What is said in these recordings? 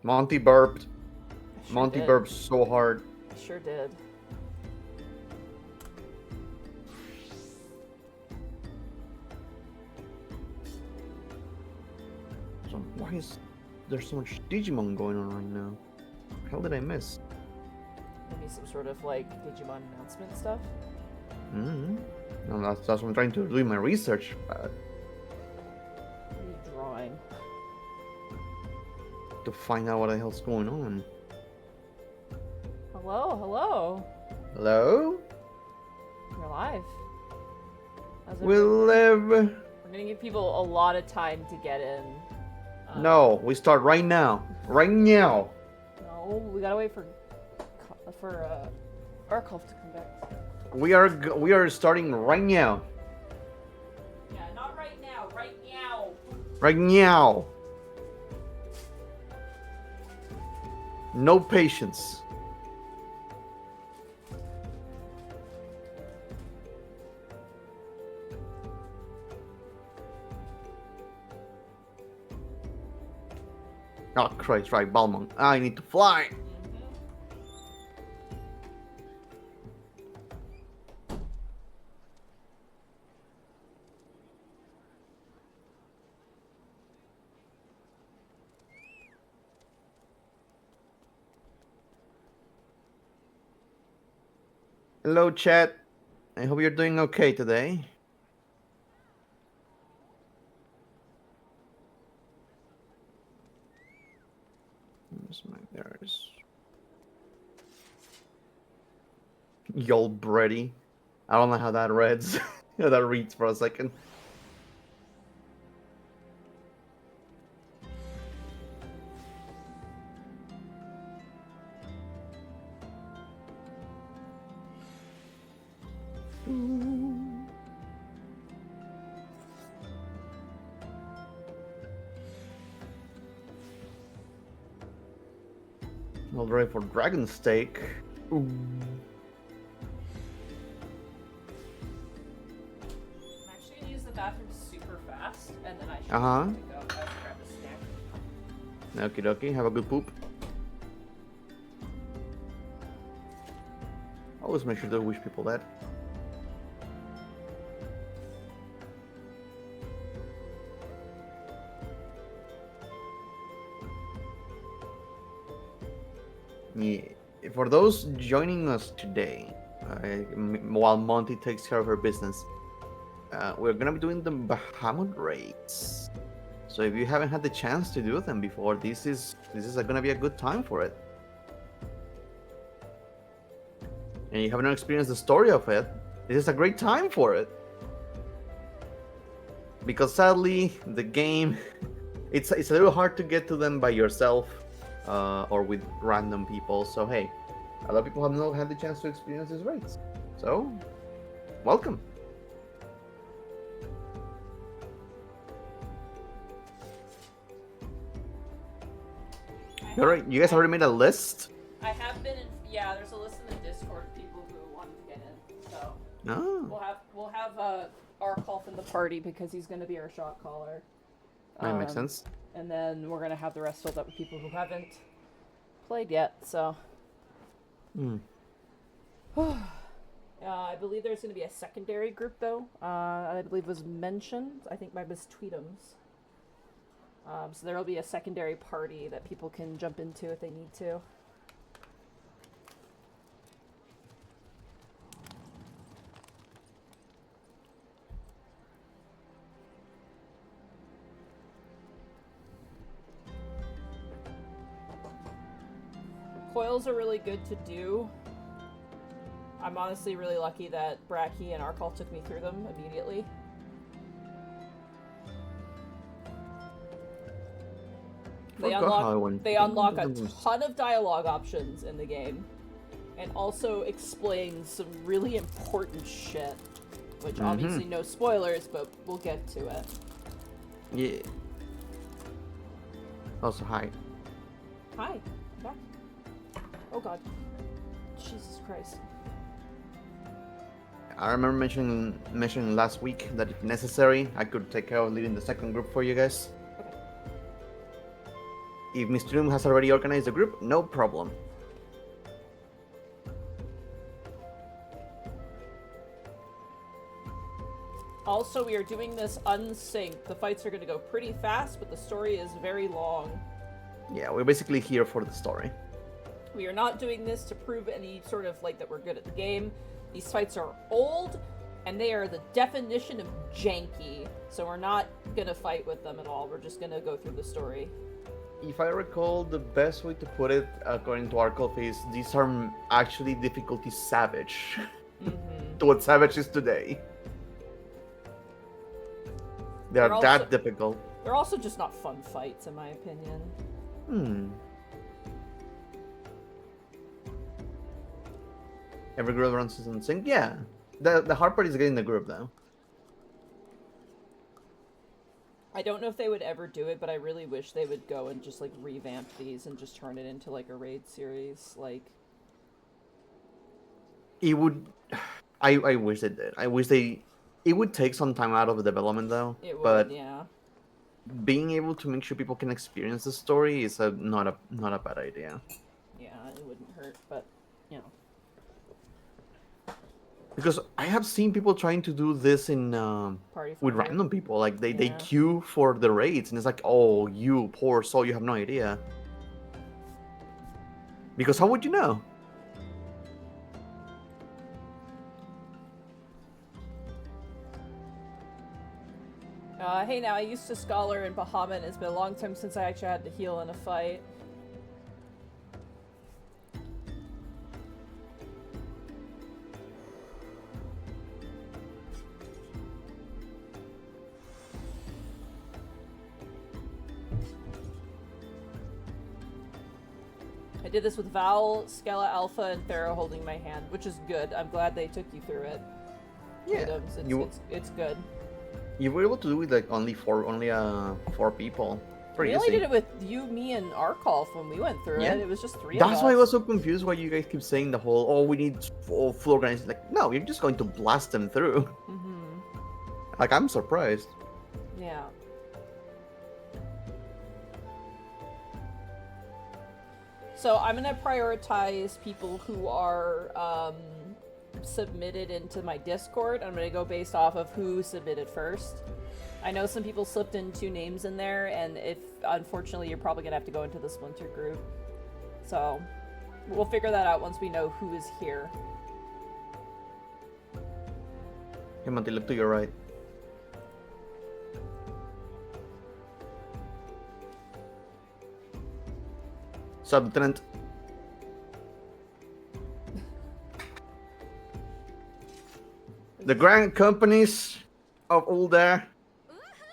Monty burped. I sure Monty did. burped so hard. I sure did. So why is there so much Digimon going on right now? What the hell did I miss? Maybe some sort of like Digimon announcement stuff. Mm-hmm. No, that's what I'm trying to do in my research. What are you drawing? To find out what the hell's going on. Hello, hello. Hello? You're live. How's We everything going? live. We're gonna give people a lot of time to get in. No, we start right now. Right now. No, we gotta wait for Arkolf to come back. We are starting right now. Yeah, not right now. Right now. Right now. No patience. Oh Christ, right, Balmont. I need to fly. Hello, chat. I hope you're doing okay today. There's Yol Brady. I don't know how that reads. How that reads for a second. All ready for Dragon Steak. Ooh. I'm actually gonna use the bathroom super fast, and then I should Uh-huh. go. I have to grab a snack. Okie dokie. Have a good poop. Always make sure to wish people that. Yeah. For those joining us today, while Monty takes care of her business, we're gonna be doing the Bahamut raids. So if you haven't had the chance to do them before, this is gonna be a good time for it. And you haven't experienced the story of it, this is a great time for it. Because sadly, the game, it's a little hard to get to them by yourself or with random people. So hey, a lot of people have not had the chance to experience these raids. So, welcome. All right, you guys already made a list? I have been in. Yeah, there's a list in the Discord of people who wanted to get in. So No. we'll have Arkolf in the party because he's gonna be our shot caller. That makes sense. And then we're gonna have the rest filled up with people who haven't played yet. So. I believe there's going to be a secondary group, though. I believe was mentioned, I think by Miss Tweetums. So there will be a secondary party that people can jump into if they need to. Coils are really good to do. I'm honestly really lucky that Bracky and Arkolf took me through them immediately. They unlock a ton of dialogue options in the game, and also explain some really important shit, which obviously no spoilers, but we'll get to it. Yeah. Also, hi. Hi, I'm back. Oh god. Jesus Christ. I remember mentioning last week that if necessary, I could take care of leading the second group for you guys. If Mr. Doom has already organized the group, no problem. Also, we are doing this unsynced. The fights are going to go pretty fast, but the story is very long. Yeah, we're basically here for the story. We are not doing this to prove any sort of, like, that we're good at the game. These fights are old, and they are the definition of janky. So we're not going to fight with them at all. We're just going to go through the story. If I recall, the best way to put it, according to Arkolf, is these are actually difficulty savage. To what savage is today. They're also, that difficult. They're also just not fun fights, in my opinion. Every group runs in sync? Yeah. The hard part is getting the group, though. I don't know if they would ever do it, but I really wish they would go and just, like, revamp these and just turn it into, like, a raid series. Like... It would... I wish they did. I wish they... It would take some time out of the development, though. It would, but yeah. Being able to make sure people can experience the story is not a bad idea. Yeah, it wouldn't hurt, but, you know. Because I have seen people trying to do this in with random people. Like, they queue for the raids, and it's like, oh, you poor soul, you have no idea. Because how would you know? Hey now, I used to Scholar in Bahamut, and it's been a long time since I actually had to heal in a fight. I did this with Val, Skella Alpha, and Thera holding my hand, which is good. I'm glad they took you through it. Yeah, it's good. You were able to do it like only four people. We only did it with you, me, and Arkolf when we went through it. It was just 3 of us. That's why I was so confused why you guys keep saying the whole, oh, we need full organization. Like, no, you're just going to blast them through. Like, I'm surprised. Yeah. So I'm going to prioritize people who are submitted into my Discord. I'm going to go based off of who submitted first. I know some people slipped in 2 names in there, and unfortunately, you're probably going to have to go into the Splinter group. So we'll figure that out once we know who is here. Hey, Monty, look to your right. Sub-Lieutenant. The grand companies of Ulder.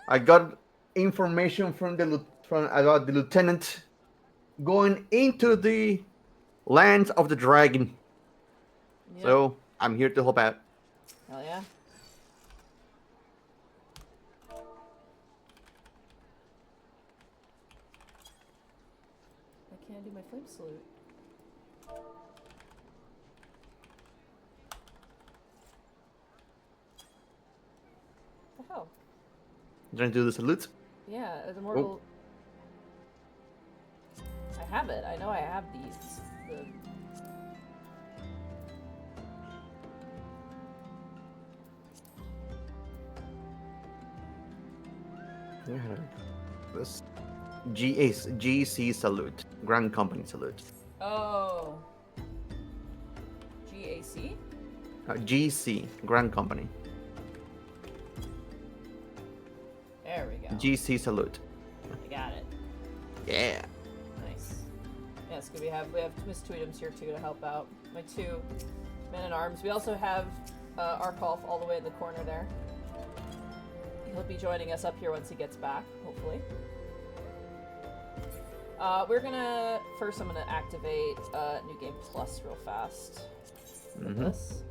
I got information from about the lieutenant going into the land of the dragon. Yep. So I'm here to help out. Hell yeah. I can't do my flame salute. What the hell? You trying to do the salute? Yeah, as immortal. Oh. I have it. I know I have these. This GC salute, Grand Company salute. Oh. GAC? GC, Grand Company. There we go. GC salute. I got it. Yeah. Nice. Yes, good. We have Miss Tweedums here too to help out. My 2 men-at-arms. We also have Arkolf all the way in the corner there. He'll be joining us up here once he gets back, hopefully. We're gonna... First, I'm gonna activate New Game Plus real fast. This.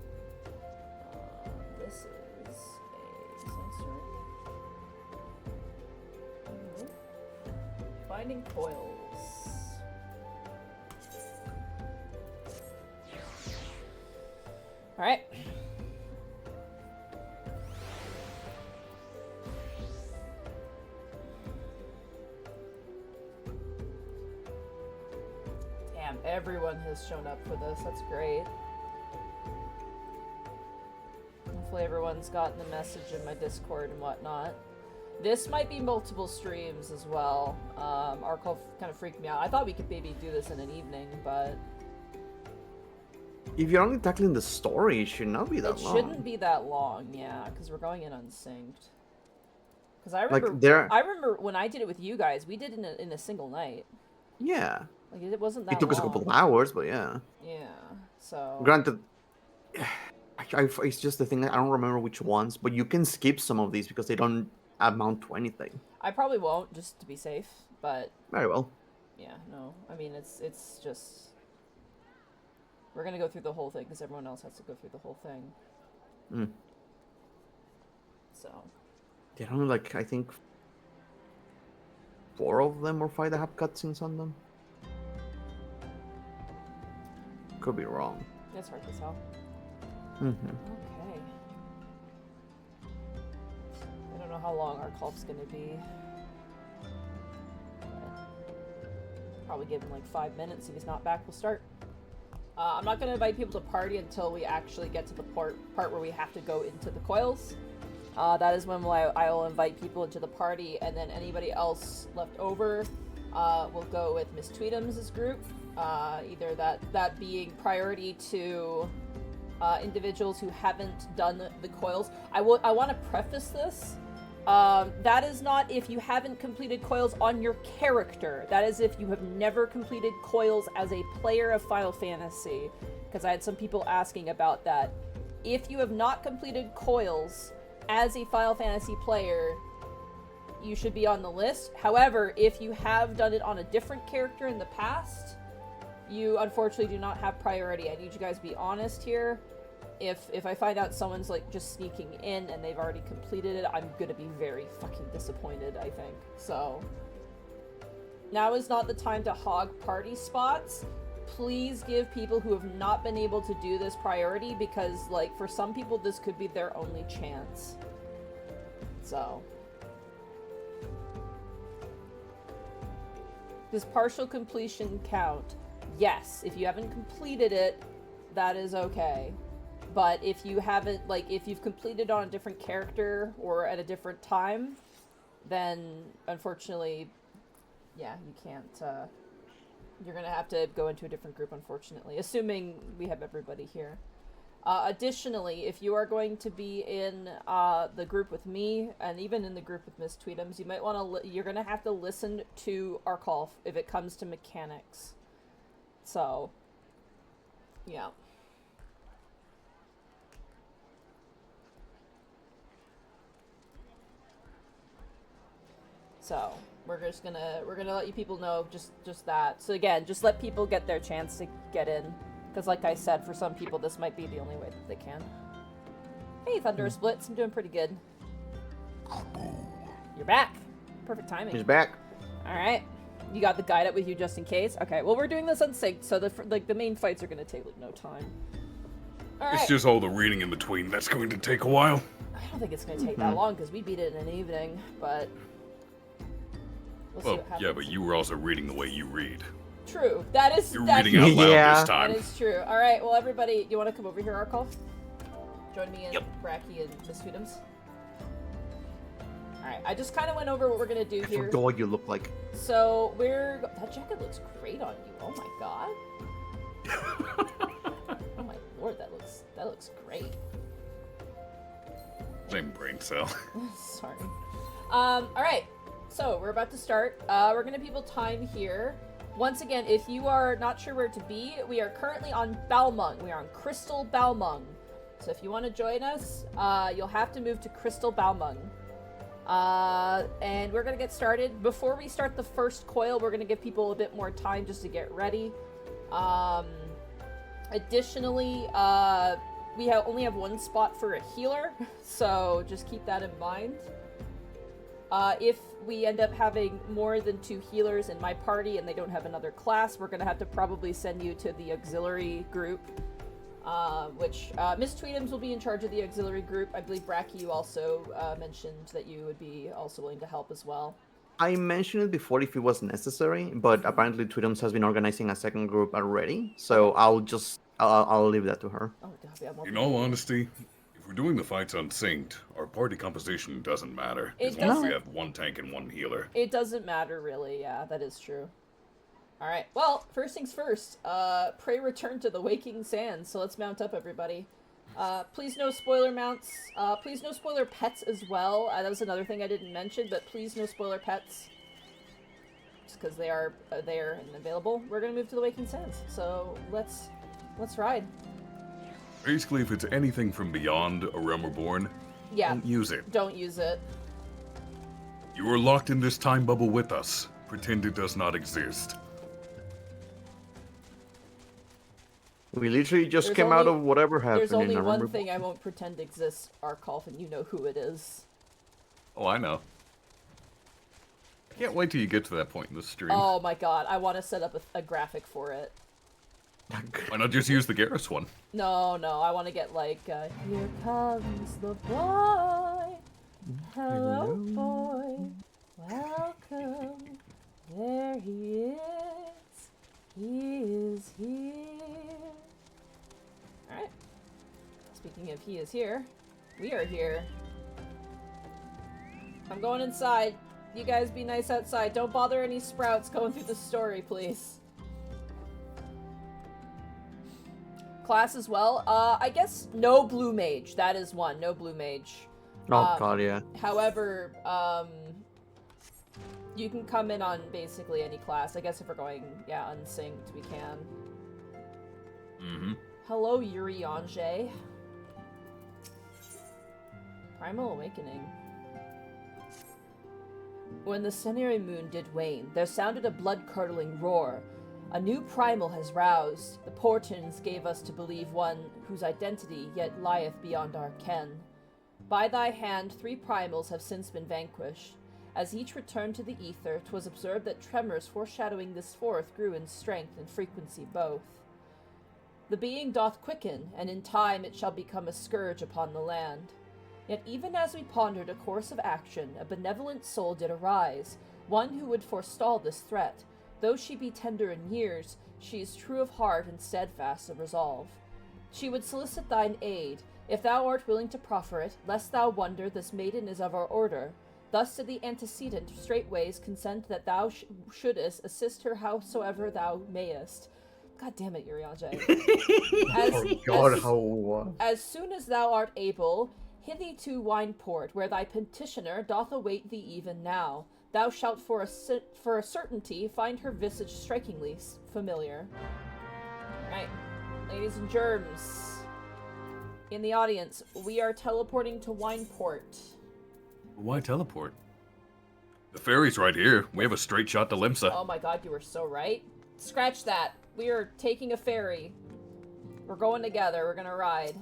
This is a sensory. Binding coils. Alright. Damn, everyone has shown up for this. That's great. Hopefully everyone's gotten the message in my Discord and whatnot. This might be multiple streams as well. Arcol kind of freaked me out. I thought we could maybe do this in an evening, but... If you're only tackling the story, it should not be that long. It shouldn't be that long, yeah, because we're going in unsynced. Because I remember, I remember when I did it with you guys, we did it in a single night. Yeah. Like, it wasn't that long. It took us a couple of hours, but yeah. Yeah, so... Granted, it's just the thing that I don't remember which ones, but you can skip some of these because they don't amount to anything. I probably won't, just to be safe, but... Very well. Yeah, no. I mean, it's just... We're gonna go through the whole thing, because everyone else has to go through the whole thing. Mm. So... There are only, like, I think... 4 of them or 5 that have cutscenes on them. Could be wrong. That's hard to tell. Mm-hmm. Okay. I don't know how long our call's gonna be. But probably give him like 5 minutes. If he's not back, we'll start. I'm not gonna invite people to party until we actually get to the part where we have to go into the coils. That is when I will invite people into the party, and then anybody else left over will go with Miss Tweetum's group. Either that being priority to individuals who haven't done the coils. I want to preface this. That is not if you haven't completed coils on your character. That is if you have never completed coils as a player of Final Fantasy. Because I had some people asking about that. If you have not completed coils as a Final Fantasy player, you should be on the list. However, if you have done it on a different character in the past, you unfortunately do not have priority. I need you guys to be honest here. If I find out someone's like just sneaking in and they've already completed it, I'm gonna be very fucking disappointed, I think. So now is not the time to hog party spots. Please give people who have not been able to do this priority, because like for some people this could be their only chance. So does partial completion count? Yes, if you haven't completed it, that is okay. But if you haven't, like, if you've completed on a different character or at a different time, then unfortunately, yeah, you can't, you're gonna have to go into a different group, unfortunately, assuming we have everybody here. Additionally, if you are going to be in the group with me, and even in the group with Miss Tweetums, you might want to, you're gonna have to listen to our call if it comes to mechanics. So, yeah. So, we're gonna let you people know just that. So again, just let people get their chance to get in. Because like I said, for some people this might be the only way that they can. Hey, Thunder Splits, I'm doing pretty good. You're back. Perfect timing. He's back. Alright. You got the guide up with you just in case? Okay, well we're doing this unsynced, so the main fights are gonna take like no time. All right. It's just all the reading in between that's going to take a while. I don't think it's gonna take that long because we beat it in an evening, but we'll see what happens. Yeah, but you were also reading the way you read. True. That's You're reading out loud this time. That is true. All right. Well, everybody, you want to come over here, Arkov? Join me and Bracky and Miss Tweetums. All right. I just kind of went over what we're gonna do here. I forgot what you look like. So that jacket looks great on you. Oh my god. Oh my lord, that looks great. Same brain cell. Sorry. All right. So we're about to start. We're gonna people time here. Once again, if you are not sure where to be, we are currently on Balmung. We are on Crystal Balmung. So if you want to join us, you'll have to move to Crystal Balmung. And we're going to get started. Before we start the first coil, we're going to give people a bit more time just to get ready. Additionally, we only have one spot for a healer, so just keep that in mind. If we end up having more than 2 healers in my party and they don't have another class, we're going to have to probably send you to the auxiliary group, which Miss Tweetums will be in charge of the auxiliary group. I believe, Bracky, you also mentioned that you would be also willing to help as well. I mentioned it before if it was necessary, but apparently Tweetums has been organizing a second group already, so I'll leave that to her. Oh, God, yeah, In all honesty, if we're doing the fights unsynced, our party composition doesn't matter. As long as we have one tank and one healer. It doesn't matter, really. Yeah, that is true. All right. Well, first things first. Prey return to the Waking Sands. So let's mount up, everybody. Please no spoiler mounts. Please no spoiler pets as well. That was another thing I didn't mention, but please no spoiler pets. Just because they are there and available. We're gonna move to the Waking Sands. So let's ride. Basically, if it's anything from beyond A Realm Reborn, don't use it. Don't use it. You are locked in this time bubble with us. Pretend it does not exist. We literally just came out of whatever happened. There's only one thing I won't pretend exists, Arkolf, and you know who it is. Oh, I know. I can't wait till you get to that point in the stream. Oh my god, I want to set up a graphic for it. Why not just use the Garrus one? No, I want to get like, here comes the boy. Hello, boy. Welcome. There he is. He is here. Alright. Speaking of he is here, we are here. I'm going inside. You guys be nice outside. Don't bother any sprouts going through the story, please. Class as well. I guess no blue mage. That is one. No blue mage. Oh god, yeah. However, you can come in on basically any class. I guess if we're going, unsynced, we can. Mm-hmm. Hello, Yuri Ange. Primal Awakening. When the Cenary moon did wane, there sounded a blood-curdling roar. A new primal has roused. The portents gave us to believe one whose identity yet lieth beyond our ken. By thy hand 3 primals have since been vanquished. As each returned to the ether, 'twas observed that tremors foreshadowing this fourth grew in strength and frequency both. The being doth quicken, and in time it shall become a scourge upon the land. Yet even as we pondered a course of action, a benevolent soul did arise, one who would forestall this threat. Though she be tender in years, she is true of heart and steadfast of resolve. She would solicit thine aid, if thou art willing to proffer it, lest thou wonder this maiden is of our order. Thus did the antecedent straightways consent that thou shouldest assist her howsoever thou mayest. God damn it, Uriange. As soon as thou art able, hithy to Wineport, where thy petitioner doth await thee even now. Thou shalt for a certainty find her visage strikingly familiar. Alright, ladies and germs. In the audience, we are teleporting to Wineport. Why teleport? The ferry's right here. We have a straight shot to Limsa. Oh my god, you were so right. Scratch that. We are taking a ferry. We're going together. We're gonna ride.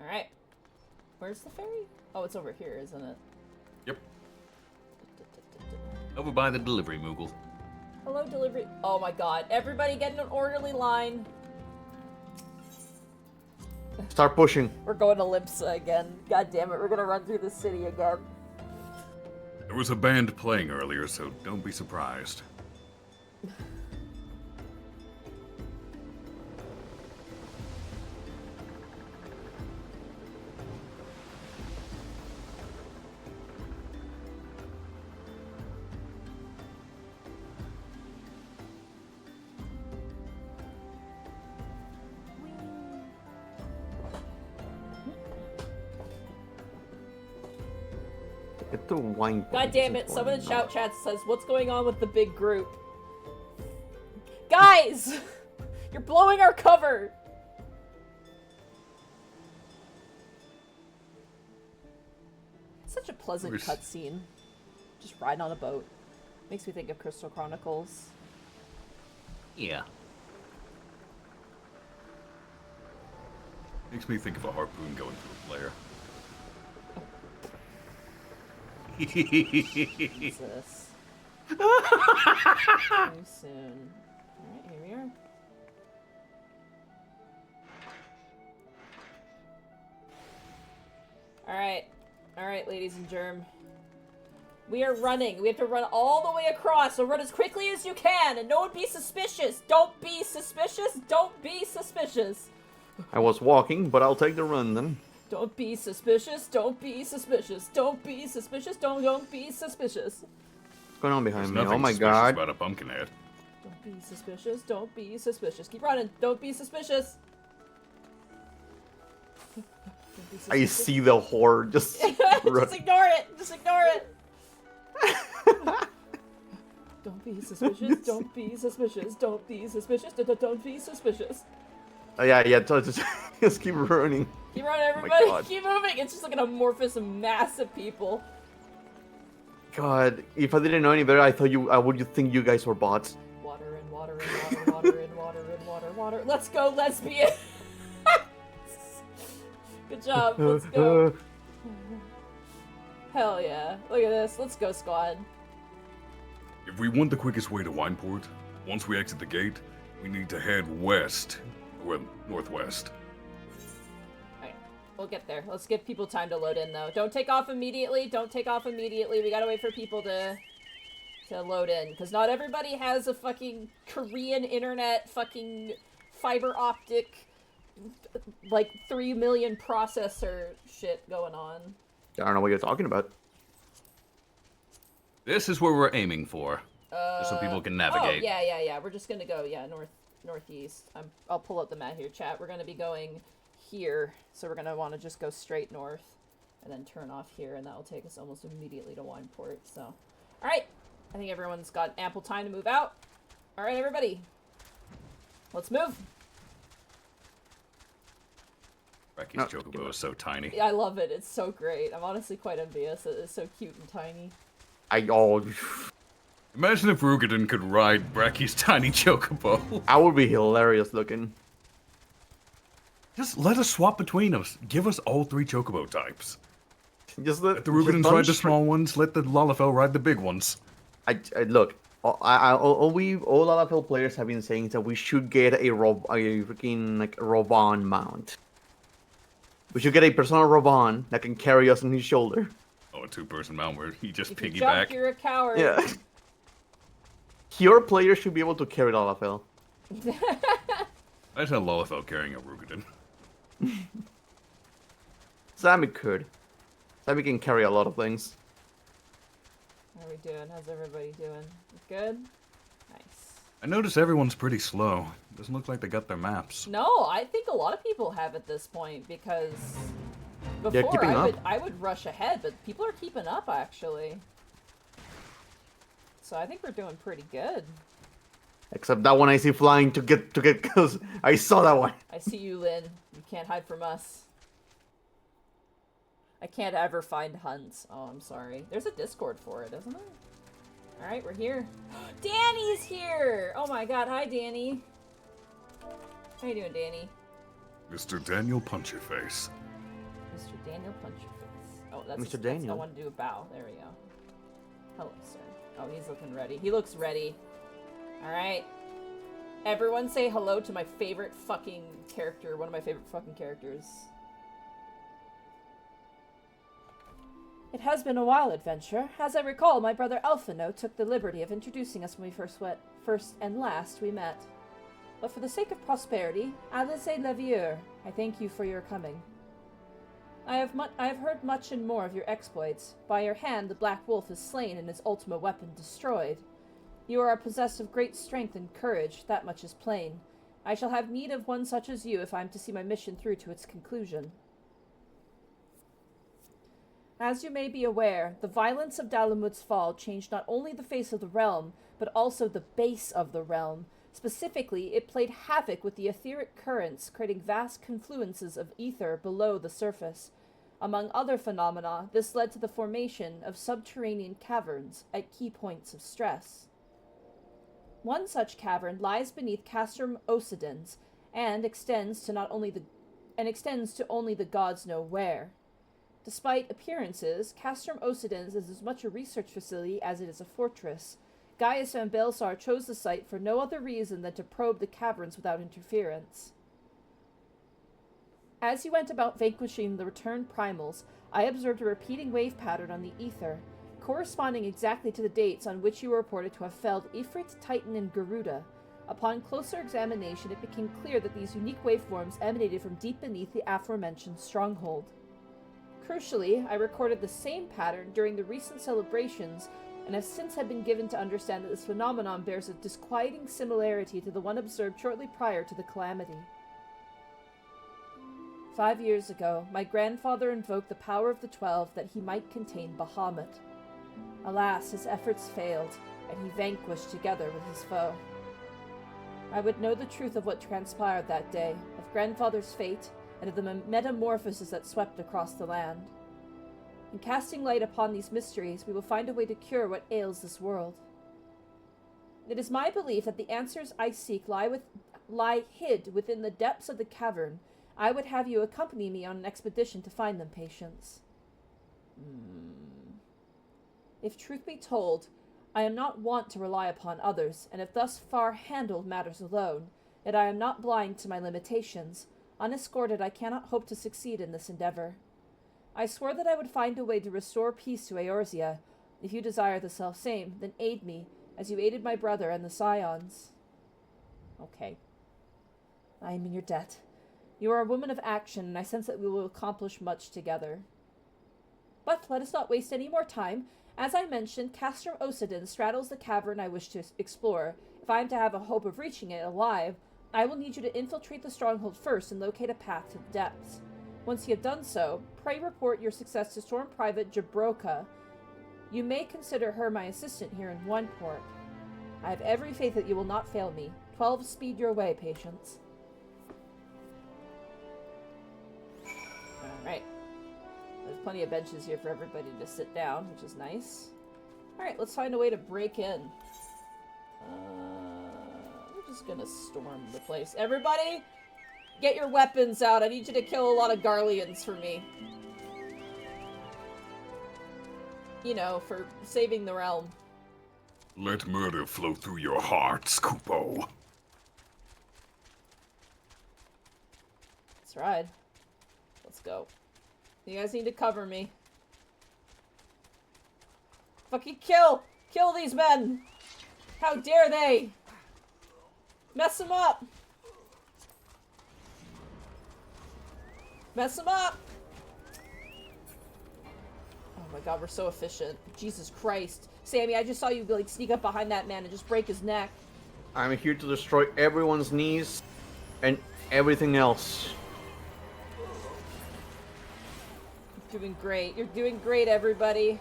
Alright. Where's the ferry? Oh, it's over here, isn't it? Yep. Over by the delivery Moogle. Hello, delivery. Oh my god. Everybody get in an orderly line. Start pushing. We're going to Limsa again. God damn it, we're gonna run through the city again. There was a band playing earlier, so don't be surprised. Get the wine. God damn it, someone in shout chat says, what's going on with the big group? Guys! You're blowing our cover! Such a pleasant cutscene. Just riding on a boat. Makes me think of Crystal Chronicles. Yeah. Makes me think of a harpoon going through a flare. Jesus. Very soon. Alright, here we are. Alright. Alright, ladies and germ. We are running. We have to run all the way across, so run as quickly as you can, and no one be suspicious! Don't be suspicious! Don't be suspicious! I was walking, but I'll take the run then. Don't be suspicious, don't be suspicious, don't be suspicious, don't be suspicious. What's going on behind me? There's Oh my nothing suspicious god. about a pumpkin head. Don't be suspicious, don't be suspicious. Keep running, don't be suspicious. Don't be I suspicious. see the horde just run. Just ignore it, just ignore it. Don't be suspicious, don't be suspicious, don't be suspicious, don't be suspicious. Oh, yeah, just keep running. Keep running, Oh my everybody, God. keep moving. It's just like an amorphous mass of people. God, if I didn't know any better, I would think you guys were bots. Water and water and water, water and water and water, water. Let's go, lesbian. Good job, let's go. Hell yeah. Look at this. Let's go, squad. If we want the quickest way to Wineport, once we exit the gate, we need to head west. Well, northwest. Alright, we'll get there. Let's give people time to load in, though. Don't take off immediately. Don't take off immediately. We gotta wait for people to load in. Because not everybody has a fucking Korean internet fucking fiber optic, like, 3 million processor shit going on. I don't know what you're talking about. This is where we're aiming for, just so people can navigate. Oh, yeah. We're just gonna go, northeast. I'll pull up the map here, chat. We're gonna be going here, so we're gonna want to just go straight north, and then turn off here, and that will take us almost immediately to Wineport, so. Alright, I think everyone's got ample time to move out. Alright, everybody. Let's move. Rocky's chocobo is so tiny. I love it, it's so great. I'm honestly quite envious. It is so cute and tiny. Imagine if Rugadin could ride Bracky's tiny chocobo. I would be hilarious looking. Just let us swap between us. Give us all 3 chocobo types. Just Let the Rugadins ride the small ones, let the Lalafell ride the big ones. Look, all LFL players have been saying that we should get a freaking like Roban mount. We should get a personal Roban that can carry us on his shoulder. Oh, a 2-person mount where he just If you piggyback. jump, you're a coward. Yeah. Your player should be able to carry LFL. I saw Lalafell carrying a Rugadin. Sammy could. Sammy can carry a lot of things. How are we doing? How's everybody doing? Good? Nice. I notice everyone's pretty slow. Doesn't look like they got their maps. No, I think a lot of people have at this point, because before keeping up. I would rush ahead, but people are keeping up, actually. So I think we're doing pretty good. Except that one I see flying to get cause I saw that one. I see you, Lynn. You can't hide from us. I can't ever find hunts. Oh, I'm sorry. There's a Discord for it, isn't there? Alright, we're here. Danny's here! Oh my god, hi Danny. How you doing, Danny? Mr. Daniel Puncherface. Mr. Daniel Puncherface. Oh, that's Mr. Daniel. I want to do a bow. There we go. Hello, sir. Oh, he's looking ready. He looks ready. Alright. Everyone say hello to my favorite fucking character. One of my favorite fucking characters. It has been a while, adventurer. As I recall, my brother Alphino took the liberty of introducing us when we first and last we met. But for the sake of prosperity, Alice Levieur, I thank you for your coming. I have heard much and more of your exploits. By your hand, the Black Wolf is slain and his ultimate weapon destroyed. You are possessed of great strength and courage, that much is plain. I shall have need of one such as you if I am to see my mission through to its conclusion. As you may be aware, the violence of Dalamud's fall changed not only the face of the realm, but also the base of the realm. Specifically, it played havoc with the etheric currents, creating vast confluences of ether below the surface. Among other phenomena, this led to the formation of subterranean caverns at key points of stress. One such cavern lies beneath Castrum Occidens, and extends to only the gods know where. Despite appearances, Castrum Occidens is as much a research facility as it is a fortress. Gaius Van Baelsar chose the site for no other reason than to probe the caverns without interference. As you went about vanquishing the returned primals, I observed a repeating wave pattern on the ether, corresponding exactly to the dates on which you were reported to have felled Ifrit, Titan, and Garuda. Upon closer examination, it became clear that these unique waveforms emanated from deep beneath the aforementioned stronghold. Crucially, I recorded the same pattern during the recent celebrations, and have since been given to understand that this phenomenon bears a disquieting similarity to the one observed shortly prior to the calamity. 5 years ago, my grandfather invoked the power of the 12 that he might contain Bahamut. Alas, his efforts failed, and he vanquished together with his foe. I would know the truth of what transpired that day, of grandfather's fate, and of the metamorphosis that swept across the land. In casting light upon these mysteries, we will find a way to cure what ails this world. It is my belief that the answers I seek lie hid within the depths of the cavern. I would have you accompany me on an expedition to find them, Patience. If truth be told, I am not wont to rely upon others, and have thus far handled matters alone, yet I am not blind to my limitations. Unescorted, I cannot hope to succeed in this endeavor. I swore that I would find a way to restore peace to Eorzea. If you desire the self-same, then aid me, as you aided my brother and the Scions. Okay. I am in your debt. You are a woman of action, and I sense that we will accomplish much together. But let us not waste any more time. As I mentioned, Castrum Osidon straddles the cavern I wish to explore. If I am to have a hope of reaching it alive, I will need you to infiltrate the stronghold first and locate a path to the depths. Once you have done so, pray report your success to Storm Private Jabroka. You may consider her my assistant here in Wineport. I have every faith that you will not fail me. 12 speed your way, Patience. Alright. There's plenty of benches here for everybody to sit down, which is nice. Alright, let's find a way to break in. We're just gonna storm the place. Everybody, get your weapons out. I need you to kill a lot of Garleans for me. You know, for saving the realm. Let murder flow through your hearts, Kupo. That's right. Let's go. You guys need to cover me. Fucking kill! Kill these men! How dare they! Mess them up! Mess them up! Oh my god, we're so efficient. Jesus Christ. Sammy, I just saw you like sneak up behind that man and just break his neck. I'm here to destroy everyone's knees and everything else. You're doing great. You're doing great, everybody.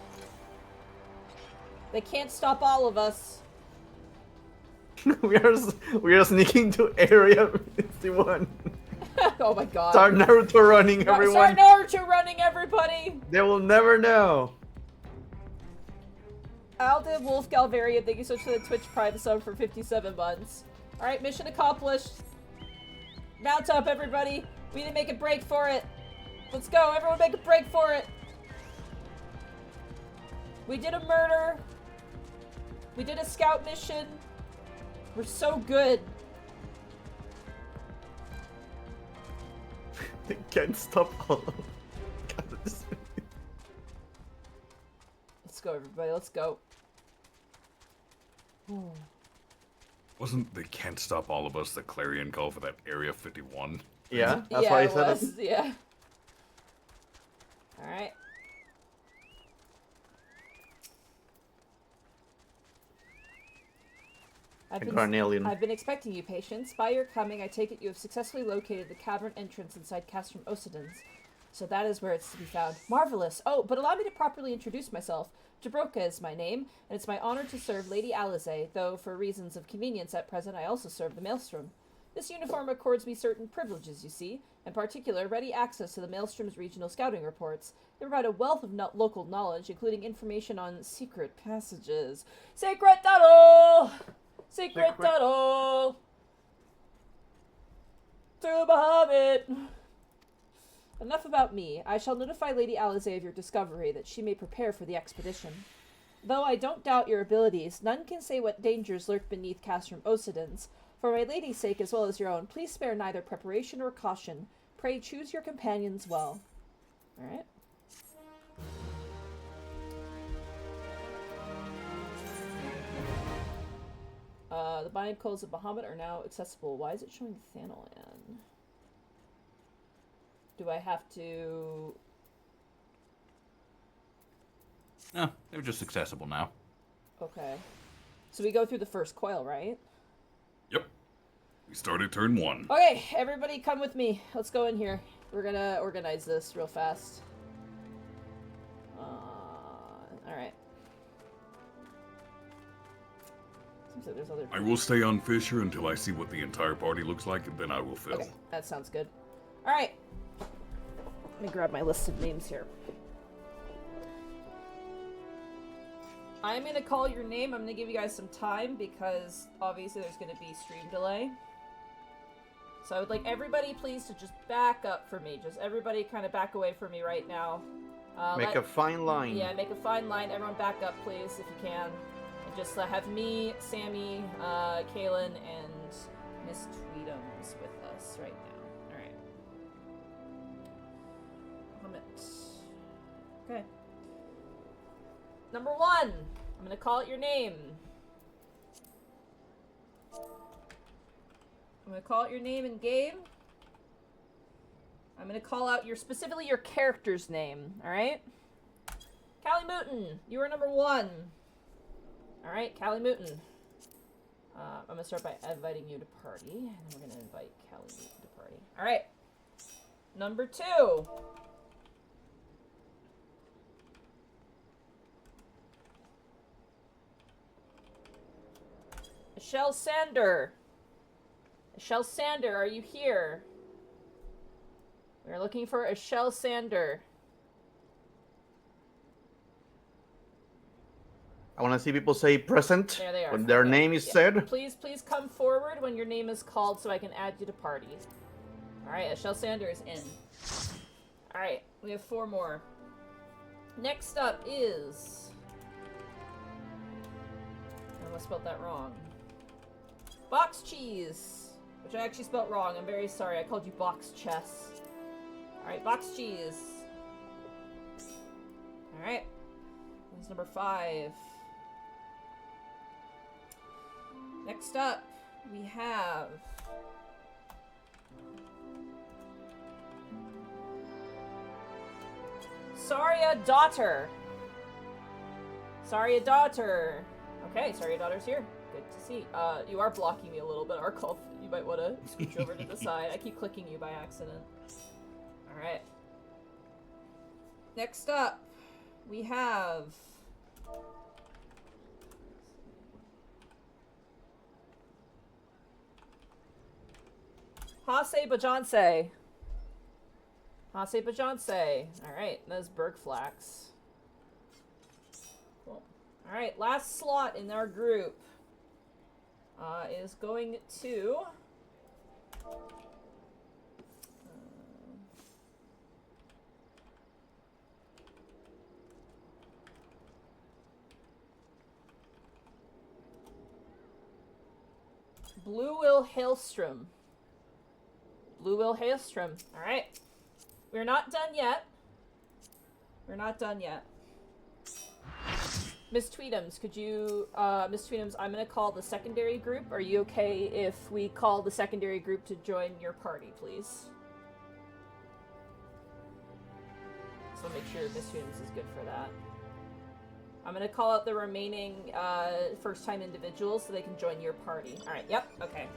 They can't stop all of us. we are sneaking to Area 51. Oh my god. Start Naruto running, everyone. Start Naruto running, everybody. They will never know. Alda Wolf Galvarian, thank you so much for the Twitch Prime sub for 57 months. Alright, mission accomplished. Mount up, everybody. We need to make a break for it. Let's go, everyone make a break for it. We did a murder. We did a scout mission. We're so good. They can't stop all of them. Let's go, everybody. Let's go. Wasn't they can't stop all of us the clarion call for that Area 51? Yeah, that's yeah, why I it said was. it. Yeah. Alright. I've been expecting you, Patience. By your coming, I take it you have successfully located the cavern entrance inside Castrum Osidon's. So that is where it's to be found. Marvelous! Oh, but allow me to properly introduce myself. Jabroka is my name, and it's my honor to serve Lady Alize, though for reasons of convenience at present I also serve the Maelstrom. This uniform accords me certain privileges, you see, in particular ready access to the Maelstrom's regional scouting reports. They provide a wealth of local knowledge, including information on secret passages. Secret tunnel! Secret tunnel! To Bahamut! Enough about me. I shall notify Lady Alize of your discovery, that she may prepare for the expedition. Though I don't doubt your abilities, none can say what dangers lurk beneath Castrum Osidon's. For my lady's sake as well as your own, please spare neither preparation or caution. Pray choose your companions well. Alright. The binding codes of Bahamut are now accessible. Why is it showing Thanalan? Do I have to... No, they're just accessible now. Okay. So we go through the first coil, right? Yep. We started turn 1. Okay, everybody come with me. Let's go in here. We're gonna organize this real fast. Alright. Seems like there's other people. I will stay on Fisher until I see what the entire party looks like, and then I will fill. Okay, that sounds good. Alright. Let me grab my list of names here. I'm gonna call your name. I'm gonna give you guys some time because obviously there's gonna be stream delay. So I would like everybody please to just back up for me. Just everybody kind of back away from me right now. Make a fine line. Yeah, make a fine line. Everyone back up please if you can. And just have me, Sammy, Kaylin, and Miss Tweedums with us right now. Alright. Okay. Number 1. I'm gonna call it your name. I'm gonna call out your name in game. I'm gonna call out specifically your character's name, alright? Callie Mooton, you are number 1. Alright, Callie Mooton. I'm gonna start by inviting you to party, and then we're gonna invite Callie Mooton to party. Alright. Number 2. Michelle Sander. Michelle Sander, are you here? We're looking for Michelle Sander. I want to see people say present There they are. when their name is said. Please come forward when your name is called so I can add you to party. Alright, Michelle Sander is in. Alright, we have 4 more. Next up is... I almost spelled that wrong. Box cheese, which I actually spelled wrong. I'm very sorry. I called you box chess. Alright, box cheese. Alright. That's number 5. Next up, we have... Saria Daughter. Saria Daughter. Okay, Saria Daughter's here. Good to see. You are blocking me a little bit, Arkolf. You might want to scooch over to the side. I keep clicking you by accident. Alright. Next up, we have... Hase Bajanse. Hase Bajanse. Alright, that's Bergflax. Cool. Alright, last slot in our group is going to... Blue Will Hailstrom. Blue Will Hailstrom. Alright. We're not done yet. We're not done yet. Miss Tweedums, could you, Miss Tweedums, I'm gonna call the secondary group. Are you okay if we call the secondary group to join your party, please? So make sure Miss Tweedums is good for that. I'm gonna call out the remaining first-time individuals so they can join your party. Alright, yep, okay.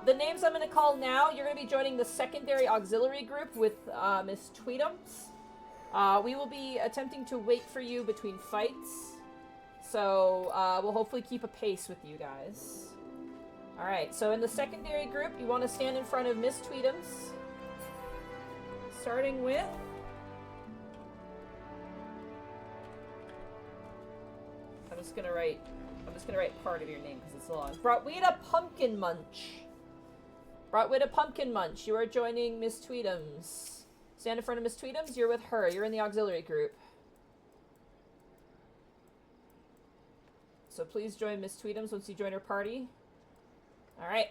The names I'm gonna call now, you're gonna be joining the secondary auxiliary group with Miss Tweedums. We will be attempting to wait for you between fights. So we'll hopefully keep a pace with you guys. Alright, so in the secondary group, you want to stand in front of Miss Tweedums. Starting with... I'm just gonna write part of your name because it's long. Bratwita Pumpkin Munch. Bratwita Pumpkin Munch, you are joining Miss Tweedums. Stand in front of Miss Tweedums, you're with her. You're in the auxiliary group. So please join Miss Tweedums once you join her party. Alright.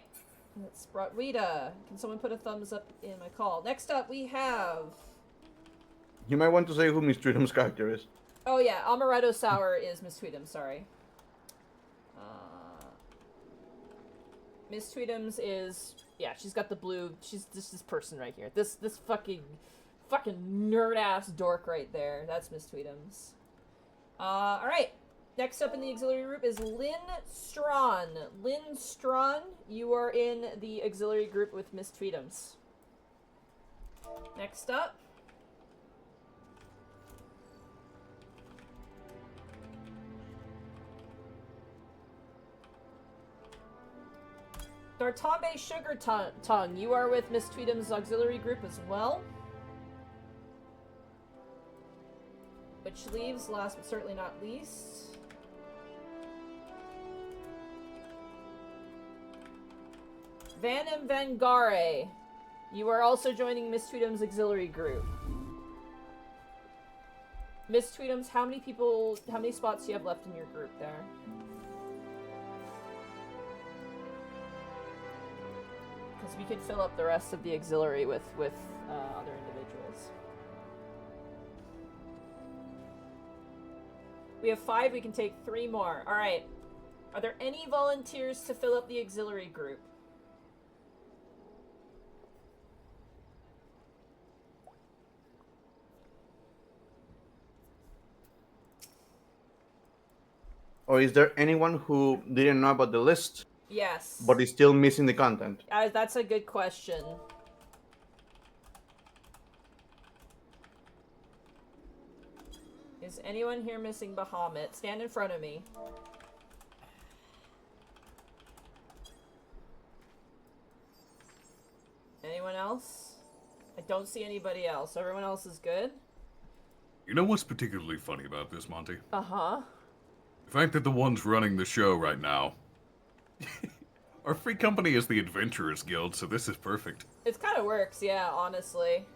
That's Bratwita. Can someone put a thumbs up in my call? Next up, we have... You might want to say who Miss Tweedum's character is. Oh yeah, Amaretto Sour is Miss Tweedum, sorry. Miss Tweedums is, yeah, she's got the blue, she's this person right here. This fucking nerd-ass dork right there. That's Miss Tweedums. Alright. Next up in the auxiliary group is Lynn Strawn. Lynn Strawn, you are in the auxiliary group with Miss Tweedums. Next up. Dartambe Sugar Tongue, you are with Miss Tweedum's auxiliary group as well. Which leaves, last but certainly not least, Vanim Vangare. You are also joining Miss Tweedum's auxiliary group. Miss Tweedums, how many spots do you have left in your group there? Because we could fill up the rest of the auxiliary with other individuals. We have 5, we can take 3 more. Alright. Are there any volunteers to fill up the auxiliary group? Or is there anyone who didn't know about the list? Yes. But is still missing the content? That's a good question. Is anyone here missing Bahamut? Stand in front of me. Anyone else? I don't see anybody else. Everyone else is good? You know what's particularly funny about this, Monty? Uh-huh. The fact that the ones running the show right now... Our free company is the Adventurers Guild, so this is perfect. It kind of works, yeah, honestly.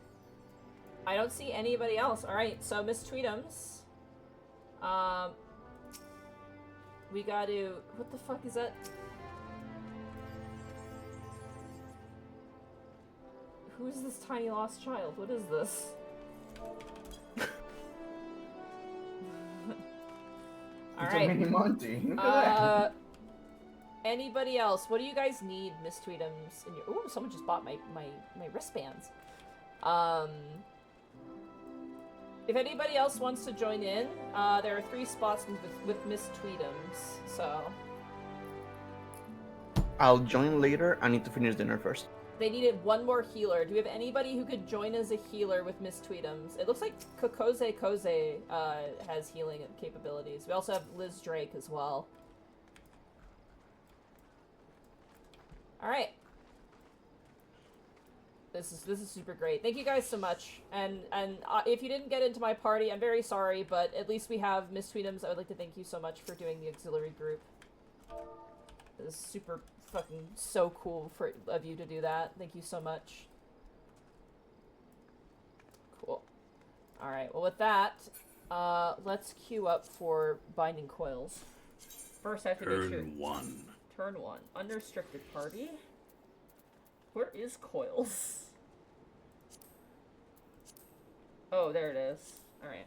I don't see anybody else. Alright, so Miss Tweedums. We gotta... What the fuck is that? Who is this tiny lost child? What is this? Alright. It's a mini Monty. Anybody else? What do you guys need, Miss Tweedums? In your... Ooh, someone just bought my wristbands. If anybody else wants to join in, there are 3 spots with Miss Tweedums, so... I'll join later. I need to finish dinner first. They needed 1 more healer. Do we have anybody who could join as a healer with Miss Tweedums? It looks like Koze has healing capabilities. We also have Liz Drake as well. Alright. This is super great. Thank you guys so much. And if you didn't get into my party, I'm very sorry, but at least we have Miss Tweedums. I would like to thank you so much for doing the auxiliary group. It is super fucking so cool of you to do that. Thank you so much. Cool. Alright, well with that, let's queue up for binding coils. First I have to make sure... Turn 1. Turn 1. Unrestricted party. Where is coils? Oh, there it is. Alright.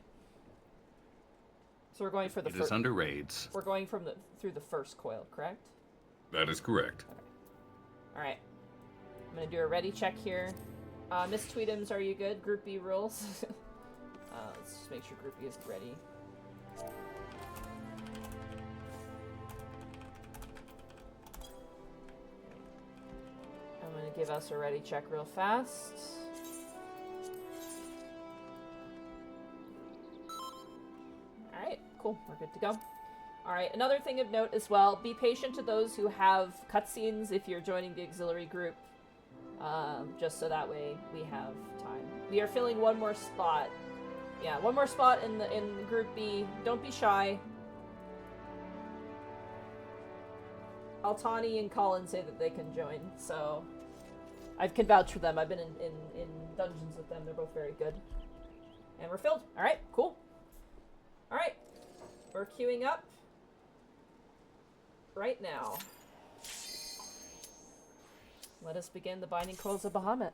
So we're going for the It is under raids. We're going through the first coil, correct? That is correct. Alright. I'm gonna do a ready check here. Miss Tweedums, are you good? Group B rules. Let's just make sure Group B is ready. I'm gonna give us a ready check real fast. Alright, cool. We're good to go. Alright, another thing of note as well, be patient to those who have cutscenes if you're joining the auxiliary group. Just so that way we have time. We are filling 1 more spot. Yeah, 1 more spot in Group B. Don't be shy. Altani and Colin say that they can join, so I can vouch for them. I've been in dungeons with them. They're both very good. And we're filled. Alright, cool. Alright. We're queuing up right now. Let us begin the binding coils of Bahamut.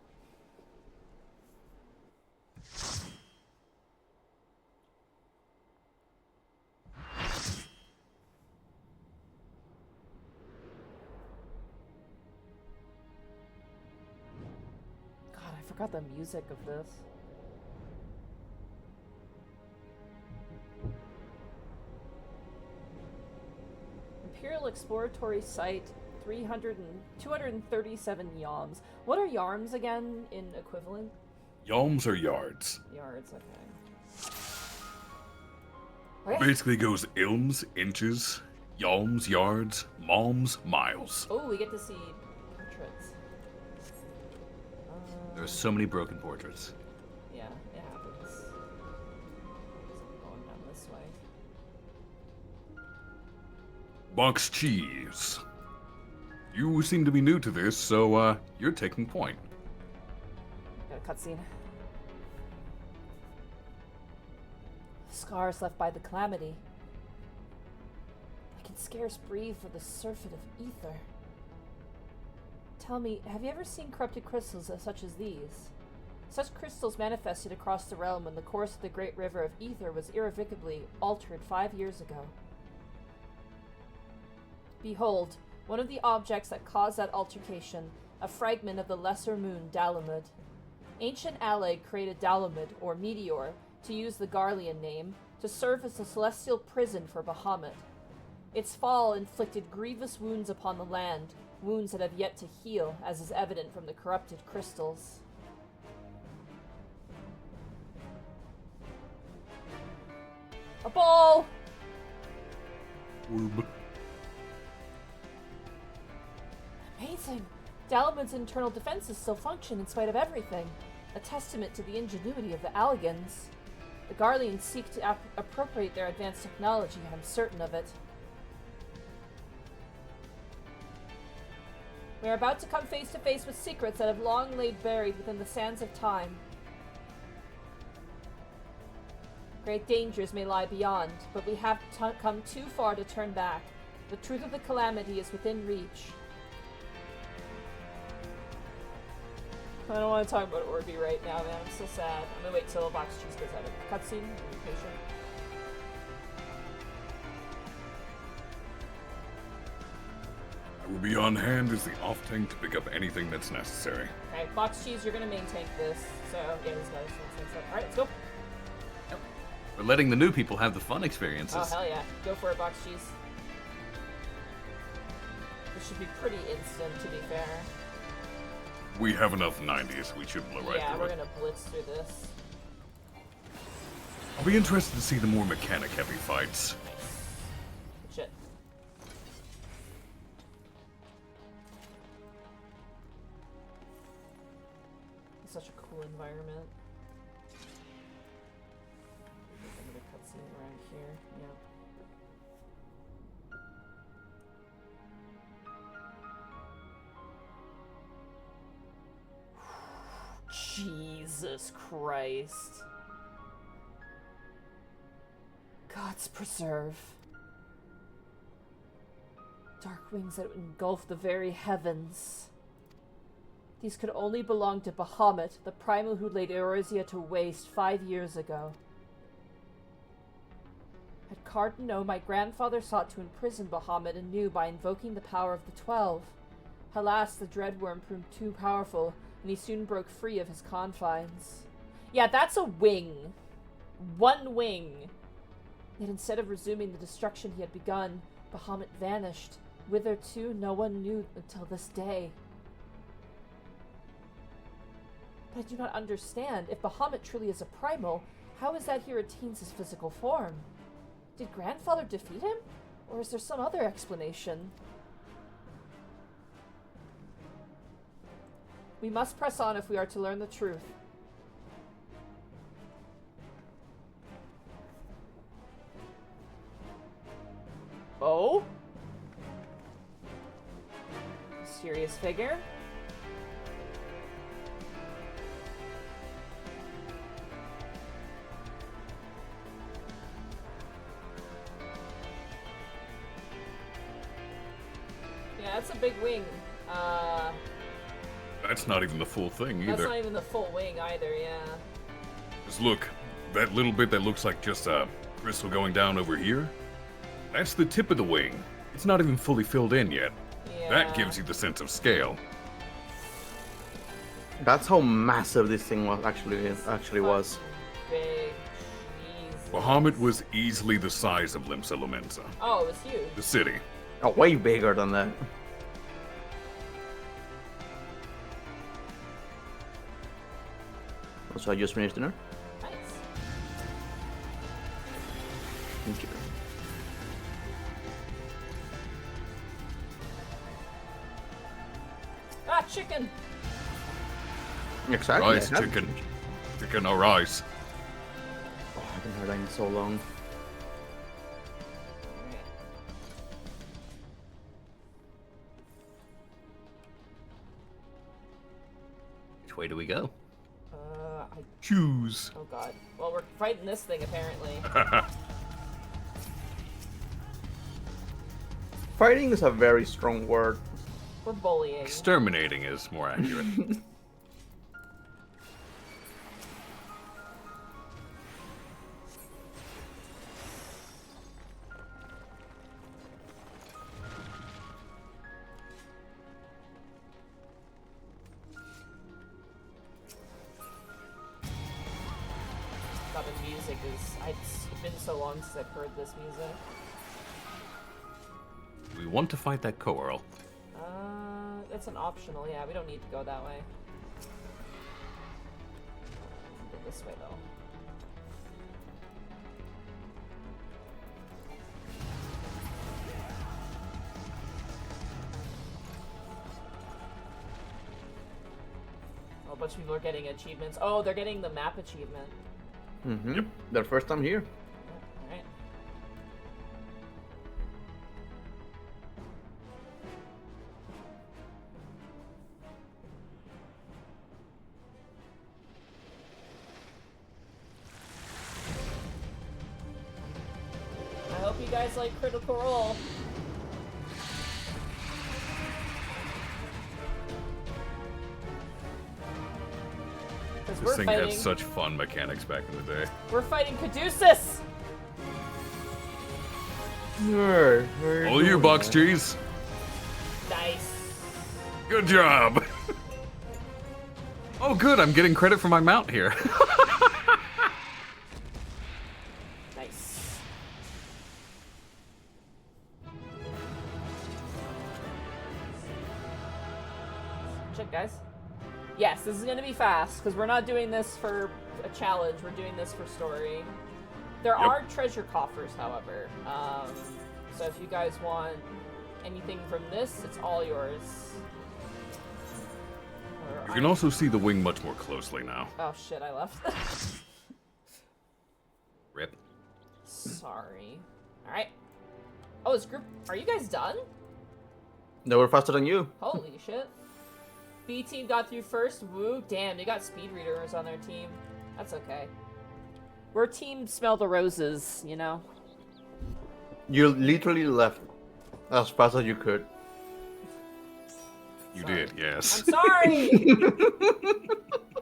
forgot the music of this. Imperial Exploratory Site, 237 yalms. What are yarms again in equivalent? Yalms are yards. Yards, okay. Basically goes ilms, inches, yalms, yards, malms, miles. Oh, we get to see portraits. There are so many broken portraits. Yeah, it happens. So I'm going down this way. Box cheese. You seem to be new to this, so you're taking point. Got a cutscene. Scars left by the calamity. I can scarce breathe for the surfeit of ether. Tell me, have you ever seen corrupted crystals such as these? Such crystals manifested across the realm when the course of the great river of ether was irrevocably altered 5 years ago. Behold, one of the objects that caused that altercation, a fragment of the lesser moon Dalamud. Ancient Alleg created Dalamud, or Meteor, to use the Garlean name, to serve as a celestial prison for Bahamut. Its fall inflicted grievous wounds upon the land, wounds that have yet to heal, as is evident from the corrupted crystals. A ball! Orb. Amazing! Dalamud's internal defenses still function in spite of everything, a testament to the ingenuity of the Allegans. The Garleans seek to appropriate their advanced technology, I'm certain of it. We are about to come face to face with secrets that have long lain buried within the sands of time. Great dangers may lie beyond, but we have come too far to turn back. The truth of the calamity is within reach. I don't want to talk about Orby right now, man. I'm so sad. I'm gonna wait till Box Cheese goes out of the cutscene. Be patient. I will be on hand as the off-tank to pick up anything that's necessary. Okay, Box Cheese, you're gonna main tank this. So, yeah, these guys. Alright, let's go. Yep. We're letting the new people have the fun experiences. Oh, hell yeah. Go for it, Box Cheese. This should be pretty instant, to be fair. We have enough 90s. We should blow right Yeah, through we're it. gonna blitz through this. I'll be interested to see the more mechanic-heavy fights. Nice. Good shit. It's such a cool environment. Another cutscene around here. Yep. Jesus Christ. Gods preserve. Dark wings that engulf the very heavens. These could only belong to Bahamut, the primal who laid Eorzea to waste 5 years ago. At Cardano, my grandfather sought to imprison Bahamut anew by invoking the power of the 12. Alas, the dreadworm proved too powerful, and he soon broke free of his confines. Yeah, that's a wing. One wing. Yet instead of resuming the destruction he had begun, Bahamut vanished. Whither to, no one knew until this day. But I do not understand. If Bahamut truly is a primal, how is that he retains his physical form? Did Grandfather defeat him? Or is there some other explanation? We must press on if we are to learn the truth. Oh? Mysterious figure? Yeah, that's a big wing. That's not even the full thing either. That's not even the full wing either, yeah. Just look, that little bit that looks like just a crystal going down over here, that's the tip of the wing. It's not even fully filled in yet. Yeah. That gives you the sense of scale. That's how massive this thing was actually was. Big. Jesus. Bahamut was easily the size of Limsa Lominsa, Oh, it was huge. the city. Oh, way bigger than that. So I just finished dinner. Nice. Thank you. Ah, chicken. Exactly. Rice, chicken. Chicken or rice. Oh, I haven't heard that in so long. Which way do we go? Choose. Oh god. Well, we're fighting this thing apparently. Fighting is a very strong word. We're bullying. Exterminating is more accurate. God, the music is. It's been so long since I've heard this music. We want to fight that Coeurl. It's an optional. Yeah, we don't need to go that way. Go this way though. Oh, a bunch of people are getting achievements. Oh, they're getting the map achievement. Mm-hmm. Yep. Their first time here. Alright. I hope you guys like Critical Role. Because This we're thing fighting. had such fun mechanics back in the day. We're fighting Caduceus! All you, box cheese. Nice. Good job. Oh, good. I'm getting credit for my mount here. Nice. Check, guys. Yes, this is gonna be fast, because we're not doing this for a challenge, we're doing this for story. There Yep. are treasure coffers, however. So if you guys want anything from this, it's all yours. Or You can also see the wing much more closely now. Oh shit, I left. Rip. Sorry. Alright. Oh, this group, are you guys done? They were faster than you. Holy shit. B team got through first. Woo. Damn, they got speed readers on their team. That's okay. We're team smell the roses, you know? You literally left as fast as you could. You Sorry. did, yes. I'm sorry!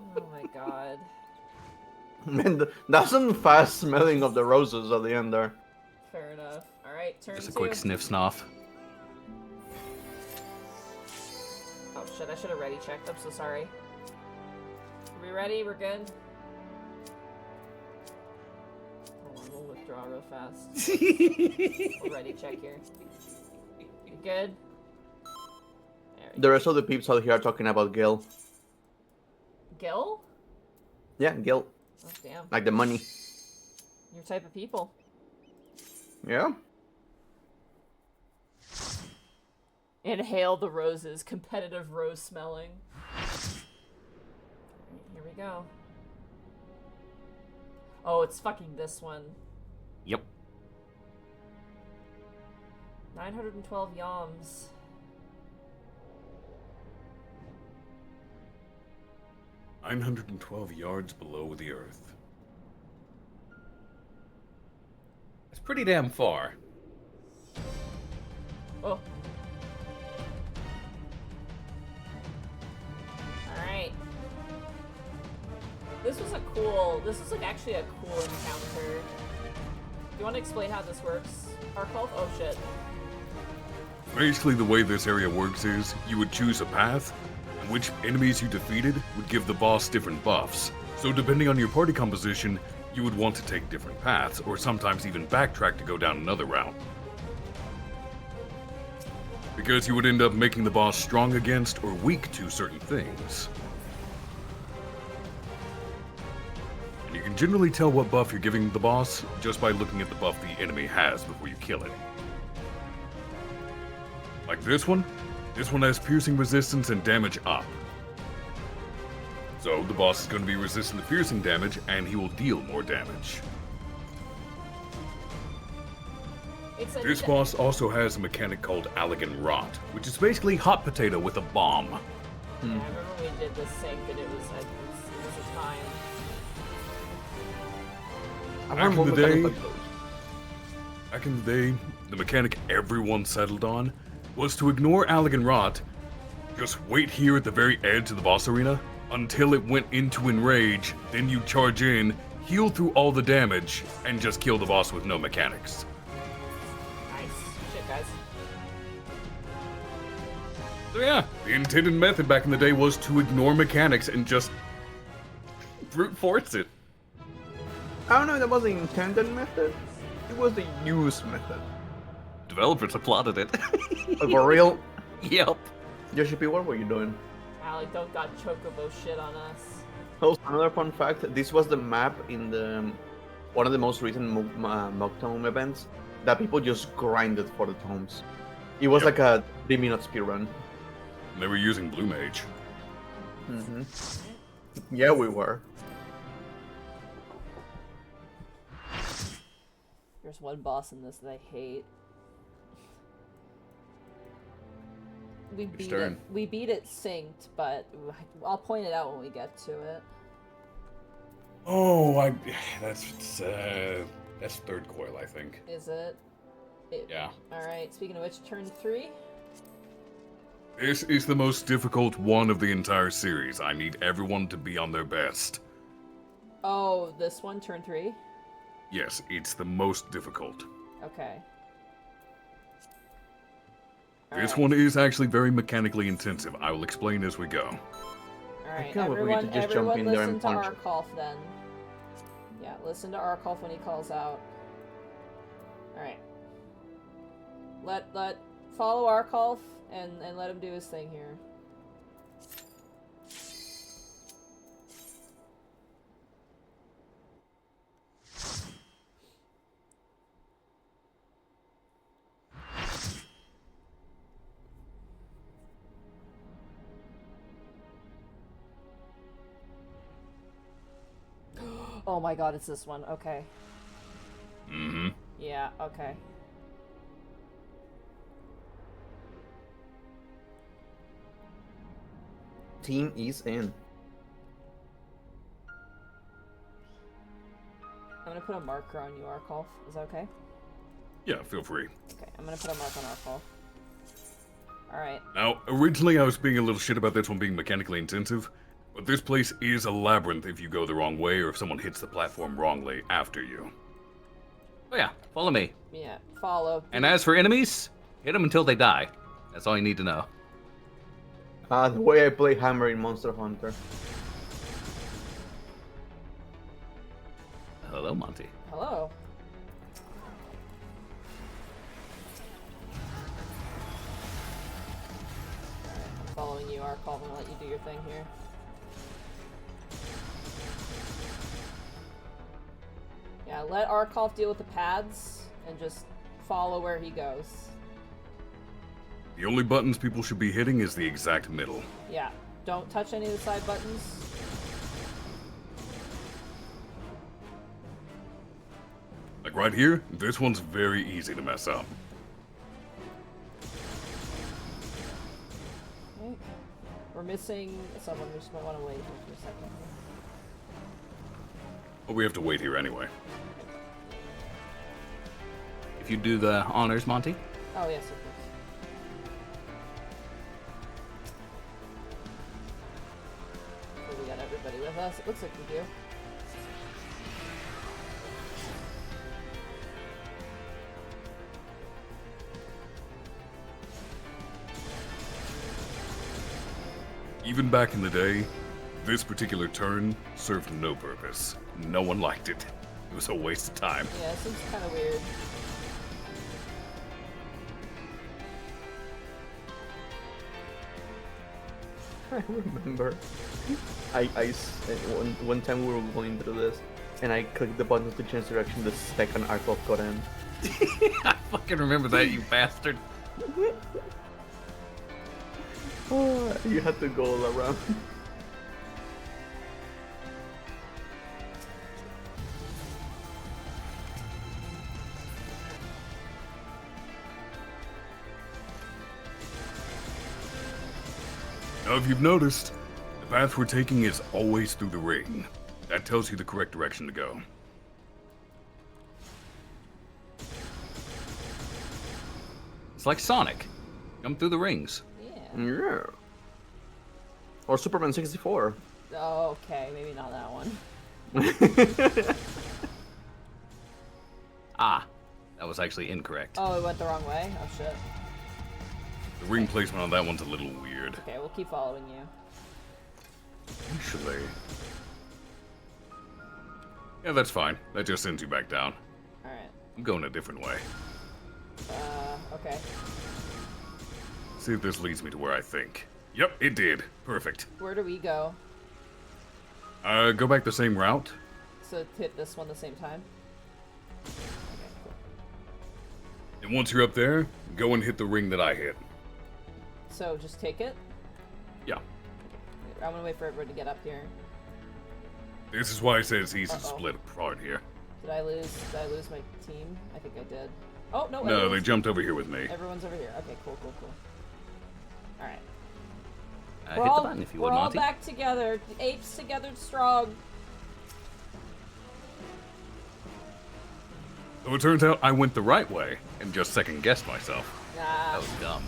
Oh my god. Man, that's some fast smelling of the roses at the end there. Fair enough. Alright, turn Just a two. quick sniff snoff. Oh shit, I should have ready checked. I'm so sorry. Are we ready? We're good? Hold on, we'll withdraw real fast. We'll ready check here. You good? There we The rest of the peeps out here are talking about Gil. Gil? Yeah, Gil. Oh damn. Like the money. Your type of people. Yeah. Inhale the roses. Competitive rose smelling. Here we go. Oh, it's fucking this one. Yep. 912 yams. $912 yards below the earth. That's pretty damn far. Oh. Alright. This was like actually a cool encounter. Do you want to explain how this works, Arkolf? Oh shit. Basically, the way this area works is you would choose a path, and which enemies you defeated would give the boss different buffs. So depending on your party composition, you would want to take different paths, or sometimes even backtrack to go down another route. Because you would end up making the boss strong against or weak to certain things. And you can generally tell what buff you're giving the boss just by looking at the buff the enemy has before you kill it. Like this one has piercing resistance and damage up. So the boss is going to be resistant to piercing damage, and he will deal more damage. This boss also has a mechanic called Allegan Rot, which is basically hot potato with a bomb. Yeah, I remember we did this sync and it was a time. Back in the day, the mechanic everyone settled on was to ignore Allegan Rot, just wait here at the very edge of the boss arena until it went into enrage, then you charge in, heal through all the damage, and just kill the boss with no mechanics. Guys. So yeah, the intended method back in the day was to ignore mechanics and just brute force it. I don't know if that was the intended method. It was the use method. Developers applauded it. For real? Yep. Yoshi, what were you doing? Alec, don't got chocobo shit on us. Also, another fun fact, this was the map in the one of the most recent Mock Tome events that people just grinded for the tomes. It was like a 3-minute speedrun. They were using Blue Mage. Mm-hmm. Yeah, we were. There's one boss in this that I hate. We beat it synced, but I'll point it out when we get to it. Oh, that's third coil, I think. Is it? Yeah. Alright, speaking of which, turn 3? This is the most difficult one of the entire series. I need everyone to be on their best. Oh, this one, turn 3? Yes, it's the most difficult. Okay. This one is actually very mechanically intensive. I will explain as we go. Alright, everyone listen to Arkolf then. Yeah, listen to Arkolf when he calls out. Alright. Let follow Arkolf and let him do his thing here. Oh my god, it's this one. Okay. Mm-hmm. Yeah, okay. Team is in. I'm gonna put a marker on you, Arkolf. Is that okay? Yeah, feel free. Okay, I'm gonna put a mark on Arkolf. Alright. Now, originally I was being a little shit about this one being mechanically intensive, but this place is a labyrinth if you go the wrong way or if someone hits the platform wrongly after you. Oh yeah, follow me. Yeah, follow. And as for enemies, hit them until they die. That's all you need to know. The way I play Hammer in Monster Hunter. Hello, Monty. Hello. Alright, I'm following you, Arkolf, and let you do your thing here. Yeah, let Arkolf deal with the pads, and just follow where he goes. The only buttons people should be hitting is the exact middle. Yeah, don't touch any of the side buttons. Like right here, this one's very easy to mess up. Okay. We're missing someone, we just might want to wait here for a second. But we have to wait here anyway. If you do the honors, Monty. Oh, yes, of course. So we got everybody with us. It looks like we do. Even back in the day, this particular turn served no purpose. No one liked it. It was a waste of time. Yeah, it seems kind of weird. I remember. One time we were going through this, and I clicked the button to change direction the second Arcov got in. I fucking remember that, you bastard. Oh, you had to go all around. Now, if you've noticed, the path we're taking is always through the ring. That tells you the correct direction to go. It's like Sonic. Come through the rings. Yeah. Yeah. Or Superman 64. Oh, okay, maybe not that one. Ah, that was actually incorrect. Oh, it went the wrong way? Oh, shit. The ring placement on that one's a little weird. Okay, we'll keep following you. Actually. Yeah, that's fine. That just sends you back down. Alright. I'm going a different way. Okay. See if this leads me to where I think. Yep, it did. Perfect. Where do we go? Go back the same route. So hit this one the same time? Okay, cool. And once you're up there, go and hit the ring that I hit. So just take it? Yeah. I'm gonna wait for everyone to get up here. This is why I said it's easy to Uh-oh. split apart here. Did I lose my team? I think I did. Oh, no, No, they everyone's- jumped over here with me. Everyone's over here. Okay, cool. Alright. Hit the button if you would, We're all Monty. back together. Apes together strong. So it turns out I went the right way and just second guessed myself. Nah. That was dumb.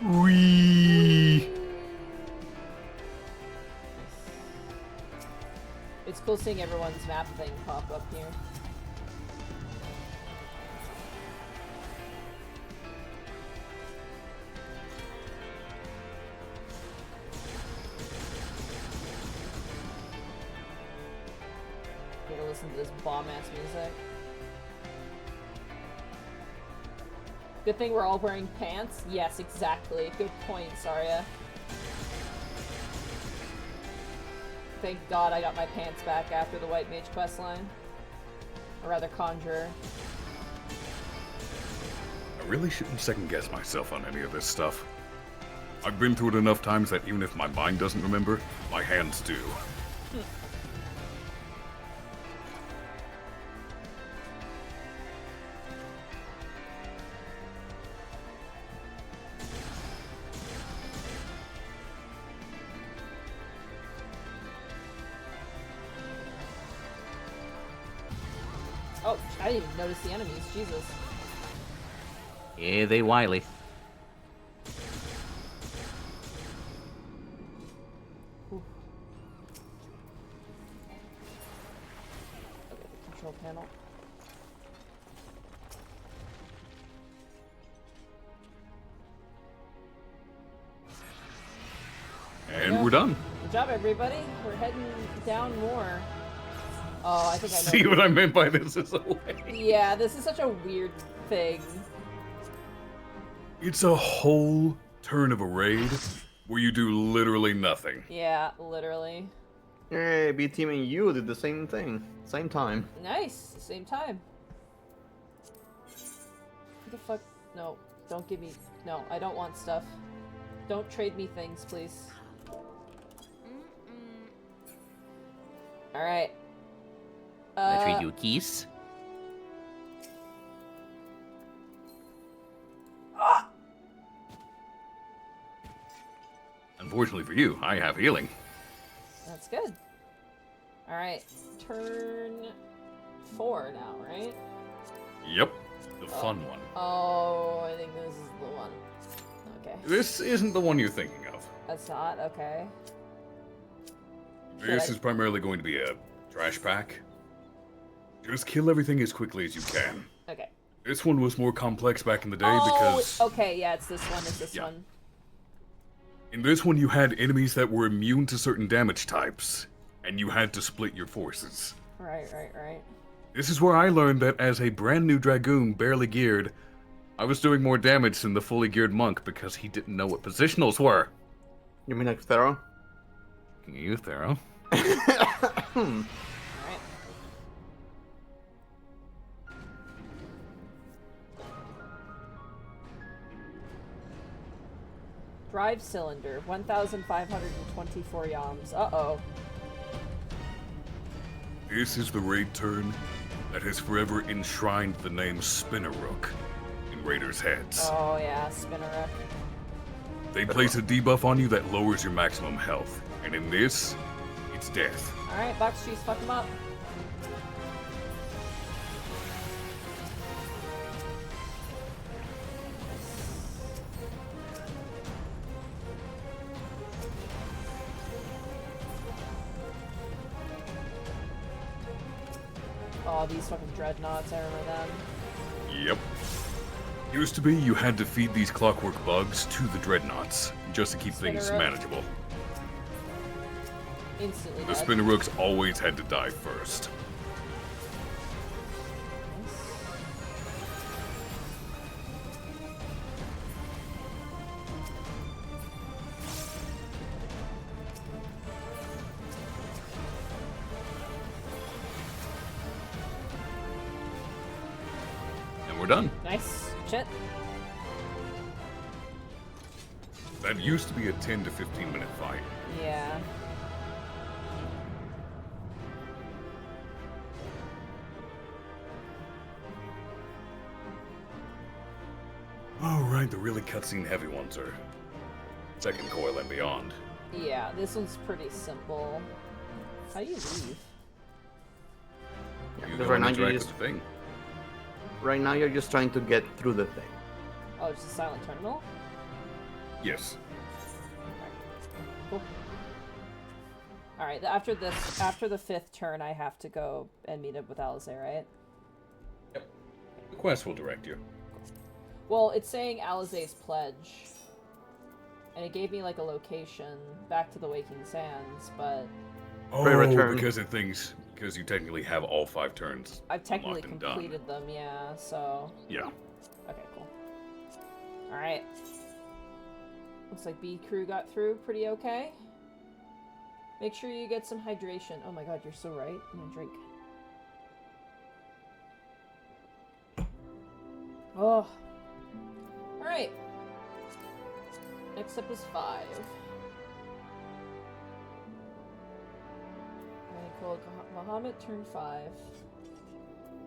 Alright. Whee! It's cool seeing everyone's map thing pop up here. Gotta listen to this bomb-ass music. Good thing we're all wearing pants? Yes, exactly. Good point, Saria. Thank God I got my pants back after the White Mage questline. Or rather, Conjurer. I really shouldn't second guess myself on any of this stuff. I've been through it enough times that even if my mind doesn't remember, my hands do. Oh, I didn't even notice the enemies. Jesus. Yeah, they wily. Ooh. Okay, the control panel. And we're done. Good job, everybody. We're heading down more. Oh, I think I know. See what I meant by this is a way? Yeah, this is such a weird thing. It's a whole turn of a raid where you do literally nothing. Yeah, literally. Hey, B Team and you did the same thing. Same time. Nice. Same time. What the fuck? No, don't give me... No, I don't want stuff. Don't trade me things, please. Alright. I trade you a kiss. Unfortunately for you, I have healing. That's good. Alright. Turn 4 now, right? Yep, the fun one. Oh, I think this is the one. Okay. This isn't the one you're thinking of. That's not okay. This is primarily going to be a trash pack. Just kill everything as quickly as you can. Okay. This one was more complex back in the day because... okay, yeah, it's this one, one. In this one, you had enemies that were immune to certain damage types, and you had to split your forces. Right. This is where I learned that as a brand new Dragoon, barely geared, I was doing more damage than the fully geared monk because he didn't know what positionals were. You mean like Thero? You, Thero. Alright. Drive cylinder, 1,524 yams. Uh-oh. This is the raid turn that has forever enshrined the name Spinnerrook in raiders' heads. Oh yeah, Spinnerrook. They place a debuff on you that lowers your maximum health, and in this, it's death. Alright, box cheese, fuck him up. Oh, these fucking dreadnoughts, I remember them. Yep. Used to be you had to feed these clockwork bugs to the dreadnoughts, just to keep things manageable. Instantly The dead. Spinnerrooks always had to die first. And we're done. Nice. Shit. That used to be a 10 to 15 minute fight. Yeah. Alright, the really cutscene heavy ones are second coil and beyond. Yeah, this one's pretty simple. How do you leave? Yeah, You because go right and now you're interact just with the thing. right now you're just trying to get through the thing. Oh, it's a silent terminal? Yes. Cool. Alright, after the 5th turn, I have to go and meet up with Alizé, right? Yep. The quest will direct you. Well, it's saying Alizé's pledge. And it gave me, like, a location back to the Waking Sands, but... Oh, Return. because you technically have all 5 turns. I've technically unlocked and done. completed them, yeah, so... Yeah. Okay, cool. Alright. Looks like B crew got through pretty okay. Make sure you get some hydration. Oh my god, you're so right. I'm gonna drink. Oh. Alright. Next up is 5. Very cool. Muhammad turn 5.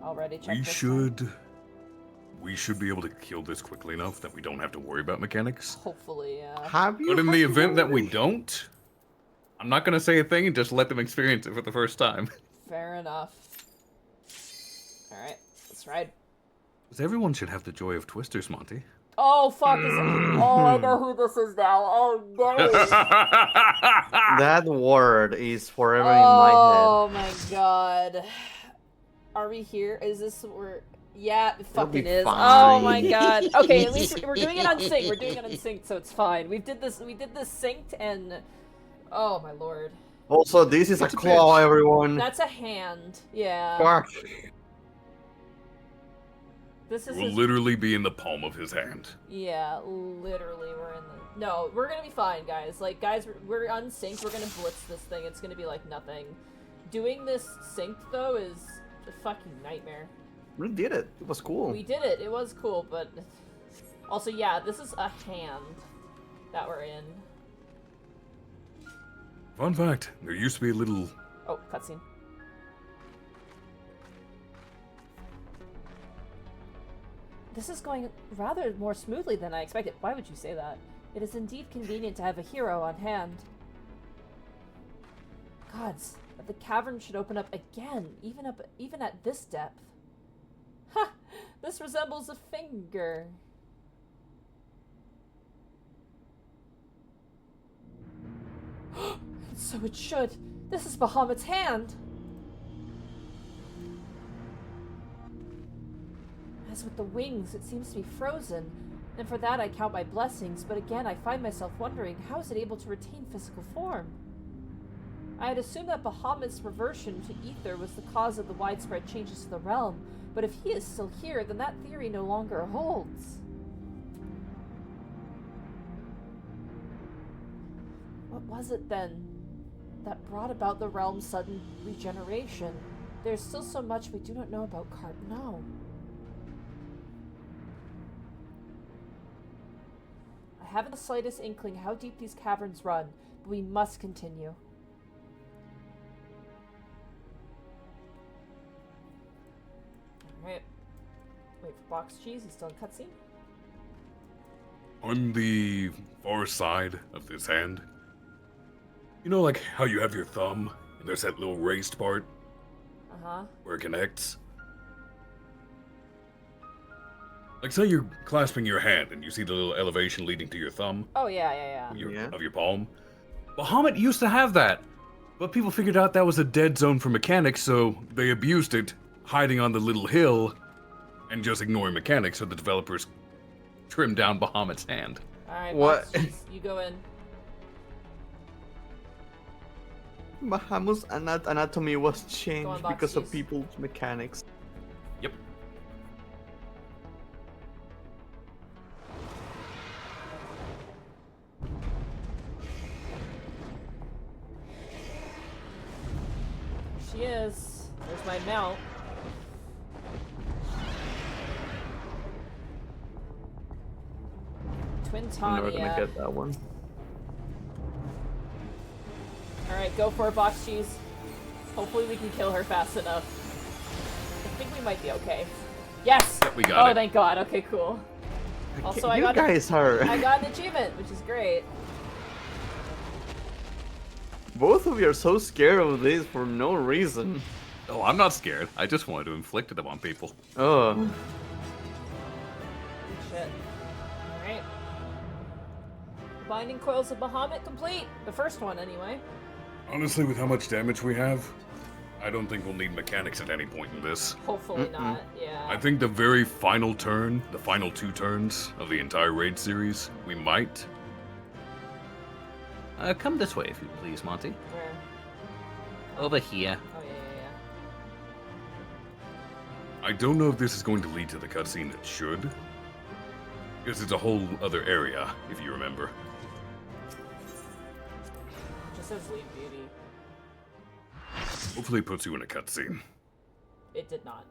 Already checked this time. We should be able to kill this quickly enough that we don't have to worry about mechanics. Hopefully, yeah. Have you? But in the event that we don't, I'm not gonna say a thing and just let them experience it for the first time. Fair enough. Alright, let's ride. Because everyone should have the joy of twisters, Monty. Oh, fuck. Oh, I know who this is now. Oh, no. That word is forever in my head. Oh, my God. Are we here? Is this where... Yeah, it fucking is. fine. Oh, my God. Okay, at least we're doing it unsynced. We're doing it unsynced, so it's fine. We did this synced, and... Oh, my lord. Also, this is a claw, everyone. That's a hand. Yeah. Fuck. This is We'll his... literally be in the palm of his hand. Yeah, literally, we're in the... No, we're gonna be fine, guys. Like, guys, we're unsynced. We're gonna blitz this thing. It's gonna be like nothing. Doing this synced, though, is a fucking nightmare. We did it. It was cool. We did it. It was cool, but... Also, yeah, this is a hand that we're in. Fun fact, there used to be a little... Oh, cutscene. This is going rather more smoothly than I expected. Why would you say that? It is indeed convenient to have a hero on hand. Gods, the cavern should open up again, even at this depth. Ha! This resembles a finger. So it should. This is Bahamut's hand. As with the wings, it seems to be frozen. And for that I count my blessings, but again I find myself wondering, how is it able to retain physical form? I had assumed that Bahamut's reversion to ether was the cause of the widespread changes to the realm, but if he is still here, then that theory no longer holds. What was it then that brought about the realm's sudden regeneration? There's still so much we do not know about Cardinal. I haven't the slightest inkling how deep these caverns run, but we must continue. Alright. Wait for Box Cheese, he's still in cutscene. On the far side of this hand, you know, like how you have your thumb and there's that little raised part where it connects? Like, say you're clasping your hand and you see the little elevation leading to your thumb. Oh, yeah. Of your palm. Bahamut used to have that, but people figured out that was a dead zone for mechanics, so they abused it, hiding on the little hill and just ignoring mechanics, so the developers trimmed down Bahamut's hand. Alright, What? You go in. Bahamut's anatomy was changed Box because of Cheese. people's mechanics. Yep. She is. There's my mount. I'm never gonna Twintania. get that one. Alright, go for it, Box Cheese. Hopefully we can kill her fast enough. I think we might be okay. Yes! Yep, we got Oh, it. thank God. Okay, cool. Also, I you got guys are. I got an achievement, which is great. Both of you are so scared of this for no reason. Oh, I'm not scared. I just wanted to inflict them on people. Oh. Good shit. Alright. Binding coils of Bahamut complete. The first one, anyway. Honestly, with how much damage we have, I don't think we'll need mechanics at any point in this. Hopefully not, yeah. I think the very final turn, the final 2 turns of the entire raid series, we might. Come this way, if you please, Monty. Where? Over here. Oh, yeah. I don't know if this is going to lead to the cutscene that should, because it's a whole other area, if you remember. Just says Leave Beauty. Hopefully it puts you in a cutscene. It did not.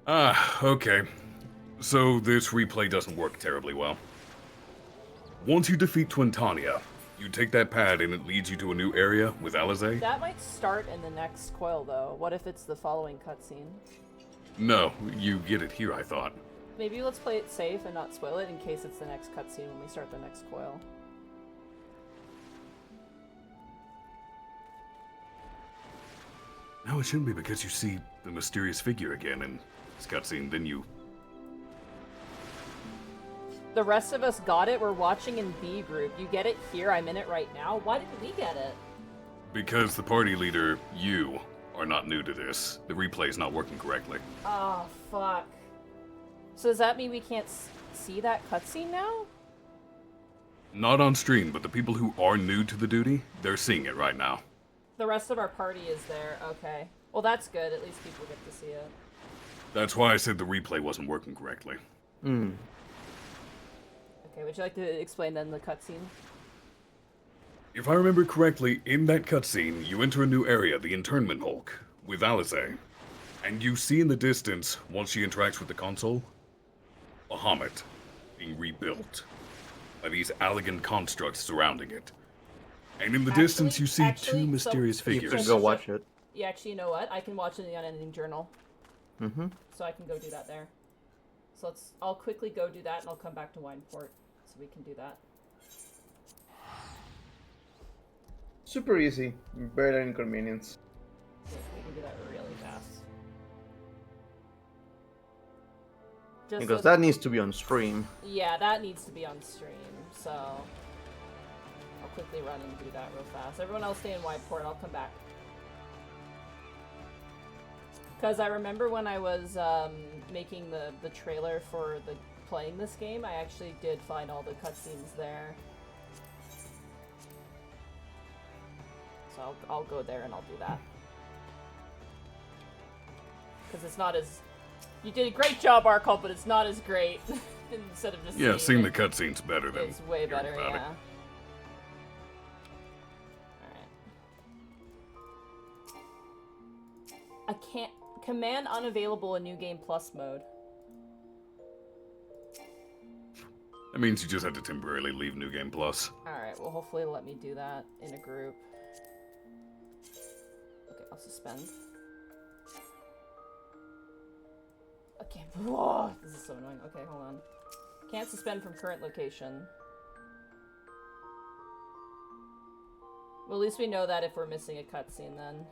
Ah, okay. So this replay doesn't work terribly well. Once you defeat Twintania, you take that pad and it leads you to a new area with Alizé. That might start in the next coil, though. What if it's the following cutscene? No, you get it here, I thought. Maybe let's play it safe and not spoil it in case it's the next cutscene when we start the next coil. No, it shouldn't be because you see the mysterious figure again in this cutscene, then you... The rest of us got it. We're watching in B group. You get it here. I'm in it right now. Why didn't we get it? Because the party leader, you, are not new to this. The replay is not working correctly. Oh, fuck. So does that mean we can't see that cutscene now? Not on stream, but the people who are new to the duty, they're seeing it right now. The rest of our party is there. Okay. Well, that's good. At least people get to see it. That's why I said the replay wasn't working correctly. Okay, would you like to explain then the cutscene? If I remember correctly, in that cutscene, you enter a new area, the Internment Hulk, with Alizé. And you see in the distance, once she interacts with the console, Bahamut being rebuilt by these elegant constructs surrounding it. And in the distance, you see two mysterious You figures. can go watch it. Yeah, actually, you know what? I can watch it in the Unending Journal. Mm-hmm. So I can go do that there. So I'll quickly go do that and I'll come back to Wineport so we can do that. Super easy. Very inconvenience. Yeah, we can do that really fast. Just Because so- that needs to be on stream. Yeah, that needs to be on stream, so... I'll quickly run and do that real fast. Everyone else stay in Wideport, I'll come back. Because I remember when I was making the trailer for playing this game, I actually did find all the cutscenes there. So I'll go there and I'll do that. Because it's not as... You did a great job, Arcol, but it's not as great. Instead of just seeing the cutscenes better than... It's way better, yeah. Alright. I can't... Command unavailable in New Game Plus mode. That means you just have to temporarily leave New Game Plus. Alright, well hopefully it'll let me do that in a group. Okay, I'll suspend. Okay, whoa, this is so annoying. Okay, hold on. Can't suspend from current location. Well, at least we know that if we're missing a cutscene then.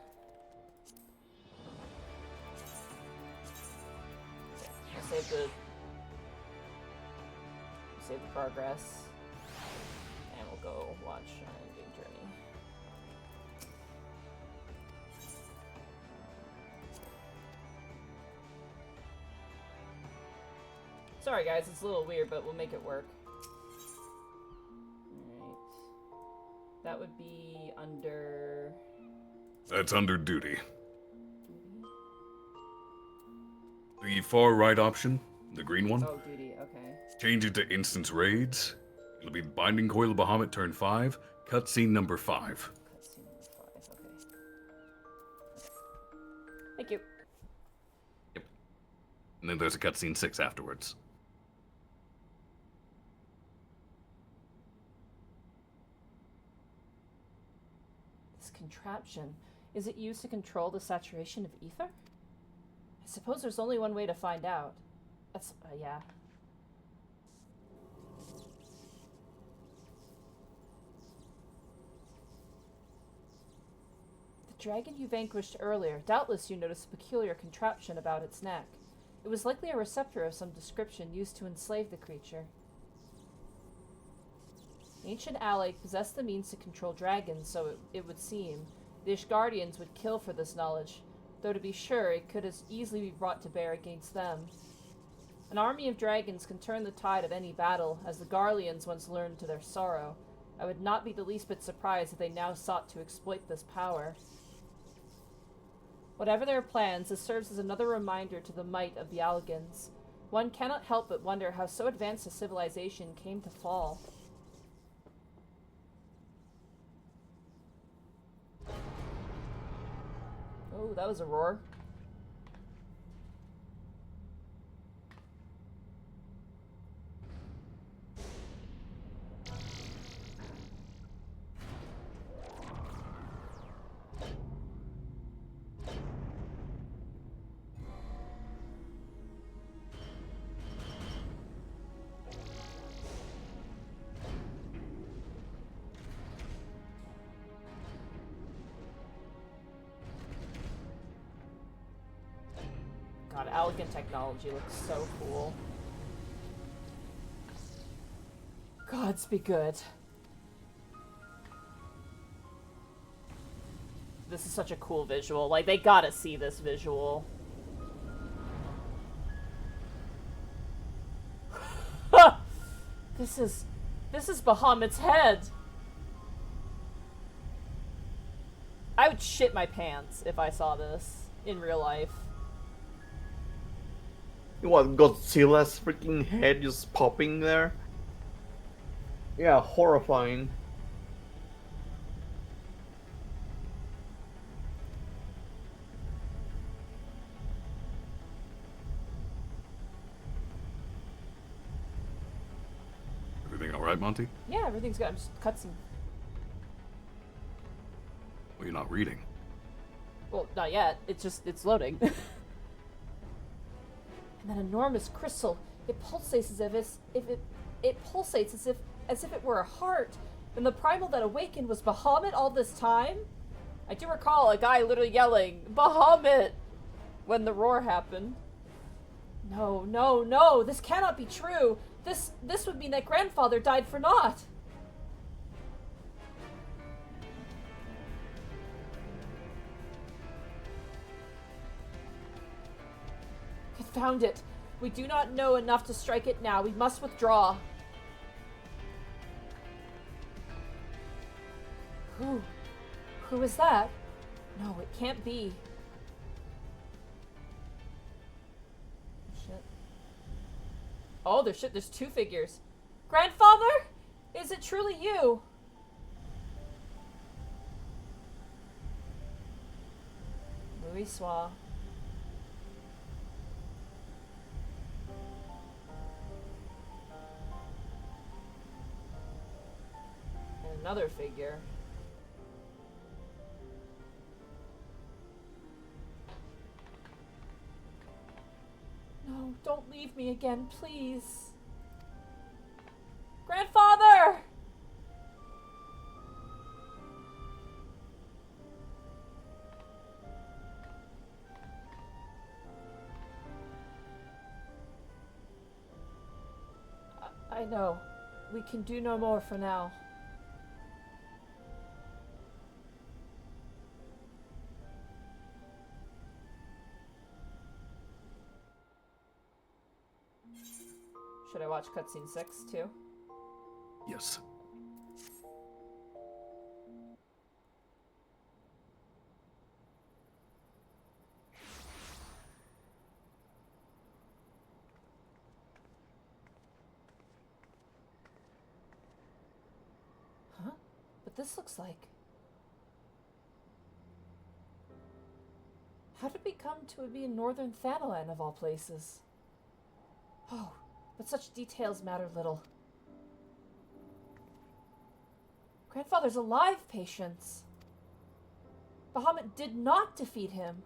Okay, save the progress. And we'll go watch Game Journey. Sorry guys, it's a little weird, but we'll make it work. Alright. That would be under... That's under duty. The far right option, the green one. Oh, duty, okay. Change it to instance raids. It'll be Binding Coil of Bahamut turn 5, cutscene number 5. Cutscene number 5, okay. Thank you. Yep. And then there's a cutscene 6 afterwards. This contraption, is it used to control the saturation of ether? I suppose there's only one way to find out. That's, yeah. The dragon you vanquished earlier, doubtless you noticed a peculiar contraption about its neck. It was likely a receptor of some description used to enslave the creature. Ancient Alec possessed the means to control dragons, so it would seem. The Ishgardians would kill for this knowledge, though to be sure, it could as easily be brought to bear against them. An army of dragons can turn the tide of any battle, as the Garleans once learned to their sorrow. I would not be the least bit surprised if they now sought to exploit this power. Whatever their plans, this serves as another reminder to the might of the Allegans. One cannot help but wonder how so advanced a civilization came to fall. Oh, that was a roar. God, Allegan technology looks so cool. Gods be good. This is such a cool visual. Like, they gotta see this visual. This is Bahamut's head. I would shit my pants if I saw this in real life. What, Godzilla's freaking head just popping there? Yeah, horrifying. Everything alright, Monty? Yeah, everything's good. I'm just cutscene. Well, you're not reading. Well, not yet. It's loading. And that enormous crystal, it pulsates as if it pulsates as if it were a heart. And the primal that awakened was Bahamut all this time? I do recall a guy literally yelling, "Bahamut!" when the roar happened. No, no, no, this cannot be true. This would mean that grandfather died for naught. found it. We do not know enough to strike it now. We must withdraw. Who is that? No, it can't be. Shit. Oh, there's two figures. Grandfather? Is it truly you? Louis Soir. And another figure. No, don't leave me again, please. Grandfather! I know. We can do no more for now. Should I watch cutscene 6 too? Yes. Huh? But this looks like... How did we come to be in northern Thanalan of all places? Oh, but such details matter little. Grandfather's alive, Patience. Bahamut did not defeat him.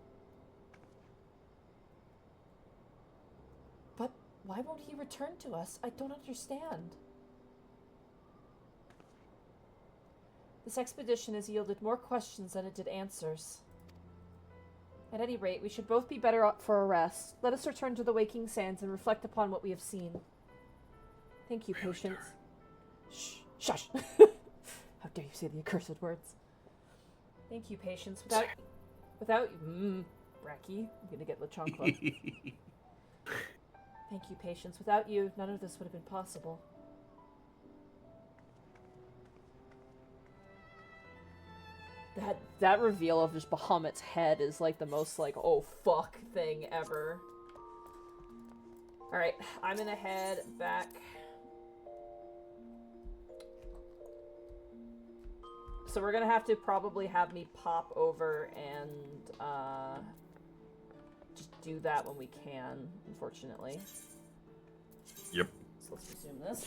But why won't he return to us? I don't understand. This expedition has yielded more questions than it did answers. At any rate, we should both be better up for a rest. Let us return to the Waking Sands and reflect upon what we have seen. Thank you, Patience. Shh, shush! How dare you say the accursed words? Thank you, Patience. Without Bracky, I'm gonna get LeChonk Club. Thank you, Patience. Without you, none of this would have been possible. That reveal of just Bahamut's head is like the most like, oh fuck thing ever. Alright, I'm gonna head back. So we're gonna have to probably have me pop over and just do that when we can, unfortunately. Yep. So let's resume this.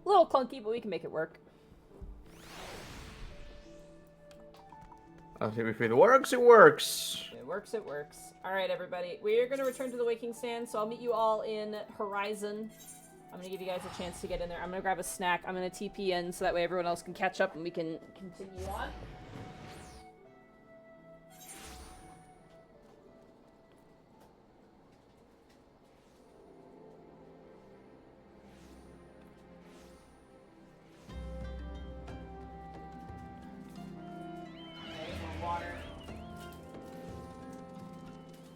A little clunky, but we can make it work. If it works, it works. It works, it works. Alright, everybody. We are going to return to the Waking Stand, so I'll meet you all in Horizon. I'm going to give you guys a chance to get in there. I'm going to grab a snack. I'm going to TP in so that way everyone else can catch up and we can continue on.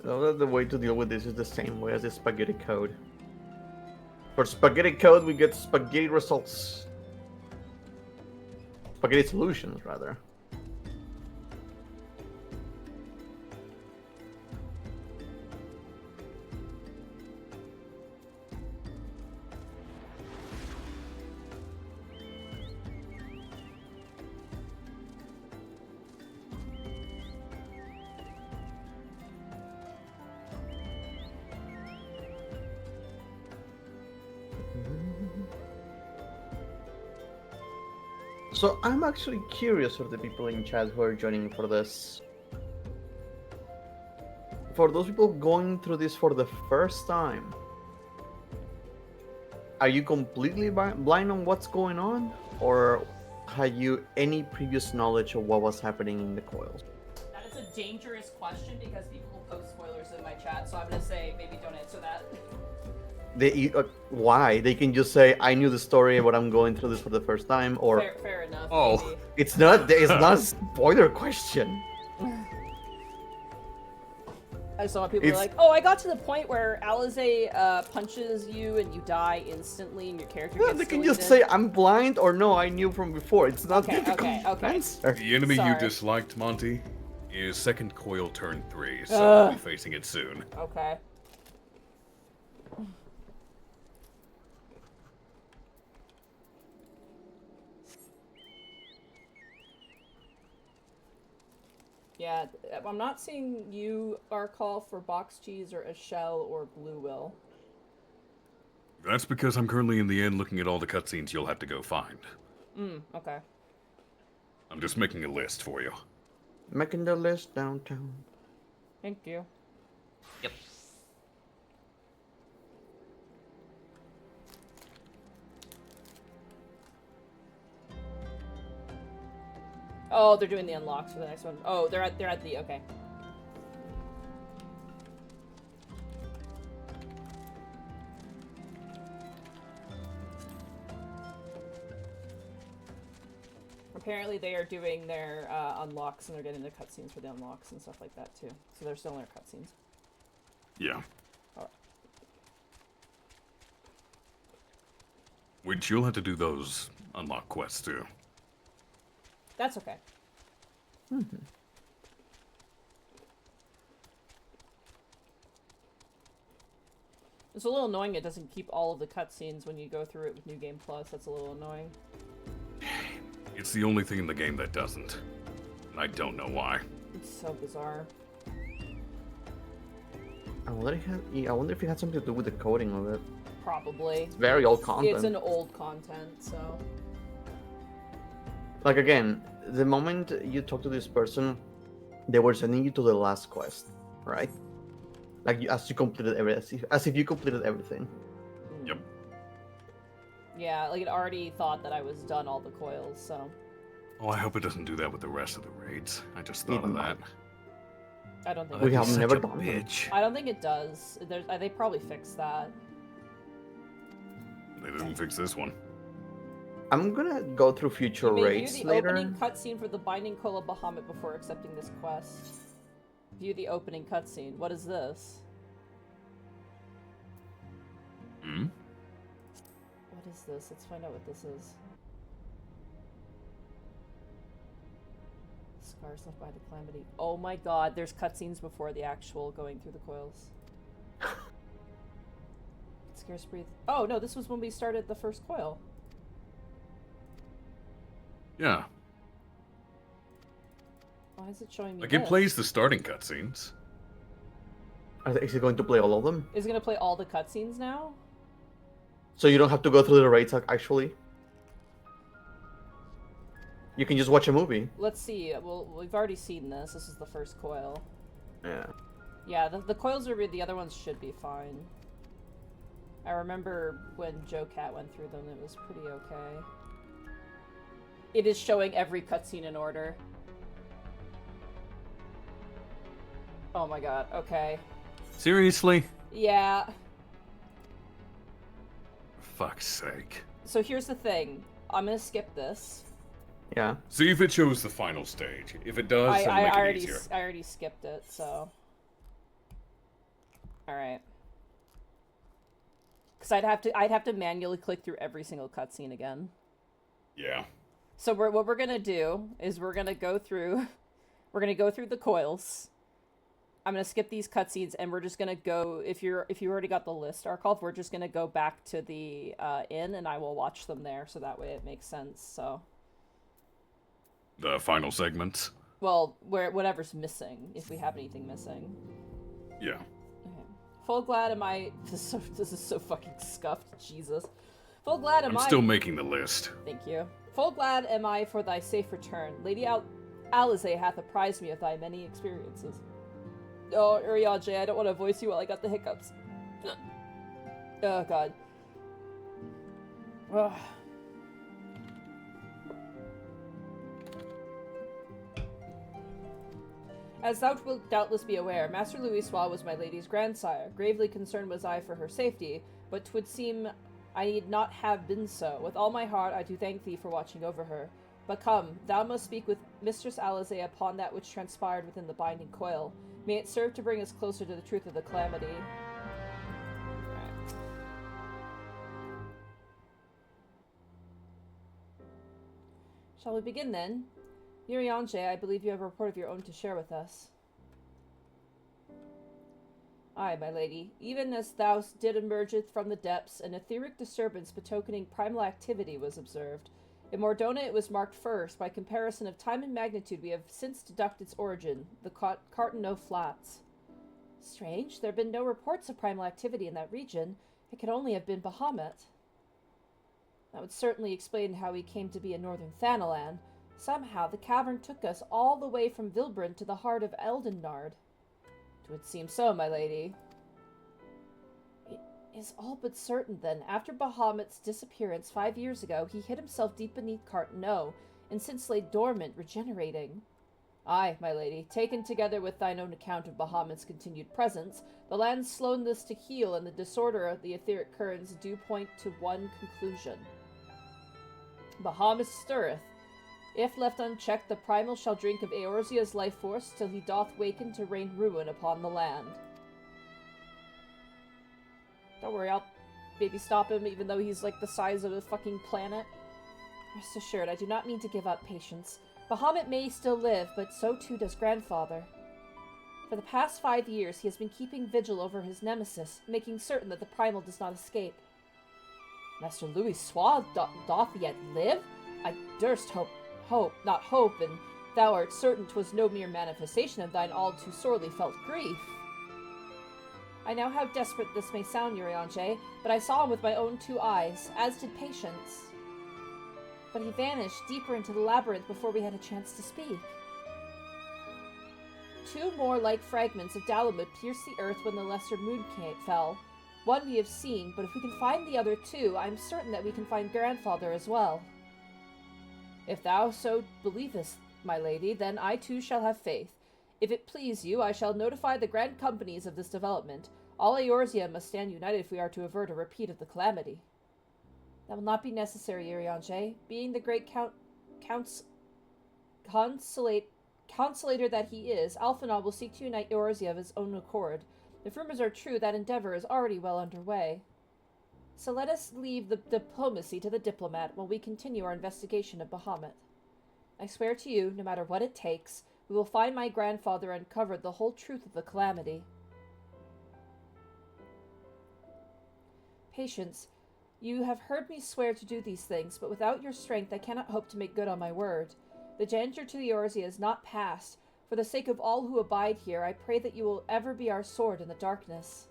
So the way to deal with this is the same way as the spaghetti code. For spaghetti code, we get spaghetti results. Spaghetti solutions, rather. So I'm actually curious for the people in chat who are joining for this. For those people going through this for the first time, are you completely blind on what's going on? Or had you any previous knowledge of what was happening in the coils? That is a dangerous question because people will post spoilers in my chat, so I'm going to say maybe don't answer that. Why? They can just say, I knew the story, but I'm going through this for the first time, or... Fair enough. Oh. Maybe. It's not a spoiler question. I saw people were like, "Oh, I got to the point where Alize punches you and you die instantly, and your character gets They can deleted." just say, "I'm blind," or "No, I knew from before." It's not Okay, difficult okay. answer. The enemy Sorry. you disliked, Monty, is second coil turn 3, so we'll be facing it soon. Okay. Yeah, I'm not seeing you our call for box cheese or a shell or blue will. That's because I'm currently in the inn looking at all the cutscenes you'll have to go find. Okay. I'm just making a list for you. Making the list downtown. Thank you. Yep. Oh, they're doing the unlocks for the next one. Oh, they're at the okay. Apparently they are doing their unlocks and they're getting the cutscenes for the unlocks and stuff like that too. So they're still in their cutscenes. Yeah. Alright. Which you'll have to do those unlock quests too. That's okay. It's a little annoying it doesn't keep all of the cutscenes when you go through it with New Game Plus. That's a little annoying. It's the only thing in the game that doesn't. And I don't know why. It's so bizarre. I wonder if it had something to do with the coding of it. Probably. It's very old content. It's an old content, so... Like, again, the moment you talk to this person, they were sending you to the last quest, right? Like, as if you completed everything. Yep. Yeah, like it already thought that I was done all the coils, so... Oh, I hope it doesn't do that with the rest of the raids. I just thought Even of that. I don't think We it have does. never Such a done them. bitch. I don't think it does. They probably fixed that. They didn't fix this one. I'm gonna go through future You may raids view the later. opening cutscene for the Binding Kola Bahamut before accepting this quest. View the opening cutscene. What is this? Hmm? What is this? Let's find out what this is. Scars left by the calamity. Oh my god, there's cutscenes before the actual going through the coils. Scarce breathe. Oh no, this was when we started the first coil. Yeah. Why is it showing me Like, this? it plays the starting cutscenes. Is it going to play all of them? Is it gonna play all the cutscenes now? So you don't have to go through the raids, actually? You can just watch a movie. Let's see. Well, we've already seen this. This is the first coil. Yeah. Yeah, the coils are weird. The other ones should be fine. I remember when Joe Cat went through them, it was pretty okay. It is showing every cutscene in order. Oh my god, okay. Seriously? Yeah. For fuck's sake. So here's the thing. I'm gonna skip this. Yeah. See if it shows the final stage. If it does, then make it easier. I already skipped it, so... Alright. Because I'd have to manually click through every single cutscene again. Yeah. So what we're gonna do is we're gonna go through the coils. I'm gonna skip these cutscenes and we're just gonna go, if you already got the list, Arkolf, we're just gonna go back to the inn and I will watch them there, so that way it makes sense, so. The final segments? Well, whatever's missing, if we have anything missing. Yeah. Okay. Full glad am I, this is so fucking scuffed, Jesus. Full glad am I'm I. still making the list. Thank you. Full glad am I for thy safe return. Lady Alize hath apprised me of thy many experiences. Oh, Uriaje, I don't want to voice you while I got the hiccups. Oh, God. Ugh. As thou wilt doubtless be aware, Master Louisoix was my lady's grandsire. Gravely concerned was I for her safety, but 'twould seem I need not have been so. With all my heart I do thank thee for watching over her. But come, thou must speak with Mistress Alizé upon that which transpired within the binding coil. May it serve to bring us closer to the truth of the calamity. Right. Shall we begin then? Urianger, I believe you have a report of your own to share with us. Aye, my lady. Even as thou did emergeth from the depths, an etheric disturbance betokening primal activity was observed. In Mordona it was marked first. By comparison of time and magnitude, we have since deducted its origin, the Cartano Flats. Strange, there have been no reports of primal activity in that region. It could only have been Bahamut. That would certainly explain how we came to be in northern Thanalan. Somehow the cavern took us all the way from Vilbrun to the heart of Eldendard. It would seem so, my lady. It is all but certain, then. After Bahamut's disappearance 5 years ago, he hid himself deep beneath Cartano, and since lay dormant, regenerating. Aye, my lady, taken together with thine own account of Bahamut's continued presence, the land's slowness to heal and the disorder of the etheric currents do point to one conclusion. Bahamut stirreth. If left unchecked, the primal shall drink of Eorzea's life force till he doth waken to rain ruin upon the land. Don't worry, I'll maybe stop him, even though he's like the size of a fucking planet. Rest assured, I do not mean to give up patience. Bahamut may still live, but so too does Grandfather. For the past 5 years, he has been keeping vigil over his nemesis, making certain that the primal does not escape. Master Louis Swa doth yet live? I durst not hope, and thou art certain 'twas no mere manifestation of thine all too sorely felt grief. I know how desperate this may sound, Urianger, but I saw him with my own 2 eyes, as did Patience. But he vanished deeper into the labyrinth before we had a chance to speak. 2 more like fragments of Dalamud pierced the earth when the lesser moon fell. One we have seen, but if we can find the other 2, I am certain that we can find Grandfather as well. If thou so believest, my lady, then I too shall have faith. If it please you, I shall notify the grand companies of this development. All Eorzea must stand united if we are to avert a repeat of the calamity. That will not be necessary, Urianger. Being the great consolator that he is, Alphinaud will seek to unite Eorzea of his own accord. If rumors are true, that endeavor is already well underway. So let us leave the diplomacy to the diplomat while we continue our investigation of Bahamut. I swear to you, no matter what it takes, we will find my grandfather and uncover the whole truth of the calamity. Patience, you have heard me swear to do these things, but without your strength I cannot hope to make good on my word. The danger to the Eorzea is not past. For the sake of all who abide here, I pray that you will ever be our sword in the darkness.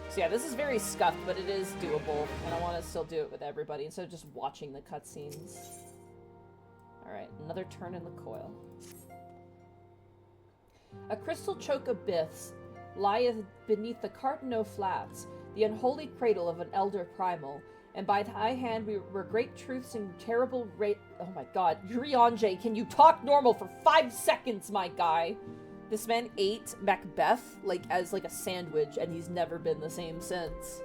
So yeah, this is very scuffed, but it is doable, and I want to still do it with everybody instead of just watching the cutscenes. Alright, another turn in the coil. A crystal choke abyss lieth beneath the Cartano Flats, the unholy cradle of an elder primal, and by thy hand were great truths and terrible oh my god, Urianger, can you talk normal for 5 seconds, my guy? This man ate Macbeth as a sandwich, and he's never been the same since.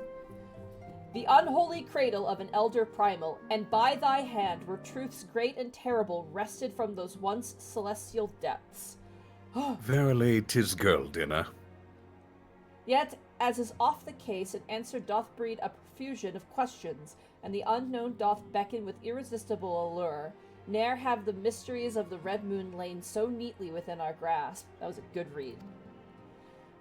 The unholy cradle of an elder primal, and by thy hand were truths great and terrible wrested from those once celestial depths. Verily, 'tis girl dinner. Yet, as is oft the case, an answer doth breed a profusion of questions, and the unknown doth beckon with irresistible allure. Ne'er have the mysteries of the Red Moon lain so neatly within our grasp. That was a good read.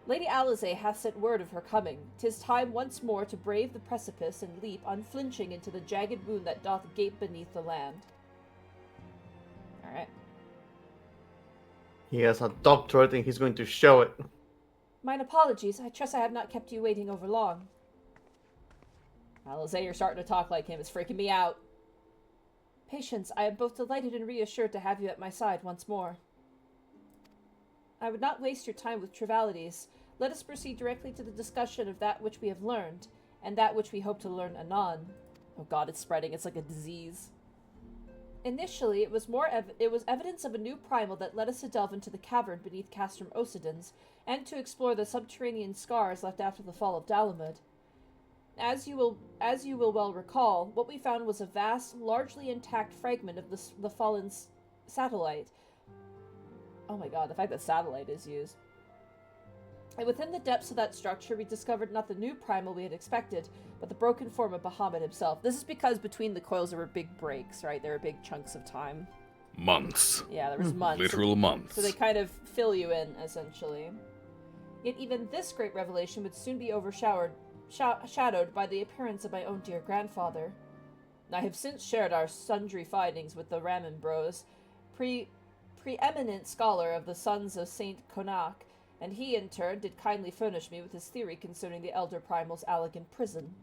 Lady Alizé hath sent word of her coming. 'Tis time once more to brave the precipice and leap unflinching into the jagged wound that doth gape beneath the land. Alright. He has a doctorate and he's going to show it. Mine apologies. I trust I have not kept you waiting over long. Alizé, you're starting to talk like him. It's freaking me out. Patience, I am both delighted and reassured to have you at my side once more. I would not waste your time with trivialities. Let us proceed directly to the discussion of that which we have learned, and that which we hope to learn anon. Oh god, it's spreading. It's like a disease. Initially, it was evidence of a new primal that led us to delve into the cavern beneath Castrum Occidens, and to explore the subterranean scars left after the fall of Dalamud. As you will well recall, what we found was a vast, largely intact fragment of the fallen satellite. Oh my god, the fact that satellite is used. And within the depths of that structure, we discovered not the new primal we had expected, but the broken form of Bahamut himself. This is because between the coils there were big breaks, right? There were big chunks of time. Months. Yeah, there was months. Literal months. So they kind of fill you in, essentially. Yet even this great revelation would soon be overshadowed by the appearance of my own dear grandfather. I have since shared our sundry findings with the Ramen Bros, preeminent scholar of the Sons of Saint Konak, and he, in turn, did kindly furnish me with his theory concerning the Elder Primal's Allegan prison.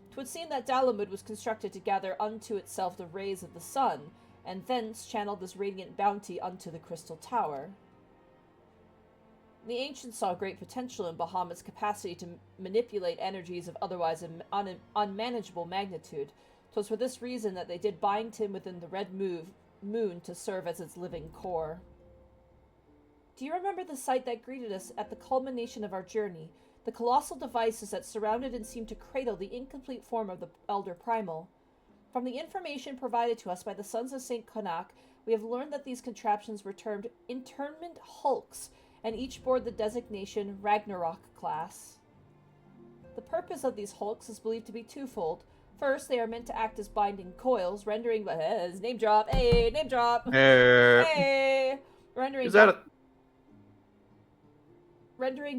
'Twould seem that Dalamud was constructed to gather unto itself the rays of the sun, and thence channel this radiant bounty unto the Crystal Tower. The ancients saw great potential in Bahamut's capacity to manipulate energies of otherwise unmanageable magnitude. 'Twas for this reason that they did bind him within the red moon to serve as its living core. Do you remember the sight that greeted us at the culmination of our journey? The colossal devices that surrounded and seemed to cradle the incomplete form of the Elder Primal. From the information provided to us by the Sons of Saint Konak, we have learned that these contraptions were termed internment hulks, and each bore the designation Ragnarok class. The purpose of these hulks is believed to be twofold. First, they are meant to act as binding coils, rendering name drop, hey, name drop, hey, rendering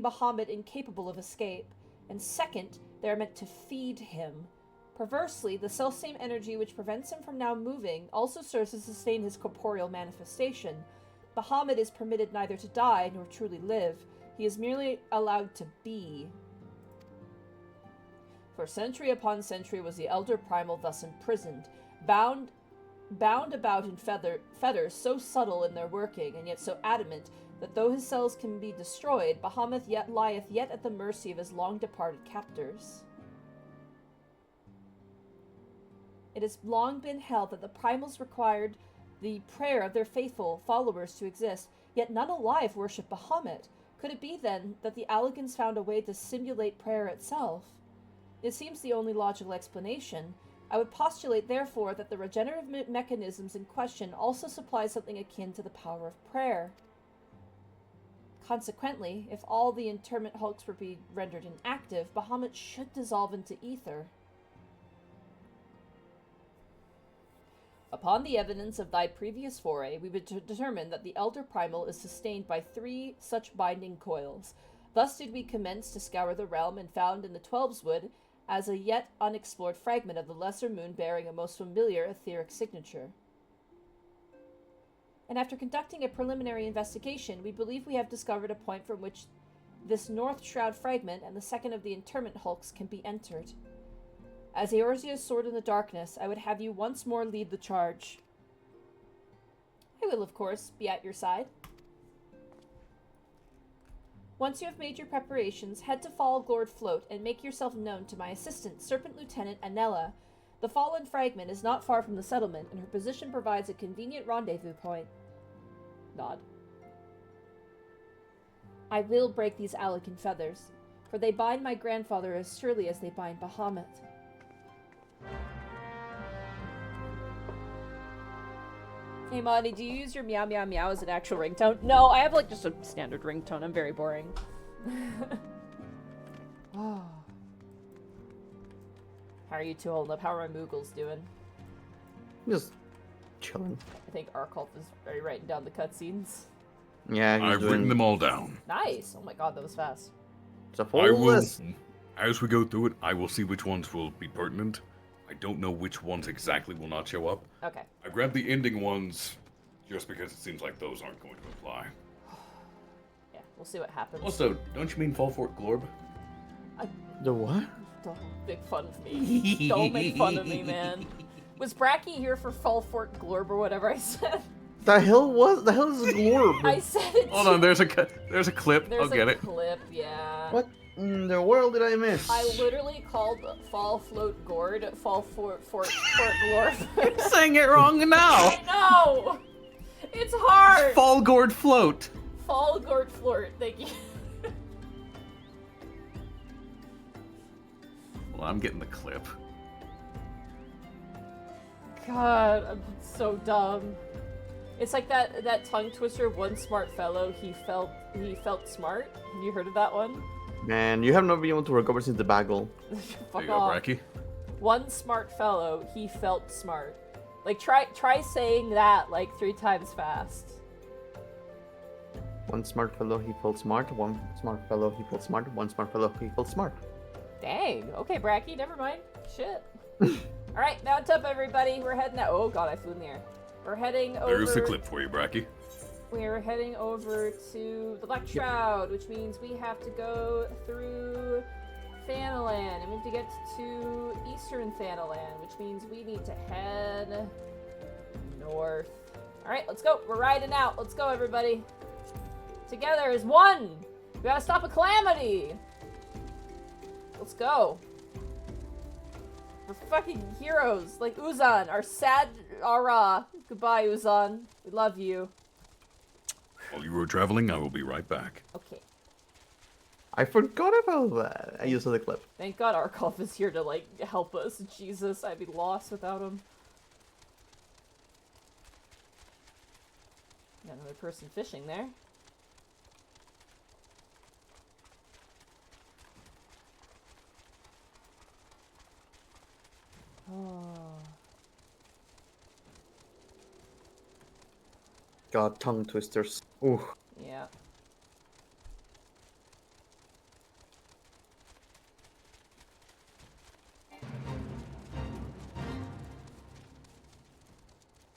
Bahamut incapable of escape. And second, they are meant to feed him. Perversely, the selfsame energy which prevents him from now moving also serves to sustain his corporeal manifestation. Bahamut is permitted neither to die nor truly live. He is merely allowed to be. For century upon century was the Elder Primal thus imprisoned, bound about in fetters so subtle in their working, and yet so adamant, that though his cells can be destroyed, Bahamut lieth yet at the mercy of his long-departed captors. It has long been held that the primals required the prayer of their faithful followers to exist, yet none alive worship Bahamut. Could it be, then, that the Allegans found a way to simulate prayer itself? It seems the only logical explanation. I would postulate, therefore, that the regenerative mechanisms in question also supply something akin to the power of prayer. Consequently, if all the interment hulks were to be rendered inactive, Bahamut should dissolve into ether. Upon the evidence of thy previous foray, we would determine that the Elder Primal is sustained by 3 such binding coils. Thus did we commence to scour the realm, and found in the Twelveswood as a yet unexplored fragment of the lesser moon bearing a most familiar etheric signature. And after conducting a preliminary investigation, we believe we have discovered a point from which this North Shroud fragment and the second of the interment hulks can be entered. As Eorzea's sword in the darkness, I would have you once more lead the charge. I will, of course, be at your side. Once you have made your preparations, head to Fallgord Float and make yourself known to my assistant, Serpent Lieutenant Anella. The fallen fragment is not far from the settlement, and her position provides a convenient rendezvous point. Nod. I will break these Allegan feathers, for they bind my grandfather as surely as they bind Bahamut. Hey Monty, do you use your meow meow meow as an actual ringtone? No, I have like just a standard ringtone. I'm very boring. Oh. How are you two holding up? How are my Moogles doing? Just chilling. I think Arkulf is very writing down the cutscenes. Yeah, I've written them all down. Nice. Oh my god, that was fast. It's a full list. As we go through it, I will see which ones will be pertinent. I don't know which ones exactly will not show up. Okay. I grabbed the ending ones just because it seems like those aren't going to apply. Yeah, we'll see what happens. Also, don't you mean Fall Fort Glorb? The what? Don't make fun of me. Don't make fun of me, man. Was Bracky here for Fall Fort Glorb or whatever I said? The hell is Glorb? I said it. Hold on, there's a clip. There's I'll get it. Clip, yeah. What? in the world did I miss? I literally called Fall Float Gourd Fall Fort Glorf. You're saying it wrong now. I know! It's hard! Fall gourd float. Fall Gourd Float, thank you. Well, I'm getting the clip. God, I'm so dumb. It's like that tongue twister, one smart fellow, he felt smart. Have you heard of that one? Man, you have not been able to recover since the bagel. There Fuck you go, off. Bracky. One smart fellow, he felt smart. Like, try saying that, like, 3 times fast. One smart fellow, he felt smart. One smart fellow, he felt smart. One smart fellow, he felt smart. Dang. Okay, Bracky, never mind. Shit. Alright, mount up, everybody. We're heading out. Oh, God, I flew in the air. We're heading over... There's the clip for you, Bracky. We're heading over to the Black Shroud, which means we have to go through Thanalan, and we have to get to Eastern Thanalan, which means we need to head north. Alright, let's go. We're riding out. Let's go, everybody. Together as one! We gotta stop a calamity! Let's go. We're fucking heroes, like Uzan, our sad ARR. Goodbye, Uzan. We love you. While you were traveling, I will be right back. Okay. I forgot about that. I used the clip. Thank God Arkolf is here to, like, help us. Jesus, I'd be lost without him. Got another person fishing there. Oh. God, tongue twisters. Ooh. Yeah.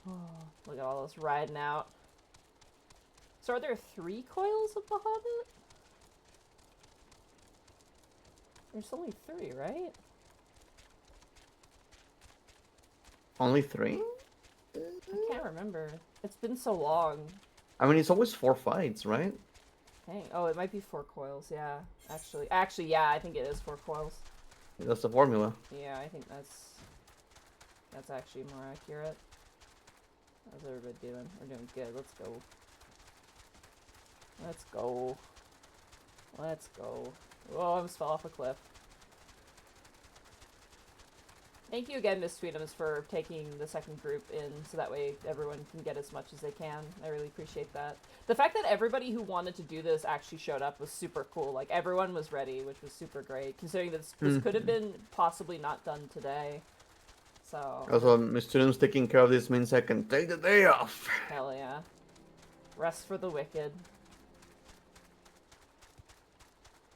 Oh, look at all this riding out. So are there 3 coils of Bahamut? There's only 3, right? Only 3? I can't remember. It's been so long. I mean, it's always 4 fights, right? Dang. Oh, it might be 4 coils, yeah. Actually, yeah, I think it is 4 coils. That's the formula. Yeah, I think that's actually more accurate. How's everybody doing? We're doing good. Let's go. Let's go. Let's go. Oh, I almost fell off a cliff. Thank you again, Miss Sweetums, for taking the second group in, so that way everyone can get as much as they can. I really appreciate that. The fact that everybody who wanted to do this actually showed up was super cool. Like, everyone was ready, which was super great, considering this could have been possibly not done today. So... Also, my students taking care of this means I can take the day off. Hell yeah. Rest for the wicked.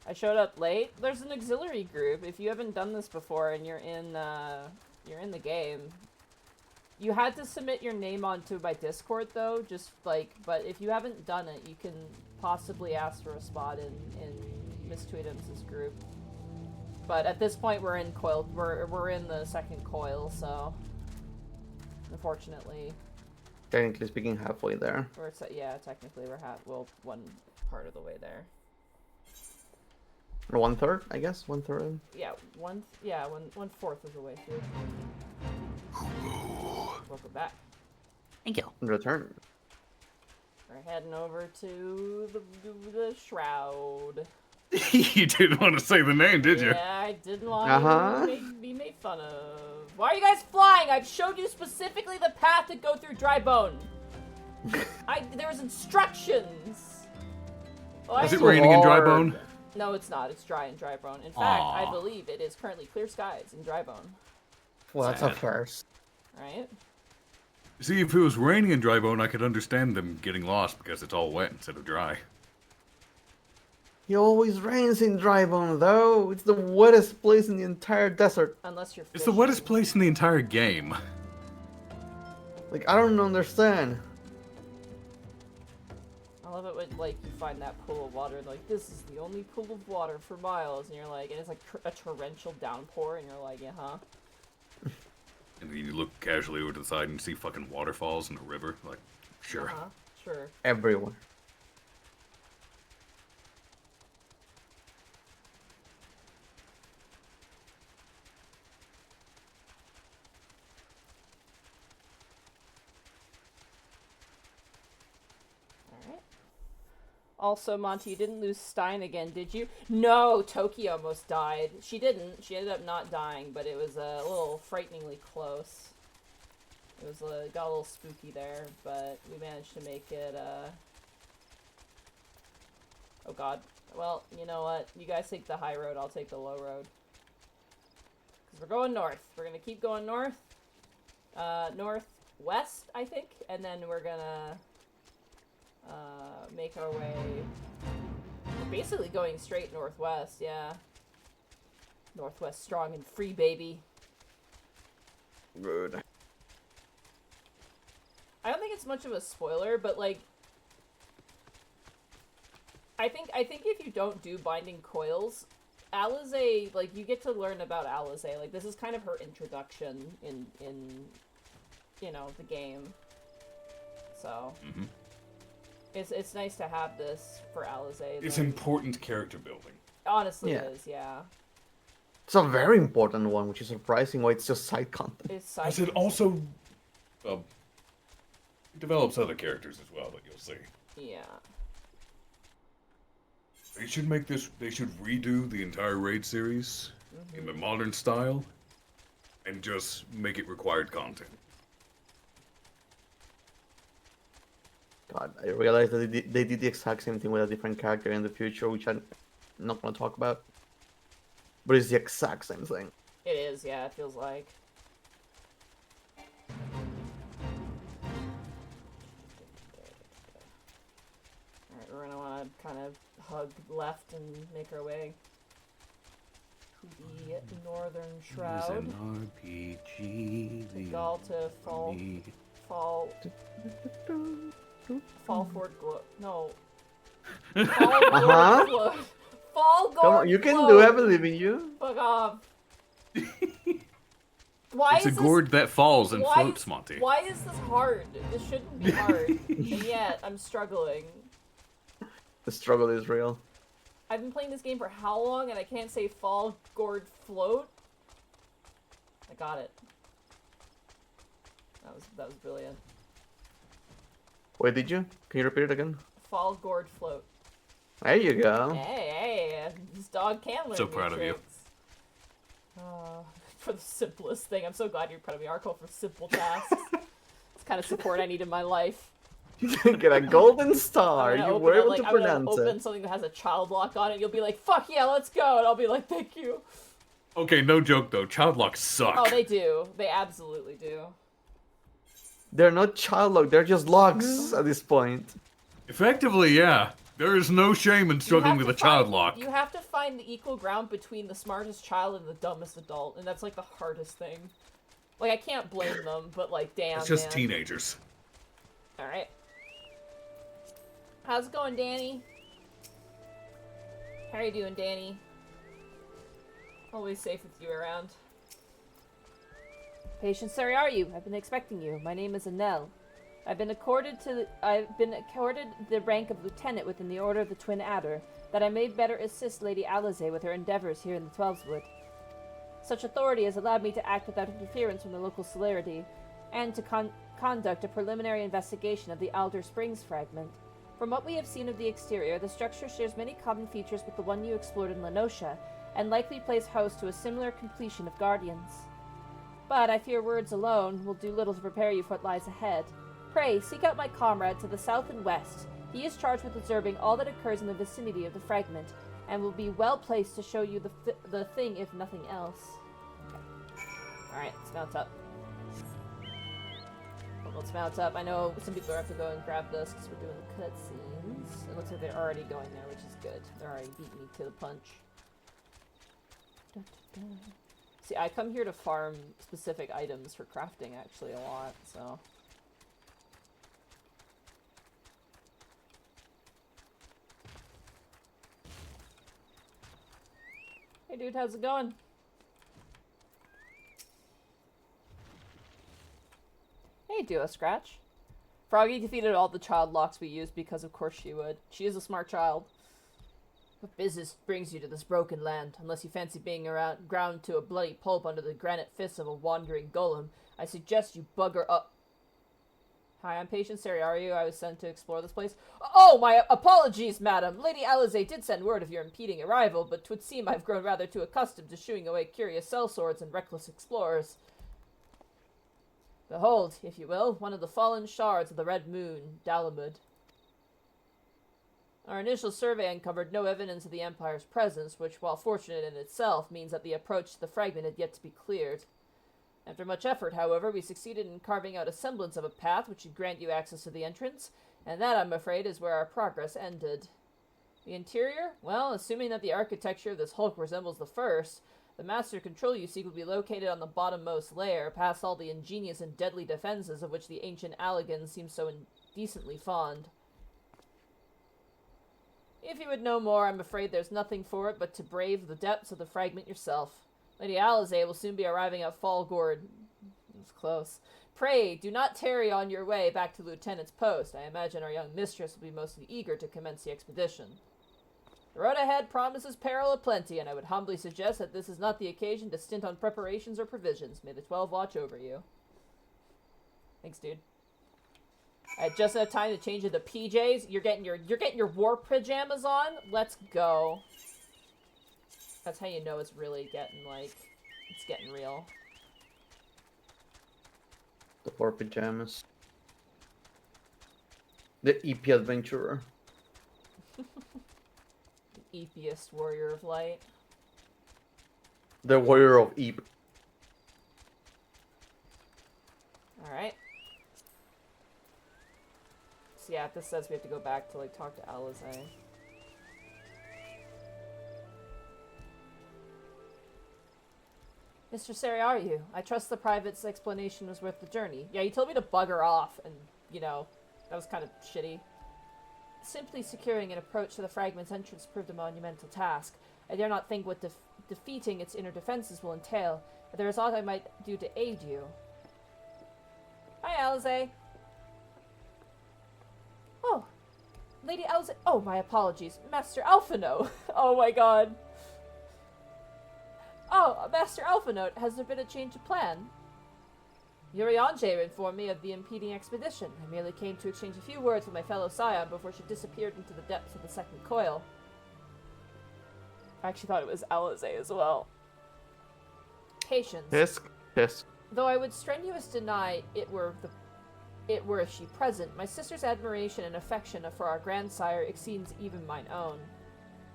I showed up late. There's an auxiliary group. If you haven't done this before and you're in the game, you had to submit your name onto my Discord though. Just like, but if you haven't done it, you can possibly ask for a spot in Miss Tweedums' group. But at this point, we're in coil. We're in the second coil, so unfortunately, Technically speaking, halfway there. yeah, technically we're one part of the way there. Or 1/3, I guess. 1/3. Yeah, one fourth of the way through. Welcome back. Thank you. Return. We're heading over to the shroud. You didn't want to say the name, did you? Yeah, I didn't want to be made fun of. Why are you guys flying? I've showed you specifically the path to go through Dry Bone. There was instructions. Is it raining in Dry Bone? No, it's not. It's dry in Dry Bone. In fact, I believe it is currently clear skies in Dry Bone. Well, that's a first. Right? See, if it was raining in Dry Bone, I could understand them getting lost because it's all wet instead of dry. It always rains in Dry Bone, though. It's the wettest place in the entire desert. Unless you're fishing. It's the wettest place in the entire game. Like, I don't understand. I love it when, like, you find that pool of water, and like, this is the only pool of water for miles, and you're like, and it's like a torrential downpour, and you're like, yeah, huh? And then you look casually over to the side and see fucking waterfalls in a river. Like, sure. Sure. Everywhere. Also, Monty, you didn't lose Stein again, did you? No, Toki almost died. She didn't. She ended up not dying, but it was a little frighteningly close. It was got a little spooky there, but we managed to make it, Oh god. Well, you know what? You guys take the high road, I'll take the low road. Because we're going north. We're gonna keep going north. Northwest, I think. And then we're gonna... make our way... We're basically going straight northwest, yeah. Northwest strong and free, baby. Good. I don't think it's much of a spoiler, but like... I think if you don't do Binding Coils, Alize, like, you get to learn about Alize. Like, this is kind of her introduction in you know, the game. So... Mm-hmm. It's nice to have this for Alize. It's important character building. Honestly, Yeah. it is, yeah. It's a very important one, which is surprising why it's just side content. It's side As it also develops other characters as well that you'll see. Yeah. They should make this. They should redo the entire raid series in the modern style, and just make it required content. God, I realized that they did the exact same thing with a different character in the future, which I'm not going to talk about. But it's the exact same thing. It is, yeah, it feels like. Alright, we're gonna want to kind of hug left and make our way to the northern shroud. RPG. The Gaul to fall forward glow. No. Fall forward glow. Fall Come on, you can do it, I believe in you. Fuck off. Why It's is a gourd that falls and floats, Monty. Why is this hard? This shouldn't be hard. And yet, I'm struggling. The struggle is real. I've been playing this game for how long and I can't say fall, gourd, float? I got it. That was brilliant. Wait, did you? Can you repeat it again? Fall, gourd, float. There you go. Hey, this dog can learn So new proud of you. tricks. For the simplest thing. I'm so glad you're proud of me, Arco, for simple tasks. It's the kind of support I need in my life. You get a golden star. You were able to pronounce I'm gonna open it. something that has a child lock on it. You'll be like, "Fuck yeah, let's go," and I'll be like, "Thank you." Okay, no joke though. Child locks suck. Oh, they do. They absolutely do. They're not child lock, they're just locks at this point. Effectively, yeah. There is no shame in struggling with a child lock. You have to find the equal ground between the smartest child and the dumbest adult, and that's like the hardest thing. Like, I can't blame them, but like, damn, It's just man. teenagers. Alright. How's it going, Danny? How are you doing, Danny? Always safe with you around. Patience, sorry, are you? I've been expecting you. My name is Anel. I've been accorded the rank of lieutenant within the Order of the Twin Adder, that I may better assist Lady Alize with her endeavors here in the Twelveswood. Such authority has allowed me to act without interference from the local celerity, and to conduct a preliminary investigation of the Alder Springs fragment. From what we have seen of the exterior, the structure shares many common features with the one you explored in Lenosha, and likely plays host to a similar completion of Guardians. But I fear words alone will do little to prepare you for what lies ahead. Pray, seek out my comrade to the south and west. He is charged with observing all that occurs in the vicinity of the fragment, and will be well placed to show you the thing, if nothing else. Alright, let's mount up. Well, let's mount up. I know some people have to go and grab this because we're doing the cutscenes. It looks like they're already going there, which is good. They're already beating me to the punch. See, I come here to farm specific items for crafting, actually, a lot, so... Hey dude, how's it going? Hey, Duo Scratch. Froggy defeated all the child locks we used because of course she would. She is a smart child. What business brings you to this broken land? Unless you fancy being ground to a bloody pulp under the granite fists of a wandering golem, I suggest you bugger up. Hi, I'm Patient Seriaru. I was sent to explore this place. Oh, my apologies, madam. Lady Alize did send word of your impeding arrival, but 'twould seem I've grown rather too accustomed to shooing away curious sellswords and reckless explorers. Behold, if you will, one of the fallen shards of the Red Moon, Dalamud. Our initial survey uncovered no evidence of the Empire's presence, which, while fortunate in itself, means that the approach to the fragment had yet to be cleared. After much effort, however, we succeeded in carving out a semblance of a path which should grant you access to the entrance, and that, I'm afraid, is where our progress ended. The interior? Well, assuming that the architecture of this hulk resembles the first, the master control you seek will be located on the bottommost layer, past all the ingenious and deadly defenses of which the ancient Alligans seem so indecently fond. If you would know more, I'm afraid there's nothing for it but to brave the depths of the fragment yourself. Lady Alize will soon be arriving at Fallgourd. It was close. Pray, do not tarry on your way back to the lieutenant's post. I imagine our young mistress will be most eager to commence the expedition. The road ahead promises peril aplenty, and I would humbly suggest that this is not the occasion to stint on preparations or provisions. May the 12 watch over you. Thanks, dude. I had just enough time to change into PJs. You're getting your war pajamas on. Let's go. That's how you know it's really getting it's getting real. The war pajamas. The EP adventurer. The eepiest warrior of light. The warrior of Eep. All right. So yeah, this says we have to go back to talk to Alize. Mr. Seriaru, I trust the private's explanation was worth the journey. Yeah, he told me to bugger off, and, that was kind of shitty. Simply securing an approach to the fragment's entrance proved a monumental task. I dare not think what defeating its inner defenses will entail, but there is aught I might do to aid you. Hi, Alize. Oh, Lady Alize. Oh, my apologies. Master Alphino. Oh my god. Oh, Master Alphinote, has there been a change of plan? Yurianje informed me of the impeding expedition. I merely came to exchange a few words with my fellow scion before she disappeared into the depths of the second coil. I actually thought it was Alize as well. Patience. Yes. Though I would strenuous deny it were she present, my sister's admiration and affection for our grandsire exceeds even mine own.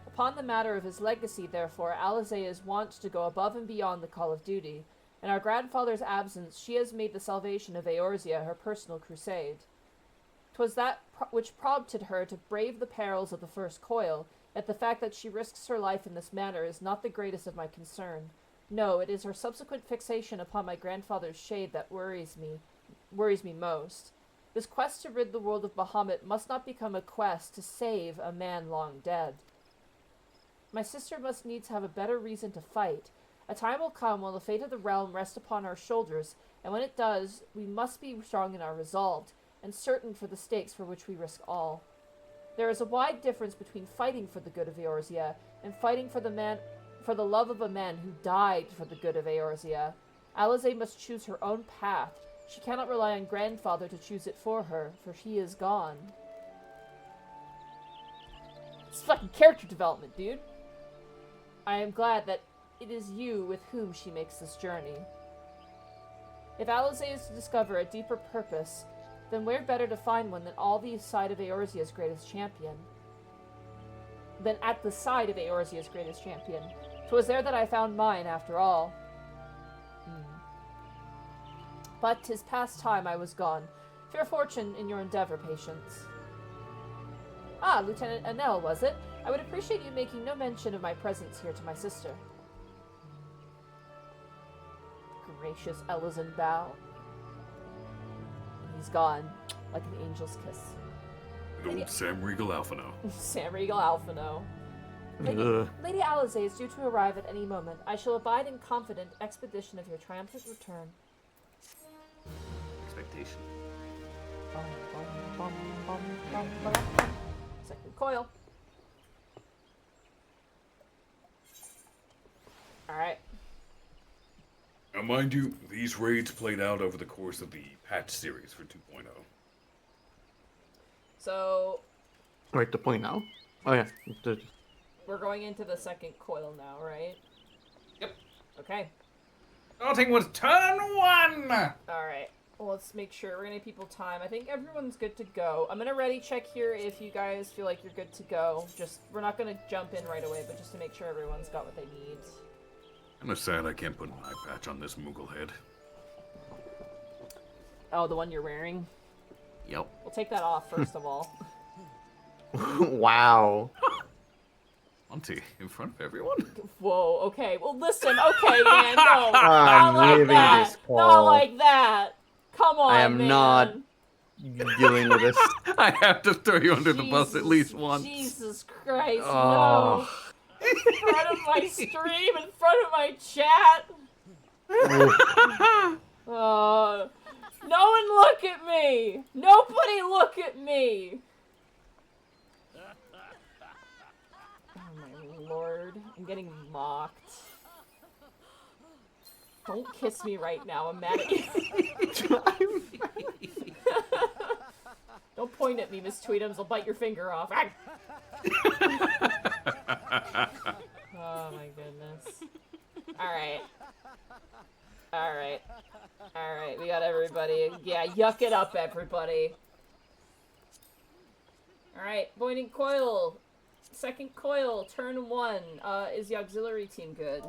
Upon the matter of his legacy, therefore, Alize is wont to go above and beyond the call of duty. In our grandfather's absence, she has made the salvation of Eorzea her personal crusade. 'Twas that which prompted her to brave the perils of the first coil, yet the fact that she risks her life in this manner is not the greatest of my concern. No, it is her subsequent fixation upon my grandfather's shade that worries me most. This quest to rid the world of Bahamut must not become a quest to save a man long dead. My sister must needs have a better reason to fight. A time will come when the fate of the realm rests upon our shoulders, and when it does, we must be strong in our resolve, and certain for the stakes for which we risk all. There is a wide difference between fighting for the good of Eorzea and fighting for the love of a man who died for the good of Eorzea. Alize must choose her own path. She cannot rely on grandfather to choose it for her, for he is gone. It's fucking character development, dude. I am glad that it is you with whom she makes this journey. If Alize is to discover a deeper purpose, then where better to find one than all the side of Eorzea's greatest champion? Than at the side of Eorzea's greatest champion. 'Twas there that I found mine, after all. But 'tis past time I was gone. Fair fortune in your endeavor, Patience. Ah, Lieutenant Anel, was it? I would appreciate you making no mention of my presence here to my sister. Gracious Elizan bow. He's gone, like an angel's kiss. Good old Sam Regal Alphino. Sam Regal Alphino. Lady Alize is due to arrive at any moment. I shall abide in confident expedition of your triumphant return. Expectation. Second coil. Alright. Now, mind you, these raids played out over the course of the patch series for 2.0. So... Right, the point now? Oh yeah. We're going into the second coil now, right? Yep. Okay. Starting with turn 1! Alright. Well, let's make sure we're gonna give people time. I think everyone's good to go. I'm gonna ready check here if you guys feel like you're good to go. Just, we're not gonna jump in right away, but just to make sure everyone's got what they need. I'm sad I can't put an eye patch on this Moogle head. Oh, the one you're wearing? Yep. We'll take that off first of all. Wow. Monty, in front of everyone? Whoa, okay. Well, listen, okay, man, no. I'm not like leaving that. this Not call. like that. Come on, I am man. not dealing with this. I have to throw you under the bus at least once. Jesus Christ, Oh. no. In front of my stream, in front of my chat. No one look at me. Nobody look at me. Oh my lord, I'm getting mocked. Don't kiss me right now, I'm mad at you. Don't point at me, Miss Tweetums, I'll bite your finger off. Oh my goodness. Alright. Alright. Alright, we got everybody. Yeah, yuck it up, everybody. Alright, pointing coil. Second coil, turn 1. Is the auxiliary team good?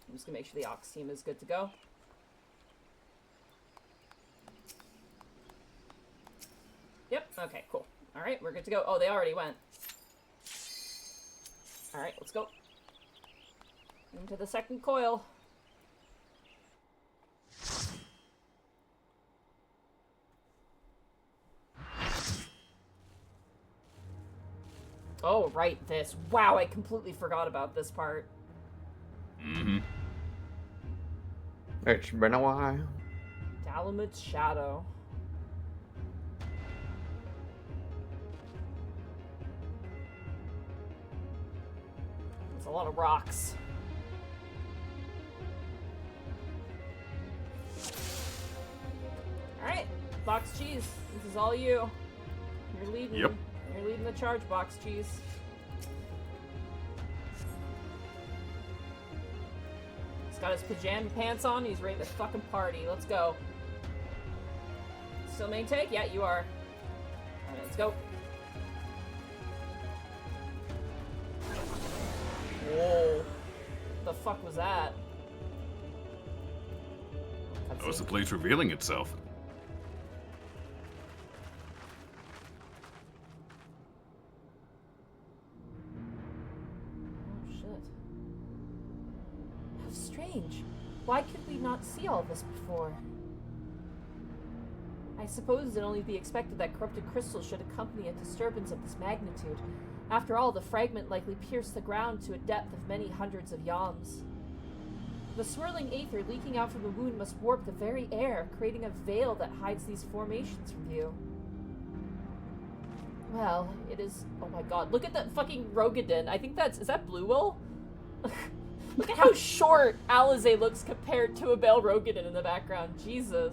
I'm just gonna make sure the aux team is good to go. Yep, okay, cool. Alright, we're good to go. Oh, they already went. Alright, let's go. Into the second coil. Oh, right, this. Wow, I completely forgot about this part. Mm-hmm. It's been a while. Dalamud's Shadow. There's a lot of rocks. Alright, Box Cheese, this is all you. You're leading. Yep. You're leading the charge, Box Cheese. He's got his pajama pants on, he's ready to fucking party. Let's go. Still main take? Yeah, you are. Alright, let's go. Whoa. What the fuck was that? That was the place revealing itself. Oh shit. How strange. Why could we not see all this before? I suppose it'd only be expected that corrupted crystals should accompany a disturbance of this magnitude. After all, the fragment likely pierced the ground to a depth of many hundreds of yawns. The swirling aether leaking out from the wound must warp the very air, creating a veil that hides these formations from view. Well, it is... Oh my god, look at that fucking Rogadin. I think that's... Is that Blue Will? Look at how short Alizé looks compared to a Bell Rogadin in the background. Jesus.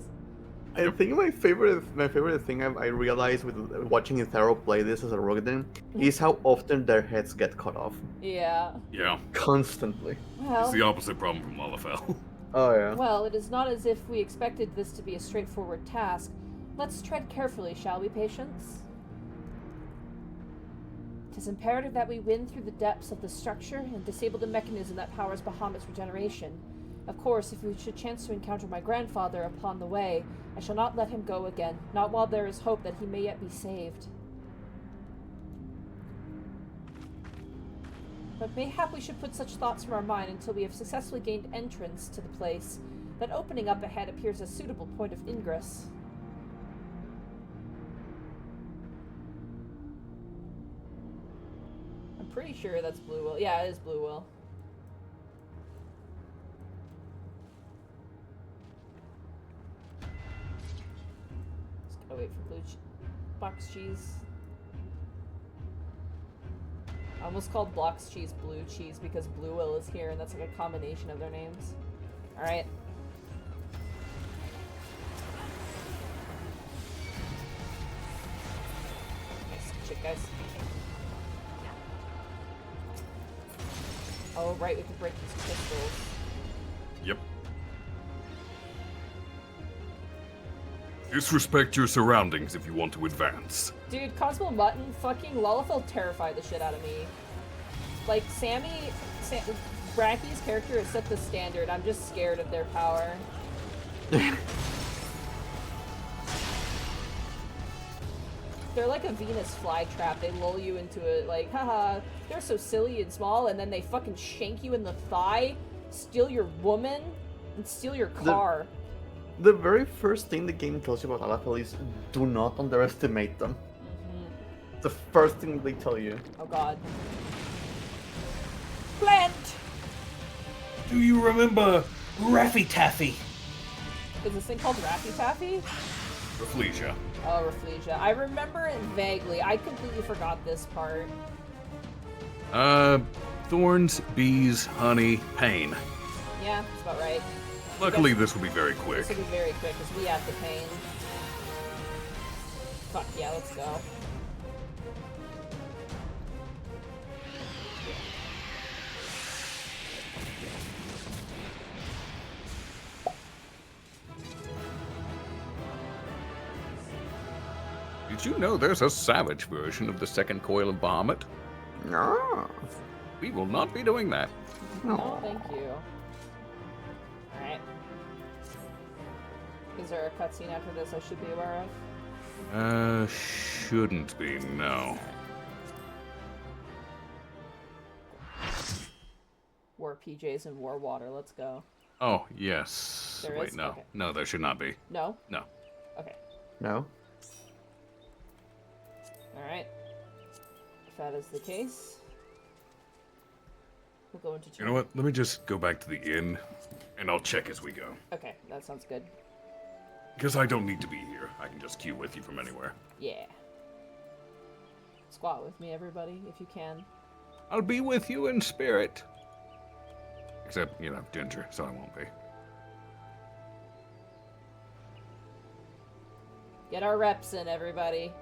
I think my favorite thing I realized with watching Itharo play this as a Rogadin is how often their heads get cut off. Yeah. Yeah. Constantly. Well... It's the opposite problem from Lalafell. Oh yeah. Well, it is not as if we expected this to be a straightforward task. Let's tread carefully, shall we, patience? It is imperative that we win through the depths of the structure and disable the mechanism that powers Bahamut's regeneration. Of course, if we should chance to encounter my grandfather upon the way, I shall not let him go again, not while there is hope that he may yet be saved. But mayhap we should put such thoughts from our mind until we have successfully gained entrance to the place. That opening up ahead appears a suitable point of ingress. I'm pretty sure that's Blue Will. Yeah, it is Blue Will. Just gotta wait for Box Cheese. I almost called Box Cheese Blue Cheese because Blue Will is here and that's like a combination of their names. Alright. shit, guys. Oh, right, we can break these crystals. Yep. Disrespect your surroundings if you want to advance. Dude, Cosmo Mutton, fucking Lullafell terrified the shit out of me. Like, Bracky's character has set the standard. I'm just scared of their power. They're like a Venus flytrap. They lull you into it, like, haha, they're so silly and small, and then they fucking shank you in the thigh, steal your woman, and steal your car. The very first thing the game tells you about Alapel is do not underestimate them. Mm-hmm. The first thing they tell you. Oh god. Plant! Do you remember Raffy Taffy? Is this thing called Raffy Taffy? Rafflesia. Oh, Rafflesia. I remember it vaguely. I completely forgot this part. Thorns, bees, honey, pain. Yeah, that's about right. Luckily, this will be very quick. This will be very quick, because we have the pain. Fuck yeah, let's go. Did you know there's a savage version of the second coil of Bahamut? No. We will not be doing that. No, thank you. Alright. Is there a cutscene after this I should be aware of? Shouldn't be, no. War PJs and war water, let's go. Oh, yes. There Wait, is? no. Okay. No, there should not be. No? No. Okay. No. Alright. If that is the case, we'll go into You know what? Let me just go back to the inn, and I'll check as we go. Okay, that sounds good. Because I don't need to be here. I can just queue with you from anywhere. Yeah. Squat with me, everybody, if you can. I'll be with you in spirit. Except, you know, Ginger, so I won't be. Get our reps in, everybody.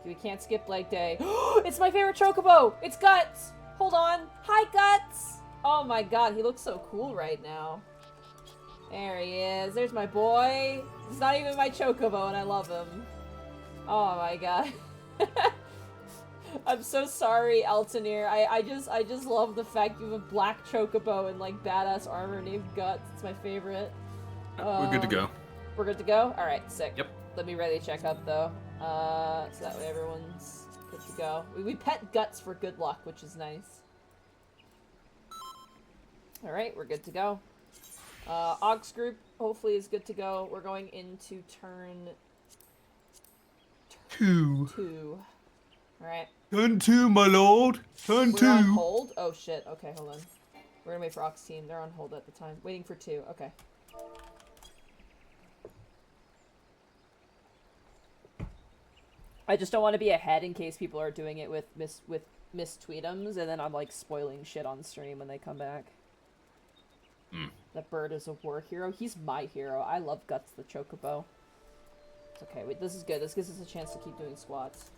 We can't skip leg day. It's my favorite chocobo! It's Guts! Hold on. Hi, Guts! Oh my god, he looks so cool right now. There he is. There's my boy. He's not even my chocobo, and I love him. Oh my god. I'm so sorry, Altanir. I just love the fact you have a black chocobo and like badass armor named Guts. It's my favorite. We're good to go. We're good to go? Alright, sick. Yep. Let me ready to check up though. So that way everyone's good to go. We pet Guts for good luck, which is nice. Alright, we're good to go. Aux group hopefully is good to go. We're going into turn 2. Alright. Turn 2, my lord. Turn We're on hold? Oh shit. Okay, hold on. We're gonna wait for Aux team. They're on hold at the time. Waiting for 2. Okay. I just don't want to be ahead in case people are doing it with Miss Tweetums, and then I'm like spoiling shit on stream when they come back. That bird is a war hero. He's my hero. I love Guts the Chocobo. It's okay. Wait, this is good. This gives us a chance to keep doing squats.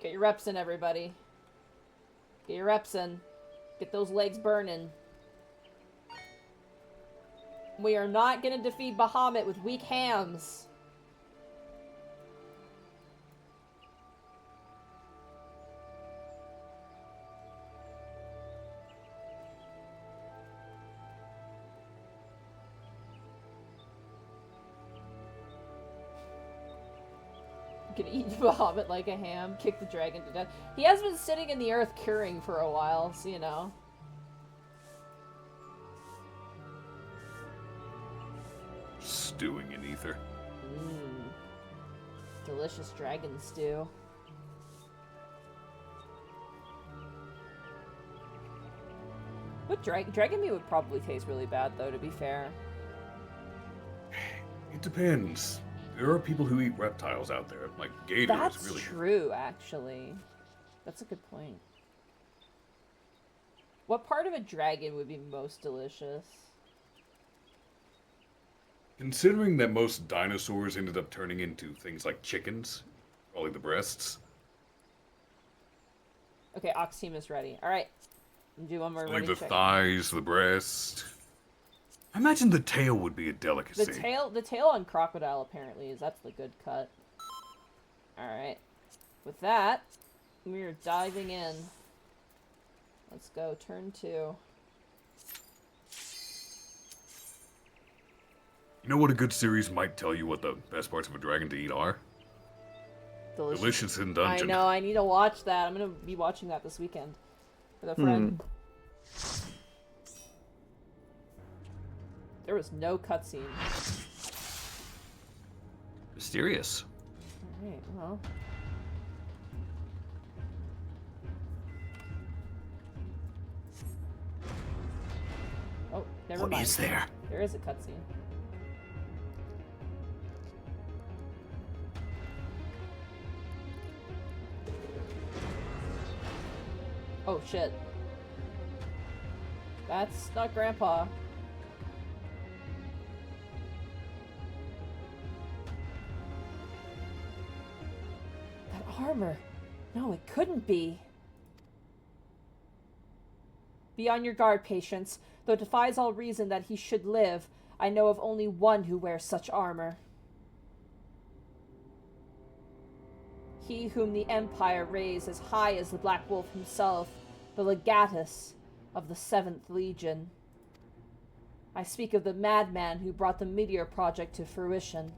Get your reps in, everybody. Get your reps in. Get those legs burning. We are not gonna defeat Bahamut with weak hams. Gonna eat Bahamut like a ham, kick the dragon to death. He has been sitting in the earth curing for a while, so you know. Stewing in ether. Delicious dragon stew. What dragon meat would probably taste really bad, though, to be fair. It depends. There are people who eat reptiles out there, like gators. That's really true, actually. That's a good point. What part of a dragon would be most delicious? Considering that most dinosaurs ended up turning into things like chickens, probably the breasts. Okay, Ox team is ready. Alright. Do one more Like the check. thighs, the breast. I imagine the tail would be a delicacy. The tail on crocodile apparently that's the good cut. Alright. With that, we are diving in. Let's go, turn 2. You know what a good series might tell you what the best parts of a dragon to eat are? Delicious in Dungeon. I know, I need to watch that. I'm gonna be watching that this weekend. With a friend. There was no cutscene. Mysterious. Alright, well. Oh, never mind. What is there? There is a cutscene. Oh shit. That's not Grandpa. That armor. No, it couldn't be. Be on your guard, Patience. Though it defies all reason that he should live, I know of only one who wears such armor. He whom the Empire raised as high as the Black Wolf himself, the legatus of the 7th Legion. I speak of the madman who brought the Meteor Project to fruition.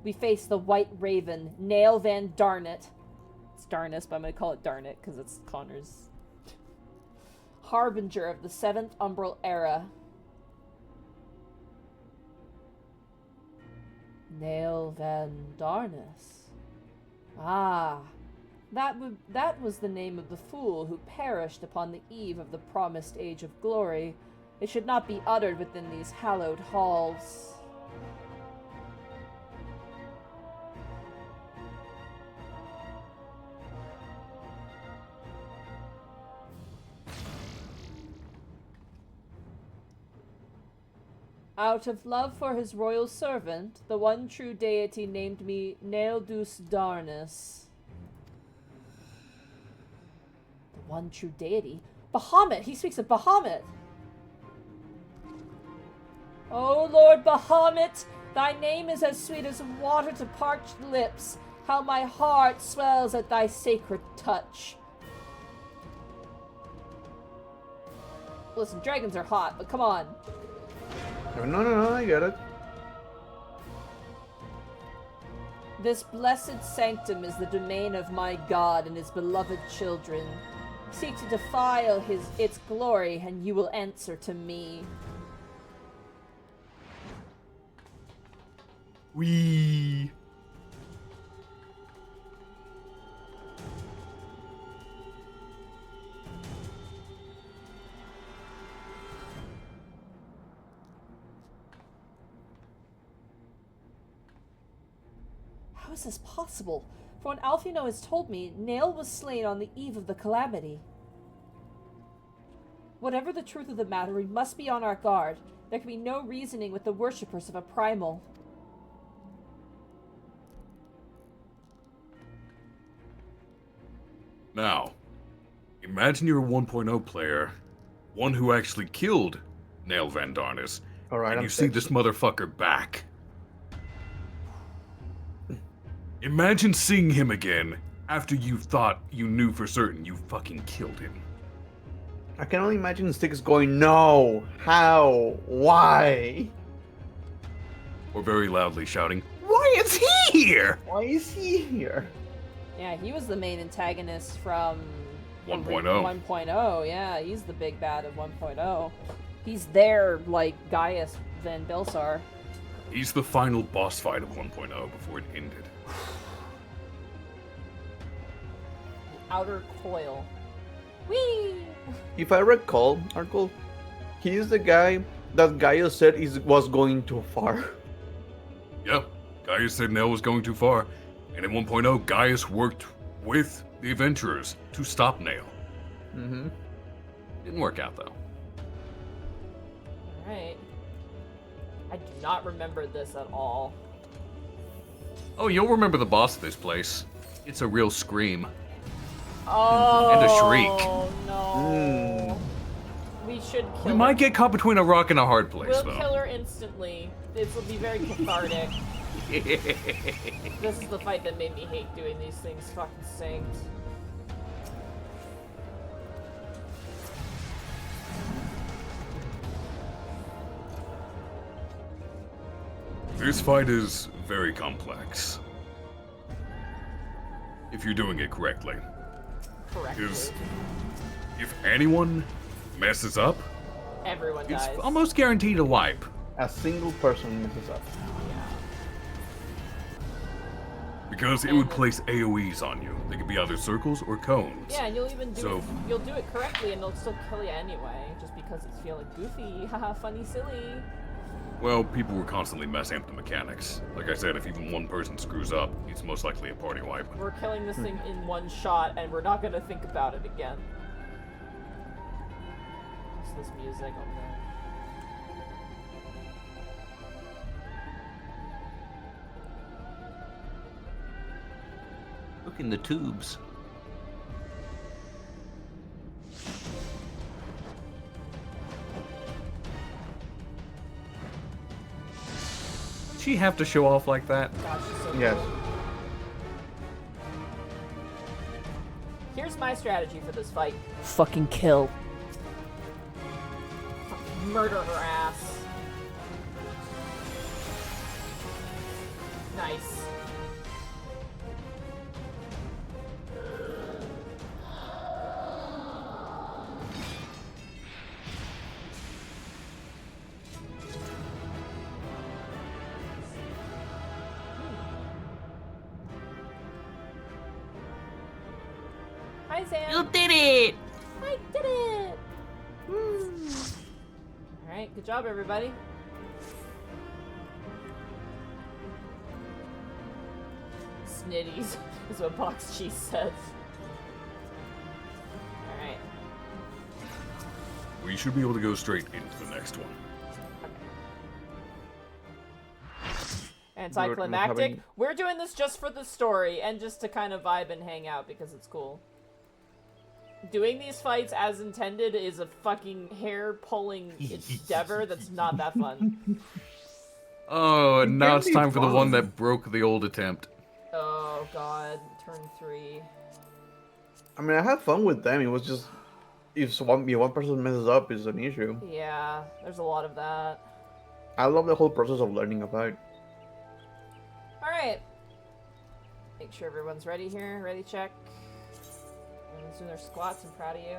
We face the White Raven, Nail Van Darnet. It's Darnus, but I'm going to call it Darnet because it's Connor's. Harbinger of the 7th Umbral Era. Nail Van Darnus. Ah, that was the name of the fool who perished upon the eve of the promised Age of Glory. It should not be uttered within these hallowed halls. Out of love for his royal servant, the one true deity named me Naeldus Darnus. The one true deity? Bahamut! He speaks of Bahamut! O Lord Bahamut, thy name is as sweet as water to parched lips. How my heart swells at thy sacred touch. Listen, dragons are hot, but come on. No, I get it. This blessed sanctum is the domain of my God and his beloved children. Seek to defile its glory, and you will answer to me. Wee. How is this possible? For what Alfino has told me, Nail was slain on the eve of the calamity. Whatever the truth of the matter, we must be on our guard. There can be no reasoning with the worshippers of a primal. Now, imagine you're a 1.0 player, one who actually killed Nail Van Darnus, and you see this motherfucker back. Imagine seeing him again after you thought you knew for certain you fucking killed him. I can only imagine Styx going, no, how, why? Or very loudly shouting, why is he here? Why is he here? Yeah, he was the main antagonist from 1.0. 1.0, yeah, he's the big bad of 1.0. He's there like Gaius Van Belsar. He's the final boss fight of 1.0 before it ended. The Outer Coil. Whee! If I recall, Arkle, he is the guy that Gaius said was going too far. Yep, Gaius said Nail was going too far, and in 1.0, Gaius worked with the adventurers to stop Nail. Mm-hmm. Didn't work out, though. Alright. I do not remember this at all. Oh, you'll remember the boss of this place. It's a real scream. Oh. And a shriek. Oh no. We should kill We her. might get caught between a rock and a hard place, We'll though. kill her instantly. This will be very cathartic. This is the fight that made me hate doing these things. Fucking synced. This fight is very complex. If you're doing it correctly. Correctly. Because if anyone messes up, Everyone it's dies. almost guaranteed a wipe. A single person messes up. Yeah. Because it would place AoEs on you. They could be either circles or cones. Yeah, and you'll even do So- it. You'll do it correctly, and they'll still kill you anyway, just because it's feeling goofy. Haha, funny, silly. Well, people were constantly messing up the mechanics. Like I said, if even one person screws up, it's most likely a party wipe. We're killing this thing in one shot, and we're not gonna think about it again. What's this music over there? Look in the tubes. Did she have to show off like that? God, she's so Yes. cool. Here's my strategy for this fight. Fucking kill. Fucking murder her ass. Nice. Hi, Sam. You did it! I did it! Alright, good job, everybody. Snitties is what Box Cheese says. Alright. We should be able to go straight into the next one. Anticlimactic. having- We're doing this just for the story and just to kind of vibe and hang out because it's cool. Doing these fights as intended is a fucking hair-pulling endeavor that's not that fun. Oh, and now can it's be time for the fun. one that broke the old attempt. Oh god, turn 3. I mean, I had fun with them. It was just if one person messes up is an issue. Yeah, there's a lot of that. I love the whole process of learning a fight. Alright. Make sure everyone's ready here. Ready, check. Everyone's doing their squats. I'm proud of you.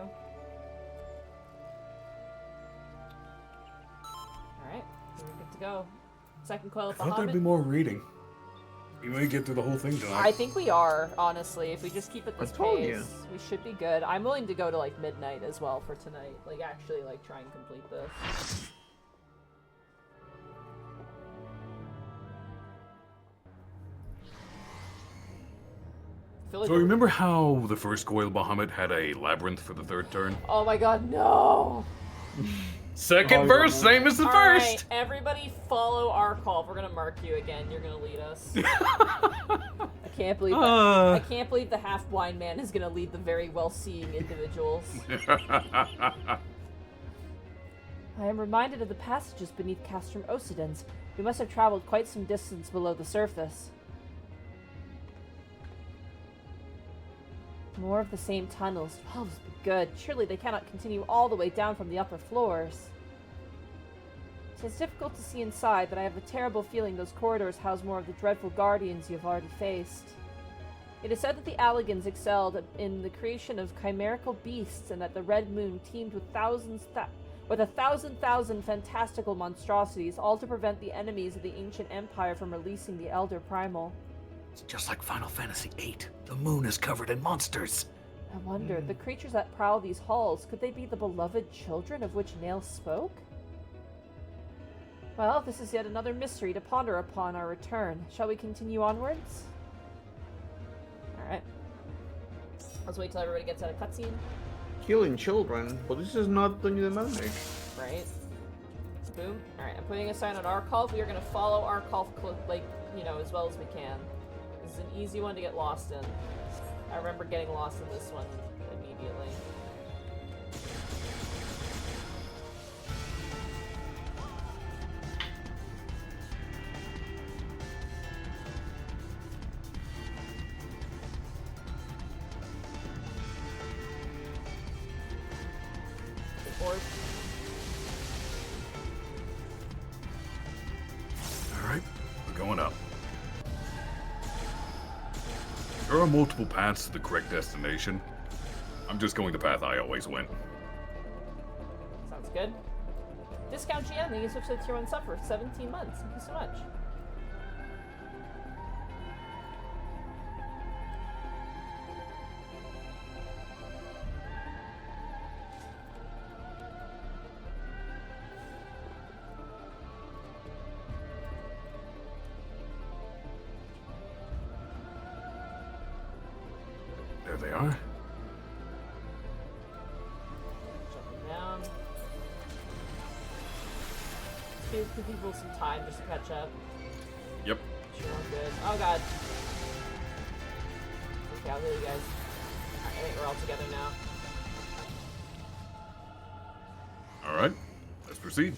Alright, we're good to go. Second coil I of thought there'd be Bahamut. more reading. We may get through the whole thing tonight. I think we are, honestly. If we just keep at this told pace, you. we should be good. I'm willing to go to like midnight as well for tonight. Like actually like try and complete this. I feel like So remember how the first Coil Bahamut had a labyrinth for the third turn? Oh my god, no! Second Oh, verse, no. same as the Alright, first! everybody follow our call. We're gonna mark you again. You're gonna lead us. I can't believe that. I can't believe the half-blind man is gonna lead the very well-seeing individuals. I am reminded of the passages beneath Castrum Occidens. We must have traveled quite some distance below the surface. More of the same tunnels. 12 is good. Surely they cannot continue all the way down from the upper floors. It is difficult to see inside, but I have a terrible feeling those corridors house more of the dreadful guardians you have already faced. It is said that the Alligans excelled in the creation of chimerical beasts, and that the Red Moon teemed with with a thousand fantastical monstrosities, all to prevent the enemies of the ancient empire from releasing the Elder Primal. It's just like Final Fantasy VIII. The moon is covered in monsters. I wonder, the creatures that prowl these halls, could they be the beloved children of which Nail spoke? Well, this is yet another mystery to ponder upon our return. Shall we continue onwards? Alright. Let's wait till everybody gets out of cutscene. Killing children, but this is not the new damage. Right. Boom. Alright, I'm putting a sign on Arkolf. We are going to follow Arkolf, as well as we can. This is an easy one to get lost in. I remember getting lost in this one immediately. Alright, we're going up. There are multiple paths to the correct destination. I'm just going the path I always went. Sounds good. Discount GM, then you switch to tier 1 sub for 17 months. Thank you so much. There they are. Jumping down. Give people some time just to catch up. Yep. Sure, I'm good. Oh god. Okay, I'll heal you guys. Alright, I think we're all together now. Alright, let's proceed.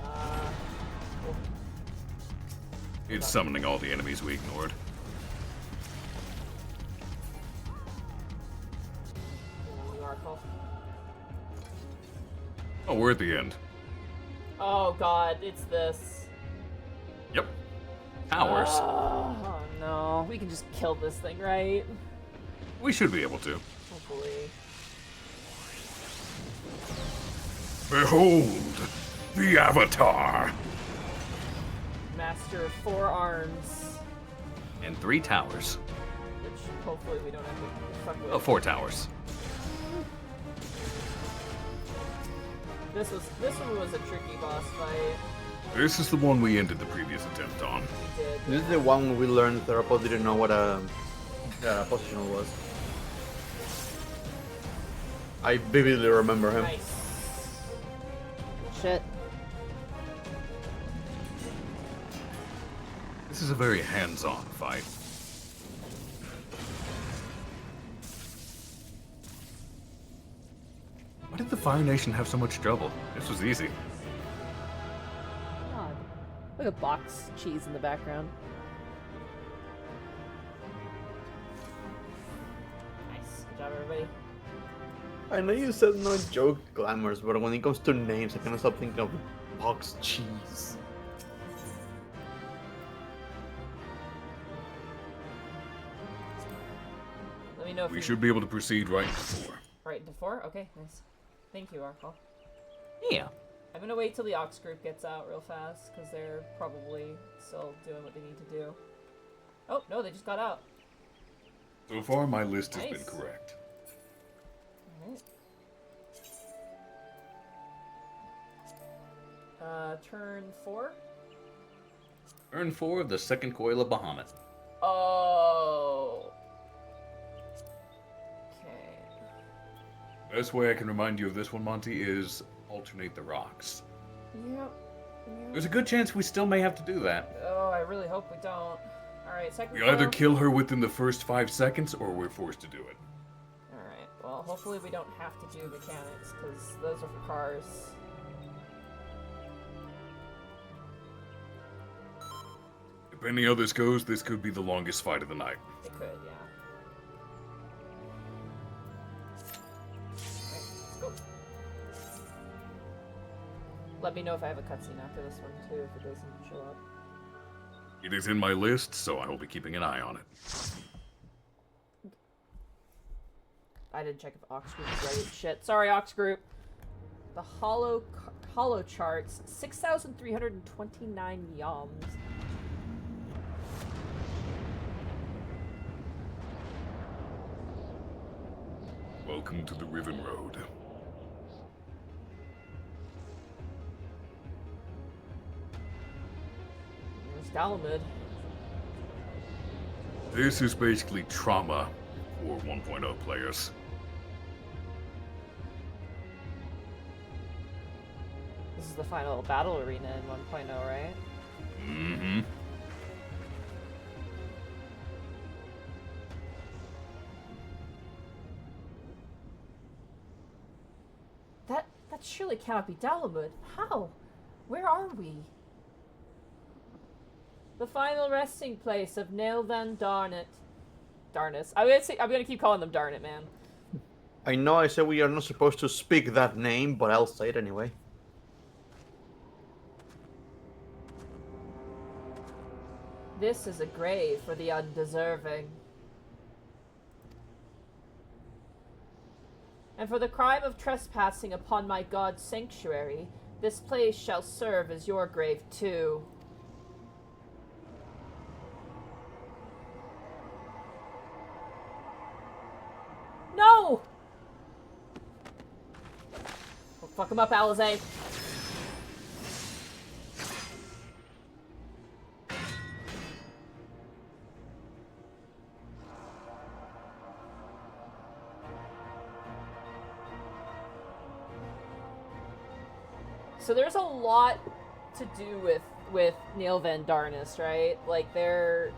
Alright. Cool. It's summoning all the enemies we ignored. You are cool. Oh, we're at the end. Oh god, it's this. Yep. Towers. Oh no, we can just kill this thing, right? We should be able to. Hopefully. Behold, the Avatar. Master of 4 arms, And 3 towers. which hopefully we don't have to fuck with. Oh, 4 towers. This one was a tricky boss fight. This is the one we ended the previous attempt on. We did. This is the one we learned Therapo didn't know what a positional was. I vividly remember him. Nice. Shit. This is a very hands-on fight. Why did the Fire Nation have so much trouble? This was easy. God. Look at box cheese in the background. Nice. Good job, everybody. I know you said no joke glamours, but when it comes to names, I cannot stop thinking of box cheese. Let me know if We you... should be able to proceed right before. Right into 4? Okay, nice. Thank you, Arkle. Yeah. I'm gonna wait till the Ox group gets out real fast, because they're probably still doing what they need to do. Oh, no, they just got out. So far, my list has Nice. been correct. Alright. Turn 4? Turn 4 of the second coil of Bahamut. Oh. Okay. Best way I can remind you of this one, Monty, is alternate the rocks. Yep. There's a good chance we still may have to do that. Oh, I really hope we don't. Alright, second We either coil. kill her within the first 5 seconds, or we're forced to do it. Alright, well, hopefully we don't have to do mechanics, because those are for cars. Depending how this goes, this could be the longest fight of the night. It could, yeah. Alright, let's go. Let me know if I have a cutscene after this one, too, if it doesn't show up. It is in my list, so I will be keeping an eye on it. I didn't check if Ox Group is ready. Shit. Sorry, Ox Group. The hollow charts, 6,329 yums. Welcome to the Riven Road. There's Galamid. This is basically trauma for 1.0 players. This is the final battle arena in 1.0, right? Mm-hmm. That surely cannot be Dalamud. How? Where are we? The final resting place of Nail Van Darnet. Darnus. I'm gonna keep calling them Darnet, man. I know I said we are not supposed to speak that name, but I'll say it anyway. This is a grave for the undeserving. And for the crime of trespassing upon my god's sanctuary, this place shall serve as your grave too. No! Well, fuck him up, Alizé. So there's a lot to do with Neil Van Darnus, right? Like there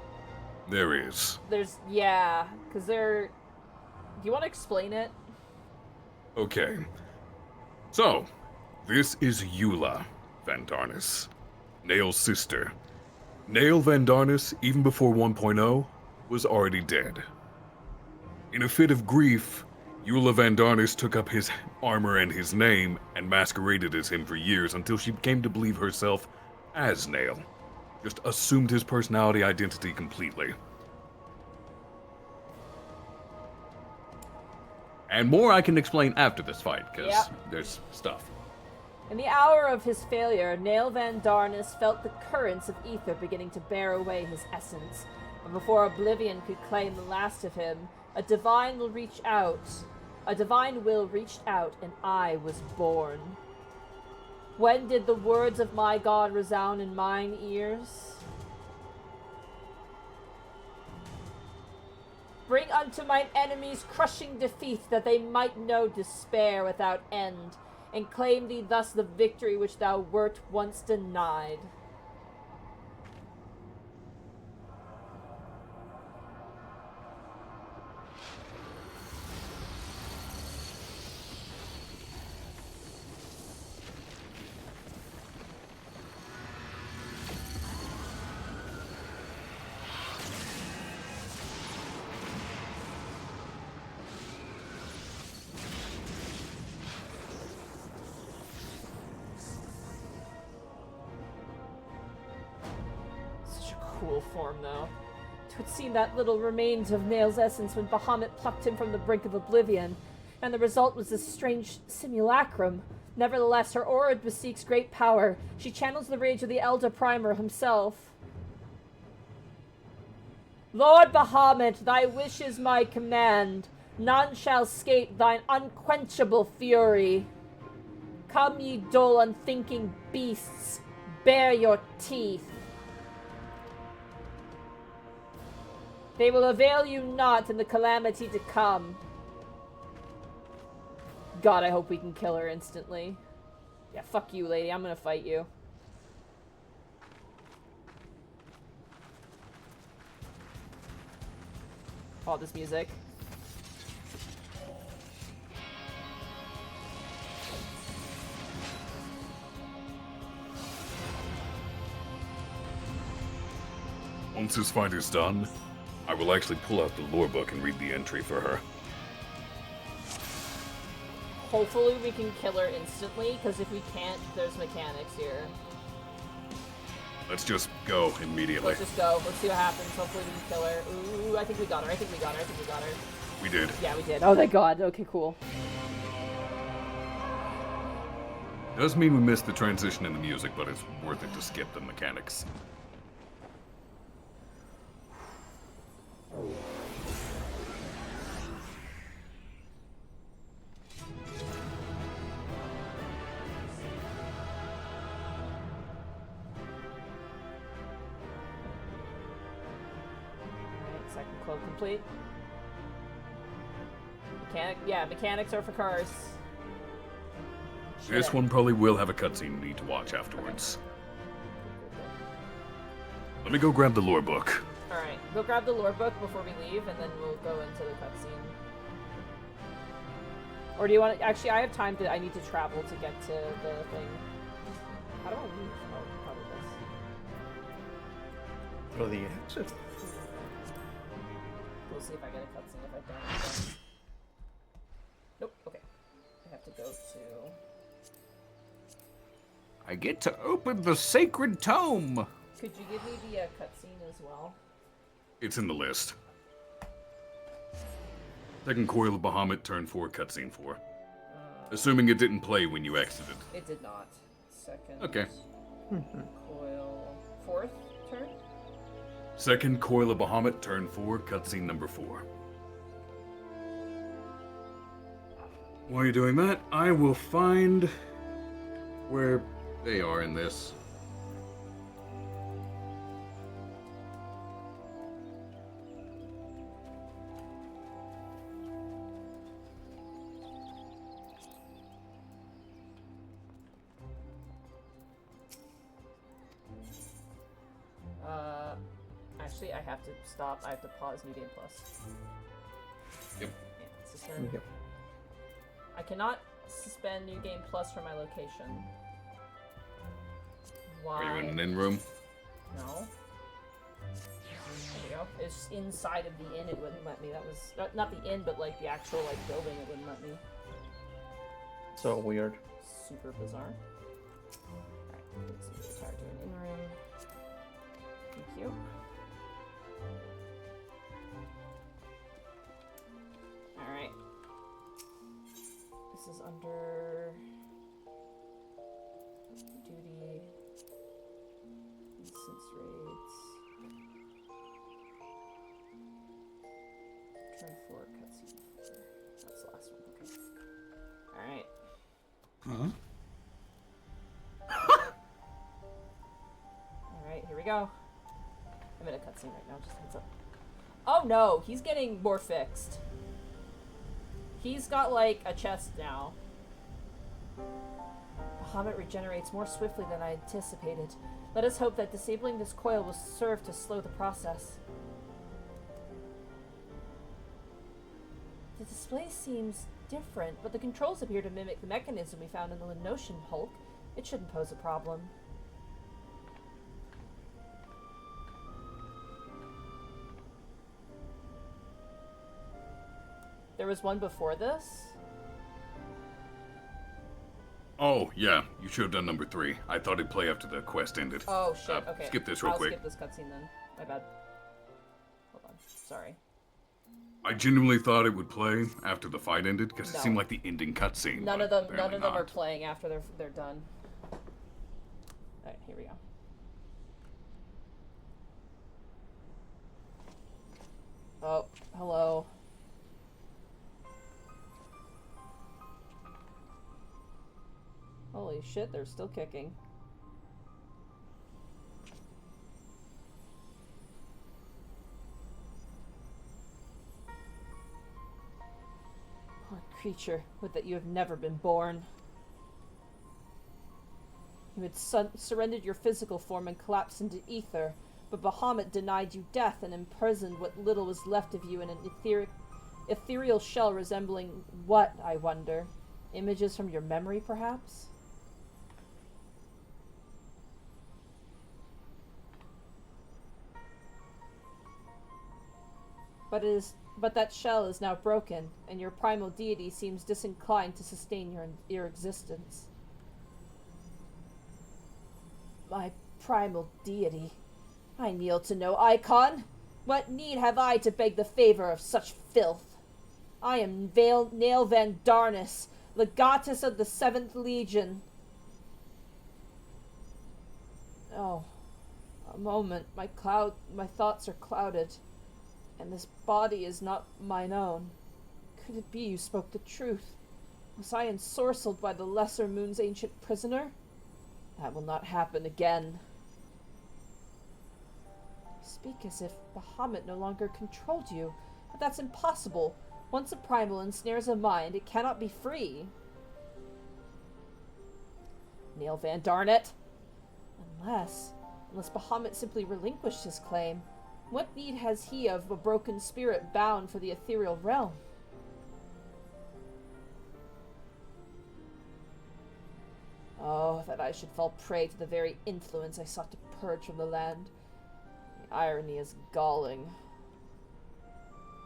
is. Yeah, because do you want to explain it? Okay. So, this is Eula Van Darnus, Nail's sister. Nail Van Darnus, even before 1.0, was already dead. In a fit of grief, Eula Van Darnus took up his armor and his name and masqueraded as him for years until she came to believe herself as Nail. Just assumed his personality identity completely. And more I can explain after this fight, because there's stuff. In the hour of his failure, Nail Van Darnus felt the currents of ether beginning to bear away his essence. And before oblivion could claim the last of him, a divine will reached out, and I was born. When did the words of my God resound in mine ears? Bring unto mine enemies crushing defeat, that they might know despair without end, and claim thee thus the victory which thou wert once denied. Cool form, though. 'Twould seem that little remains of Nail's essence when Bahamut plucked him from the brink of oblivion, and the result was this strange simulacrum. Nevertheless, her aura bespeaks great power. She channels the rage of the Elder Primer himself. Lord Bahamut, thy wish is my command. None shall escape thine unquenchable fury. Come, ye dull, unthinking beasts, bare your teeth. They will avail you not in the calamity to come. God, I hope we can kill her instantly. Yeah, fuck you, lady. I'm gonna fight you. Oh, this music. Once this fight is done, I will actually pull out the lore book and read the entry for her. Hopefully we can kill her instantly, because if we can't, there's mechanics here. Let's just go immediately. Let's just go. Let's see what happens. Hopefully we can kill her. Ooh, I think we got her. We did. Yeah, we did. Oh, thank God. Okay, cool. Does mean we missed the transition in the music, but it's worth it to skip the mechanics. Second quote complete. Mechanics are for cars. This one probably will have a cutscene you need to watch afterwards. Let me go grab the lore book. Alright, go grab the lore book before we leave, and then we'll go into the cutscene. Or do you want to... Actually, I have time to... I need to travel to get to the thing. How do I leave? Oh, probably this. Through the exit. We'll see if I get a cutscene if I don't. Nope, okay. I have to go to... I get to open the sacred tome! Could you give me the cutscene as well? It's in the list. Second Coil of Bahamut, turn 4, cutscene 4. Assuming it didn't play when you exited. It did not. Second. Okay. Coil. Fourth turn? Second Coil of Bahamut, turn 4, cutscene number 4. While you're doing that, I will find where they are in this. Actually, I have to stop. I have to pause New Game Plus. Yep. Yeah, suspend. Yep. I cannot suspend New Game Plus from my location. Why? Are you in an inn room? No. There we go. It's inside of the inn. It wouldn't let me. That was not the inn, but like the actual like building. It wouldn't let me. So weird. Super bizarre. Alright, let's move the car to an inn room. Thank you. Alright. This is under duty, instance raids, turn 4, cutscene 4. That's the last one, okay. Alright. Alright, here we go. I'm in a cutscene right now, just heads up. Oh no, he's getting more fixed. He's got like a chest now. Bahamut regenerates more swiftly than I anticipated. Let us hope that disabling this coil will serve to slow the process. The display seems different, but the controls appear to mimic the mechanism we found in the Notion Hulk. It shouldn't pose a problem. There was one before this? Oh, yeah. You should have done number 3. I thought it'd play after the quest ended. Oh, shit. Okay. Skip this real quick. I'll skip this cutscene then. My bad. Hold on. Sorry. I genuinely thought it would play after the fight ended, because No. it seemed like the ending cutscene. None of but them are apparently not. playing after they're done. Alright, here we go. Oh, hello. Holy shit, they're still kicking. Poor creature, would that you have never been born. You had surrendered your physical form and collapsed into ether, but Bahamut denied you death and imprisoned what little was left of you in an ethereal shell resembling what, I wonder? Images from your memory, perhaps? But that shell is now broken, and your primal deity seems disinclined to sustain your existence. My primal deity. I kneel to no icon. What need have I to beg the favor of such filth? I am Nail Van Darnus, the goddess of the 7th Legion. Oh, a moment. My thoughts are clouded. And this body is not mine own. Could it be you spoke the truth? Was I ensorcelled by the Lesser Moon's ancient prisoner? That will not happen again. You speak as if Bahamut no longer controlled you, but that's impossible. Once a primal ensnares a mind, it cannot be free. Nail Van Darnet. Unless Bahamut simply relinquished his claim. What need has he of a broken spirit bound for the ethereal realm? Oh, that I should fall prey to the very influence I sought to purge from the land. The irony is galling.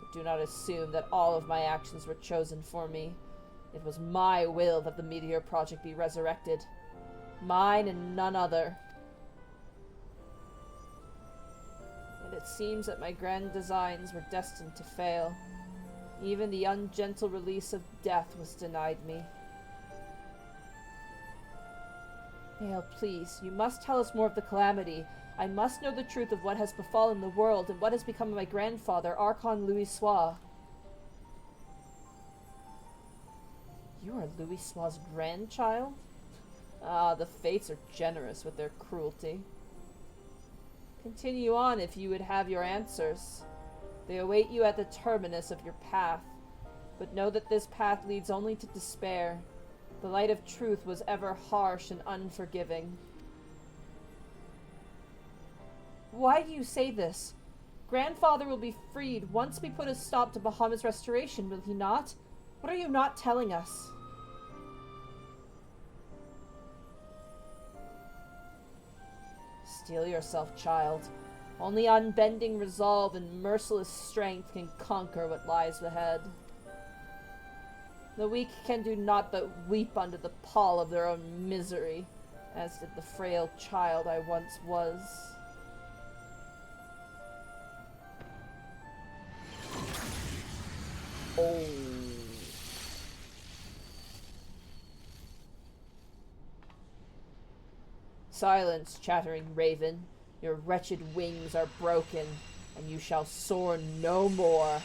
But do not assume that all of my actions were chosen for me. It was my will that the Meteor Project be resurrected. Mine and none other. And it seems that my grand designs were destined to fail. Even the ungentle release of death was denied me. Nail, please, you must tell us more of the calamity. I must know the truth of what has befallen the world and what has become of my grandfather, Archon Louis Sois. You are Louis Sois' grandchild? Ah, the fates are generous with their cruelty. Continue on if you would have your answers. They await you at the terminus of your path. But know that this path leads only to despair. The light of truth was ever harsh and unforgiving. Why do you say this? Grandfather will be freed once we put a stop to Bahamut's restoration, will he not? What are you not telling us? Steel yourself, child. Only unbending resolve and merciless strength can conquer what lies ahead. The weak can do naught but weep under the pall of their own misery, as did the frail child I once was. Oh. Silence, chattering raven. Your wretched wings are broken, and you shall soar no more.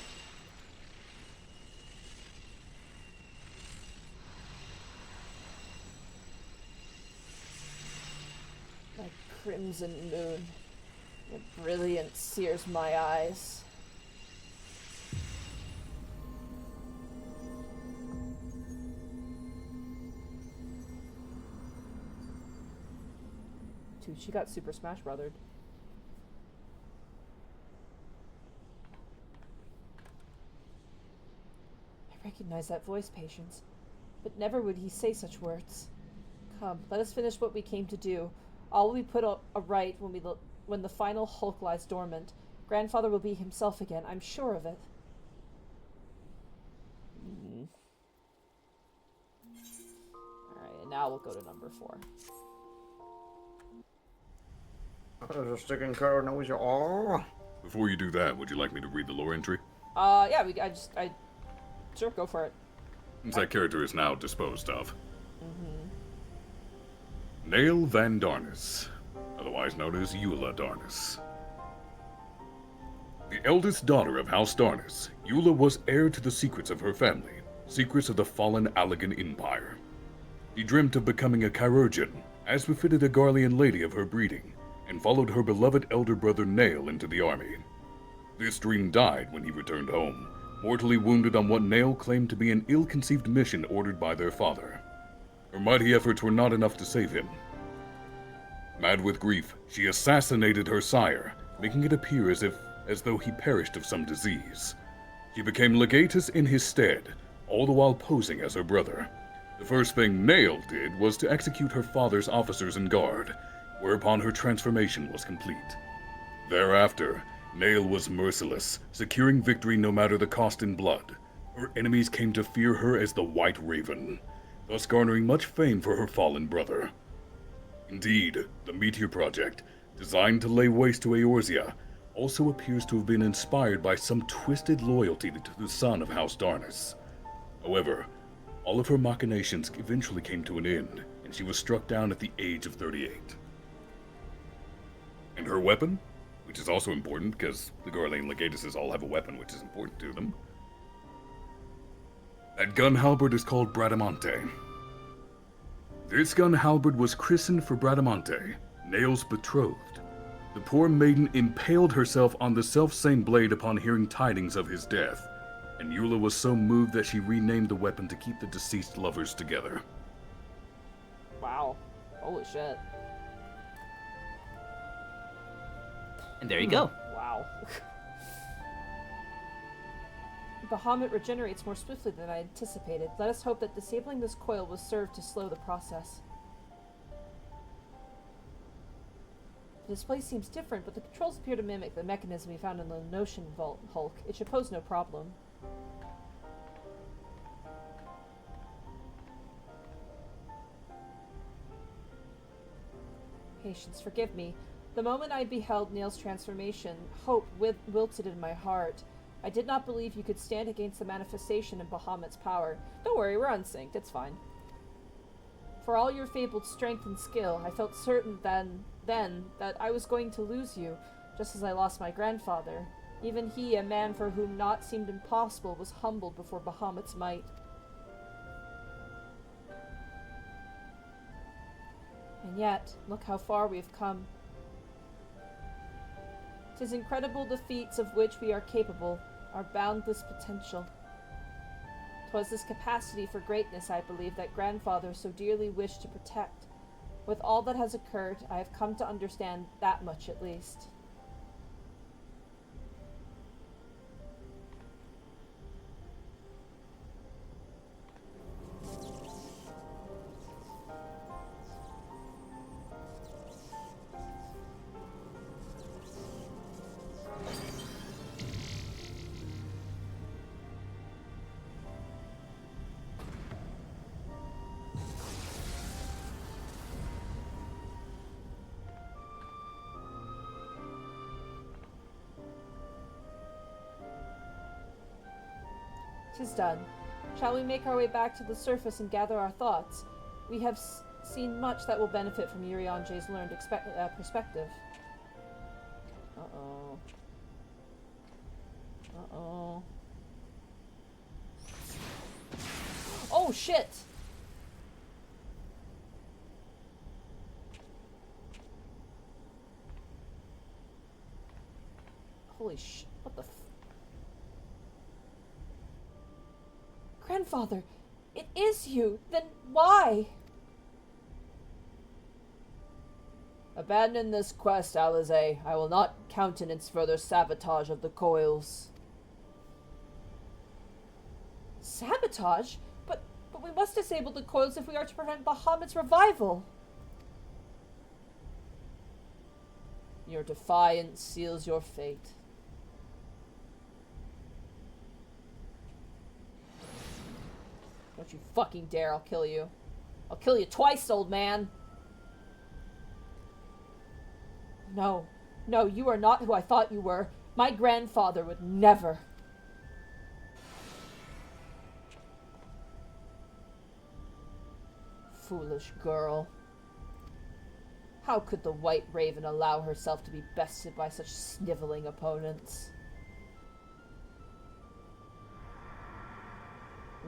My crimson moon, your brilliance sears my eyes. Dude, she got Super Smash Brothered. I recognize that voice, Patience, but never would he say such words. Come, let us finish what we came to do. All will be put right when the final hulk lies dormant. Grandfather will be himself again, I'm sure of it. Alright, and now we'll go to number 4. There's a sticking card, no, is all. Before you do that, would you like me to read the lore entry? Yeah, sure, go for it. Since that character is now disposed of. Nail Van Darnus, otherwise known as Eula Darnus. The eldest daughter of House Darnus, Eula was heir to the secrets of her family, secrets of the fallen Allegan Empire. She dreamt of becoming a chirurgeon, as befitted a Garlean lady of her breeding, and followed her beloved elder brother Nail into the army. This dream died when he returned home, mortally wounded on what Nail claimed to be an ill-conceived mission ordered by their father. Her mighty efforts were not enough to save him. Mad with grief, she assassinated her sire, making it appear as though he perished of some disease. She became legatus in his stead, all the while posing as her brother. The first thing Nail did was to execute her father's officers and guard, whereupon her transformation was complete. Thereafter, Nail was merciless, securing victory no matter the cost in blood. Her enemies came to fear her as the White Raven, thus garnering much fame for her fallen brother. Indeed, the Meteor Project, designed to lay waste to Eorzea, also appears to have been inspired by some twisted loyalty to the son of House Darnus. However, all of her machinations eventually came to an end, and she was struck down at the age of 38. And her weapon? Which is also important, because the Garlean legatuses all have a weapon which is important to them. That gun halberd is called Bradamante. This gun halberd was christened for Bradamante, Nail's betrothed. The poor maiden impaled herself on the self-same blade upon hearing tidings of his death, and Eula was so moved that she renamed the weapon to keep the deceased lovers together. Wow. Holy shit. And there you go. Wow. Bahamut regenerates more swiftly than I anticipated. Let us hope that disabling this coil will serve to slow the process. The display seems different, but the controls appear to mimic the mechanism we found in the Notion Vault Hulk. It should pose no problem. Patience, forgive me. The moment I beheld Neil's transformation, hope wilted in my heart. I did not believe you could stand against the manifestation in Bahamut's power. Don't worry, we're unsynced, it's fine. For all your fabled strength and skill, I felt certain then that I was going to lose you, just as I lost my grandfather. Even he, a man for whom naught seemed impossible, was humbled before Bahamut's might. And yet, look how far we have come. 'Tis incredible the feats of which we are capable, our boundless potential. 'Twas this capacity for greatness, I believe, that grandfather so dearly wished to protect. With all that has occurred, I have come to understand that much at least. Tis done. Shall we make our way back to the surface and gather our thoughts? We have seen much that will benefit from Urianje's learned perspective. Uh-oh. Uh-oh. Oh, shit! Holy sh... What the f... Grandfather, it is you. Then why? Abandon this quest, Alize. I will not countenance further sabotage of the coils. Sabotage? But we must disable the coils if we are to prevent Bahamut's revival. Your defiance seals your fate. Don't you fucking dare, I'll kill you. I'll kill you twice, old man. No, you are not who I thought you were. My grandfather would never. Foolish girl. How could the White Raven allow herself to be bested by such sniveling opponents?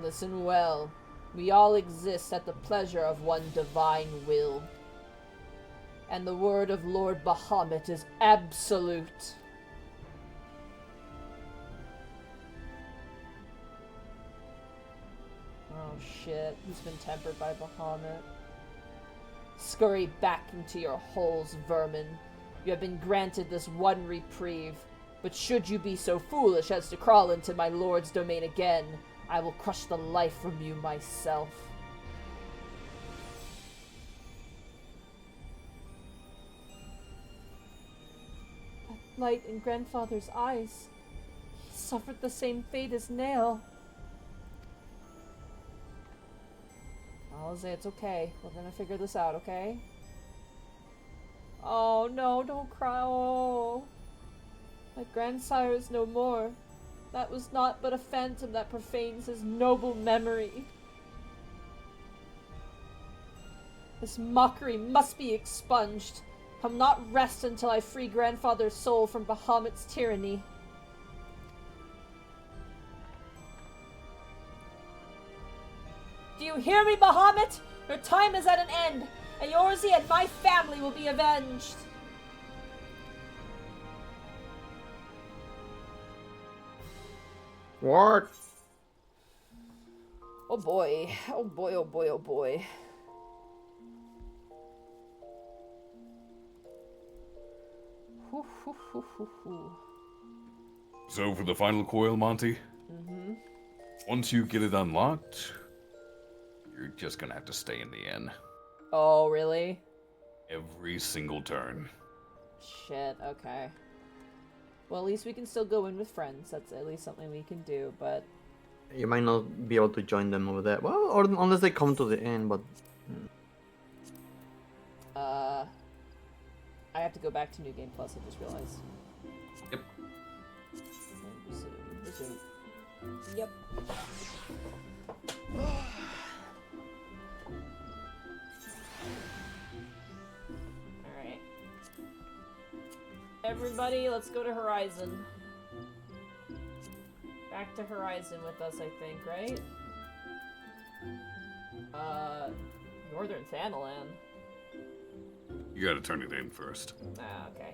Listen well. We all exist at the pleasure of one divine will. And the word of Lord Bahamut is absolute. Oh shit, he's been tempered by Bahamut. Scurry back into your holes, vermin. You have been granted this one reprieve, but should you be so foolish as to crawl into my lord's domain again, I will crush the life from you myself. That light in grandfather's eyes. He suffered the same fate as Nail. I'll say it's okay. We're gonna figure this out, okay? Oh no, don't cry. Oh. My grandsire is no more. That was not but a phantom that profanes his noble memory. This mockery must be expunged. I'll not rest until I free grandfather's soul from Bahamut's tyranny. Do you hear me, Bahamut? Your time is at an end, and yours and my family will be avenged. What? Oh boy. Oh boy, oh boy, oh boy. So for the final coil, Monty, once you get it unlocked, you're just gonna have to stay in the inn. Oh, really? Every single turn. Shit, okay. Well, at least we can still go in with friends. That's at least something we can do, but... You might not be able to join them over there. Well, or unless they come to the inn, but... I have to go back to New Game Plus, I just realized. Yep. And resume. Yep. Alright. Everybody, let's go to Horizon. Back to Horizon with us, I think, right? Northern Thanalan. You gotta turn it in first. Ah, okay.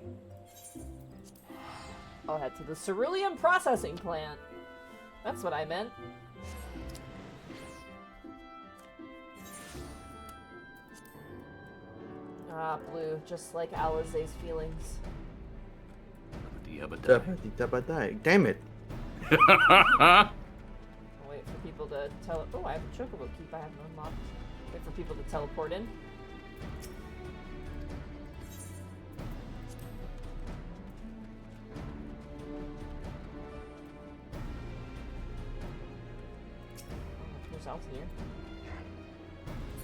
I'll head to the Cerulean Processing Plant. That's what I meant. Ah, Blue, just like Alizé's feelings. Damn it. I'll wait for people to Oh, I have a chocobo keep I haven't unlocked. Wait for people to teleport in. There's Altair.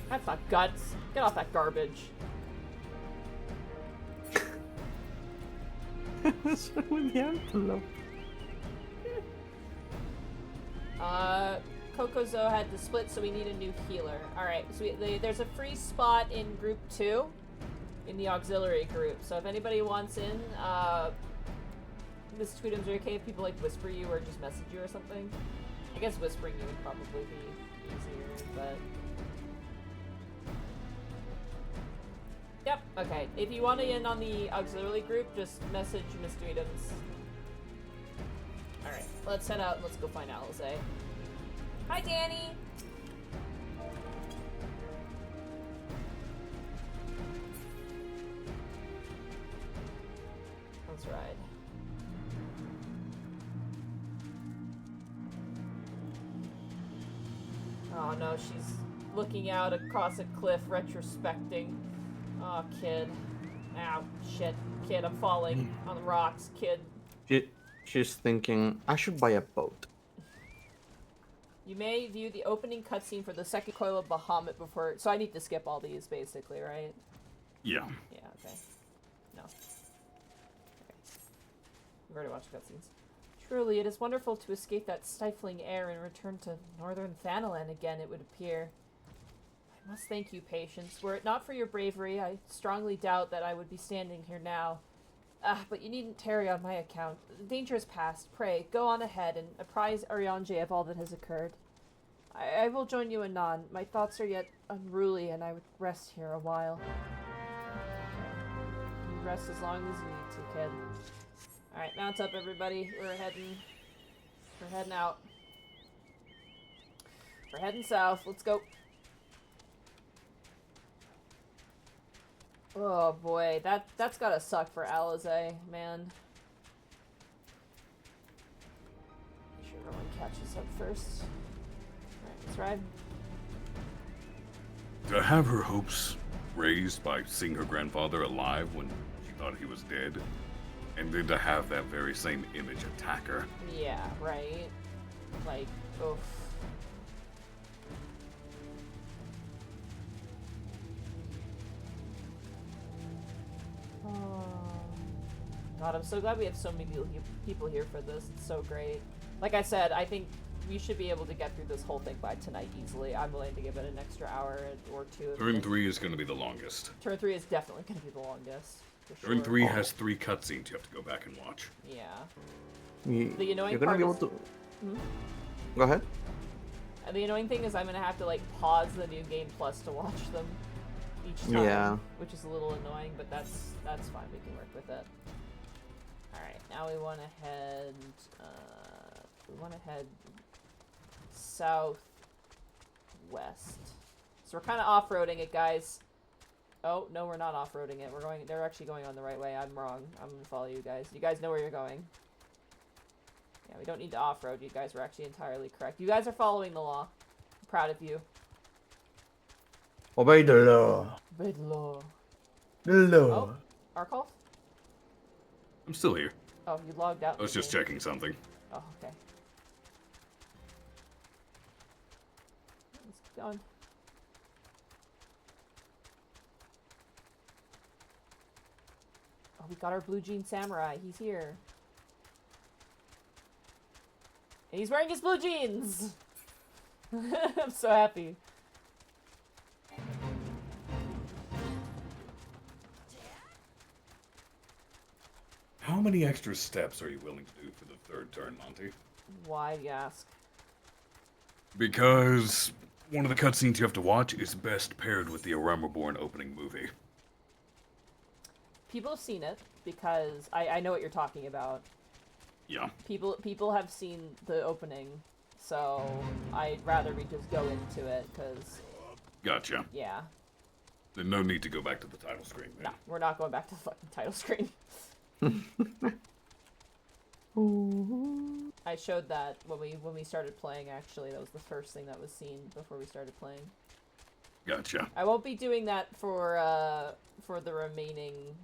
That's not guts. Get off that garbage. What's wrong with the antelope? Kokozo had to split, so we need a new healer. Alright, so there's a free spot in group 2 in the auxiliary group. So if anybody wants in, Mrs. Tweedums, are okay if people like whisper you or just message you or something? I guess whispering you would probably be easier, but... Yep, okay. If you want to in on the auxiliary group, just message Miss Tweedums. Alright, let's head out and let's go find Alizé. Hi, Danny! Let's ride. Oh no, she's looking out across a cliff, retrospecting. Oh, kid. Ow, shit. Kid, I'm falling on the rocks, kid. She's thinking, I should buy a boat. You may view the opening cutscene for the second coil of Bahamut before... So I need to skip all these, basically, right? Yeah. Yeah, okay. No. Okay. We've already watched cutscenes. Truly, it is wonderful to escape that stifling air and return to Northern Thanalan again, it would appear. I must thank you, Patience. Were it not for your bravery, I strongly doubt that I would be standing here now. But you needn't tarry on my account. The danger is past. Pray, go on ahead and apprise Arianje of all that has occurred. I will join you anon. My thoughts are yet unruly, and I would rest here a while. You rest as long as you need to, kid. Alright, mount up, everybody. We're heading out. We're heading south. Let's go. Oh boy, that's gotta suck for Alizé, man. Make sure everyone catches up first. Alright, let's ride. To have her hopes raised by seeing her grandfather alive when she thought he was dead, and then to have that very same image attack her. Yeah, right? Like, oof. Oh. God, I'm so glad we have so many people here for this. It's so great. Like I said, I think we should be able to get through this whole thing by tonight easily. I'm willing to give it an extra hour or two. Turn 3 is going to be the longest. Turn 3 is definitely going to be the longest. For Turn sure. 3 has 3 cutscenes you have to go back and watch. Yeah. The annoying You're gonna part be able is... to... Hmm? Go ahead. The annoying thing is I'm gonna have to like pause the New Game Plus to watch them each time, Yeah. which is a little annoying, but that's fine. We can work with it. All right, now we want to head southwest. So we're kind of off-roading it, guys. Oh, no, we're not off-roading it. They're actually going on the right way. I'm wrong. I'm gonna follow you guys. You guys know where you're going. Yeah, we don't need to off-road. You guys were actually entirely correct. You guys are following the law. I'm proud of you. Obey the law. Obey the law. The law. Oh, Arkolf? I'm still here. Oh, you logged out. I was just checking something. Oh, okay. Let's keep going. Oh, we got our blue jean samurai. He's here. And he's wearing his blue jeans! I'm so happy. How many extra steps are you willing to do for the third turn, Monty? Why, you ask? Because one of the cutscenes you have to watch is best paired with the Realmreborn opening movie. People have seen it, because I know what you're talking about. Yeah. People have seen the opening, so I'd rather we just go into it, because... Gotcha. Yeah. Then no need to go back to the title screen, man. No, we're not going back to the fucking title screen. I showed that when we started playing, actually. That was the first thing that was seen before we started playing. Gotcha. I won't be doing that for the remaining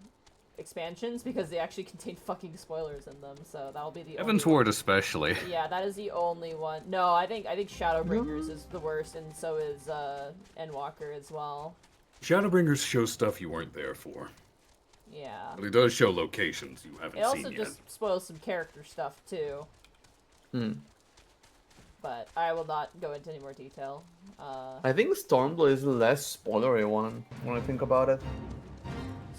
expansions, because they actually contain fucking spoilers in them, so that'll be the Evansward especially. Yeah, that is the only one. No, I think Shadowbringers is the worst, and so is Endwalker as well. Shadowbringers show stuff you weren't there for. Yeah. But it does show locations you haven't It also seen yet. just spoils some character stuff too. Hmm. But I will not go into any more detail. I think Stormblood is the less spoilery one when I think about it.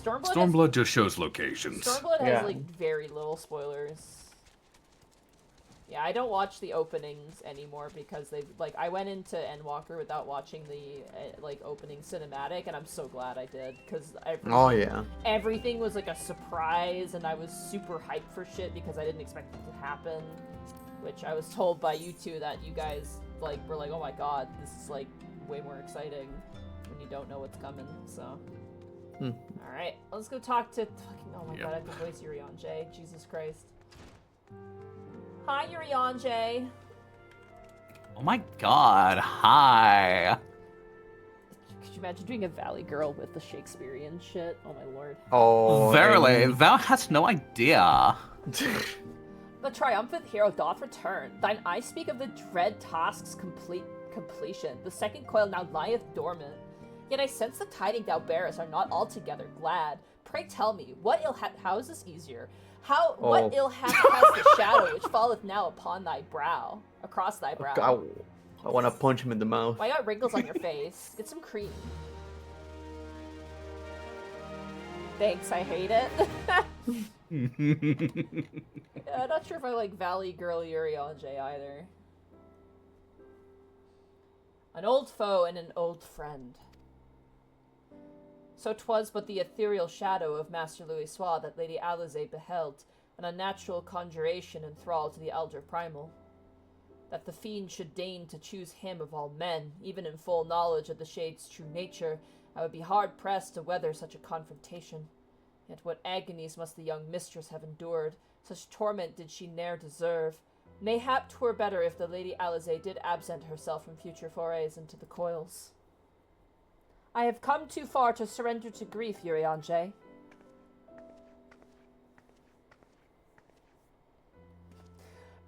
Stormblood just shows locations. Stormblood has Yeah. like very little spoilers. Yeah, I don't watch the openings anymore because they I went into Endwalker without watching the opening cinematic, and I'm so glad I did, because everything was like a surprise, and I was super hyped for shit because I didn't expect it to happen. Which I was told by you two that you guys were like, oh my god, this is like way more exciting when you don't know what's coming. So, all right, let's go talk to fucking. Oh my god, I have to voice Urianger. Jesus Christ. Hi, Urianger. Oh my god, hi. Could you imagine doing a Valley Girl with the Shakespearean shit? Oh my lord. Oh, Verily, thou hast no idea. The triumphant hero doth return. Thine eye speak of the dread task's completion. The second coil now lieth dormant. Yet I sense the tidings thou bearest are not altogether glad. Pray tell me, what ill how is this easier? What ill hath the shadow which falleth now upon thy brow, across thy brow? I want to punch him in the mouth. Why you got wrinkles on your face? Get some cream. Thanks, I hate it. Yeah, I'm not sure if I like Valley Girl Urianger either. An old foe and an old friend. So 'twas but the ethereal shadow of Master Louisoix that Lady Alisaie beheld, an unnatural conjuration and thrall to the elder primal. That the fiend should deign to choose him of all men, even in full knowledge of the shade's true nature, I would be hard-pressed to weather such a confrontation. Yet what agonies must the young mistress have endured, such torment did she ne'er deserve. Mayhap 'twere better if the Lady Alisaie did absent herself from future forays into the coils. I have come too far to surrender to grief, Urianger.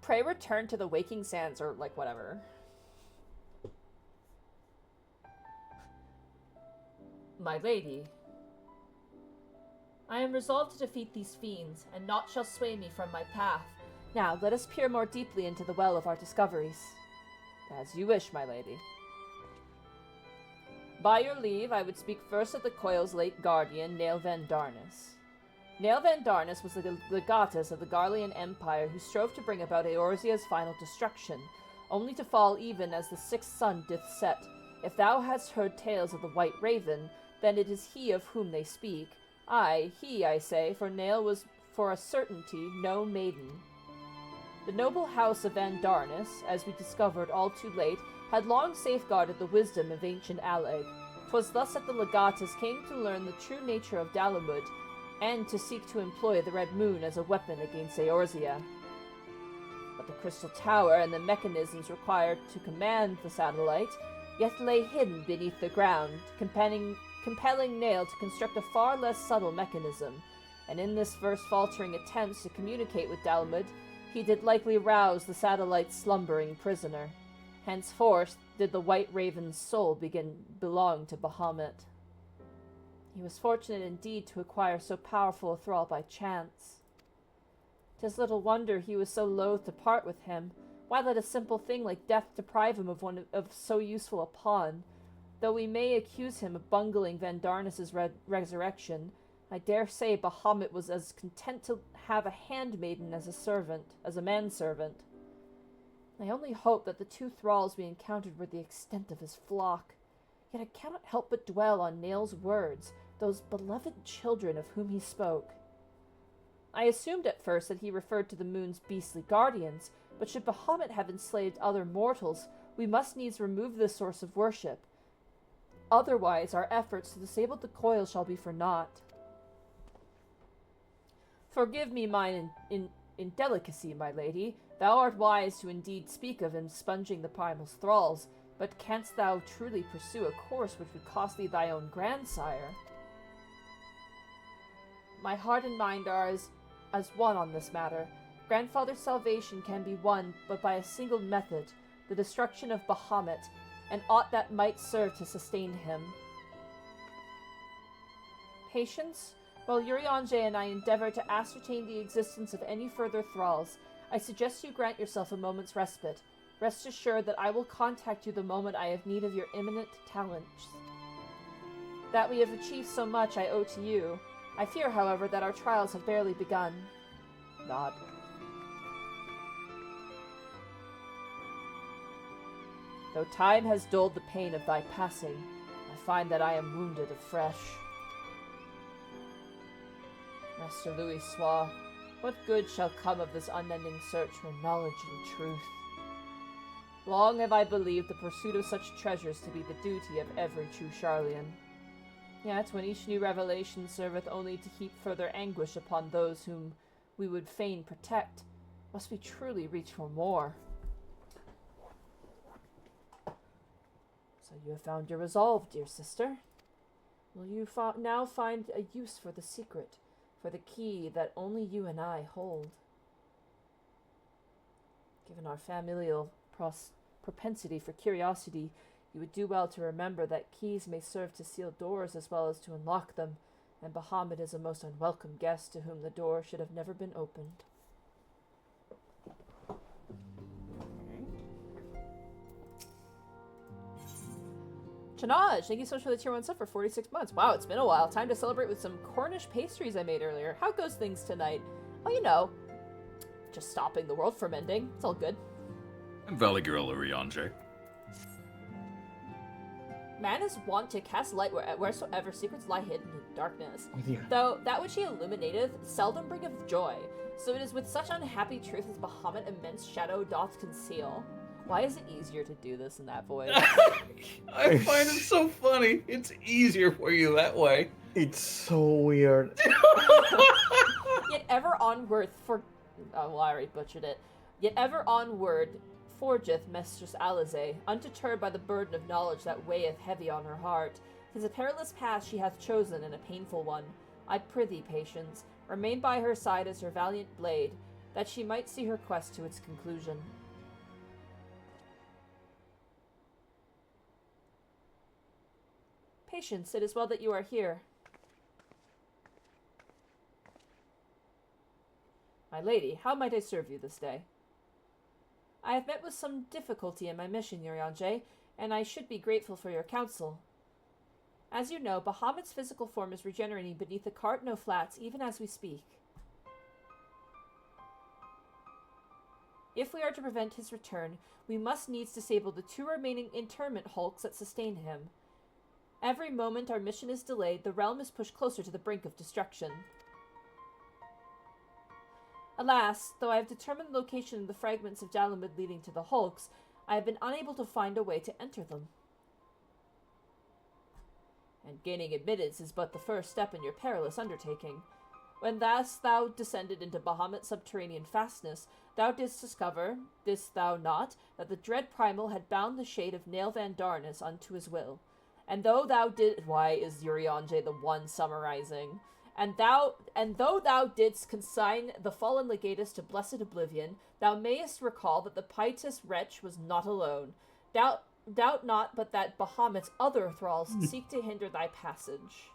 Pray return to the waking sands, or whatever. My lady, I am resolved to defeat these fiends, and naught shall sway me from my path. Now, let us peer more deeply into the well of our discoveries. As you wish, my lady. By your leave, I would speak first of the coil's late guardian, Nail Van Darnus. Nail Van Darnus was the legatus of the Garlean Empire who strove to bring about Eorzea's final destruction, only to fall even as the sixth sun doth set. If thou hast heard tales of the White Raven, then it is he of whom they speak. He, I say, for Nail was for a certainty no maiden. The noble house of Van Darnus, as we discovered all too late, had long safeguarded the wisdom of ancient Alleg. 'Twas thus that the legatus came to learn the true nature of Dalamud, and to seek to employ the Red Moon as a weapon against Eorzea. But the Crystal Tower and the mechanisms required to command the satellite yet lay hidden beneath the ground, compelling Nail to construct a far less subtle mechanism, and in this first faltering attempts to communicate with Dalamud, he did likely rouse the satellite's slumbering prisoner. Henceforth did the White Raven's soul belong to Bahamut. He was fortunate indeed to acquire so powerful a thrall by chance. 'Tis little wonder he was so loath to part with him. Why let a simple thing like death deprive him of so useful a pawn? Though we may accuse him of bungling Vandarnus' resurrection, I dare say Bahamut was as content to have a handmaiden as a manservant. I only hope that the 2 thralls we encountered were the extent of his flock. Yet I cannot help but dwell on Nail's words, those beloved children of whom he spoke. I assumed at first that he referred to the moon's beastly guardians, but should Bahamut have enslaved other mortals, we must needs remove this source of worship. Otherwise, our efforts to disable the coil shall be for naught. Forgive me mine indelicacy, my lady. Thou art wise to indeed speak of expunging the primal's thralls, but canst thou truly pursue a course which would cost thee thy own grandsire? My heart and mind are as one on this matter. Grandfather's salvation can be won but by a single method, the destruction of Bahamut, and aught that might serve to sustain him. Patience? While Urianger and I endeavor to ascertain the existence of any further thralls, I suggest you grant yourself a moment's respite. Rest assured that I will contact you the moment I have need of your eminent talents. That we have achieved so much I owe to you. I fear, however, that our trials have barely begun. Nod. Though time has dulled the pain of thy passing, I find that I am wounded afresh. Master Louis Soir, what good shall come of this unending search for knowledge and truth? Long have I believed the pursuit of such treasures to be the duty of every true Charlian. Yet, when each new revelation serveth only to heap further anguish upon those whom we would fain protect, must we truly reach for more? So you have found your resolve, dear sister. Will you now find a use for the secret, for the key that only you and I hold? Given our familial propensity for curiosity, you would do well to remember that keys may serve to seal doors as well as to unlock them, and Bahamut is a most unwelcome guest to whom the door should have never been opened. Chanaj, thank you so much for the tier 1 sub for 46 months. Wow, it's been a while. Time to celebrate with some Cornish pastries I made earlier. How goes things tonight? Oh, you know, just stopping the world from ending. It's all good. And Valley Girl Urianger. Man is wont to cast light wheresoever secrets lie hidden in darkness. Though that which he illuminateth seldom bringeth joy. So it is with such unhappy truth as Bahamut immense shadow doth conceal. Why is it easier to do this in that voice? I find it so funny. It's easier for you that way. It's so weird. Yet ever onward I already butchered it. Yet ever onward forgeth Mistress Alize, undeterred by the burden of knowledge that weigheth heavy on her heart. 'Tis a perilous path she hath chosen, and a painful one. I prithee, Patience, remain by her side as her valiant blade, that she might see her quest to its conclusion. Patience, it is well that you are here. My lady, how might I serve you this day? I have met with some difficulty in my mission, Urianger, and I should be grateful for your counsel. As you know, Bahamut's physical form is regenerating beneath the Cartno Flats even as we speak. If we are to prevent his return, we must needs disable the 2 remaining internment hulks that sustain him. Every moment our mission is delayed, the realm is pushed closer to the brink of destruction. Alas, though I have determined the location of the fragments of Dalamud leading to the hulks, I have been unable to find a way to enter them. and gaining admittance is but the first step in your perilous undertaking. When thou descended into Bahamut's subterranean fastness, thou didst discover, didst thou not, that the dread primal had bound the shade of Nail Van Darnus unto his will. And though thou did... Why is Urianger the one summarizing? And though thou didst consign the fallen legatus to blessed oblivion, thou mayest recall that the pietous wretch was not alone. Doubt not but that Bahamut's other thralls seek to hinder thy passage.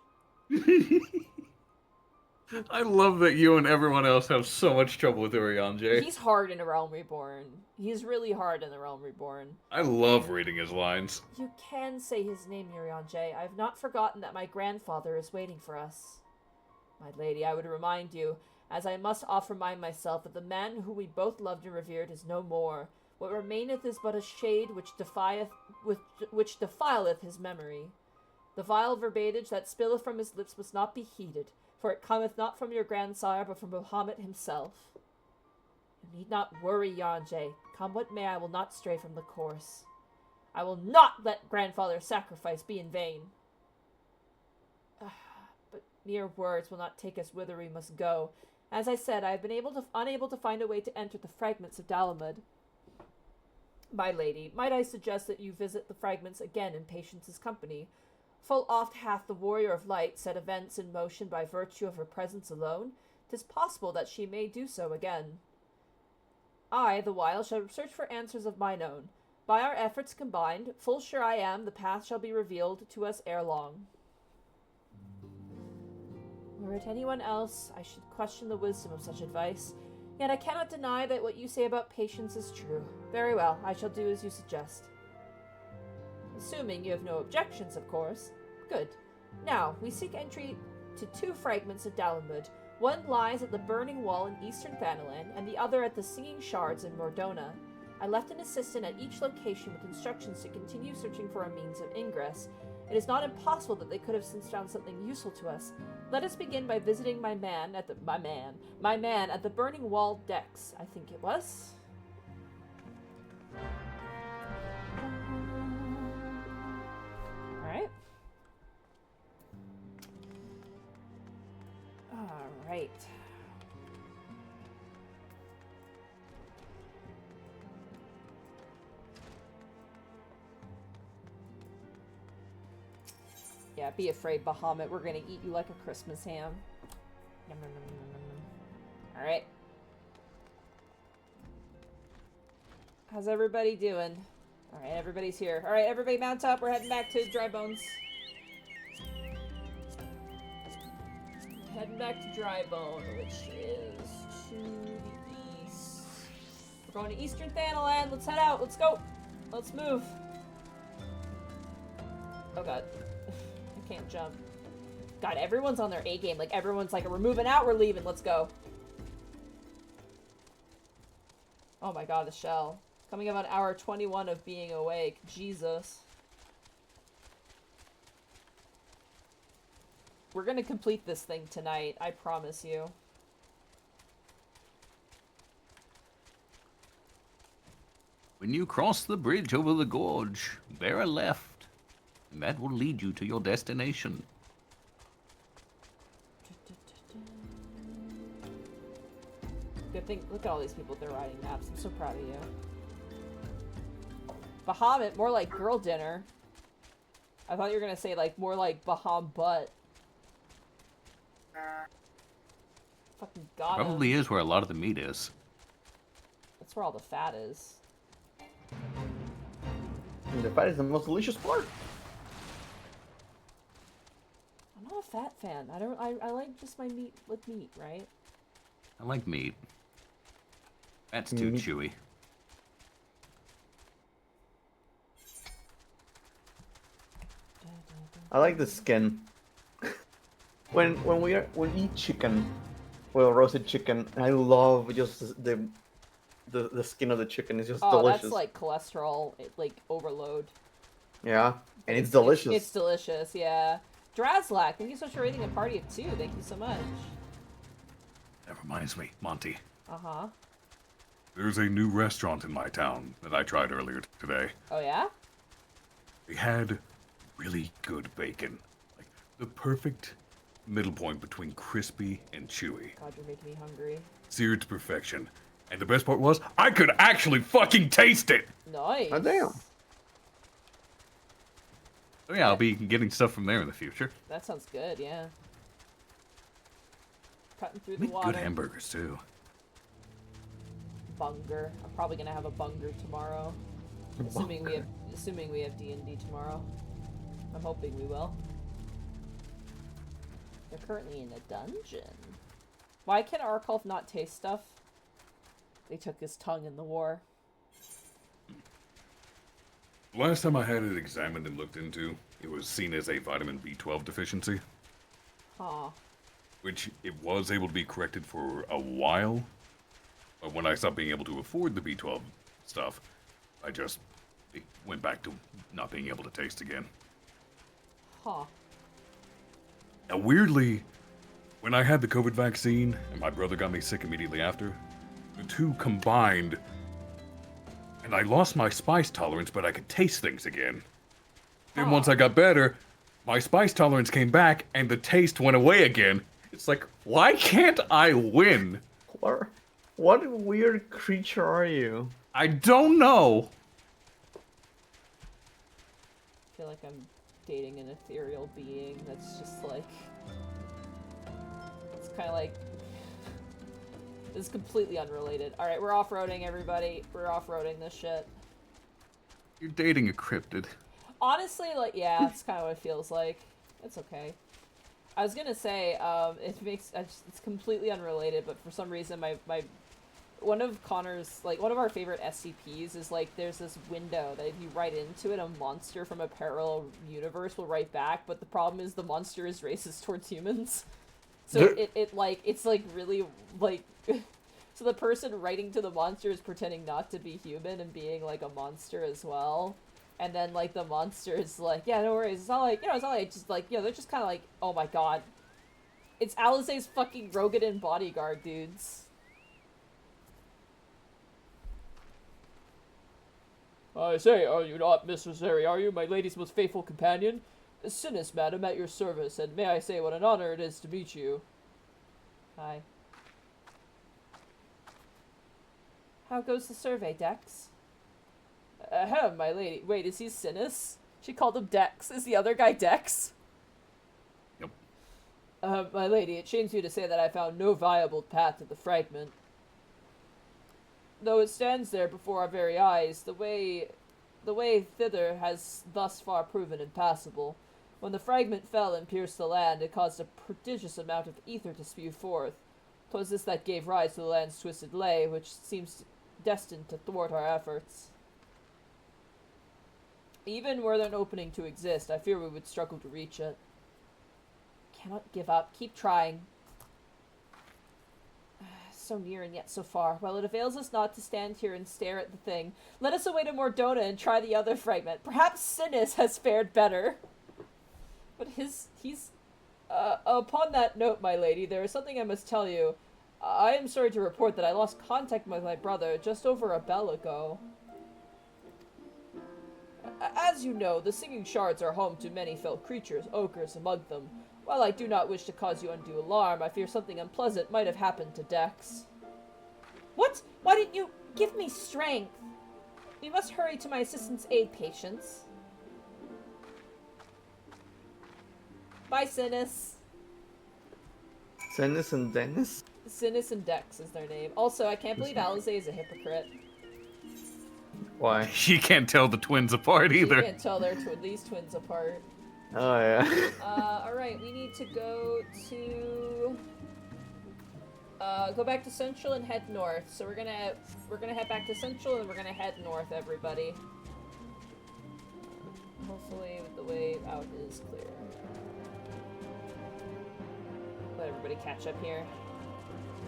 I love that you and everyone else have so much trouble with Urianger. He's hard in A Realm Reborn. He's really hard in The Realm Reborn. I love reading his lines. You can say his name, Urianger. I have not forgotten that my grandfather is waiting for us. My lady, I would remind you, as I must oft remind myself, that the man whom we both loved and revered is no more. What remaineth is but a shade which defileth his memory. The vile verbiage that spilleth from his lips must not be heeded, for it cometh not from your grandsire, but from Bahamut himself. You need not worry, Yanje. Come what may, I will not stray from the course. I will not let grandfather's sacrifice be in vain. But mere words will not take us whither we must go. As I said, I have been unable to find a way to enter the fragments of Dalamud. My lady, might I suggest that you visit the fragments again in Patience's company? Full oft hath the warrior of light set events in motion by virtue of her presence alone. 'Tis possible that she may do so again. I, the while, shall search for answers of mine own. By our efforts combined, full sure I am the path shall be revealed to us ere long. Were it anyone else, I should question the wisdom of such advice. Yet I cannot deny that what you say about patience is true. Very well, I shall do as you suggest. Assuming you have no objections, of course. Good. Now, we seek entry to 2 fragments of Dalamud. One lies at the Burning Wall in eastern Thanalan, and the other at the Singing Shards in Mordona. I left an assistant at each location with instructions to continue searching for a means of ingress. It is not impossible that they could have since found something useful to us. Let us begin by visiting my man at the Burning Wall decks, I think it was. Alright. Alright. Yeah, be afraid, Bahamut. We're gonna eat you like a Christmas ham. Yum, yum, yum, yum, yum. Alright. How's everybody doing? Alright, everybody's here. Alright, everybody mount up. We're heading back to Dry Bones. Heading back to Dry Bone, which is to the east. We're going to Eastern Thanalan. Let's head out. Let's go. Let's move. Oh god. I can't jump. God, everyone's on their A game. Like, everyone's like, we're moving out, we're leaving, let's go. Oh my god, the shell. Coming up on hour 21 of being awake. Jesus. We're gonna complete this thing tonight, I promise you. When you cross the bridge over the gorge, bear a left. And that will lead you to your destination. Good thing. Look at all these people with their riding maps. I'm so proud of you. Bahamut, more like girl dinner. I thought you were gonna say like more like Baham butt. Fucking got him. Probably is where a lot of the meat is. That's where all the fat is. And the fat is the most delicious part. I'm not a fat fan. I like just my meat with meat, right? I like meat. That's too chewy. I like the skin. when we eat chicken, well, roasted chicken, I love just the skin of the chicken. It's just delicious. That's like cholesterol, like overload. Yeah, and it's delicious. It's delicious, yeah. Drazlak, thank you so much for rating a party of 2. Thank you so much. That reminds me, Monty. Uh-huh. There's a new restaurant in my town that I tried earlier today. Oh, yeah? They had really good bacon. Like the perfect middle point between crispy and chewy. God, you're making me hungry. Seared to perfection. And the best part was, I could actually fucking taste it! Nice. Oh, damn. Oh yeah, I'll be getting stuff from there in the future. That sounds good, yeah. Cutting through the Make water. good hamburgers, too. Bunger. I'm probably gonna have a bunger tomorrow. Assuming we have D&D tomorrow. I'm hoping we will. They're currently in a dungeon. Why can Arkolf not taste stuff? They took his tongue in the war. Last time I had it examined and looked into, it was seen as a vitamin B12 deficiency. Huh. Which it was able to be corrected for a while. But when I stopped being able to afford the B12 stuff, it went back to not being able to taste again. Huh. Now, weirdly, when I had the COVID vaccine and my brother got me sick immediately after, the two combined, and I lost my spice tolerance, but I could taste things again. Then once I got better, my spice tolerance came back, and the taste went away again. It's like, why can't I win? What weird creature are you? I don't know. I feel like I'm dating an ethereal being that's just like... It's kind of like... It's completely unrelated. Alright, we're off-roading, everybody. We're off-roading this shit. You're dating a cryptid. Honestly, like, yeah, that's kind of what it feels like. It's okay. I was gonna say, it's completely unrelated, but for some reason one of our favorite SCPs is, like, there's this window that if you write into it, a monster from a parallel universe will write back, but the problem is the monster is racist towards humans. So it's, like, really, like... So the person writing to the monster is pretending not to be human and being, like, a monster as well. And then, like, the monster is like, yeah, no worries. It's not like, just, like, they're just kind of like, oh my god. It's Alizé's fucking Rogadin bodyguard, dudes. I say, are you not necessary, are you, my lady's most faithful companion? Sinus, madam, at your service, and may I say what an honor it is to meet you. Hi. How goes the survey, Dex? Ahem, my lady. Wait, is he Sinus? She called him Dex. Is the other guy Dex? Yep. My lady, it shames you to say that I found no viable path to the fragment. Though it stands there before our very eyes, the way thither has thus far proven impassable. When the fragment fell and pierced the land, it caused a prodigious amount of ether to spew forth. 'Twas this that gave rise to the land's twisted lay, which seems destined to thwart our efforts. Even were there an opening to exist, I fear we would struggle to reach it. Cannot give up. Keep trying. So near and yet so far. While it avails us not to stand here and stare at the thing, let us await a Mordona and try the other fragment. Perhaps Sinus has fared better. But he's... upon that note, my lady, there is something I must tell you. I am sorry to report that I lost contact with my brother just over a bell ago. As you know, the Singing Shards are home to many fell creatures, ogres among them. While I do not wish to cause you undue alarm, I fear something unpleasant might have happened to Dex. What? Why didn't you give me strength? We must hurry to my assistant's aid, Patience. Bye, Sinus. Sinus and Dennis? Sinus and Dex is their name. Also, I can't believe Alizé is a hypocrite. Why? She can't tell the twins apart either. You can't tell these twins apart. Oh yeah. Alright, we need to go to... go back to Central and head north. So we're gonna head back to Central and we're gonna head north, everybody. Hopefully the way out is clear. Let everybody catch up here.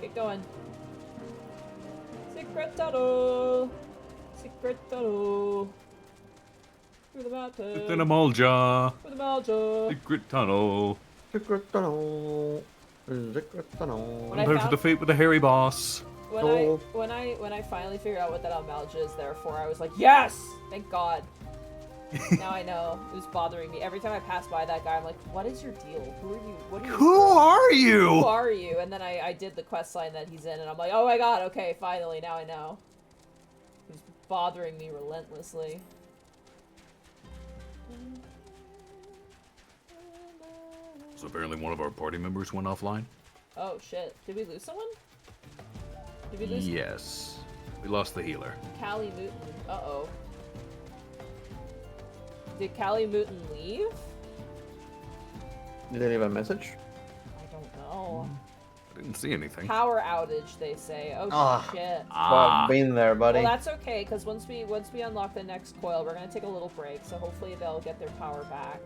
Get going. Secret tunnel! Secret tunnel! Through the mountain! Within a Mulja! Through the mountain! Secret tunnel! Secret tunnel. Secret tunnel. When I Prepare for the fate with the hairy boss. When I finally figured out what that Almalja is there for, I was like, yes! Thank God. Now I know. It was bothering me. Every time I pass by that guy, I'm like, what is your deal? Who are you? What are you? Who are Who you? are you? And then I did the quest line that he's in, and I'm like, oh my god, okay, finally, now I know. He was bothering me relentlessly. So apparently one of our party members went offline? Oh shit. Did we lose someone? Did we lose Yes. We lost the healer. Callie Mooton? Uh-oh. Did Callie Mooton leave? Did they leave a message? I don't know. I didn't see anything. Power outage, they say. Oh Ah. shit. Well, been there, buddy. Well, that's okay, because once we unlock the next coil, we're gonna take a little break, so hopefully they'll get their power back.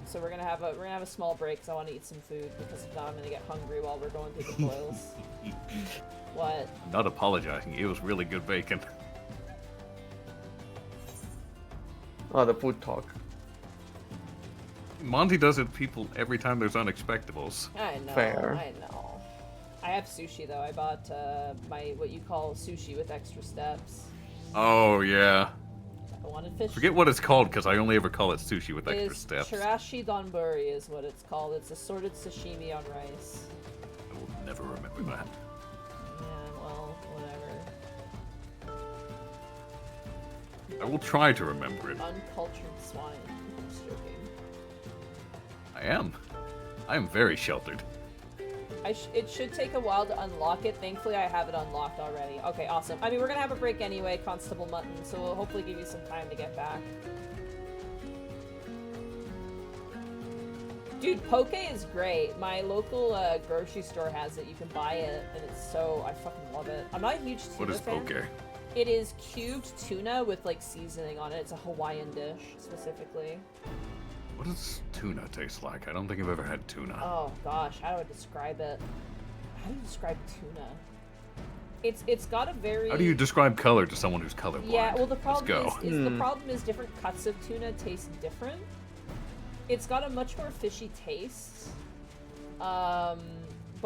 So we're gonna have a small break, because I want to eat some food, because if not, I'm gonna get hungry while we're going through the coils. What? Not apologizing. It was really good bacon. Oh, the food talk. Monty does it people every time there's unexpectables. I know. Fair. I know. I have sushi though. I bought my what you call sushi with extra steps. Oh, yeah. I wanted fish. Forget what it's called, because I only ever call it sushi with extra It's steps. chirashi donburi is what it's called. It's assorted sashimi on rice. I will never remember that. Yeah, well, whatever. I will try to remember it. Uncultured swine. I'm just joking. I am. I am very sheltered. It should take a while to unlock it. Thankfully, I have it unlocked already. Okay, awesome. I mean, we're gonna have a break anyway, Constable Mutton, so we'll hopefully give you some time to get back. Dude, poke is great. My local grocery store has it. You can buy it, and it's so... I fucking love it. I'm not a huge tuna What is fan. poke? It is cubed tuna with, like, seasoning on it. It's a Hawaiian dish, specifically. What does tuna taste like? I don't think I've ever had tuna. Oh, gosh. How do I describe it? How do you describe tuna? It's got a very... How do you describe color to someone who's colorblind? Yeah, well, the Let's problem go. the problem is different cuts of tuna taste different. It's got a much more fishy taste, but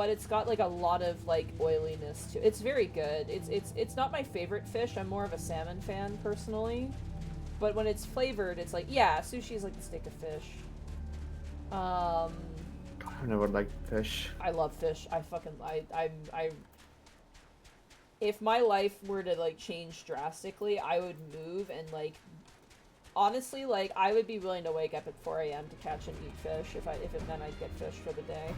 it's got like a lot of like oiliness to it. It's very good. It's not my favorite fish. I'm more of a salmon fan personally, but when it's flavored, it's like yeah, sushi is like the steak of fish. I never liked fish. I love fish. I if my life were to like change drastically, I would move and like honestly like I would be willing to wake up at 4 a.m. to catch and eat fish if it meant I'd get fish for the day.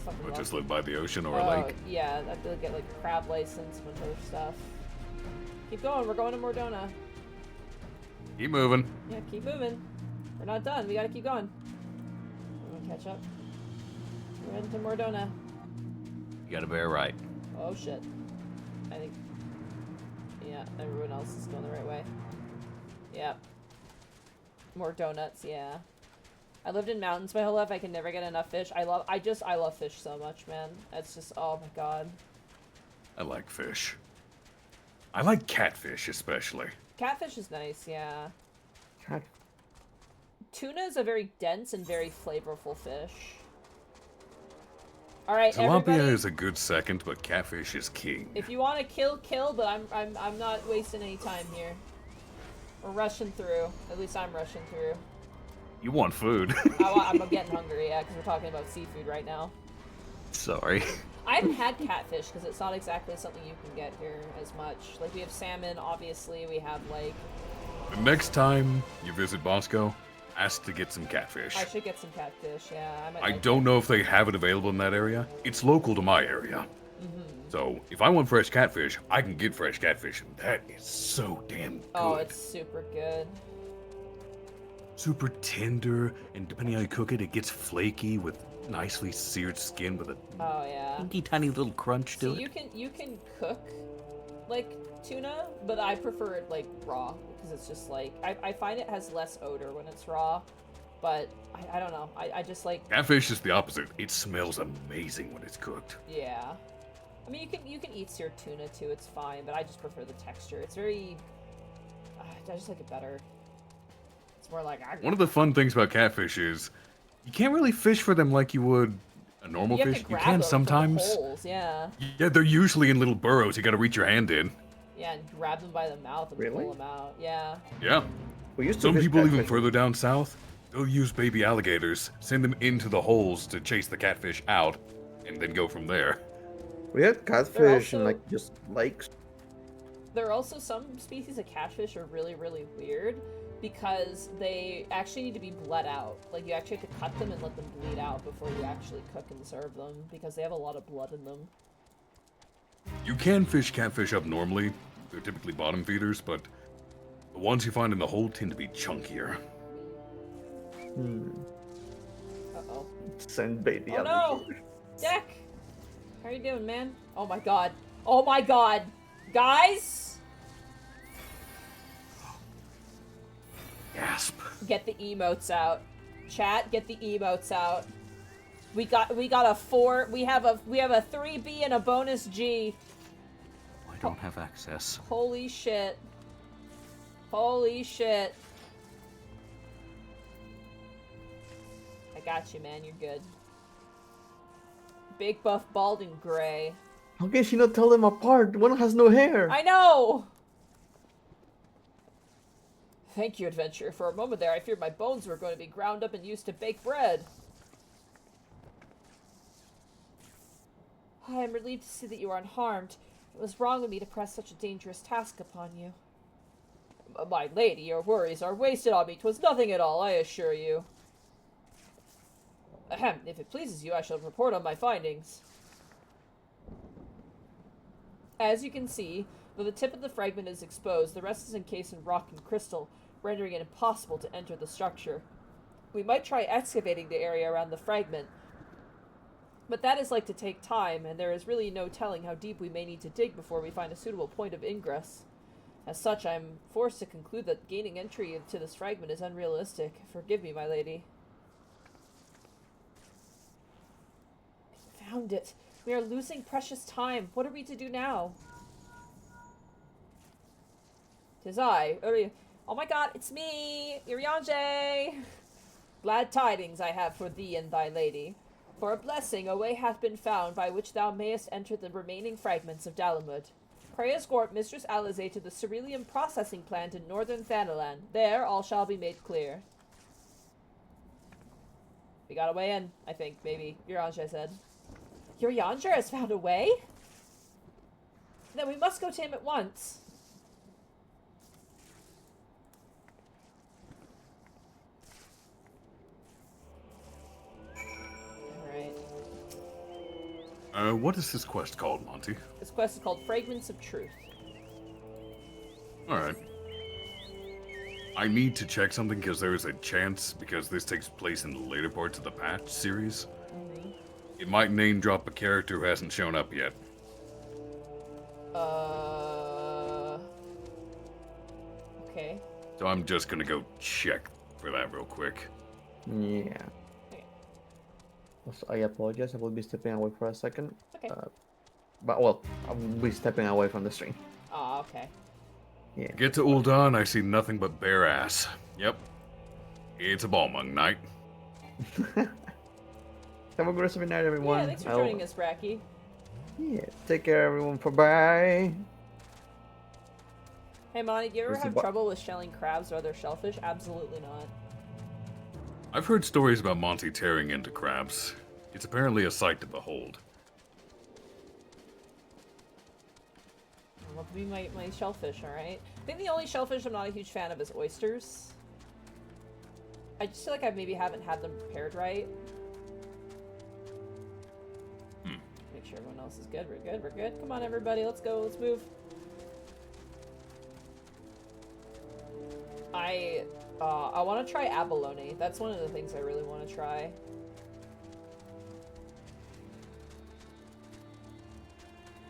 Fucking Or love just it. live by the ocean or a lake. Yeah, I'd have to get like a crab license, a bunch of other stuff. Keep going, we're going to Mordona. Keep moving. Yeah, keep moving. We're not done, we gotta keep going. We're gonna catch up. We're heading to Mordona. You got a bear right. Oh shit. I think... Yeah, everyone else is going the right way. Yep. More donuts, yeah. I lived in mountains my whole life, I can never get enough fish. I love fish so much, man. It's just, oh my god. I like fish. I like catfish especially. Catfish is nice, yeah. Cat. Tuna is a very dense and very flavorful fish. Alright, Tilapia everybody, is a good second, but catfish is king. if you want to kill, but I'm not wasting any time here. We're rushing through. At least I'm rushing through. You want food. I'm getting hungry, yeah, because we're talking about seafood right now. Sorry. I haven't had catfish because it's not exactly something you can get here as much. Like, we have salmon, obviously. We have, like... The next time you visit Bosco, ask to get some catfish. I should get some catfish, yeah. I don't know if they have it available in that area. It's local to my area. So, if I want fresh catfish, I can get fresh catfish, and that is so damn good. Oh, it's super good. Super tender, and depending how you cook it, it gets flaky with nicely seared skin with a Oh, yeah. Teeny tiny little crunch to See, it. you can cook, like, tuna, but I prefer it, like, raw. Because it's just, like... I find it has less odor when it's raw. But, I don't know. I just, like... Catfish is the opposite. It smells amazing when it's cooked. Yeah. I mean, you can eat seared tuna too, it's fine, but I just prefer the texture. It's very... I just like it better. It's more like... One of the fun things about catfish is you can't really fish for them like you would A normal You have fish? to You grab can them from the sometimes. holes, yeah. Yeah, they're usually in little burrows. You gotta reach your hand in. Yeah, and grab them by the mouth and Really? pull them out. Yeah. Yeah. We used to Some fish people even catfish. further down south, they'll use baby alligators, send them into the holes to chase the catfish out, and then go from there. We had catfish in also- like just lakes. There are also some species of catfish are really, really weird because they actually need to be bled out. Like, you actually have to cut them and let them bleed out before you actually cook and serve them because they have a lot of blood in them. You can fish catfish up normally. They're typically bottom feeders, but the ones you find in the hole tend to be chunkier. Uh-oh. Send baby Oh no! alligator. Deck! How are you doing, man? Oh my god. Oh my god! Guys! Gasp. Get the emotes out. Chat, get the emotes out. We got a 4. We have a 3B and a bonus G. I don't have access. Holy shit. Holy shit. I got you, man. You're good. Big, buff, bald, and gray. How can she not tell them apart? One has no hair. I know! Thank you, adventurer. For a moment there, I feared my bones were going to be ground up and used to bake bread. I am relieved to see that you are unharmed. It was wrong of me to press such a dangerous task upon you. My lady, your worries are wasted on me. 'Twas nothing at all, I assure you. Ahem, if it pleases you, I shall report on my findings. As you can see, though the tip of the fragment is exposed, the rest is encased in rock and crystal, rendering it impossible to enter the structure. We might try excavating the area around the fragment, but that is like to take time, and there is really no telling how deep we may need to dig before we find a suitable point of ingress. As such, I am forced to conclude that gaining entry into this fragment is unrealistic. Forgive me, my lady. Found it. We are losing precious time. What are we to do now? 'Tis I. Oh my god, it's me! Iriange! Glad tidings I have for thee and thy lady. For a blessing, a way hath been found by which thou mayest enter the remaining fragments of Dalamud. Pray escort Mistress Alize to the Cerulean processing plant in northern Thanalan. There, all shall be made clear. We got a way in, I think, maybe. Urianger said. Urianger has found a way? Then we must go to him at once. Alright. What is this quest called, Monty? This quest is called Fragments of Truth. Alright. I need to check something because there is a chance, because this takes place in the later parts of the patch series, it might name drop a character who hasn't shown up yet. Okay. So I'm just gonna go check for that real quick. Yeah. Also, I apologize. I will be stepping away for a second. Okay. But well, I will be stepping away from the stream. Oh, okay. Yeah. Get to Ul'dan, I see nothing but bare ass. Yep. It's a Balmung night. Have a good rest of your night, everyone. Yeah, thanks for joining us, Bracky. Yeah, take care, everyone. Bye-bye. Hey, Monty, do you ever Where's the have trouble with shelling crabs or other shellfish? Absolutely not. I've heard stories about Monty tearing into crabs. It's apparently a sight to behold. Love me my shellfish, alright? I think the only shellfish I'm not a huge fan of is oysters. I just feel like I maybe haven't had them prepared right. Make sure everyone else is good. We're good. We're good. Come on, everybody. Let's go. Let's move. I want to try abalone. That's one of the things I really want to try.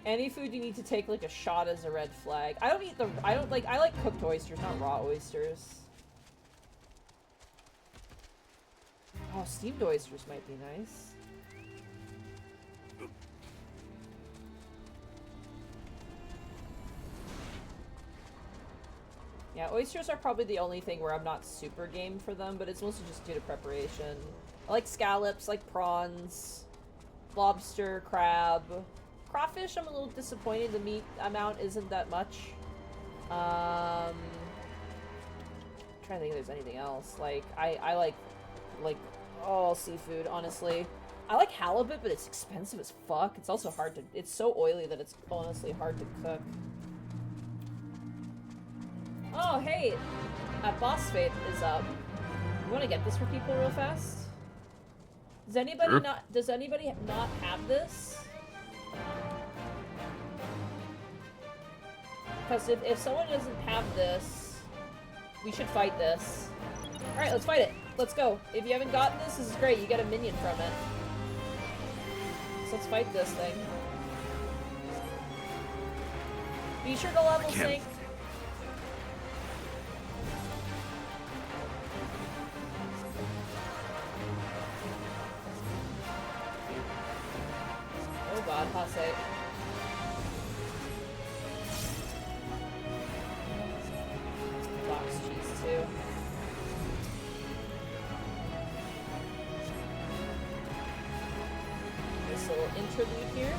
Any food you need to take like a shot as a red flag. I like cooked oysters, not raw oysters. Oh, steamed oysters might be nice. Yeah, oysters are probably the only thing where I'm not super game for them, but it's mostly just due to preparation. I like scallops, like prawns. lobster, crab, crawfish. I'm a little disappointed. The meat amount isn't that much. I'm trying to think if there's anything else. Like I like all seafood. Honestly, I like halibut, but it's expensive as fuck. It's also hard to. It's so oily that it's honestly hard to cook. Oh hey, boss fight is up. You want to get this for people real fast? Does anybody Sure. not? Does anybody not have this? Because if someone doesn't have this, we should fight this. All right, let's fight it. Let's go. If you haven't gotten this, this is great. You get a minion from it. So let's fight this thing. Be sure to level sync. Oh god, hot sake. Box cheese too. This little interlude here.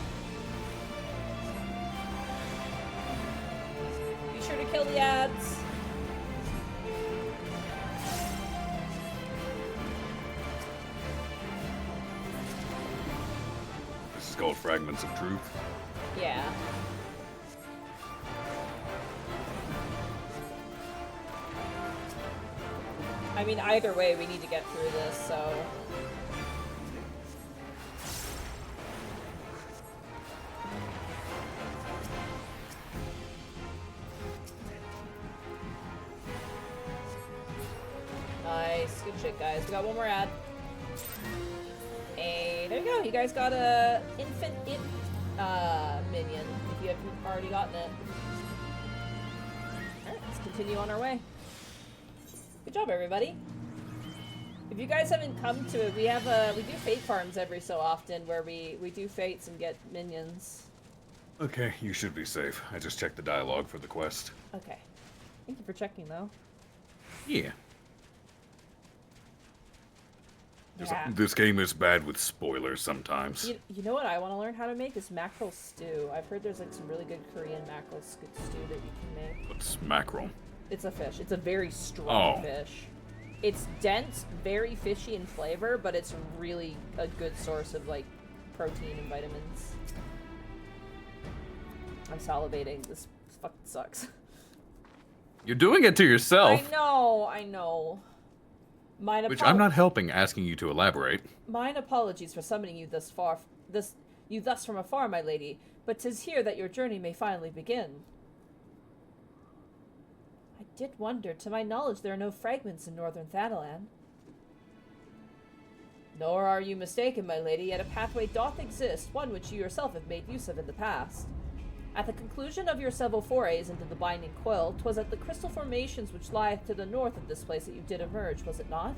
Be sure to kill the ads. This is called Fragments of Truth. Yeah. I mean, either way, we need to get through this, so... Nice. Good shit, guys. We got one more ad. Hey, there you go. You guys got a infant minion, if you haven't already gotten it. Alright, let's continue on our way. Good job, everybody. If you guys haven't come to it, we do fate farms every so often where we do fates and get minions. Okay, you should be safe. I just checked the dialogue for the quest. Okay. Thank you for checking, though. Yeah. Yeah. This game is bad with spoilers sometimes. You know what I want to learn how to make is mackerel stew. I've heard there's like some really good Korean mackerel stew that you can make. What's mackerel? It's a fish. It's a very strong Oh. fish. It's dense, very fishy in flavor, but it's really a good source of like protein and vitamins. I'm salivating. This fucking sucks. You're doing it to yourself. I know. Which I'm not helping asking you to elaborate. Mine apologies for summoning you thus from afar, my lady, but 'tis here that your journey may finally begin. I did wonder. To my knowledge, there are no fragments in northern Thanalan. Nor are you mistaken, my lady, yet a pathway doth exist, one which you yourself have made use of in the past. At the conclusion of your several forays into the binding coil, 'twas at the crystal formations which lieth to the north of this place that you did emerge, was it not?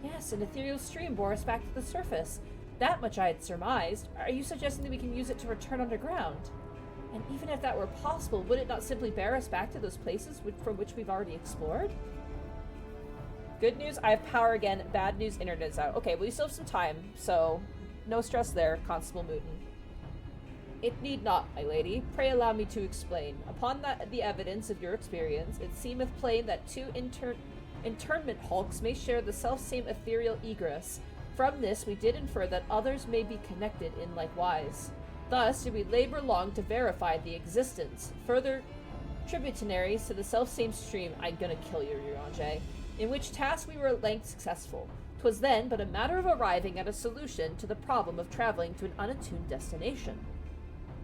Yes, an ethereal stream bore us back to the surface. That much I had surmised. Are you suggesting that we can use it to return underground? And even if that were possible, would it not simply bear us back to those places from which we've already explored? Good news, I have power again. Bad news, internet's out. Okay, well, we still have some time, so no stress there, Constable Mooton. It need not, my lady. Pray allow me to explain. Upon the evidence of your experience, it seemeth plain that two internment hulks may share the self-same ethereal egress. From this, we did infer that others may be connected in like wise. Thus, did we labor long to verify the existence. Further tributaries to the self-same stream, I'm gonna kill you, Yuranjay, in which task we were at length successful. 'Twas then but a matter of arriving at a solution to the problem of traveling to an unattuned destination.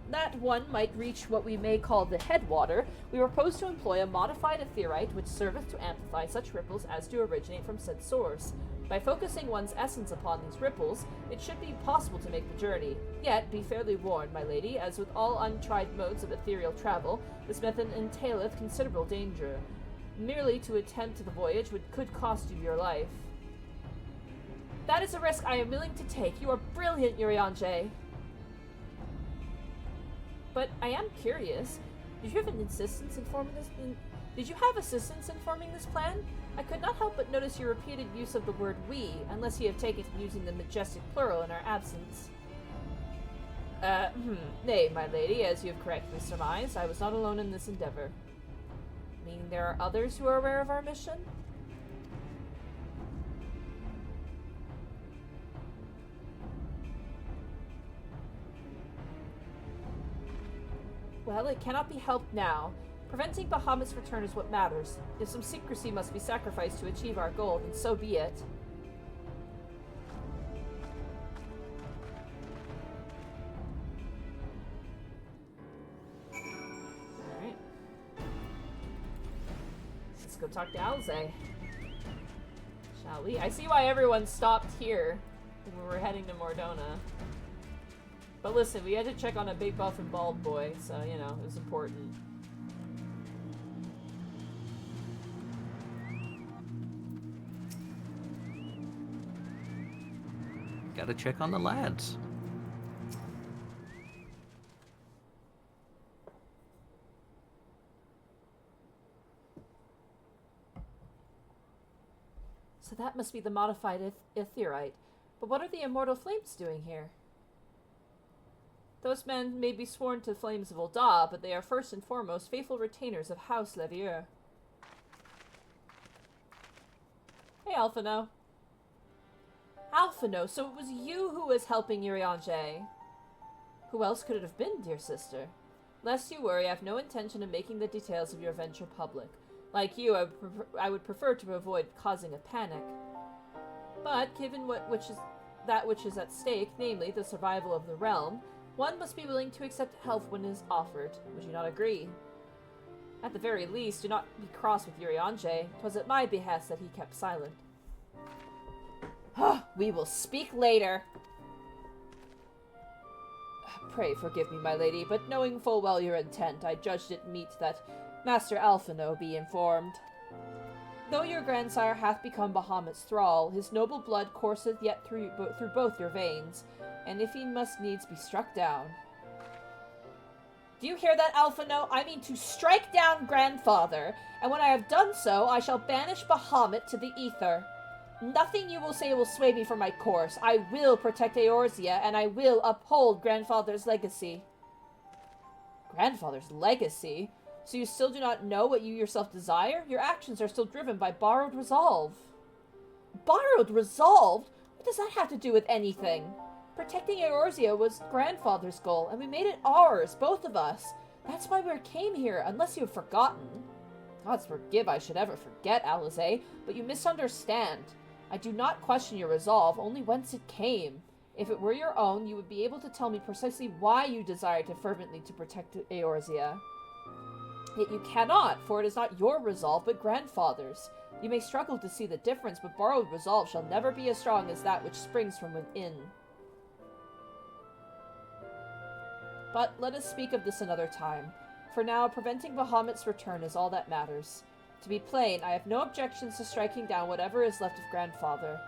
That one might reach what we may call the headwater, we propose to employ a modified aetherite which serveth to amplify such ripples as do originate from said source. By focusing one's essence upon these ripples, it should be possible to make the journey. Yet, be fairly warned, my lady, as with all untried modes of ethereal travel, this method entaileth considerable danger. Merely to attempt the voyage could cost you your life. That is a risk I am willing to take. You are brilliant, Urianger. But I am curious. Did you have assistance in forming this plan? I could not help but notice your repeated use of the word we, unless you have taken to using the majestic plural in our absence. Nay, my lady, as you have correctly surmised, I was not alone in this endeavor. Meaning there are others who are aware of our mission? Well, it cannot be helped now. Preventing Bahamut's return is what matters. If some secrecy must be sacrificed to achieve our goal, then so be it. Alright. Let's go talk to Alze. Shall we? I see why everyone stopped here when we were heading to Mordona. But listen, we had to check on a big buff and bald boy, so, you know, it was important. Gotta check on the lads. So that must be the modified Aetherite. But what are the Immortal Flames doing here? Those men may be sworn to the Flames of Ul'dah, but they are first and foremost faithful retainers of House Levier. Hey, Alphino. Alphino, so it was you who was helping Urianger. Who else could it have been, dear sister? Lest you worry, I have no intention of making the details of your venture public. Like you, I would prefer to avoid causing a panic. But, given that which is at stake, namely the survival of the realm, one must be willing to accept help when it is offered. Would you not agree? At the very least, do not be cross with Urianger. 'Twas at my behest that he kept silent. We will speak later. Pray forgive me, my lady, but knowing full well your intent, I judged it meet that Master Alphino be informed. Though your grandsire hath become Bahamut's thrall, his noble blood courseth yet through both your veins, and if he must needs be struck down. Do you hear that, Alphino? I mean to strike down grandfather, and when I have done so, I shall banish Bahamut to the ether. Nothing you will say will sway me from my course. I will protect Eorzea, and I will uphold grandfather's legacy. Grandfather's legacy? So you still do not know what you yourself desire? Your actions are still driven by borrowed resolve. Borrowed resolve? What does that have to do with anything? Protecting Eorzea was grandfather's goal, and we made it ours, both of us. That's why we came here, unless you have forgotten. Gods forgive I should ever forget, Alize, but you misunderstand. I do not question your resolve, only whence it came. If it were your own, you would be able to tell me precisely why you desire to fervently to protect Eorzea. Yet you cannot, for it is not your resolve, but grandfather's. You may struggle to see the difference, but borrowed resolve shall never be as strong as that which springs from within. But let us speak of this another time. For now, preventing Bahamut's return is all that matters. To be plain, I have no objections to striking down whatever is left of grandfather.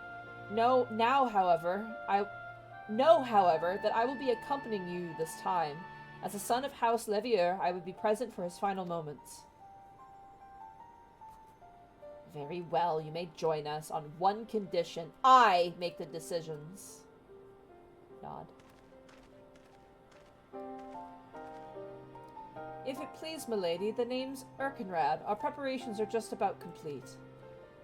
Know, however, that I will be accompanying you this time. As a son of House Levier, I would be present for his final moments. Very well, you may join us on one condition. I make the decisions. Nod. If it please, milady, the name's Erkenrad. Our preparations are just about complete.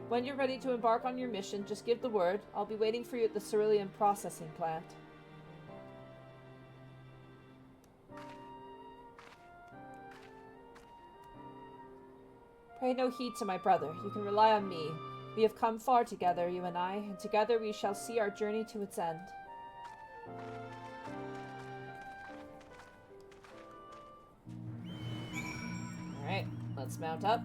When you're ready to embark on your mission, just give the word. I'll be waiting for you at the Cerulean processing plant. Pay no heed to my brother. You can rely on me. We have come far together, you and I, and together we shall see our journey to its end. Alright, let's mount up.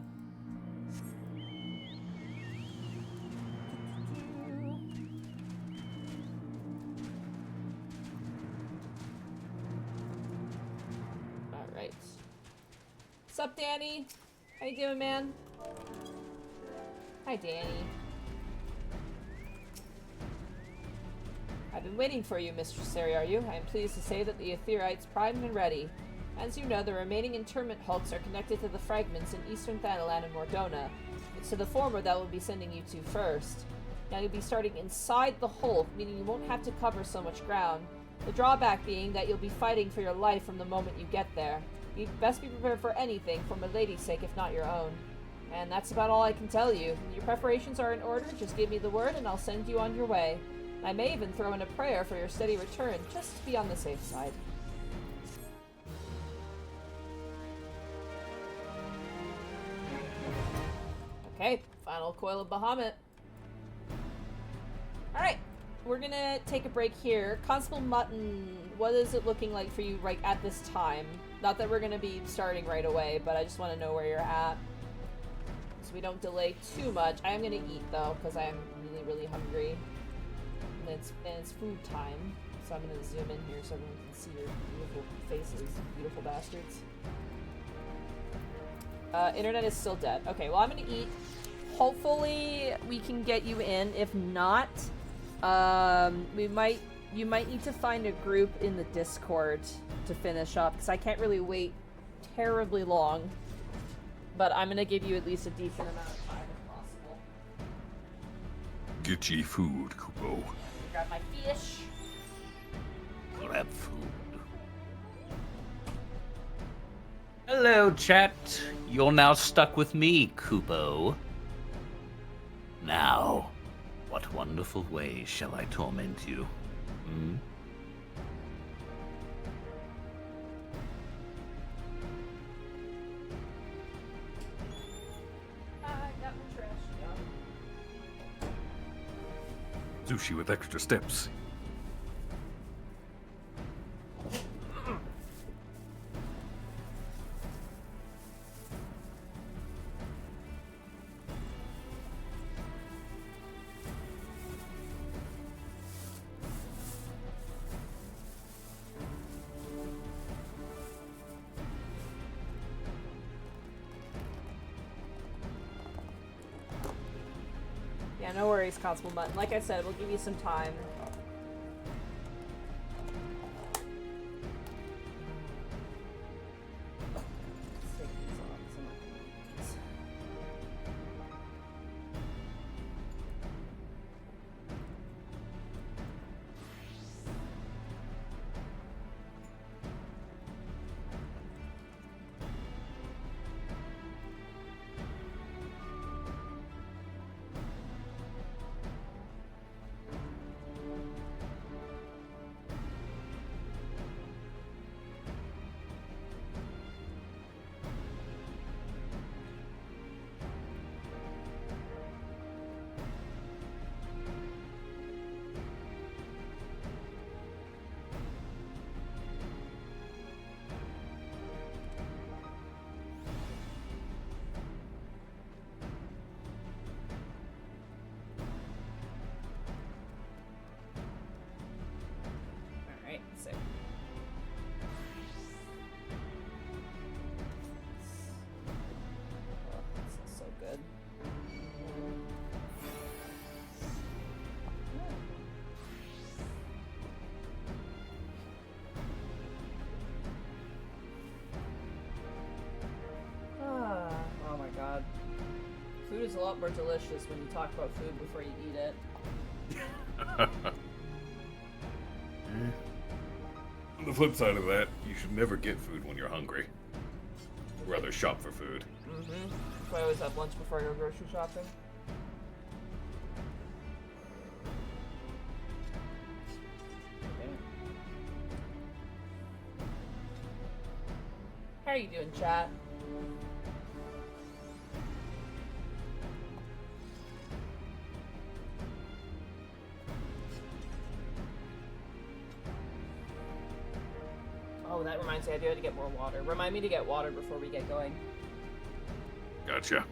Alright. Sup, Danny? How you doing, man? Hi, Danny. I've been waiting for you, Mistress Sariaru. I am pleased to say that the Aetherite's primed and ready. As you know, the remaining interment hulks are connected to the fragments in Eastern Thanalan and Mordona. It's to the former that we'll be sending you to first. Now you'll be starting inside the hulk, meaning you won't have to cover so much ground. The drawback being that you'll be fighting for your life from the moment you get there. You'd best be prepared for anything, for my lady's sake, if not your own. And that's about all I can tell you. Your preparations are in order, just give me the word and I'll send you on your way. I may even throw in a prayer for your steady return, just to be on the safe side. Okay, final coil of Bahamut. Alright, we're gonna take a break here. Constable Mutton, what is it looking like for you right at this time? Not that we're gonna be starting right away, but I just want to know where you're at. So we don't delay too much. I am gonna eat though, because I am really, really hungry. And it's food time. So I'm gonna zoom in here so everyone can see your beautiful faces, beautiful bastards. Internet is still dead. Okay, well I'm gonna eat. Hopefully we can get you in. If not, you might need to find a group in the Discord to finish up, because I can't really wait terribly long. But I'm gonna give you at least a decent amount of time if possible. Get ye food, Kupo. Grab my fish. Grab food. Hello, chat. You're now stuck with me, Kupo. Now, what wonderful ways shall I torment you? Hmm? I got my trash done. Sushi with extra steps. Yeah, no worries, Constable Mutton. Like I said, we'll give you some time. Let's take these off, 'cause I'm not gonna need these. Alright, so. Oh, this is so good. Oh my god. Food is a lot more delicious when you talk about food before you eat it. On the flip side of that, you should never get food when you're hungry. Rather shop for food. Mm-hmm. That's why I always have lunch before I go grocery shopping. Okay. How are you doing, chat? Oh, that reminds me, I do have to get more water. Remind me to get water before we get going. Gotcha.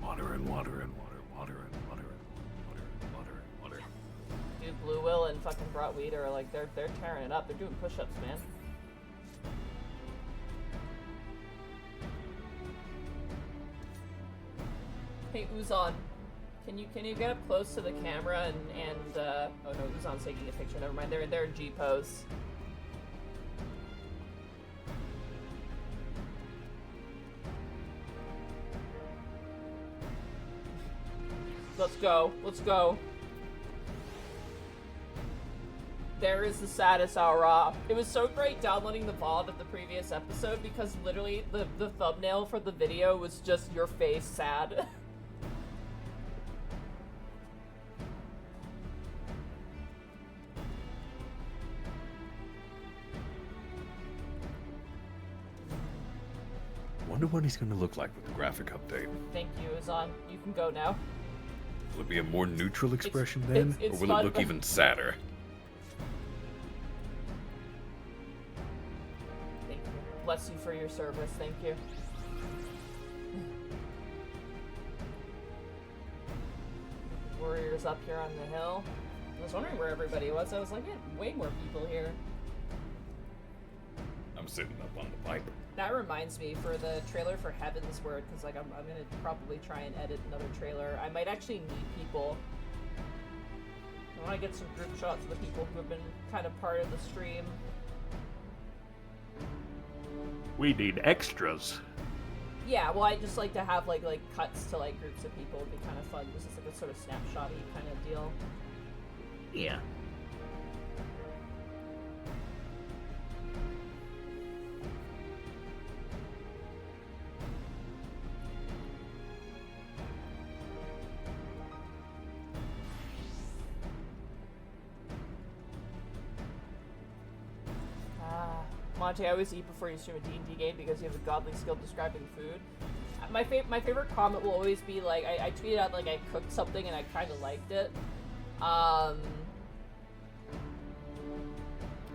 Water and water and water, water and water and water and water and water. Dude, Blue Will and fucking Bratweed are like, they're tearing it up. They're doing push-ups, man. Hey, Uzon. Can you get up close to the camera and oh no, Uzon's taking a picture. Never mind. They're in G pose. Let's go. Let's go. There is the saddest ARR. It was so great downloading the VOD of the previous episode because literally the thumbnail for the video was just your face sad. Wonder what he's gonna look like with the graphic update. Thank you, Azan. You can go now. Will it be a more neutral expression then? it's or will fun. it look even sadder? Thank you. Bless you for your service. Thank you. Warriors up here on the hill. I was wondering where everybody was. I was like, yeah, way more people here. I'm sitting up on the pipe. That reminds me, for the trailer for Heaven's Word, because like I'm gonna probably try and edit another trailer. I might actually need people. I want to get some group shots of the people who have been kind of part of the stream. We need extras. Yeah, well, I just like to have like cuts to like groups of people. It'd be kind of fun. Just like a sort of snapshot-y kind of deal. Yeah. Monty, I always eat before you stream a D&D game because you have a godly skill describing food. My favorite comment will always be like, I tweeted out like I cooked something and I kind of liked it.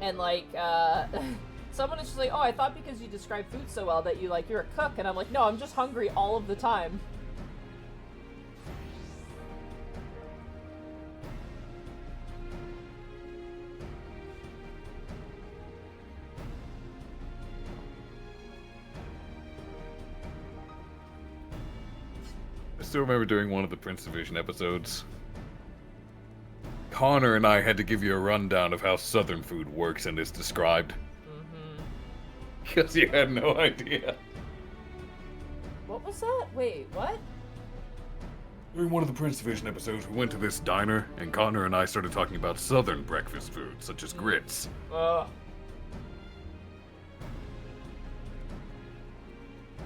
And like, someone is just like, oh, I thought because you describe food so well that you're a cook. And I'm like, no, I'm just hungry all of the time. I still remember during one of the Prince Division episodes, Connor and I had to give you a rundown of how Southern food works and is described. Because you had no idea. What was that? Wait, what? During one of the Prince Division episodes, we went to this diner, and Connor and I started talking about Southern breakfast foods, such as grits.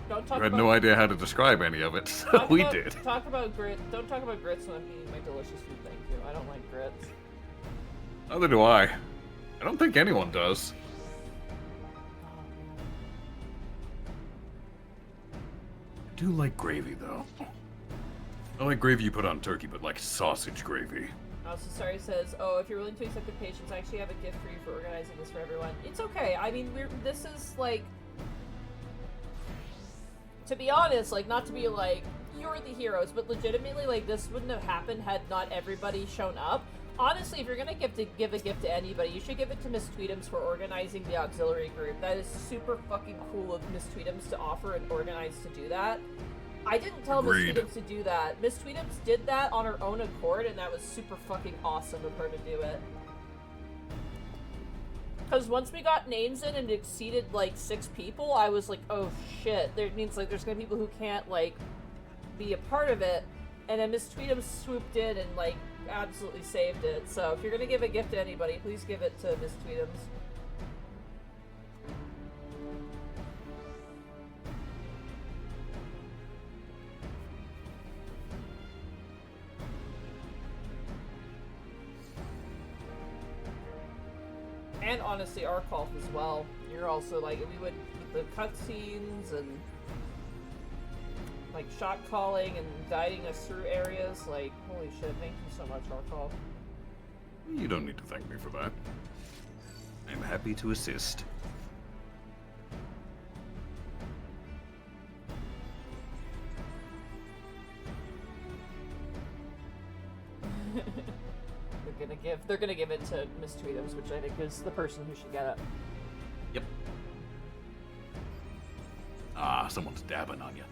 Don't talk You had about, no idea how to describe any of it, so we did. Talk about grit. Don't talk about grits when I'm eating my delicious food. Thank you. I don't like grits. Neither do I. I don't think anyone does. I do like gravy, though. I like gravy you put on turkey, but like sausage gravy. Also, Sorry says, oh, if you're willing to accept the patience, I actually have a gift for you for organizing this for everyone. It's okay. I mean, this is like, to be honest, like, not to be like, you're the heroes, but legitimately, like, this wouldn't have happened had not everybody shown up. Honestly, if you're gonna give a gift to anybody, you should give it to Miss Tweetums for organizing the auxiliary group. That is super fucking cool of Miss Tweetums to offer and organize to do that. I didn't tell Miss Tweetums to do that. Miss Tweetums did that on her own accord, and that was super fucking awesome of her to do it. Because once we got names in and it exceeded, like, 6 people, I was like, oh shit. That means, like, there's gonna be people who can't, like, be a part of it. And then Miss Tweetums swooped in and, like, absolutely saved it. So if you're gonna give a gift to anybody, please give it to Miss Tweetums. And honestly, Arkolf as well. You're also like, we would, with the cutscenes and like shot calling and guiding us through areas, like, holy shit, thank you so much, Arkolf. You don't need to thank me for that. I'm happy to assist. They're gonna give it to Miss Tweetums, which I think is the person who should get it. Yep. Ah, someone's dabbing on you.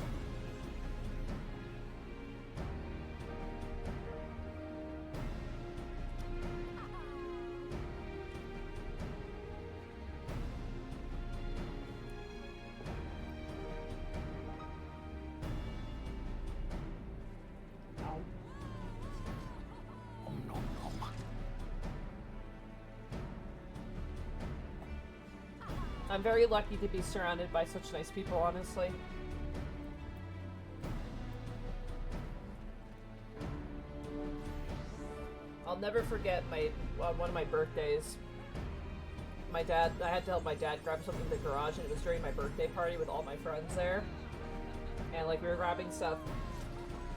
I'm very lucky to be surrounded by such nice people, honestly. I'll never forget one of my birthdays. I had to help my dad grab something in the garage, and it was during my birthday party with all my friends there. And like we were grabbing stuff.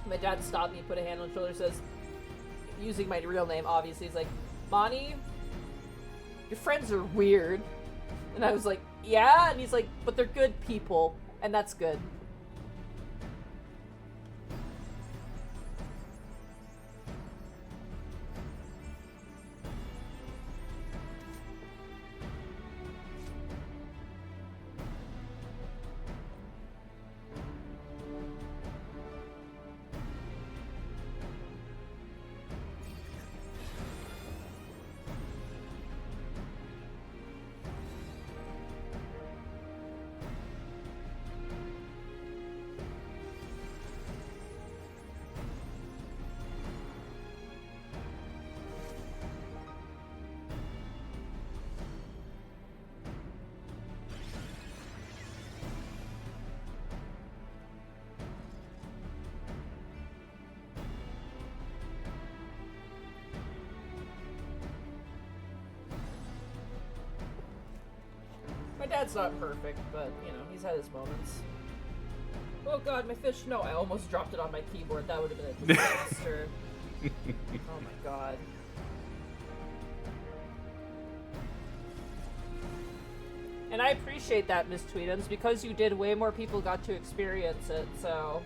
My dad stopped me, put a hand on the shoulder, says, using my real name, obviously, he's like, Bonnie, your friends are weird. And I was like, yeah? And he's like, but they're good people, and that's good. My dad's not perfect, but, you know, he's had his moments. Oh god, my fish! No, I almost dropped it on my keyboard. That would have been a disaster. Oh my god. And I appreciate that, Miss Tweedums, because you did, way more people got to experience it, so...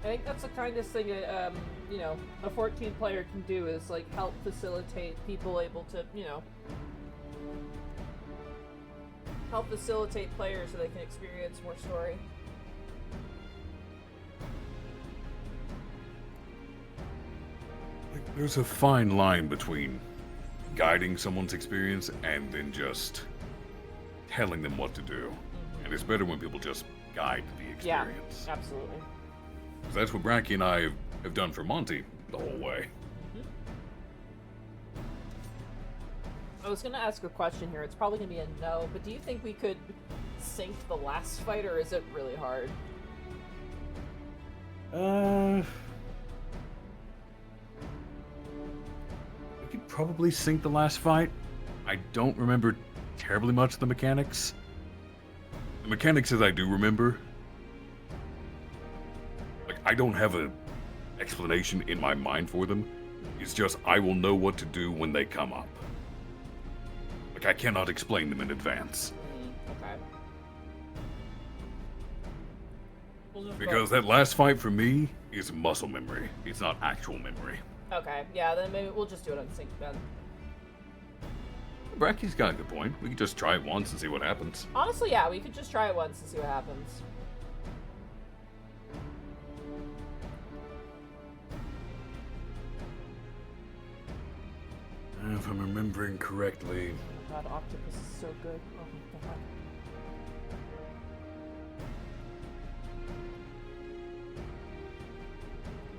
I think that's the kindest thing, you know, a 14 player can do is, like, help facilitate people able to, you know, help facilitate players so they can experience more story. There's a fine line between guiding someone's experience and then just telling them what to do. Mm-hmm. And it's better when people just guide the experience. Yeah, absolutely. That's what Bracky and I have done for Monty the whole way. Mm-hmm. I was gonna ask a question here. It's probably gonna be a no, but do you think we could sync the last fight, or is it really hard? We could probably sync the last fight. I don't remember terribly much of the mechanics. The mechanics that I do remember, like, I don't have an explanation in my mind for them. It's just I will know what to do when they come up. Like, I cannot explain them in advance. Okay. Because that last fight for me is muscle memory. It's not actual memory. Okay, yeah, then maybe we'll just do it on sync then. Bracky's got a good point. We could just try it once and see what happens. Honestly, yeah, we could just try it once and see what happens. If I'm remembering correctly... Oh my god, Octopus is so good. Oh my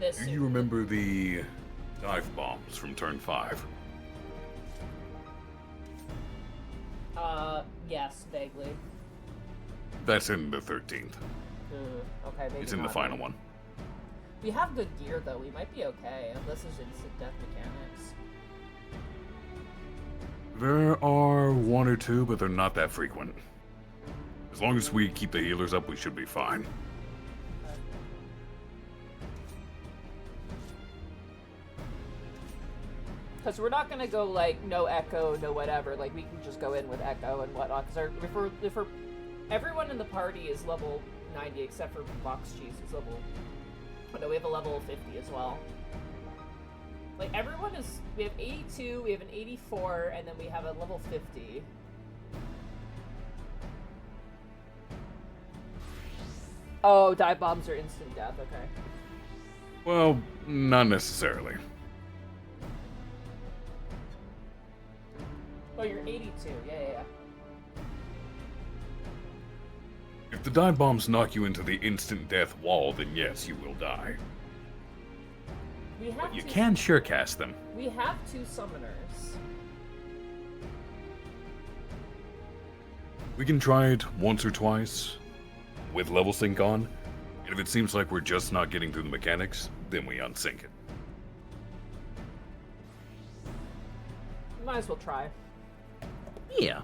god. Do you remember the dive bombs from turn 5? Yes, vaguely. That's in the 13th. Okay, maybe it's in the final one. We have good gear, though. We might be okay, unless there's instant death mechanics. There are one or two, but they're not that frequent. As long as we keep the healers up, we should be fine. Because we're not gonna go like no echo, no whatever. Like we can just go in with echo and whatnot. Because if we're everyone in the party is level 90 except for Box Cheese is level. Oh no, we have a level 50 as well. Like everyone is. We have 82, we have an 84, and then we have a level 50. Oh, dive bombs are instant death. Okay. Well, not necessarily. Oh, you're 82. Yeah. If the dive bombs knock you into the instant death wall, then yes, you will die. But you can sure cast them. We have 2 summoners. We can try it once or twice with level sync on, and if it seems like we're just not getting through the mechanics, then we unsync it. Might as well try. Yeah.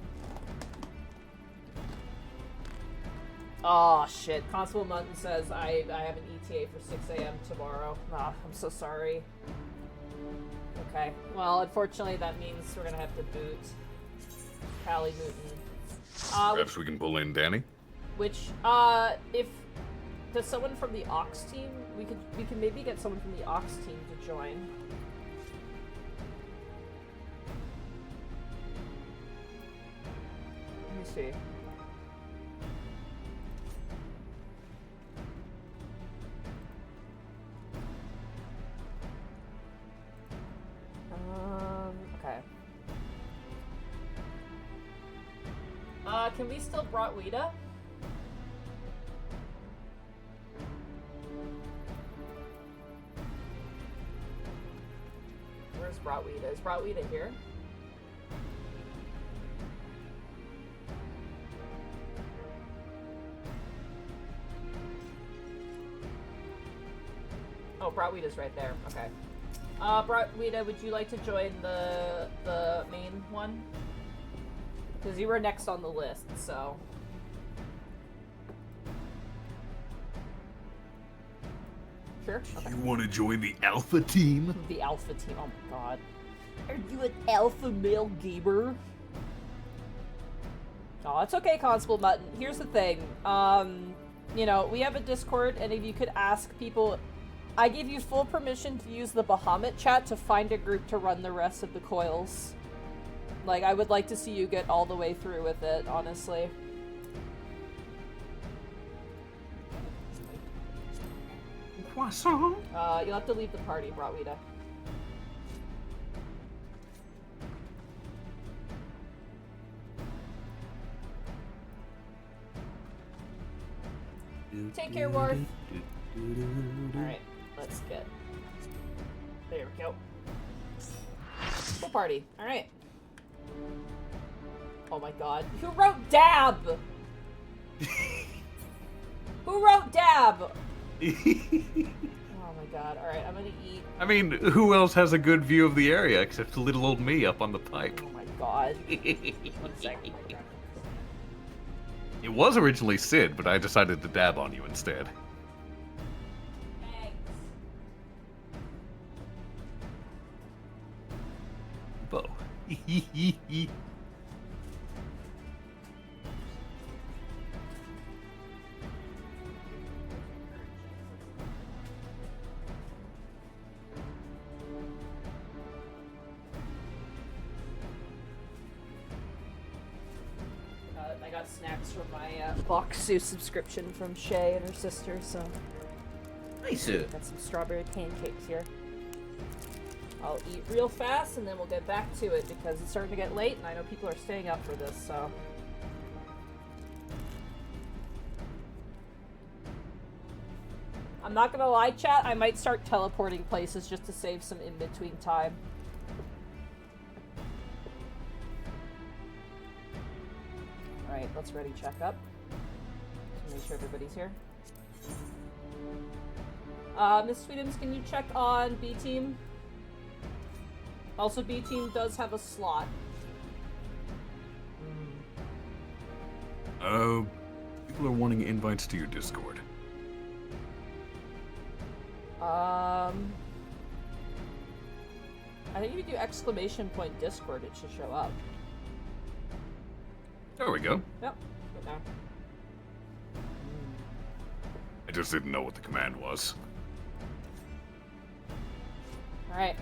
Oh shit, Constable Mutton says I have an ETA for 6 a.m. tomorrow. Ah, I'm so sorry. Okay, well, unfortunately that means we're gonna have to boot Callie Newton. Perhaps we can pull in Danny? Which, if there's someone from the Ox team, we can maybe get someone from the Ox team to join. Let me see. Okay. Can we still Bratwita? Where's Bratwita? Is Bratwita here? Oh, Bratwita's right there. Okay. Bratwita, would you like to join the main one? Because you were next on the list, so. Sure. Okay. You want to join the Alpha team? The Alpha team. Oh my god. Are you an alpha male gamer? Oh, it's okay, Constable Mutton. Here's the thing. You know, we have a Discord, and if you could ask people, I give you full permission to use the Bahamut chat to find a group to run the rest of the coils. Like, I would like to see you get all the way through with it, honestly. Croissant? You'll have to leave the party, Bratwita. Take care, Worf. Alright, let's get... There we go. Full party. Alright. Oh my god. Who wrote Dab? Who wrote Dab? Oh my god. Alright, I'm gonna eat. I mean, who else has a good view of the area except little old me up on the pipe? Oh my god. 1 second. It was originally Sid, but I decided to dab on you instead. Thanks. Bo. I got snacks from my Boxu subscription from Shay and her sister, so Nice. got some strawberry pancakes here. I'll eat real fast and then we'll get back to it because it's starting to get late and I know people are staying up for this, so. I'm not gonna lie, chat, I might start teleporting places just to save some in-between time. Alright, let's ready check up. To make sure everybody's here. Miss Sweetums, can you check on B team? Also, B team does have a slot. People are wanting invites to your Discord. I think if you do exclamation point Discord, it should show up. There we go. Yep. Good now. I just didn't know what the command was. Alright.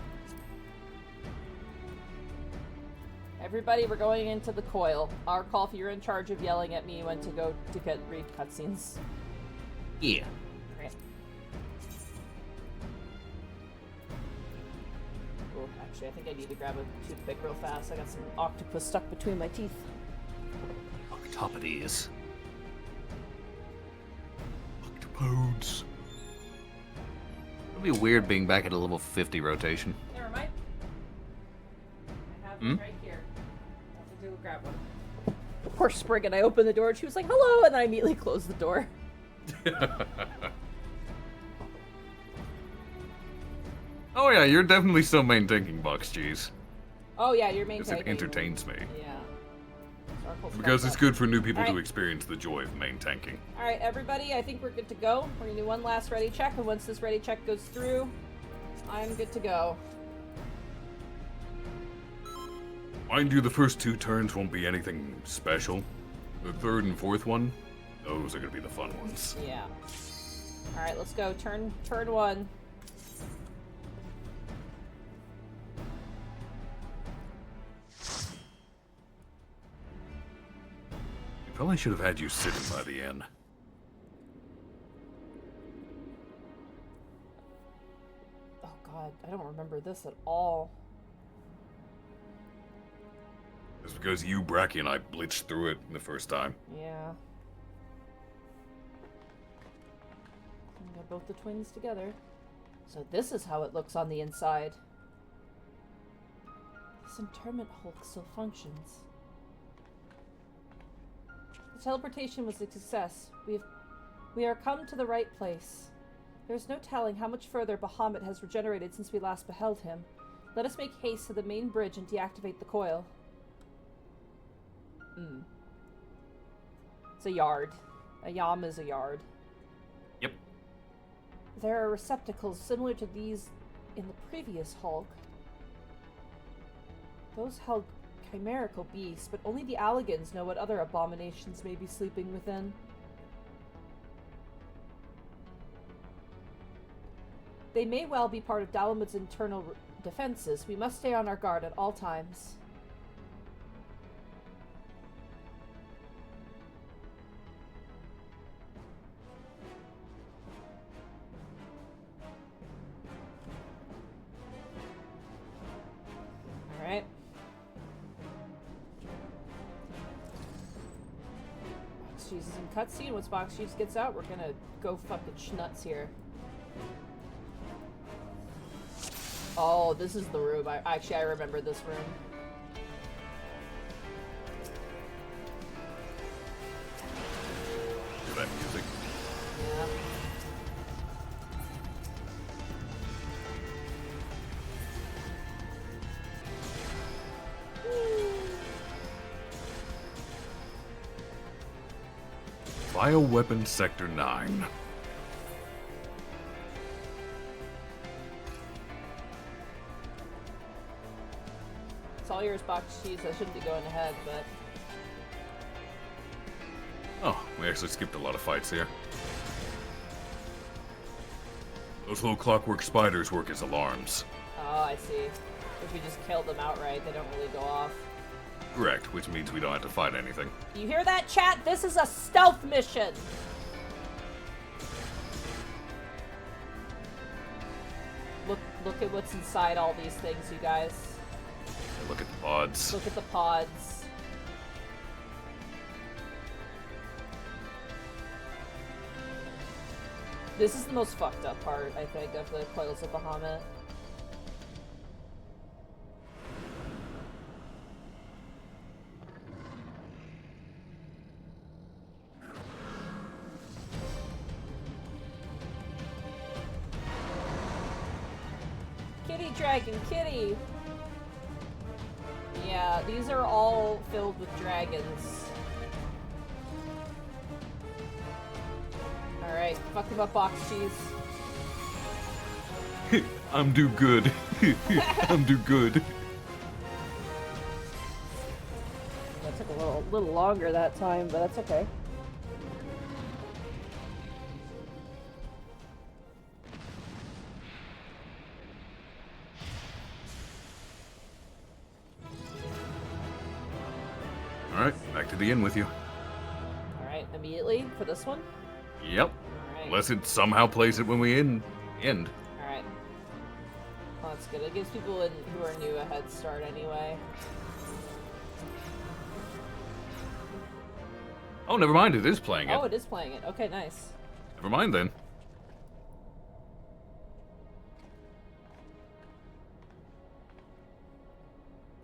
Everybody, we're going into the coil. Arkolf, you're in charge of yelling at me when to go to get read cutscenes. Yeah. Alright. Oh, actually, I think I need to grab a toothpick real fast. I got some octopus stuck between my teeth. Octopodes. Loads. It'll be weird being back at a level 50 rotation. Never mind. I have it right here. I'll have to go grab one. Poor Spriggan, I opened the door and she was like, hello, and then I immediately closed the door. Oh yeah, you're definitely still main tanking Box Cheese. Oh yeah, you're main Because it tanking. entertains me. Yeah. Because it's good for new people to Alright. experience the joy of main tanking. Alright, everybody, I think we're good to go. We're gonna do one last ready check, and once this ready check goes through, I'm good to go. Mind you, the first 2 turns won't be anything special. The 3rd and 4th one, those are gonna be the fun ones. Yeah. Alright, let's go. Turn 1. Probably should have had you sitting by the end. Oh god, I don't remember this at all. It's because you, Bracky, and I blitzed through it the first time. Yeah. We got both the twins together. So this is how it looks on the inside. This interment hulk still functions. The teleportation was a success. We are come to the right place. There's no telling how much further Bahamut has regenerated since we last beheld him. Let us make haste to the main bridge and deactivate the coil. It's a yard. A yam is a yard. Yep. There are receptacles similar to these in the previous Hulk. Those held chimerical beasts, but only the Alligans know what other abominations may be sleeping within. They may well be part of Dalamud's internal defenses. We must stay on our guard at all times. Alright. Box Cheese is in cutscene. Once Box Cheese gets out, we're gonna go fucking schnuts here. Oh, this is the room. I remember this room. Do that music. Yeah. Bioweapon Sector 9. It's all yours, Box Cheese. I shouldn't be going ahead, but... Oh, we actually skipped a lot of fights here. Those little clockwork spiders work as alarms. Oh, I see. If we just kill them outright, they don't really go off. Correct, which means we don't have to fight anything. You hear that, chat? This is a stealth mission! Look at what's inside all these things, you guys. And look at the pods. Look at the pods. This is the most fucked up part, I think, of the Coils of Bahamut. Kitty Dragon, kitty! Yeah, these are all filled with dragons. Alright, fuck him up, Box Cheese. I'm do good. I'm do good. That took a little longer that time, but that's okay. Alright, back to the inn with you. Alright, immediately for this one? Yep. Alright. Unless it somehow plays it when we end. Alright. Well, that's good. It gives people who are new a head start anyway. Oh, never mind, it is playing it. Oh, it is playing it. Okay, nice. Never mind then.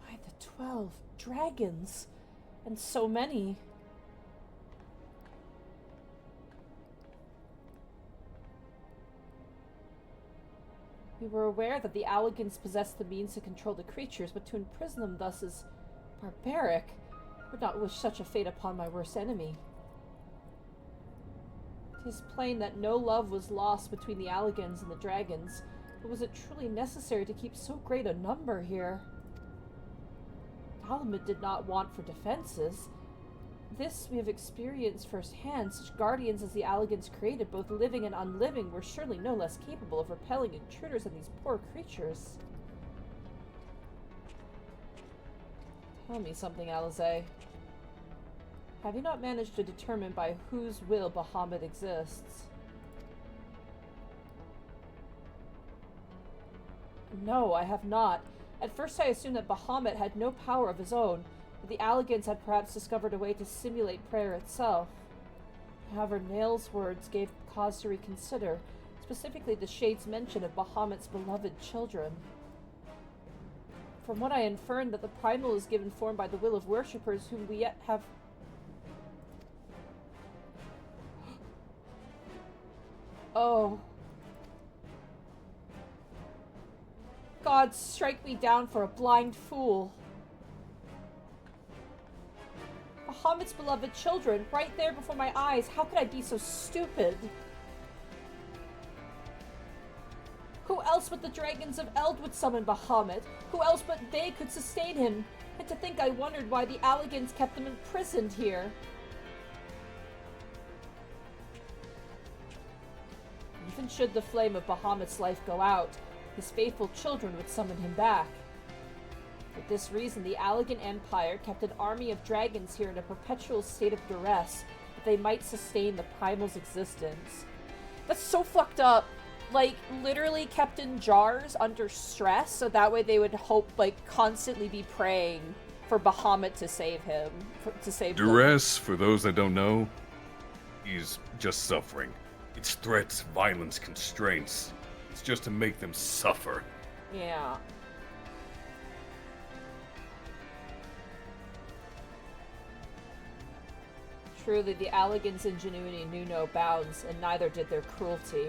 By the 12 dragons, and so many. We were aware that the Alligans possessed the means to control the creatures, but to imprison them thus is barbaric. I would not wish such a fate upon my worst enemy. It is plain that no love was lost between the Alligans and the dragons, but was it truly necessary to keep so great a number here? Alamut did not want for defenses. This we have experienced firsthand. Such guardians as the Alligans created, both living and unliving, were surely no less capable of repelling intruders than these poor creatures. Tell me something, Alize. Have you not managed to determine by whose will Bahamut exists? No, I have not. At first I assumed that Bahamut had no power of his own, that the Alligans had perhaps discovered a way to simulate prayer itself. However, Nail's words gave cause to reconsider, specifically the Shade's mention of Bahamut's beloved children. From what I inferred, that the primal is given form by the will of worshippers whom we yet have... Oh. God, strike me down for a blind fool. Bahamut's beloved children, right there before my eyes. How could I be so stupid? Who else but the dragons of Eld would summon Bahamut? Who else but they could sustain him? And to think I wondered why the Alligans kept him imprisoned here. Even should the flame of Bahamut's life go out, his faithful children would summon him back. For this reason, the Allagan Empire kept an army of dragons here in a perpetual state of duress, that they might sustain the primal's existence. That's so fucked up. Like, literally kept in jars under stress, so that way they would hope, like, constantly be praying for Bahamut to save him, to save them. Duress, for those that don't know, is just suffering. It's threats, violence, constraints. It's just to make them suffer. Yeah. Truly, the Allagan's ingenuity knew no bounds, and neither did their cruelty.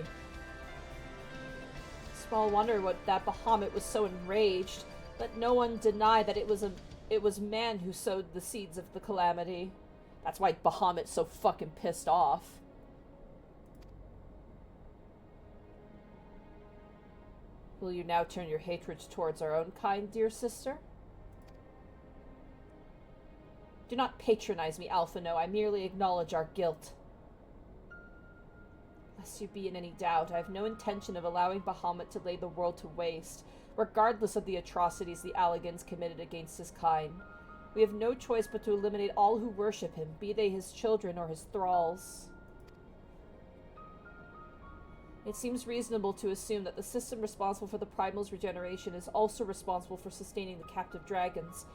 Small wonder what that Bahamut was so enraged. Let no one deny that it was man who sowed the seeds of the calamity. That's why Bahamut's so fucking pissed off. Will you now turn your hatred towards our own kind, dear sister? Do not patronize me, Alphino. I merely acknowledge our guilt. Lest you be in any doubt, I have no intention of allowing Bahamut to lay the world to waste, regardless of the atrocities the Allagans committed against his kind. We have no choice but to eliminate all who worship him, be they his children or his thralls. It seems reasonable to assume that the system responsible for the primal's regeneration is also responsible for sustaining the captive dragons.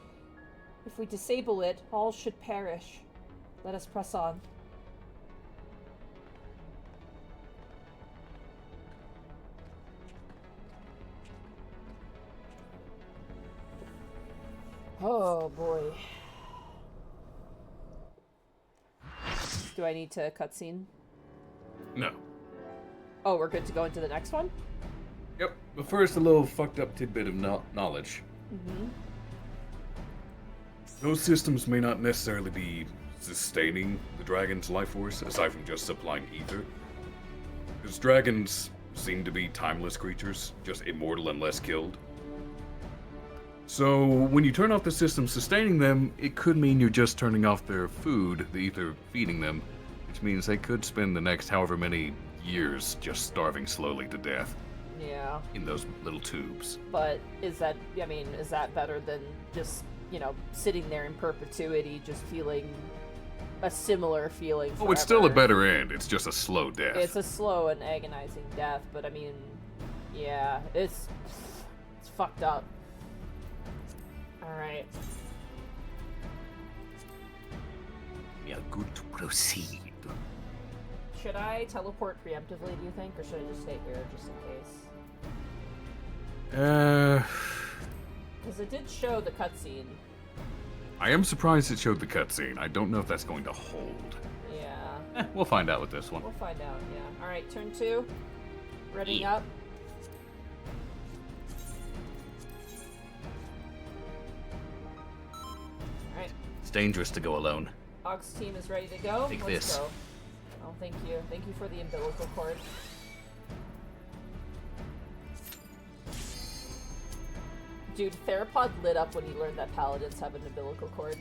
If we disable it, all should perish. Let us press on. Oh boy. Do I need to cutscene? No. Oh, we're good to go into the next one? Yep, but first a little fucked up tidbit of knowledge. Mm-hmm. Those systems may not necessarily be sustaining the dragon's life force, aside from just supplying ether. Because dragons seem to be timeless creatures, just immortal unless killed. So, when you turn off the system sustaining them, it could mean you're just turning off their food, the ether feeding them, which means they could spend the next however many years just starving slowly to death. Yeah. In those little tubes. But is that better than just, sitting there in perpetuity, just feeling a similar feeling forever? Oh, it's still a better end. It's just a slow death. It's a slow and agonizing death, but yeah, it's fucked up. Alright. We are good to proceed. Should I teleport preemptively, do you think, or should I just stay here just in case? Because it did show the cutscene. I am surprised it showed the cutscene. I don't know if that's going to hold. Yeah. We'll find out with this one. We'll find out, yeah. Alright, turn 2. Ready up. Alright. It's dangerous to go alone. Ox team is ready to go. Take Let's this. go. Oh, thank you. Thank you for the umbilical cord. Dude, Therapod lit up when he learned that paladins have an umbilical cord.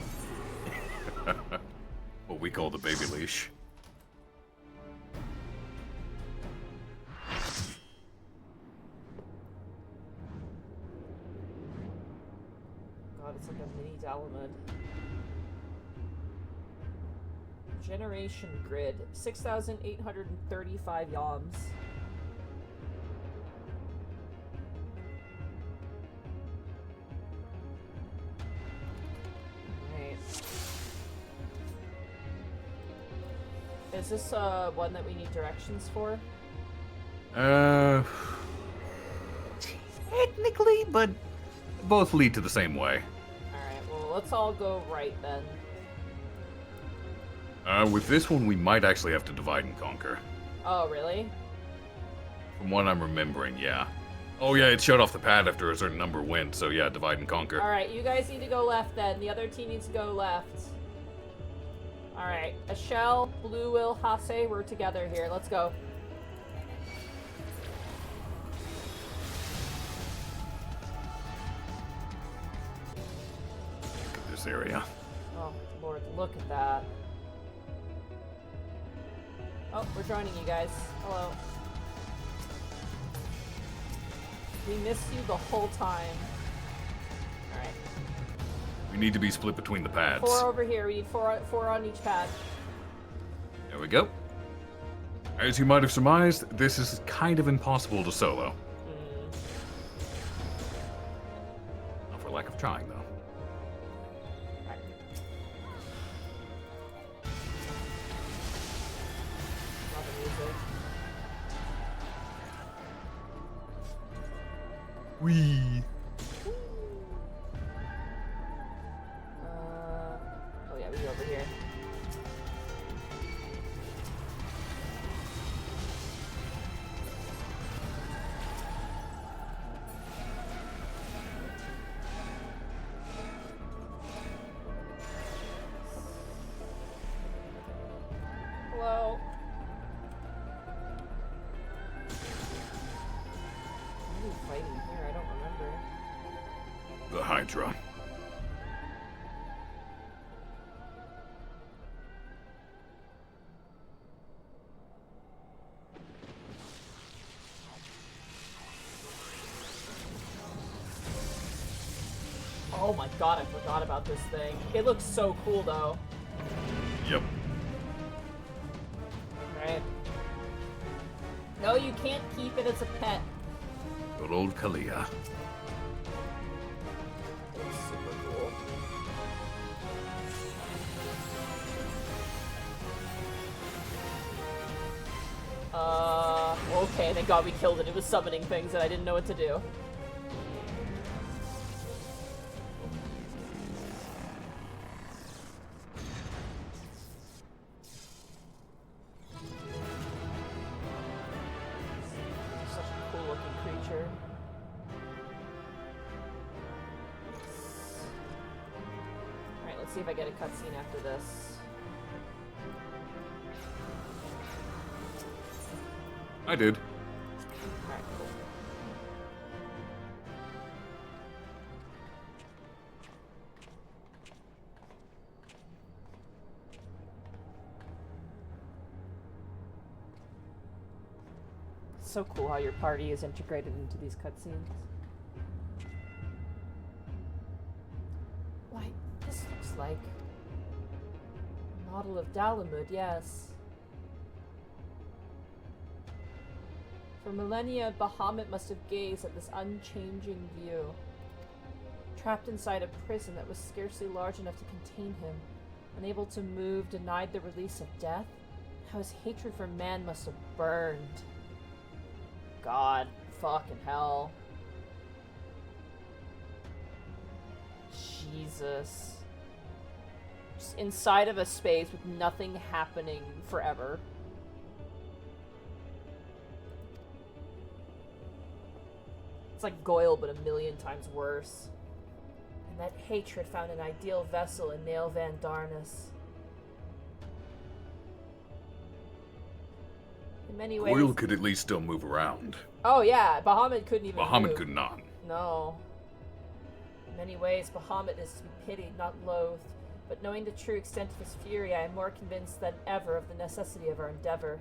What we call the baby leash. God, it's like a mini Dalamud. Generation grid, 6,835 yawms. Right. Is this one that we need directions for? Technically, but both lead to the same way. Alright, well, let's all go right then. With this one, we might actually have to divide and conquer. Oh, really? From what I'm remembering, yeah. Oh yeah, it shut off the pad after a certain number went, so yeah, divide and conquer. Alright, you guys need to go left then. The other team needs to go left. Alright, Ashel, Blue Will, Hase, we're together here. Let's go. Look at this area. Oh, Lord, look at that. Oh, we're joining you guys. Hello. We missed you the whole time. Alright. We need to be split between the pads. 4 over here. We need four on each pad. There we go. As you might have surmised, this is kind of impossible to solo. Not for lack of trying, though. Love the music. Wee. Oh yeah, we go over here. Hello. What are we fighting here? I don't remember. The Hydra. Oh my god, I forgot about this thing. It looks so cool though. Yep. Right. No, you can't keep it as a pet. Good old Kalia. It's super cool. Okay, thank god we killed it. It was summoning things and I didn't know what to do. Such a cool looking creature. Alright, let's see if I get a cutscene after this. I did. Alright, cool. So cool how your party is integrated into these cutscenes. Why, this looks like a model of Dalamud, yes. For millennia, Bahamut must have gazed at this unchanging view. Trapped inside a prison that was scarcely large enough to contain him, unable to move, denied the release of death. How his hatred for man must have burned. God, fucking hell. Jesus. Just inside of a space with nothing happening forever. It's like Goyle, but a million times worse. And that hatred found an ideal vessel in Nail Van Darnus. In many ways... Goyle could at least still move around. Oh yeah, Bahamut couldn't even Bahamut move. could not. No. In many ways, Bahamut is to be pitied, not loathed. But knowing the true extent of his fury, I am more convinced than ever of the necessity of our endeavor.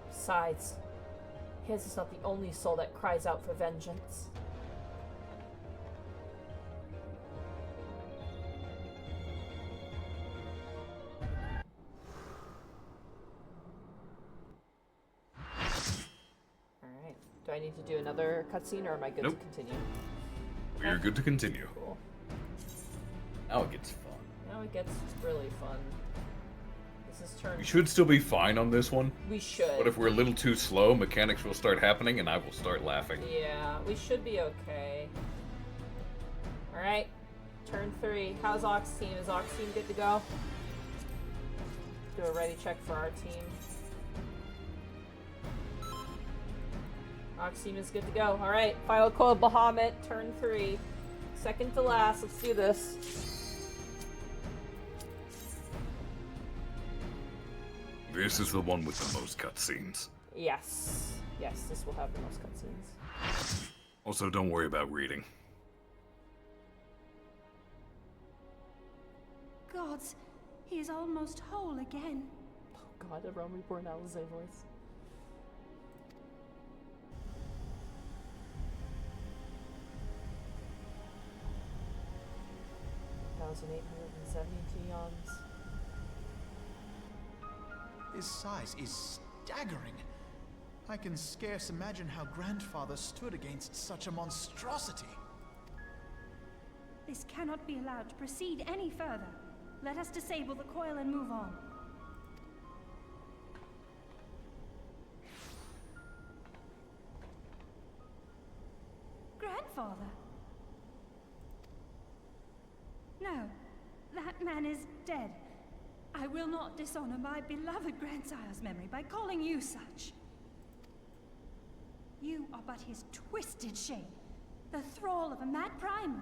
Besides, his is not the only soul that cries out for vengeance. Alright. Do I need to do another cutscene, or am I good Nope. to continue? We're good to continue. Cool. Now it gets fun. Now it gets really fun. This is turn... We should still be fine on this one, We should. but if we're a little too slow, mechanics will start happening and I will start laughing. Yeah, we should be okay. Alright. Turn 3. How's Ox team? Is Ox team good to go? Do a ready check for our team. Ox team is good to go. Alright. Final code Bahamut. Turn 3. Second to last. Let's do this. This is the one with the most cutscenes. Yes. Yes, this will have the most cutscenes. Also, don't worry about reading. Gods, he is almost whole again. Oh god, a Rome Reborn Alize voice. $1,870 His size is staggering. I can scarce imagine how Grandfather stood against such a monstrosity. This cannot be allowed to proceed any further. Let us disable the coil and move on. Grandfather? No, that man is dead. I will not dishonor my beloved grandsire's memory by calling you such. You are but his twisted shape, the thrall of a mad primal.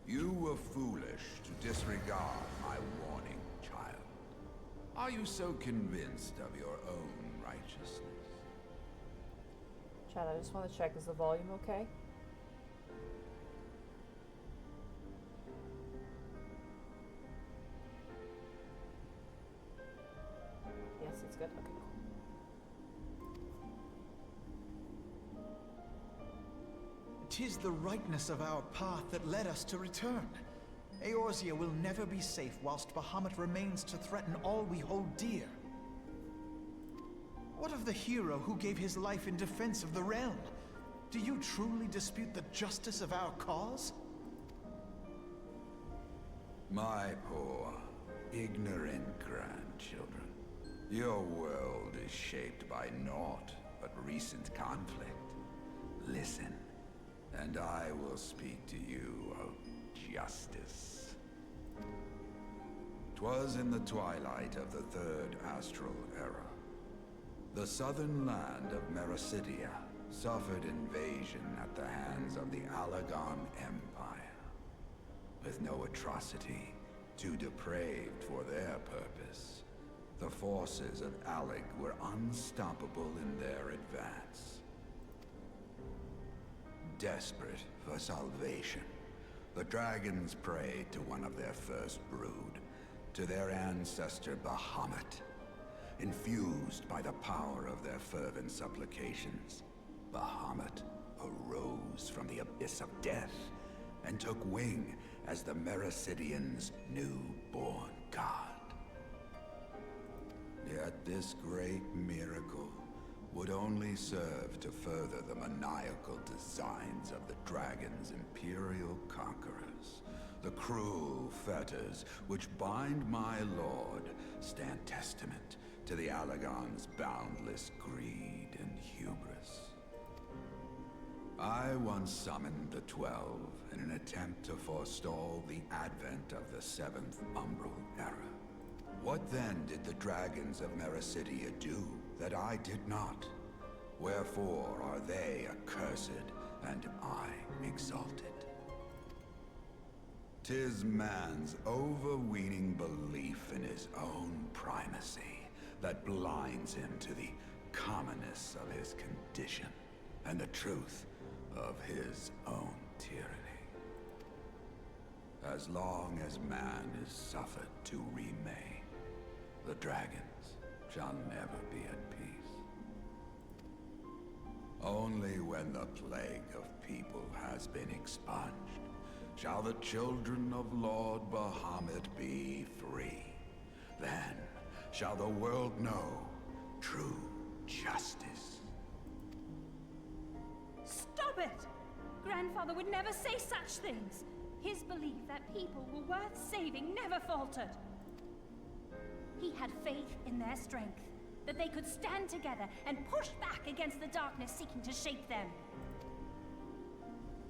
You were foolish to disregard my warning, child. Are you so convinced of your own righteousness? Chad, I just want to check, is the volume okay? Yes, it's good. Okay, cool. "'Tis the rightness of our path that led us to return. Eorzea will never be safe whilst Bahamut remains to threaten all we hold dear. What of the hero who gave his life in defense of the realm? Do you truly dispute the justice of our cause?" My poor, ignorant grandchildren. Your world is shaped by naught but recent conflict. Listen, and I will speak to you of justice. 'Twas in the twilight of the Third Astral Era. The southern land of Mericidia suffered invasion at the hands of the Alagon Empire. With no atrocity too depraved for their purpose, the forces of Alec were unstoppable in their advance. Desperate for salvation, the dragons prayed to one of their first brood, to their ancestor Bahamut. Infused by the power of their fervent supplications, Bahamut arose from the abyss of death and took wing as the Mericidians' newborn god. Yet this great miracle would only serve to further the maniacal designs of the dragon's imperial conquerors. The cruel fetters which bind my lord stand testament to the Allagon's boundless greed and hubris. I once summoned the 12 in an attempt to forestall the advent of the 7th Umbral Era. What then did the dragons of Mericidia do that I did not? Wherefore are they accursed and I exalted? 'Tis man's overweening belief in his own primacy that blinds him to the commonness of his condition and the truth of his own tyranny. As long as man is suffered to remain, the dragons shall never be at peace. Only when the plague of people has been expunged shall the children of Lord Bahamut be free. Then shall the world know true justice. Stop it! Grandfather would never say such things. His belief that people were worth saving never faltered. He had faith in their strength, that they could stand together and push back against the darkness seeking to shake them.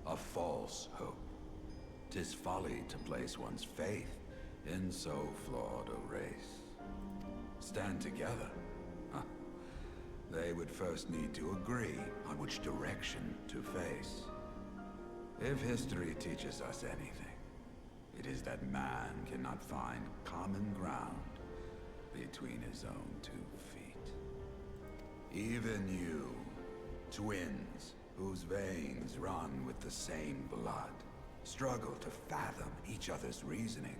A false hope. 'Tis folly to place one's faith in so flawed a race. Stand together? Huh. They would first need to agree on which direction to face. If history teaches us anything, it is that man cannot find common ground between his own 2 feet. Even you, twins whose veins run with the same blood, struggle to fathom each other's reasoning.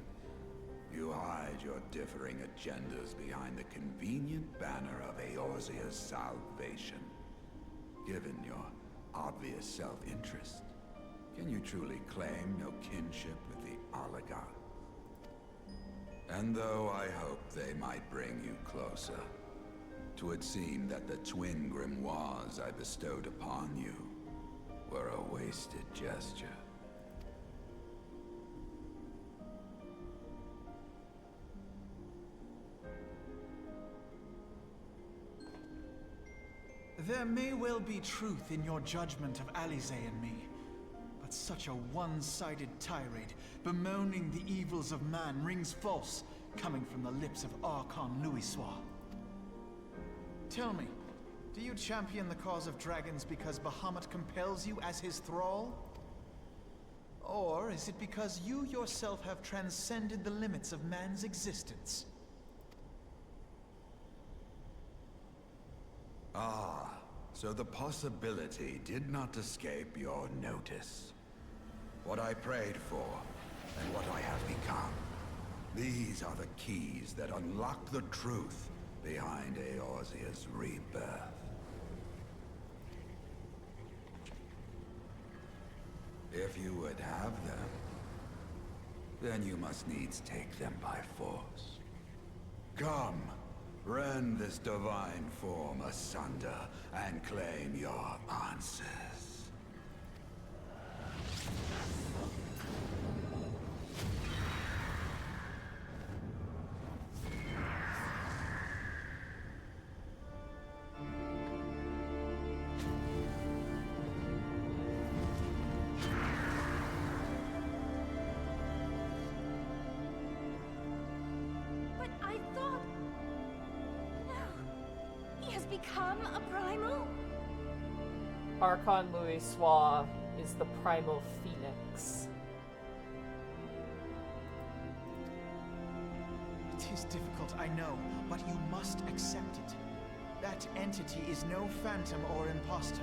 You hide your differing agendas behind the convenient banner of Eorzea's salvation. Given your obvious self-interest, can you truly claim no kinship with the Allagon? And though I hope they might bring you closer, 'twould seem that the twin grimoires I bestowed upon you were a wasted gesture. There may well be truth in your judgment of Alize and me, but such a one-sided tirade bemoaning the evils of man rings false, coming from the lips of Archon Louisoix. Tell me, do you champion the cause of dragons because Bahamut compels you as his thrall? Or is it because you yourself have transcended the limits of man's existence? Ah, so the possibility did not escape your notice. What I prayed for, and what I have become. These are the keys that unlock the truth behind Eorzea's rebirth. If you would have them, then you must needs take them by force. Come, rend this divine form asunder and claim your answers. But I thought... No. He has become a primal? Archon Louisoix is the primal phoenix. It is difficult, I know, but you must accept it. That entity is no phantom or imposter.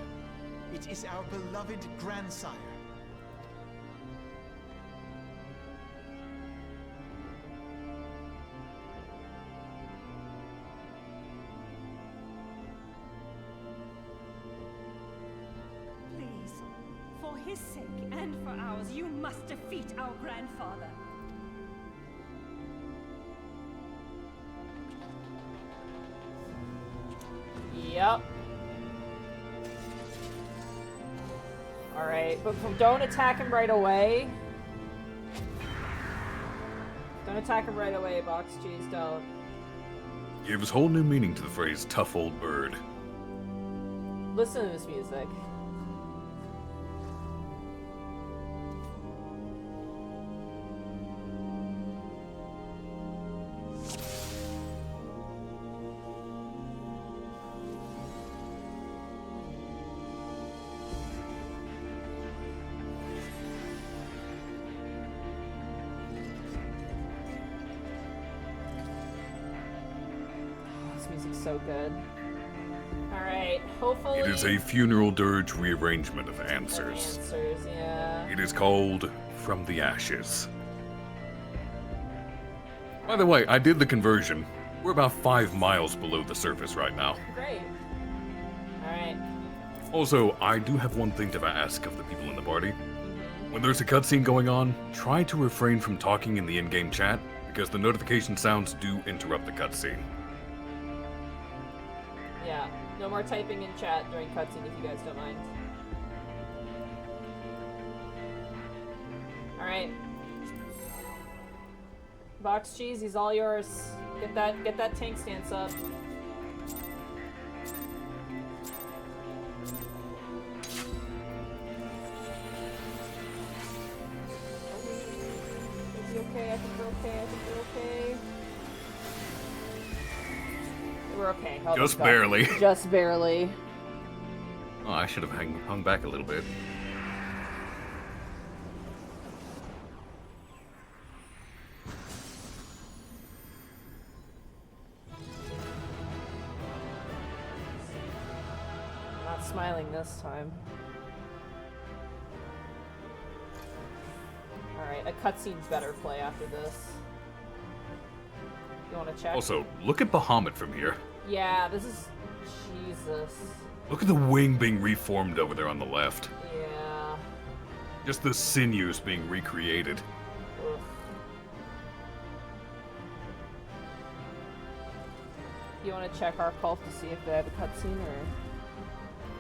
It is our beloved grandsire. Please, for his sake and for ours, you must defeat our grandfather. Yep. Alright, but don't attack him right away. Don't attack him right away, Box Cheese, don't. Gives whole new meaning to the phrase tough old bird. Listen to this music. So good. Alright, hopefully... It is a funeral dirge rearrangement of answers. Yeah. It is called From the Ashes. By the way, I did the conversion. We're about 5 miles below the surface right now. Great. Alright. Also, I do have one thing to ask of the people in the party. When there's a cutscene going on, try to refrain from talking in the in-game chat, because the notification sounds do interrupt the cutscene. Yeah, no more typing in chat during cutscene if you guys don't mind. Alright. Box Cheese, he's all yours. Get that tank stance up. Is he okay? I think we're okay. I think we're okay. We're okay. Oh, just barely. Just barely. Oh, I should have hung back a little bit. Not smiling this time. Alright, a cutscene's better play after this. You wanna check? Also, look at Bahamut from here. Yeah, this is... Jesus. Look at the wing being reformed over there on the left. Yeah. Just the sinews being recreated. Ugh. You wanna check our call to see if they have a cutscene, or...?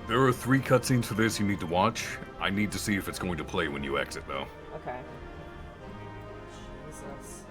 There are 3 cutscenes for this you need to watch. I need to see if it's going to play when you exit, though. Okay. Jesus.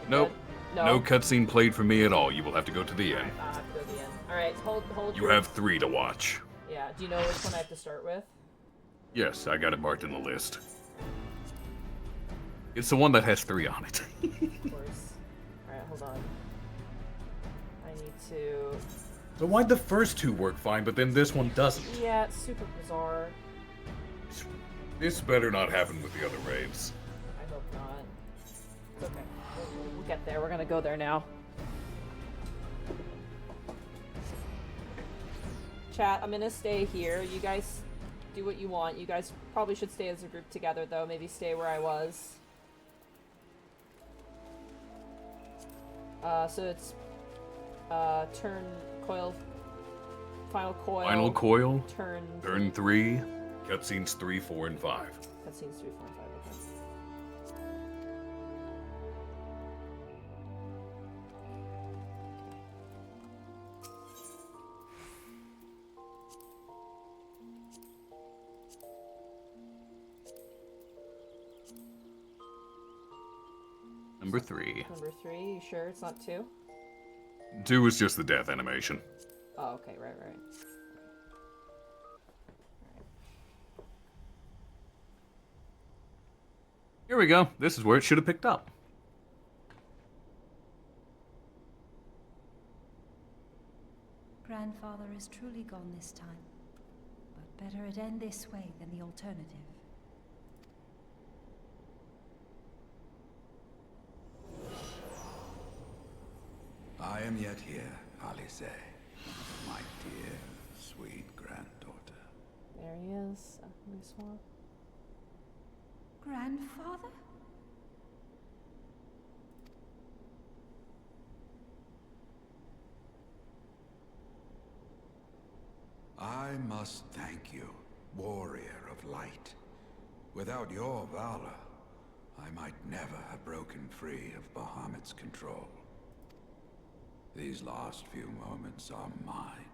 Nope. No cutscene played for me at all. You will have to go to the end. I'll have to go to the end. Alright, hold You your... have 3 to watch. Yeah, do you know which one I have to start with? Yes, I got it marked in the list. It's the one that has 3 on it. Of course. Alright, hold on. I need to... So why'd the first 2 work fine, but then this one doesn't? Yeah, it's super bizarre. This better not happen with the other raids. I hope not. It's okay. We'll get there. We're gonna go there now. Chat, I'm gonna stay here. You guys do what you want. You guys probably should stay as a group together, though. Maybe stay where I was. So it's turn coil, final coil. Final coil. Turn 3. Cutscenes 3, 4, and 5. Cutscenes 3, 4, and 5. Okay. Number 3. Number 3. You sure it's not 2? 2 is just the death animation. Oh, okay. Right. Here we go. This is where it should have picked up. Grandfather is truly gone this time. But better it end this way than the alternative. I am yet here, Alice, my dear, sweet granddaughter. There he is. Swamp. Grandfather? I must thank you, warrior of light. Without your valor, I might never have broken free of Bahamut's control. These last few moments are mine,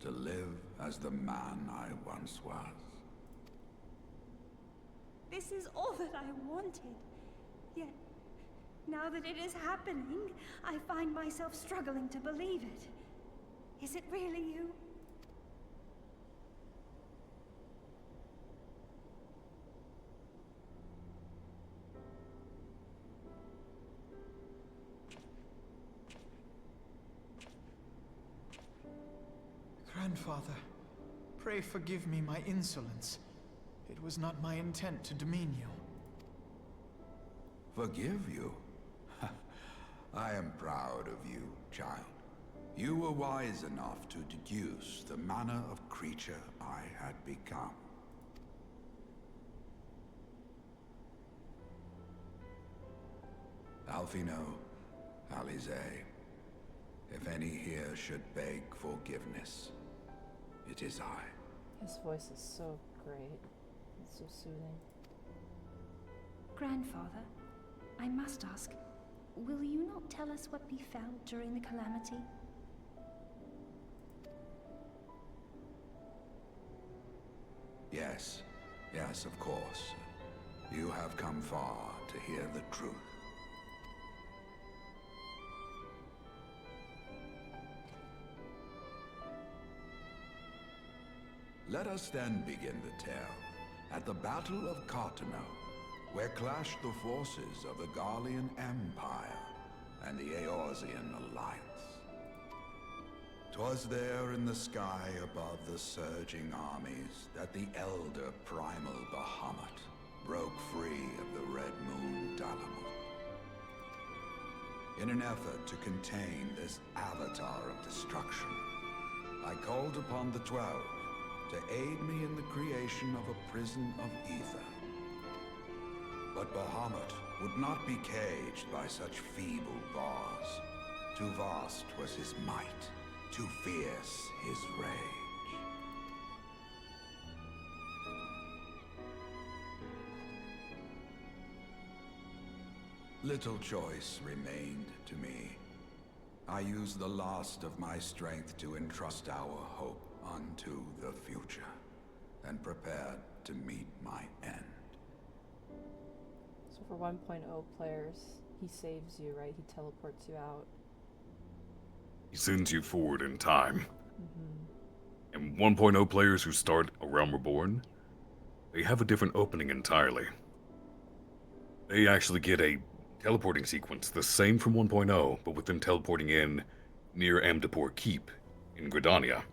to live as the man I once was. This is all that I wanted. Yet, now that it is happening, I find myself struggling to believe it. Is it really you? Grandfather, pray forgive me my insolence. It was not my intent to demean you. Forgive you? I am proud of you, child. You were wise enough to deduce the manner of creature I had become. Alfino, Alize, if any here should beg forgiveness, it is I. His voice is so great. It's so soothing. Grandfather, I must ask, will you not tell us what befell during the calamity? Yes, yes, of course. You have come far to hear the truth. Let us then begin the tale at the Battle of Cartano, where clashed the forces of the Garlean Empire and the Eorzean Alliance. 'Twas there in the sky above the surging armies that the elder primal Bahamut broke free of the Red Moon Dalamut. In an effort to contain this avatar of destruction, I called upon the 12 to aid me in the creation of a prison of ether. But Bahamut would not be caged by such feeble bars. Too vast was his might, too fierce his rage. Little choice remained to me. I used the last of my strength to entrust our hope unto the future, and prepared to meet my end. So for 1.0 players, he saves you, right? He teleports you out. He sends you forward in time. And 1.0 players who start A Realm Reborn, they have a different opening entirely. They actually get a teleporting sequence, the same from 1.0, but with them teleporting in near Amdapor Keep in Gridania.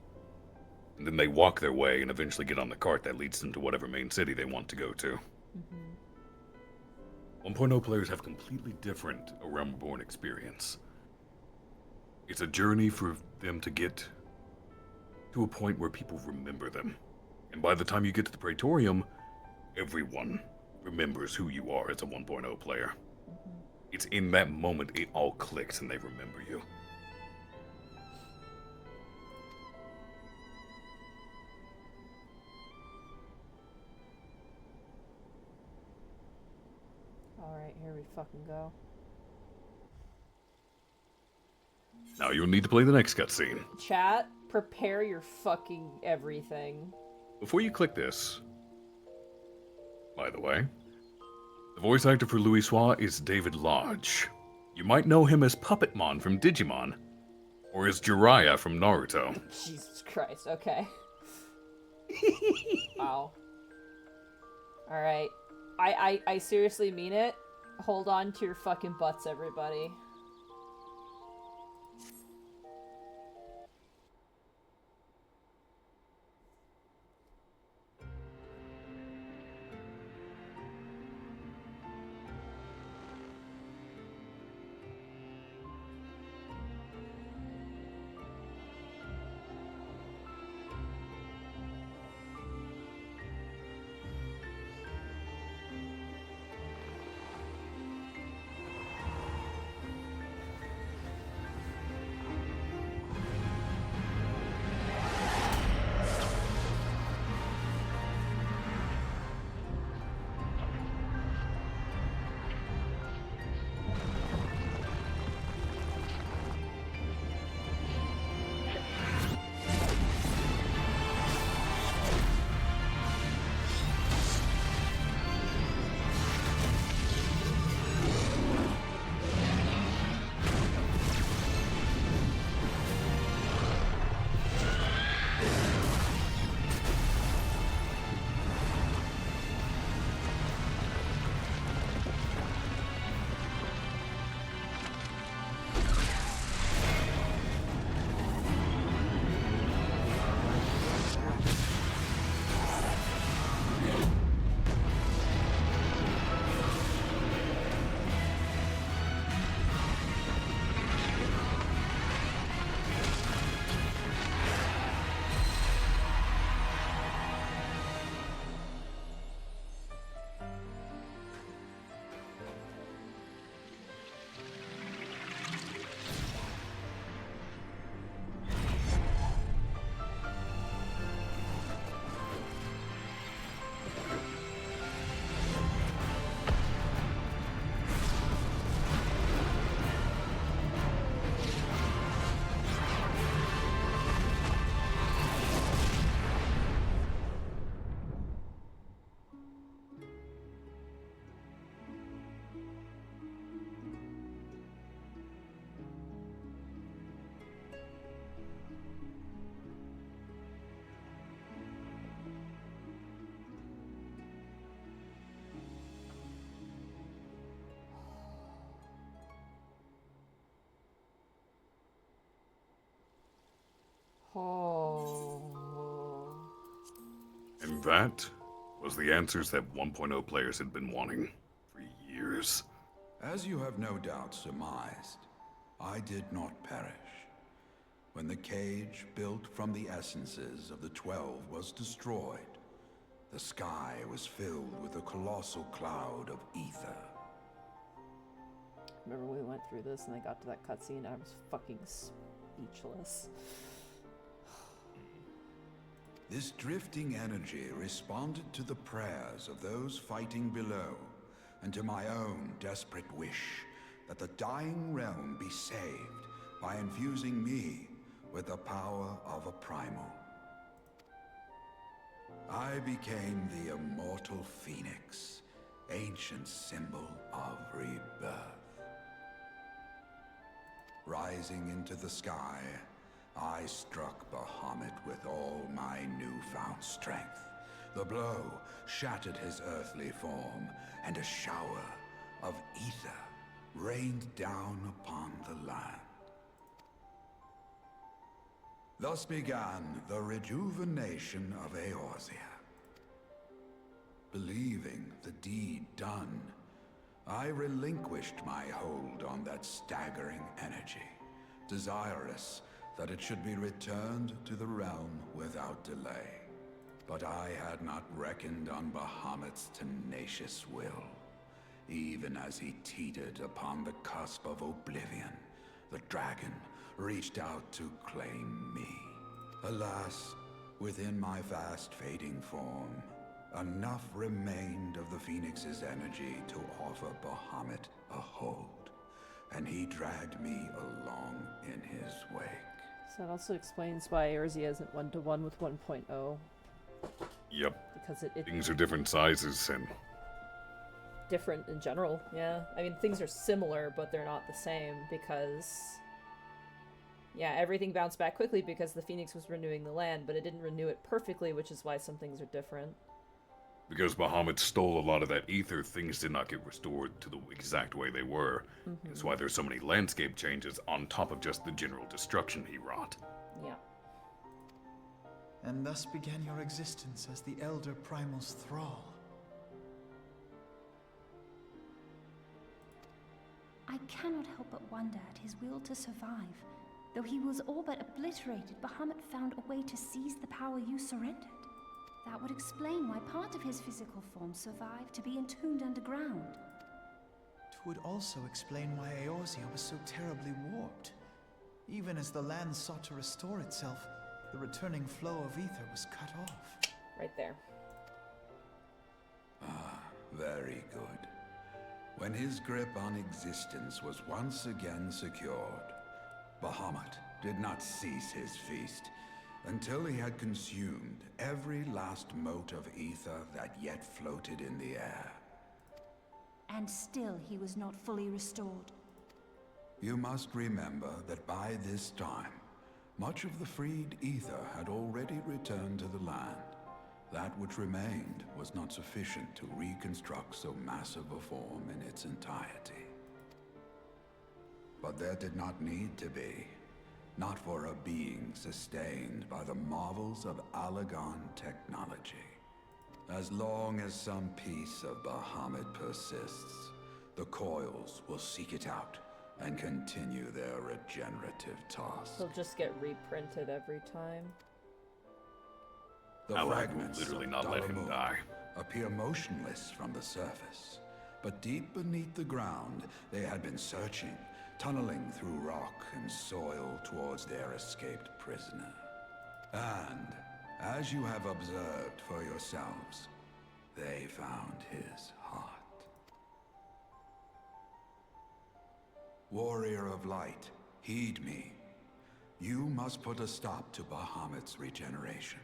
And then they walk their way and eventually get on the cart that leads them to whatever main city they want to go to. 1.0 players have completely different A Realm Reborn experience. It's a journey for them to get to a point where people remember them. And by the time you get to the Praetorium, everyone remembers who you are as a 1.0 player. It's in that moment it all clicks and they remember you. Alright, here we fucking go. Now you'll need to play the next cutscene. Chat, prepare your fucking everything. Before you click this, by the way, the voice actor for Louisoix is David Lodge. You might know him as Puppetmon from Digimon, or as Jiraiya from Naruto. Jesus Christ, okay. Wow. Alright. I seriously mean it. Hold on to your fucking butts, everybody. Oh. And that was the answers that 1.0 players had been wanting for years. As you have no doubt surmised, I did not perish. When the cage built from the essences of the 12 was destroyed, the sky was filled with a colossal cloud of ether. Remember when we went through this and they got to that cutscene and I was fucking speechless. This drifting energy responded to the prayers of those fighting below, and to my own desperate wish that the dying realm be saved by infusing me with the power of a primal. I became the immortal phoenix, ancient symbol of rebirth. Rising into the sky, I struck Bahamut with all my newfound strength. The blow shattered his earthly form, and a shower of ether rained down upon the land. Thus began the rejuvenation of Eorzea. Believing the deed done, I relinquished my hold on that staggering energy, desirous that it should be returned to the realm without delay. But I had not reckoned on Bahamut's tenacious will. Even as he teetered upon the cusp of oblivion, the dragon reached out to claim me. Alas, within my fast fading form, enough remained of the Phoenix's energy to offer Bahamut a hold, and he dragged me along in his wake. So that also explains why Eorzea isn't 1-to-1 with 1.0. Yep. Because it Things are different sizes and different in general, yeah. I mean, things are similar, but they're not the same because, yeah, everything bounced back quickly because the Phoenix was renewing the land, but it didn't renew it perfectly, which is why some things are different. because Bahamut stole a lot of that ether, things did not get restored to the exact way they were. That's why there's so many landscape changes on top of just the general destruction he wrought. Yeah. And thus began your existence as the Elder Primal's thrall. I cannot help but wonder at his will to survive. Though he was all but obliterated, Bahamut found a way to seize the power you surrendered. That would explain why part of his physical form survived to be entombed underground. It would also explain why Eorzea was so terribly warped. Even as the land sought to restore itself, the returning flow of ether was cut off. Right there. Ah, very good. When his grip on existence was once again secured, Bahamut did not cease his feast until he had consumed every last mote of ether that yet floated in the air. And still he was not fully restored. You must remember that by this time, much of the freed ether had already returned to the land. That which remained was not sufficient to reconstruct so massive a form in its entirety. But there did not need to be. Not for a being sustained by the marvels of Allagan technology. As long as some piece of Bahamut persists, the coils will seek it out and continue their regenerative task. They'll just get reprinted every time. The Allag will fragments literally of not let him Dalamun die. appear motionless from the surface, but deep beneath the ground, they had been searching, tunneling through rock and soil towards their escaped prisoner. And, as you have observed for yourselves, they found his heart. Warrior of Light, heed me. You must put a stop to Bahamut's regeneration.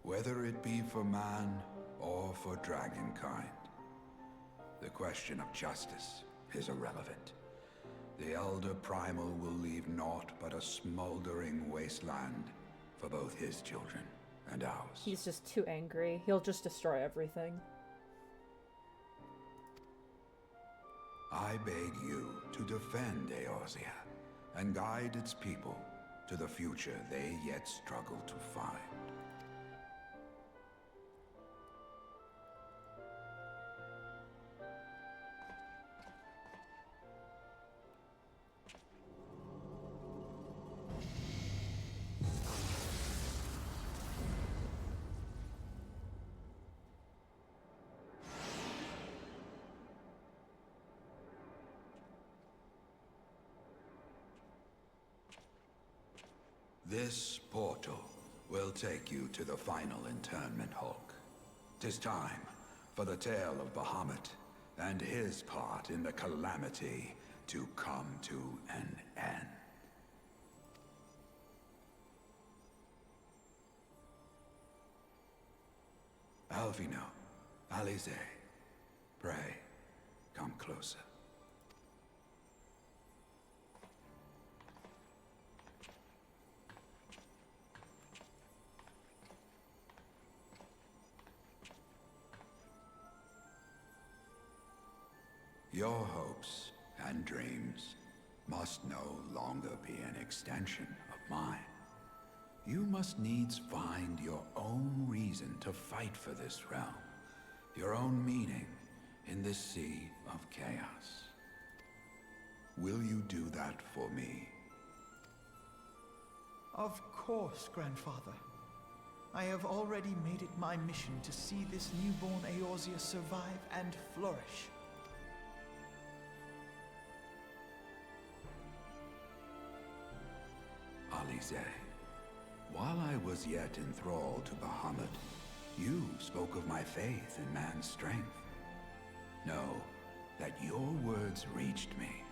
Whether it be for man or for dragonkind. The question of justice is irrelevant. The Elder Primal will leave naught but a smoldering wasteland for both his children and ours. He's just too angry. He'll just destroy everything. I beg you to defend Eorzea and guide its people to the future they yet struggle to find. This portal will take you to the final internment hulk. 'Tis time for the tale of Bahamut and his part in the calamity to come to an end. Alvino, Alize, pray, come closer. Your hopes and dreams must no longer be an extension of mine. You must needs find your own reason to fight for this realm, your own meaning in this sea of chaos. Will you do that for me? Of course, Grandfather. I have already made it my mission to see this newborn Eorzea survive and flourish. Alize, while I was yet enthralled to Bahamut, you spoke of my faith in man's strength. Know that your words reached me,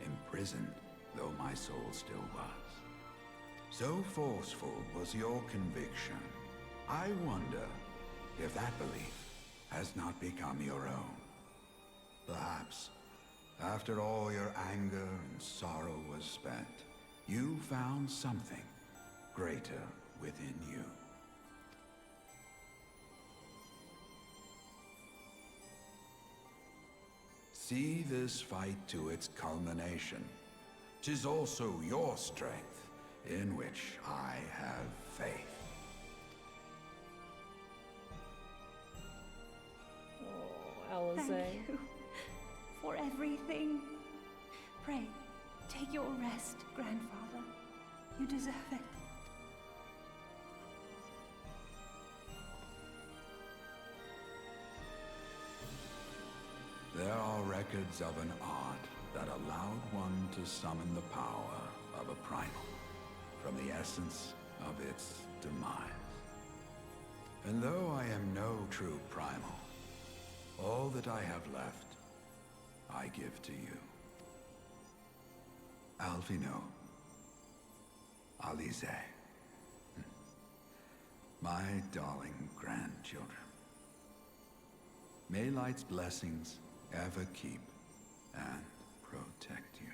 imprisoned though my soul still was. So forceful was your conviction, I wonder if that belief has not become your own. Perhaps, after all your anger and sorrow was spent, you found something greater within you. See this fight to its culmination. 'Tis also your strength in which I have faith. Oh, Alize. Thank you for everything. Pray, take your rest, Grandfather. You deserve it. There are records of an art that allowed one to summon the power of a primal from the essence of its demise. And though I am no true primal, all that I have left, I give to you. Alvino, Alize, my darling grandchildren. May light's blessings ever keep and protect you.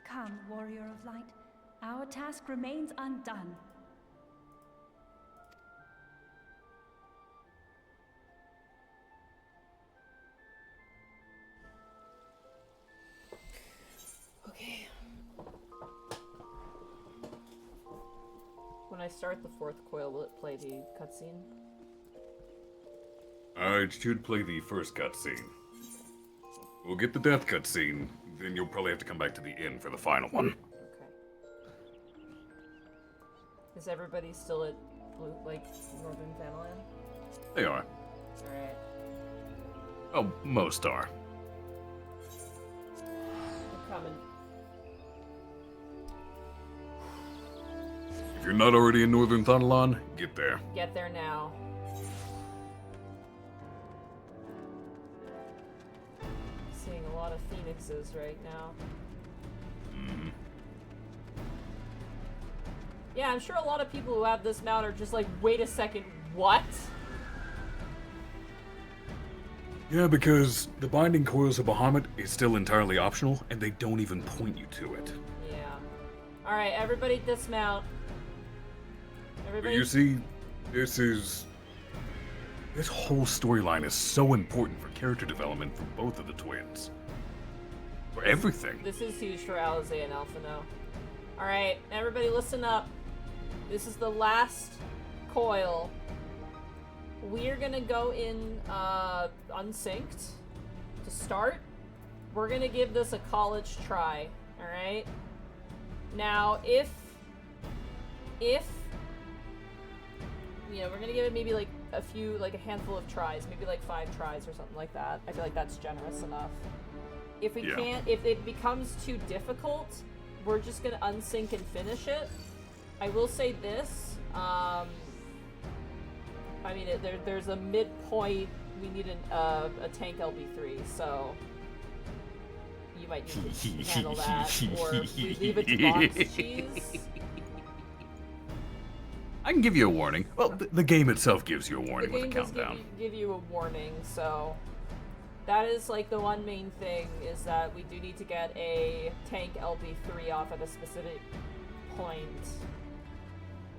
Come, Warrior of Light. Our task remains undone. Okay. When I start the fourth coil, will it play the cutscene? It should play the first cutscene. We'll get the death cutscene, then you'll probably have to come back to the inn for the final one. Okay. Is everybody still at Northern Thanalan? They are. Alright. Oh, most are. I'm coming. If you're not already in Northern Thanalan, get there. Get there now. Seeing a lot of phoenixes right now. Yeah, I'm sure a lot of people who have this mount are just like, wait a second, what? Yeah, because the binding coils of Bahamut is still entirely optional, and they don't even point you to it. Yeah. Alright, everybody dismount. But you see, this whole storyline is so important for character development for both of the twins. For everything. This is huge for Alizé and Alphino. Alright, everybody listen up. This is the last coil. We're gonna go in unsynced to start. We're gonna give this a college try, alright? Now, if you know, we're gonna give it maybe like a handful of tries, maybe like 5 tries or something like that. I feel like that's generous enough. If we can't, if it becomes too difficult, we're just gonna unsync and finish it. I will say this, I mean, there's a midpoint. We need a tank LB3, so you might need to handle that, or we leave it to box cheese. I can give you a warning. Well, the game itself gives you a warning with a countdown. Give you a warning, so that is like the one main thing, is that we do need to get a tank LB3 off at a specific point.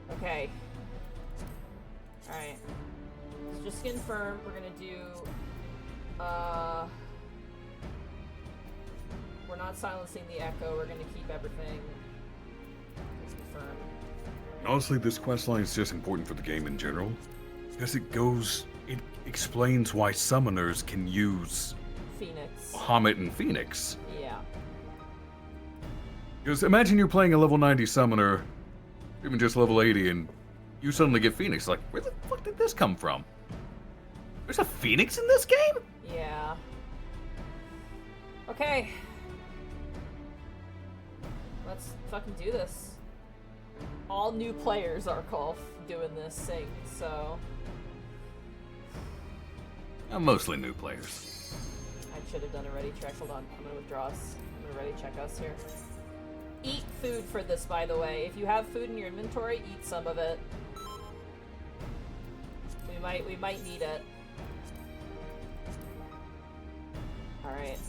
Okay. Alright. So just to confirm, we're gonna do we're not silencing the echo, we're gonna keep everything. Just confirm. Honestly, this questline is just important for the game in general, because it explains why summoners can use Phoenix. Bahamut and Phoenix. Yeah. Because imagine you're playing a level 90 summoner, even just level 80, and you suddenly get Phoenix. Like, where the fuck did this come from? There's a Phoenix in this game? Yeah. Okay. Let's fucking do this. All new players are doing this sync, so... Mostly new players. I should have done a ready check. Hold on, I'm gonna withdraw us. I'm gonna ready check us here. Eat food for this, by the way. If you have food in your inventory, eat some of it. We might need it. Alright.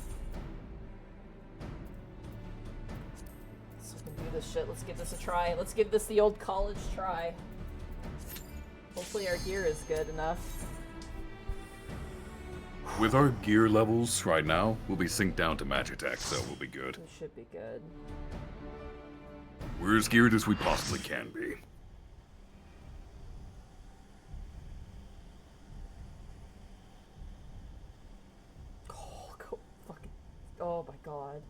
So we can do this shit. Let's give this a try. Let's give this the old college try. Hopefully our gear is good enough. With our gear levels right now, we'll be synced down to match attack, so we'll be good. It should be good. We're as geared as we possibly can be. Oh my god.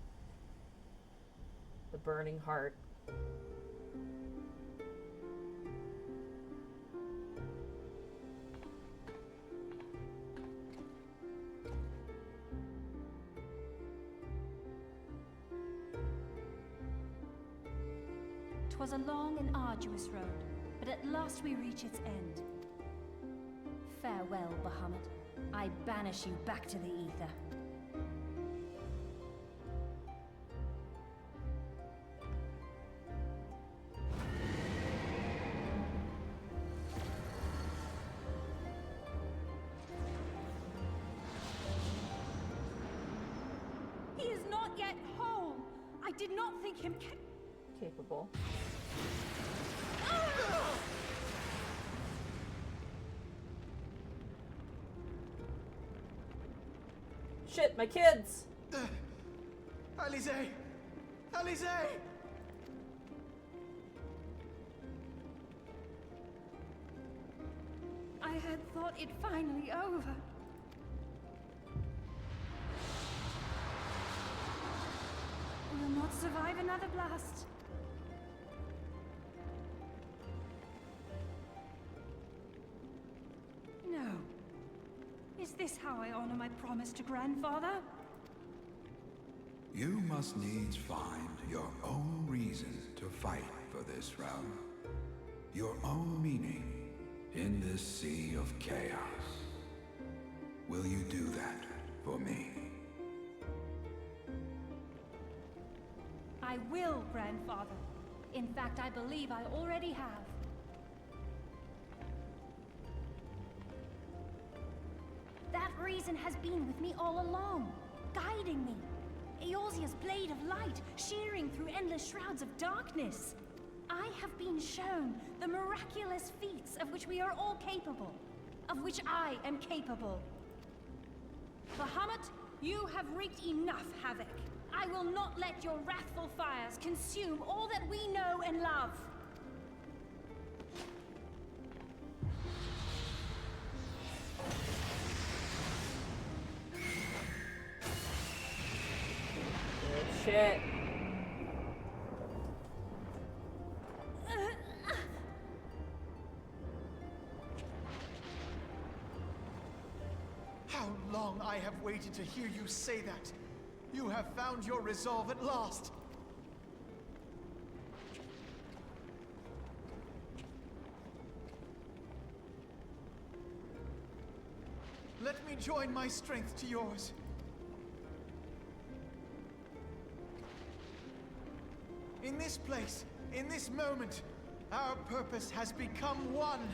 The burning heart. "'Twas a long and arduous road, but at last we reach its end. Farewell, Bahamut. I banish you back to the ether." "He is not yet home. I did not think him capable. Shit, my kids! Alizé! Alizé! I had thought it finally over. We'll not survive another blast. No. Is this how I honor my promise to Grandfather? You must needs find your own reason to fight for this realm. Your own meaning in this sea of chaos. Will you do that for me? I will, Grandfather. In fact, I believe I already have. That reason has been with me all along, guiding me. Eorzea's blade of light, shearing through endless shrouds of darkness. I have been shown the miraculous feats of which we are all capable, of which I am capable. Bahamut, you have wreaked enough havoc. I will not let your wrathful fires consume all that we know and love. Good shit. How long I have waited to hear you say that. You have found your resolve at last. Let me join my strength to yours. In this place, in this moment, our purpose has become one.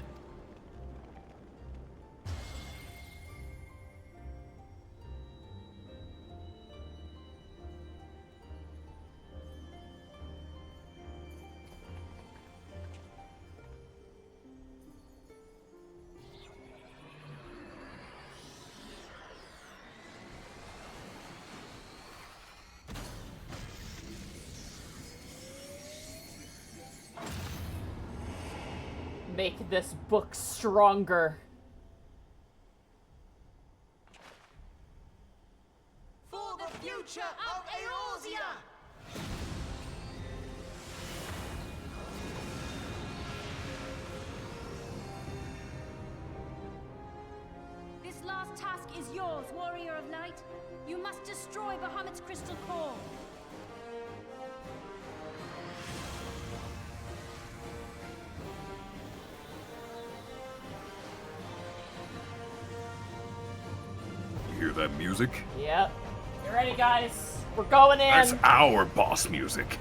Make this book stronger. For the future of Eorzea! This last task is yours, Warrior of Light. You must destroy Bahamut's crystal core. You hear that music? Yep. You ready, guys? We're going in. That's our boss music.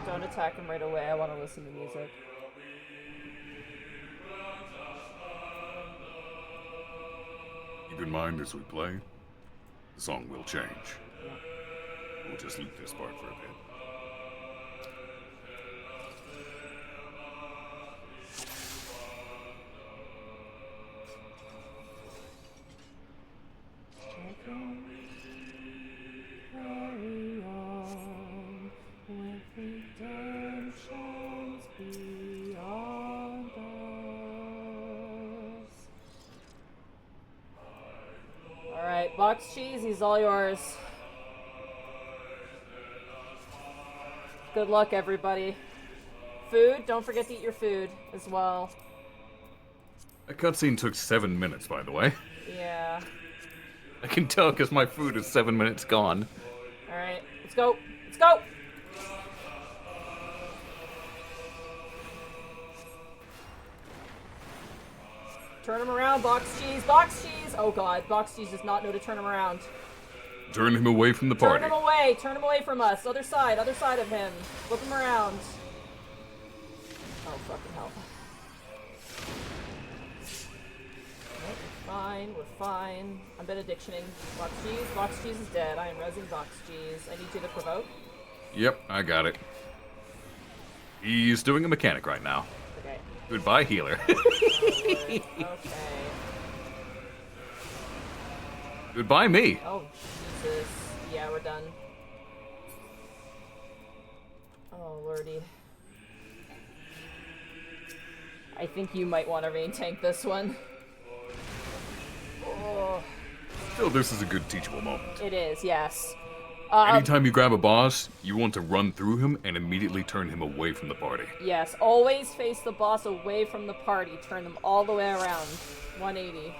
Don't attack him right away. I want to listen to music. Keep in mind as we play, the song will change. We'll just leave this part for a bit. Carry on with redemptions beyond us. Alright, box cheese, he's all yours. Good luck, everybody. Food, don't forget to eat your food as well. That cutscene took 7 minutes, by the way. Yeah. I can tell because my food is 7 minutes gone. Alright, let's go. Let's go! Turn him around, box cheese. Box cheese! Oh god, box cheese does not know to turn him around. Turn him away from the party. Turn him away! Turn him away from us. Other side of him. Flip him around. Oh, fucking hell. Nope, we're fine, we're fine. I'm benedictioning. Box cheese is dead. I am resing box cheese. I need you to provoke. Yep, I got it. He's doing a mechanic right now. Okay. Goodbye, healer. Okay. Goodbye, me. Oh, Jesus. Yeah, we're done. Oh, lordy. I think you might want to rain tank this one. Oh. Still, this is a good teachable moment. It is, yes. Anytime you grab a boss, you want to run through him and immediately turn him away from the party. Yes, always face the boss away from the party. Turn them all the way around. 180.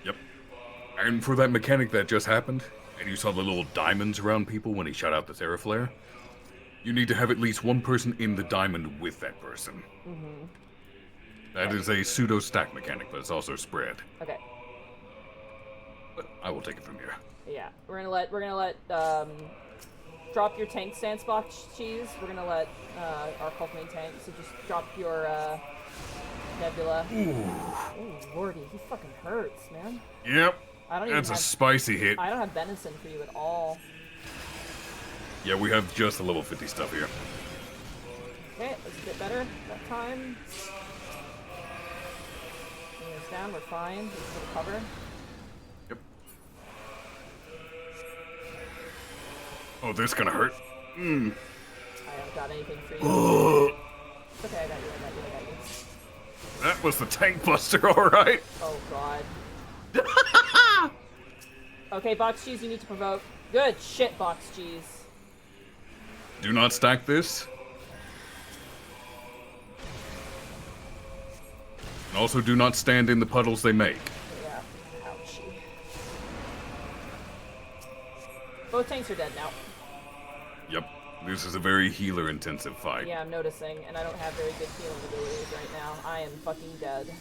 Yep. And for that mechanic that just happened, and you saw the little diamonds around people when he shot out the Terra Flare, you need to have at least one person in the diamond with that person. Mm-hmm. That is a pseudo stack mechanic, but it's also spread. Okay. But I will take it from here. Yeah, we're gonna let drop your tank stance, box cheese. We're gonna let our cult main tank. So just drop your nebula. Ooh, lordy, he fucking hurts, man. Yep. I don't That's a spicy hit. I don't have venison for you at all. Yeah, we have just the level 50 stuff here. Okay, let's get better that time. Bring this down, we're fine. Just gonna cover. Yep. Oh, this gonna hurt. I haven't got anything for you. It's okay, I got you. That was the tank buster, alright. Oh god. Okay, box cheese, you need to provoke. Good shit, box cheese. Do not stack this. And also do not stand in the puddles they make. Yeah. Ouchie. Both tanks are dead now. Yep. This is a very healer-intensive fight. Yeah, I'm noticing, and I don't have very good healing abilities right now. I am fucking dead.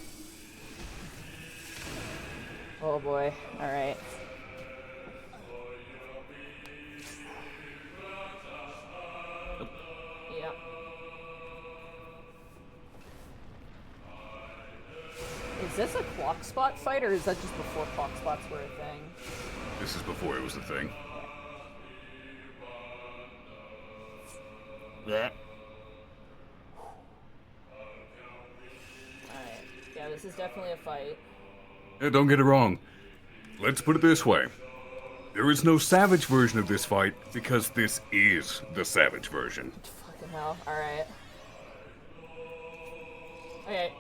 Oh boy. Alright. Yep. Is this a clock spot fight, or is that just before clock spots were a thing? This is before it was a thing. Alright. Yeah, this is definitely a fight. Yeah, don't get it wrong. Let's put it this way. There is no savage version of this fight because this is the savage version. Fucking hell. Alright. Okay.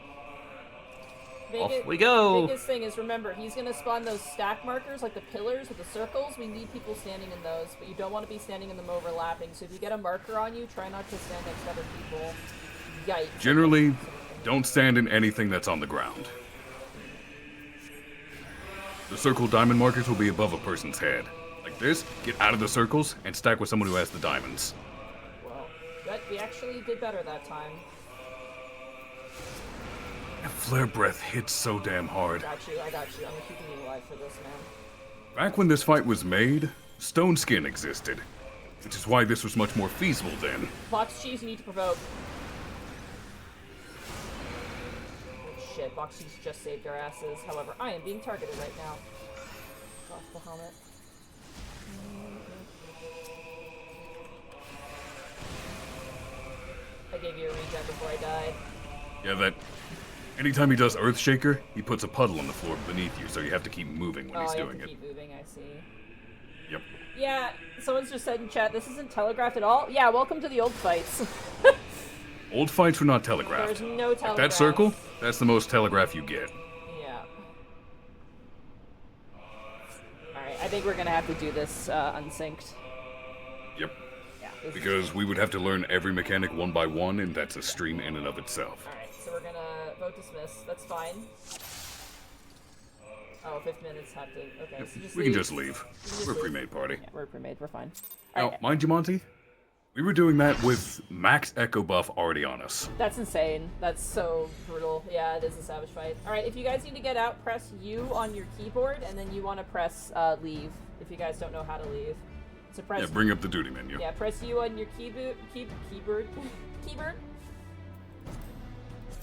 Off we go. Biggest thing is, remember, he's gonna spawn those stack markers, like the pillars with the circles. We need people standing in those, but you don't want to be standing in them overlapping. So if you get a marker on you, try not to stand next to other people. Yikes. Generally, don't stand in anything that's on the ground. The circle diamond markers will be above a person's head. Like this, get out of the circles and stack with someone who has the diamonds. Well, we actually did better that time. That flare breath hits so damn hard. I got you. I'm keeping you alive for this, man. Back when this fight was made, stone skin existed, which is why this was much more feasible then. Box cheese, you need to provoke. Shit, box cheese just saved our asses. However, I am being targeted right now. Off the helmet. I gave you a regen before I died. Yeah, that... Anytime he does Earthshaker, he puts a puddle on the floor beneath you, so you have to keep moving when he's doing it. Keep moving, I see. Yep. Yeah, someone's just said in chat, this isn't telegraphed at all. Yeah, welcome to the old fights. Old fights were not telegraphed. There's no telegraph. Like that circle, that's the most telegraph you get. Yeah. Alright, I think we're gonna have to do this unsynced. Yep. Yeah. Because we would have to learn every mechanic one by one, and that's a stream in and of itself. Alright, so we're gonna vote dismiss. That's fine. Oh, 15 minutes have to... Okay, Yep. so just We leave. can just leave. We're a pre-made party. Yeah, we're pre-made. We're fine. Now, Alright. mind you, Monty, we were doing that with max echo buff already on us. That's insane. That's so brutal. Yeah, it is a savage fight. Alright, if you guys need to get out, press U on your keyboard, and then you want to press leave, if you guys don't know how to leave. So press... Yeah, bring up the duty menu. Yeah, press U on your keyboard. Keyboard.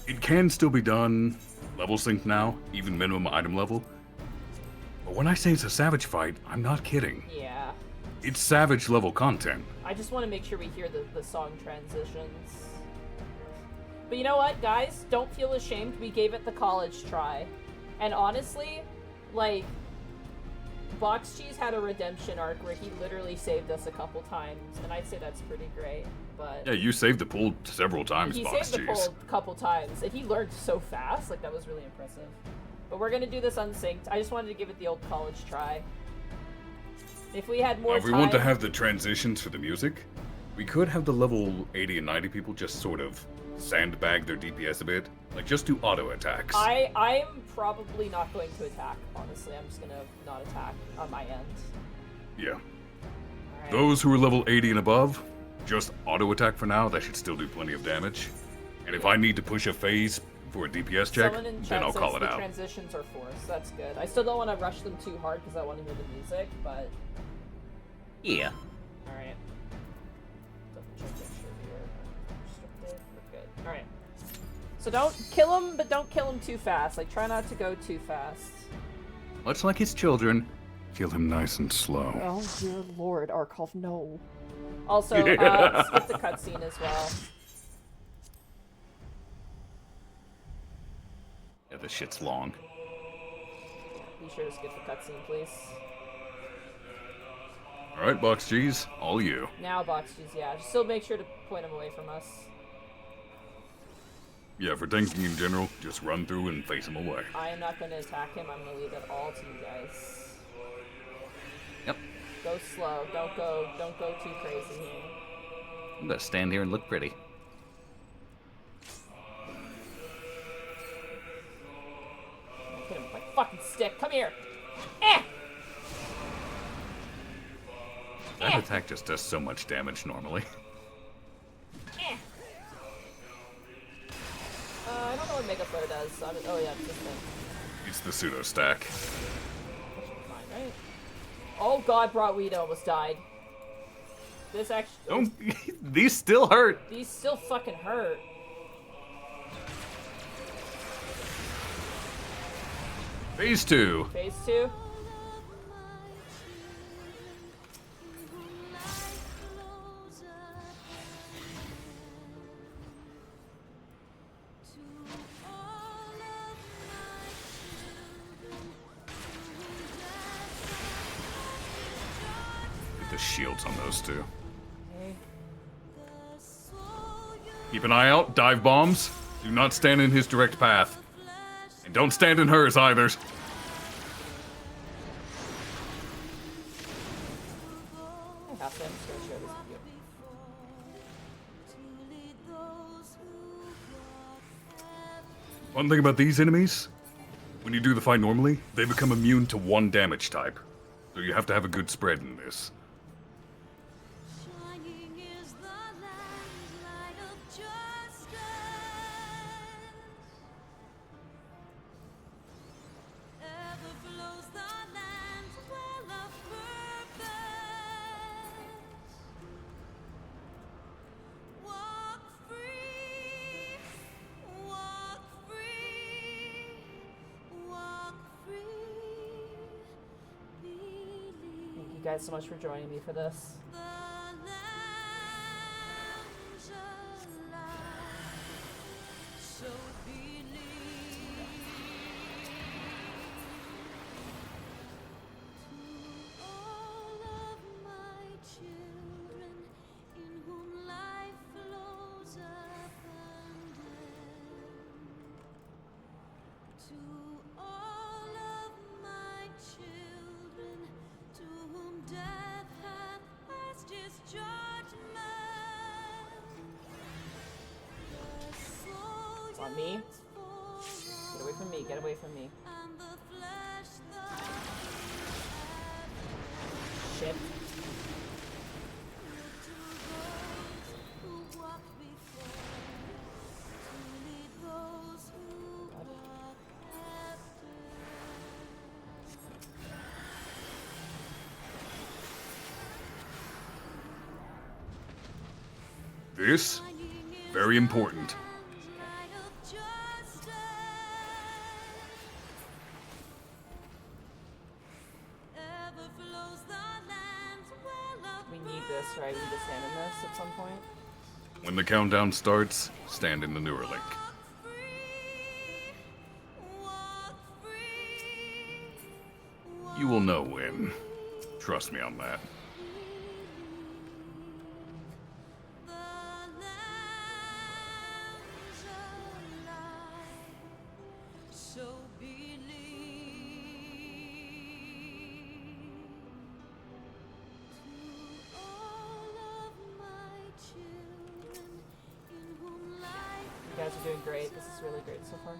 It can still be done level sync now, even minimum item level. But when I say it's a savage fight, I'm not kidding. Yeah. It's savage level content. I just want to make sure we hear the song transitions. But you know what, guys? Don't feel ashamed. We gave it the college try. And honestly, like, Box Cheese had a redemption arc where he literally saved us a couple times, and I'd say that's pretty great. But Yeah, you saved the pool several times, he Box saved the Cheese. pool a couple times, and he learned so fast. Like, that was really impressive. But we're gonna do this unsynced. I just wanted to give it the old college try. If we had more If we want to have the transitions for the music, we could have the level 80 and 90 people just sort of sandbag their DPS a bit. Like, just do auto attacks. I'm probably not going to attack, honestly. I'm just gonna not attack on my end. Yeah. Alright. Those who are level 80 and above, just auto attack for now. That should still do plenty of damage. And if I need to push a phase for a DPS check, Someone in then chat I'll says call it the out. transitions are forced. That's good. I still don't want to rush them too hard because I want to hear the music, but... Yeah. Alright. Double check, make sure we are restricted. We're good. Alright. So don't kill him, but don't kill him too fast. Like, try not to go too fast. Much like his children, kill him nice and slow. Oh, dear lord, Arkhov, no. Also, skip the cutscene as well. Yeah, this shit's long. Be sure to skip the cutscene, please. Alright, Box Cheese, all you. Now, Box Cheese, yeah. Just still make sure to point him away from us. Yeah, for tanking in general, just run through and face him away. I am not going to attack him. I'm going to leave it all to you guys. Yep. Go slow. Don't go too crazy here. I'm gonna stand here and look pretty. Hit him with my fucking stick. Come here. Eh! That attack just does so much damage normally. Eh! I don't know what Mega Flare does. So oh yeah, it's this thing. It's the pseudo stack. That should be fine, right? Oh god, Bratweed almost died. This actually... Don't. These still hurt. These still fucking hurt. Phase 2. Phase 2? Get the shields on those two. Okay. Keep an eye out, dive bombs. Do not stand in his direct path. And don't stand in hers either. I have to. I'm just gonna share this with you. One thing about these enemies, when you do the fight normally, they become immune to one damage type. So you have to have a good spread in this. Thank you guys so much for joining me for this. It's on me. Get away from me, get away from me. Shit. This, very important. We need this, right? We need to stand in this at some point. When the countdown starts, stand in the Neuralink. You will know when. Trust me on that. You guys are doing great. This is really great so far.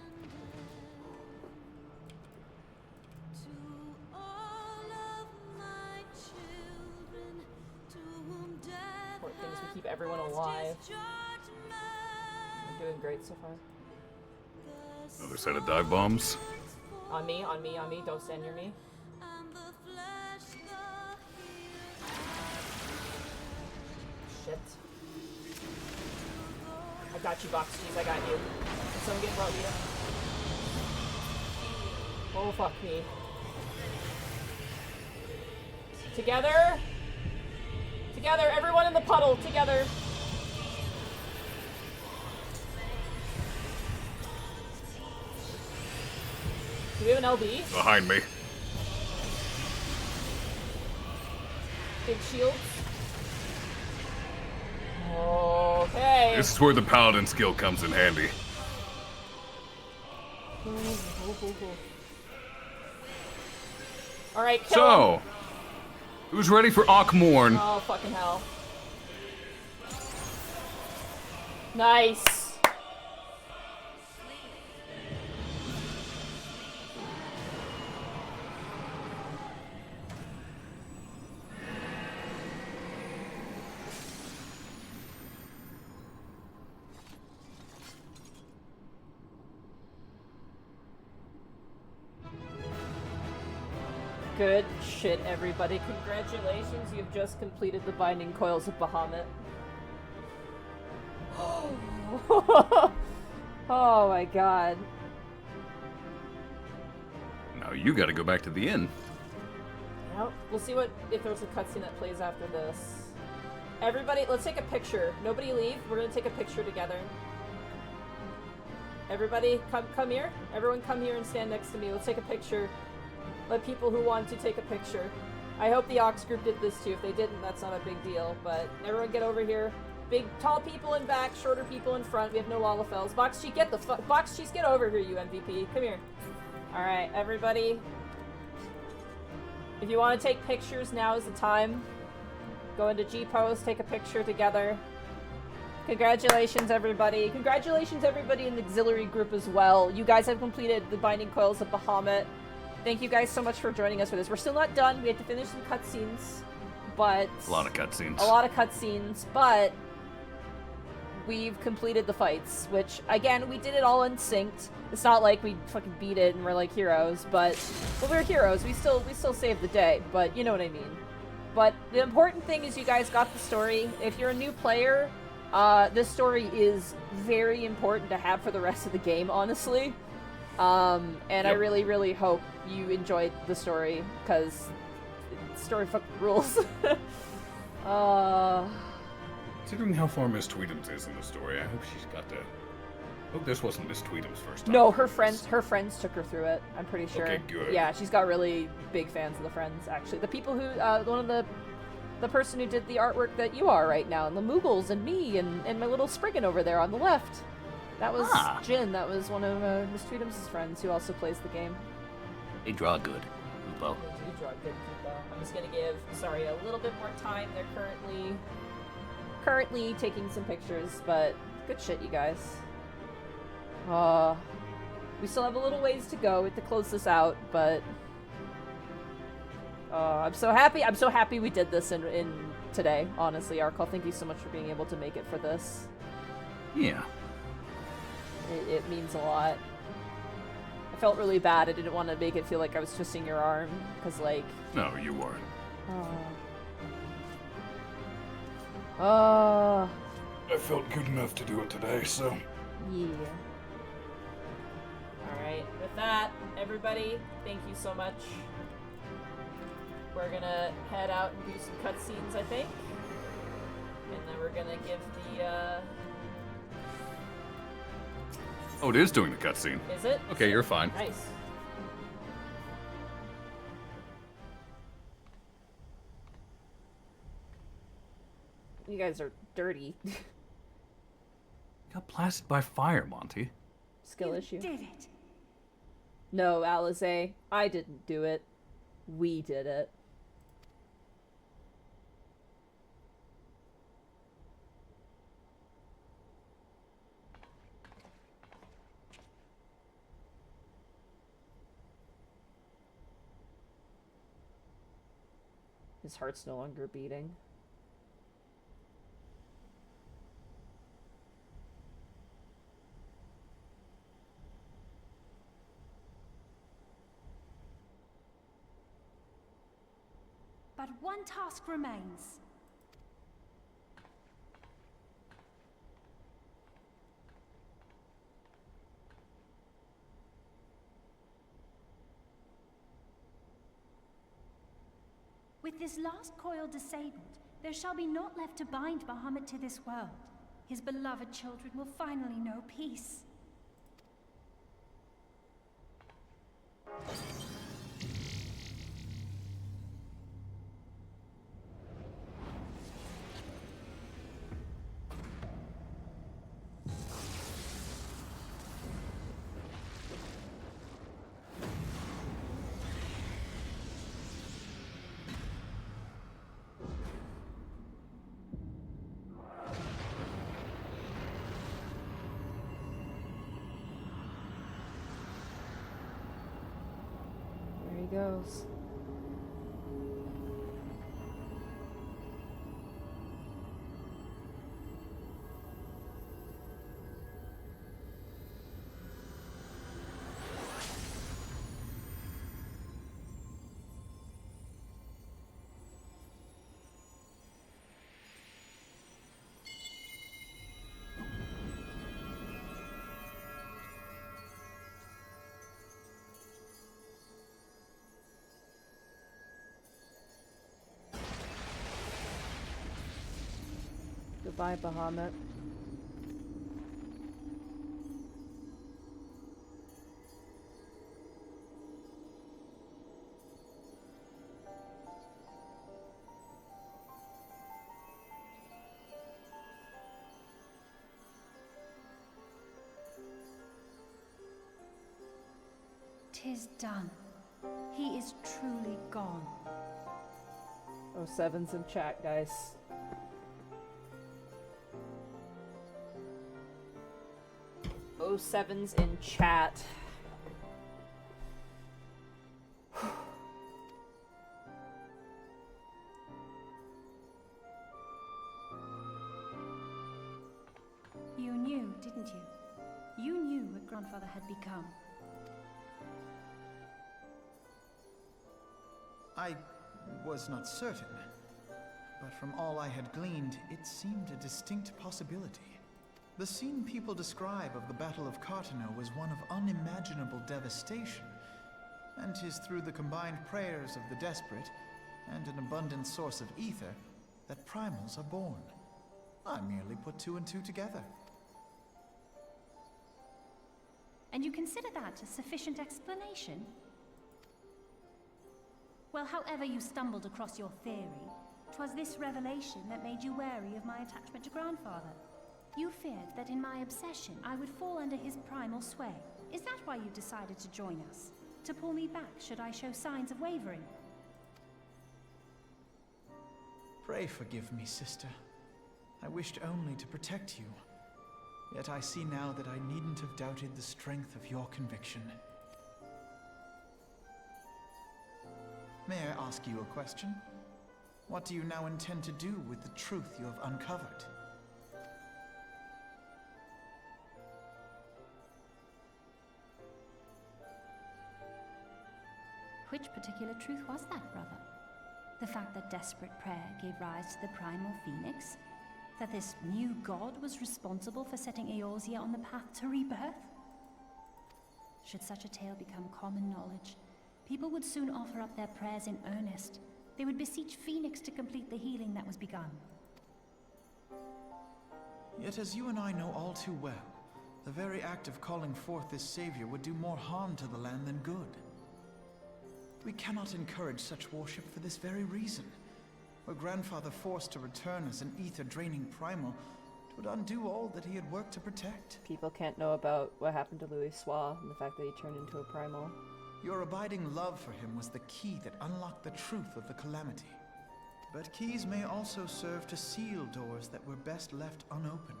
Important thing is we keep everyone alive. We're doing great so far. Another set of dive bombs. On me, on me, on me. Don't stand near me. Shit. I got you, Box Cheese. I got you. Can someone get Rosita? Oh, fuck me. Together. Together. Everyone in the puddle. Together. Do we have an LB? Behind me. Big shields. Okay. This is where the paladin skill comes in handy. Alright, kill So, him. who's ready for Akmorn? Oh, fucking hell. Nice. Good shit, everybody. Congratulations, you've just completed the Binding Coils of Bahamut. Oh my god. Now you gotta go back to the inn. Yep. We'll see if there's a cutscene that plays after this. Everybody, let's take a picture. Nobody leave. We're gonna take a picture together. Everybody, come here. Everyone come here and stand next to me. Let's take a picture. Let people who want to take a picture. I hope the Ox group did this too. If they didn't, that's not a big deal. But everyone get over here. Big, tall people in back, shorter people in front. We have no Lalafels. Box Cheese, get the fuck. Box Cheese, get over here, you MVP. Come here. Alright, everybody. If you want to take pictures, now is the time. Go into G-Pose, take a picture together. Congratulations, everybody. Congratulations, everybody in the auxiliary group as well. You guys have completed the Binding Coils of Bahamut. Thank you guys so much for joining us for this. We're still not done. We have to finish some cutscenes, but... A lot of cutscenes. A lot of cutscenes, but... we've completed the fights, which, again, we did it all in synced. It's not like we fucking beat it and we're like heroes, but... well, we're heroes. We still saved the day, but you know what I mean. But the important thing is you guys got the story. If you're a new player, this story is very important to have for the rest of the game, honestly. And yep. I really, really hope you enjoyed the story, because the story fucking rules. Considering how far Miss Tweedums is in the story, I hope she's got to... I hope this wasn't Miss Tweedums' first time. No, her friends took her through it, I'm pretty sure. Okay, good. Yeah, she's got really big fans of the Friends, actually. The people who, one of the person who did the artwork that you are right now, and the Moogles, and me, and my little Spriggan over there on the left. That was Jin. That was one of Miss Tweedums' friends who also plays the game. They draw good, Kupo. They do draw good, Kupo. I'm just gonna give, sorry, a little bit more time. They're currently taking some pictures, but good shit, you guys. We still have a little ways to go. We have to close this out, but I'm so happy we did this in today. Honestly, Arkle, thank you so much for being able to make it for this. Yeah. It means a lot. I felt really bad. I didn't want to make it feel like I was twisting your arm, because, like... No, you weren't. I felt good enough to do it today, so... Yeah. Alright, with that, everybody, thank you so much. We're gonna head out and do some cutscenes, I think. And then we're gonna give the, Oh, it is doing the cutscene. Is it? Okay, you're fine. Nice. guys are dirty. Got blasted by fire, Monty. Skill issue. You did it. No, Alize, I didn't do it. We did it. His heart's no longer beating. But one task remains. With this last coil disabled, there shall be naught left to bind Bahamut to this world. His beloved children will finally know peace. Goes. Goodbye, Bahamut. "'Tis done. He is truly gone." Oh, Seven's in chat, guys. Oh, Seven's in chat. You knew, didn't you? You knew what Grandfather had become. I was not certain, but from all I had gleaned, it seemed a distinct possibility. The scene people describe of the Battle of Cartano was one of unimaginable devastation, and 'tis through the combined prayers of the desperate and an abundant source of ether that primals are born. I merely put two and two together. And you consider that a sufficient explanation? Well, however you stumbled across your theory, 'twas this revelation that made you wary of my attachment to Grandfather. You feared that in my obsession, I would fall under his primal sway. Is that why you decided to join us? To pull me back should I show signs of wavering? Pray forgive me, sister. I wished only to protect you. Yet I see now that I needn't have doubted the strength of your conviction. May I ask you a question? What do you now intend to do with the truth you have uncovered? Which particular truth was that, brother? The fact that desperate prayer gave rise to the primal phoenix? That this new god was responsible for setting Eorzea on the path to rebirth? Should such a tale become common knowledge, people would soon offer up their prayers in earnest. They would beseech Phoenix to complete the healing that was begun. Yet as you and I know all too well, the very act of calling forth this savior would do more harm to the land than good. We cannot encourage such worship for this very reason. Were Grandfather forced to return as an ether-draining primal, it would undo all that he had worked to protect. People can't know about what happened to Louis Soir and the fact that he turned into a primal. Your abiding love for him was the key that unlocked the truth of the calamity. But keys may also serve to seal doors that were best left unopened.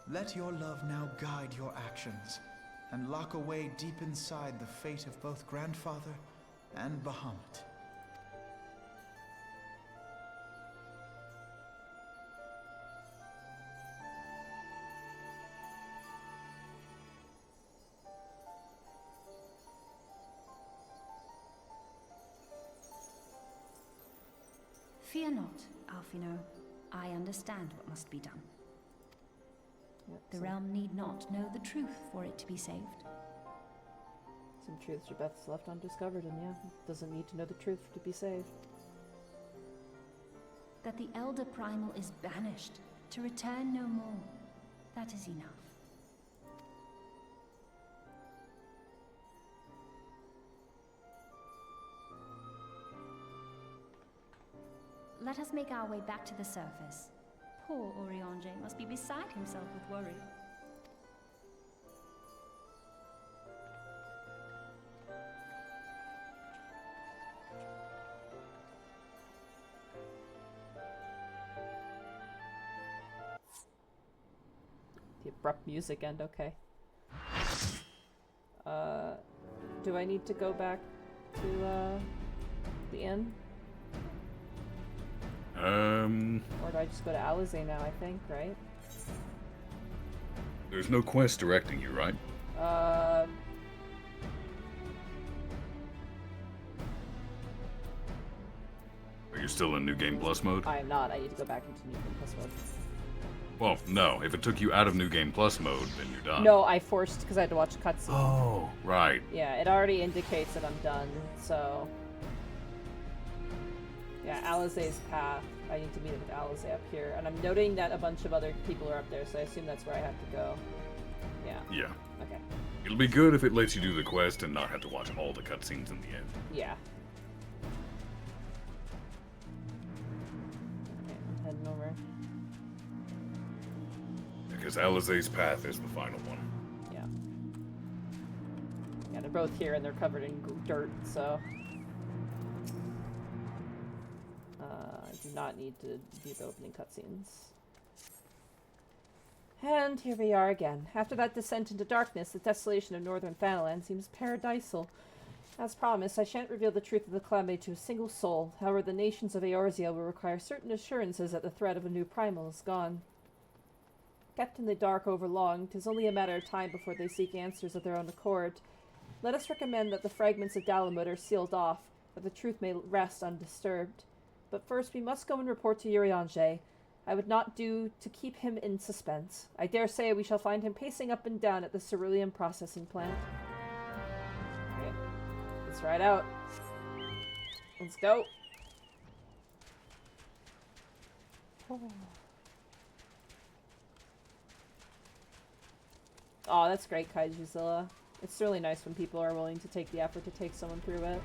Let your love now guide your actions, and lock away deep inside the fate of both Grandfather and Bahamut. Fear not, Alfino. I understand what must be done. Yep, The realm need not know the truth for it to be saved. Some truths are best left undiscovered, and yeah, doesn't need to know the truth to be saved. That the Elder Primal is banished, to return no more. That is enough. Let us make our way back to the surface. Poor Oriange must be beside himself with worry. The abrupt music end, okay. Do I need to go back to, the inn? Or do I just go to Alizé now, I think, right? There's no quest directing you, right? Are you still in New Game Plus mode? I am not. I need to go back into New Game Plus mode. Well, no. If it took you out of New Game Plus mode, then you're done. No, I forced because I had to watch a cutscene. Oh, right. Yeah, it already indicates that I'm done, so... Yeah, Alizé's path. I need to meet up with Alizé up here. And I'm noting that a bunch of other people are up there, so I assume that's where I have to go. Yeah. Yeah. Okay. It'll be good if it lets you do the quest and not have to watch all the cutscenes in the end. Yeah. Okay, I'm heading over. Because Alizé's path is the final one. Yeah. Yeah, they're both here and they're covered in dirt, so... I do not need to do the opening cutscenes. And here we are again. After that descent into darkness, the desolation of northern Thanalan seems paradisal. As promised, I shan't reveal the truth of the calamity to a single soul. However, the nations of Eorzea will require certain assurances that the threat of a new primal is gone. Kept in the dark over long, 'tis only a matter of time before they seek answers of their own accord. Let us recommend that the fragments of Dalamud are sealed off, that the truth may rest undisturbed. But first, we must go and report to Urianger. I would not do to keep him in suspense. I dare say we shall find him pacing up and down at the cerulean processing plant. Alright, let's ride out. Let's go. Oh, that's great, Kaijuzilla. It's really nice when people are willing to take the effort to take someone through it.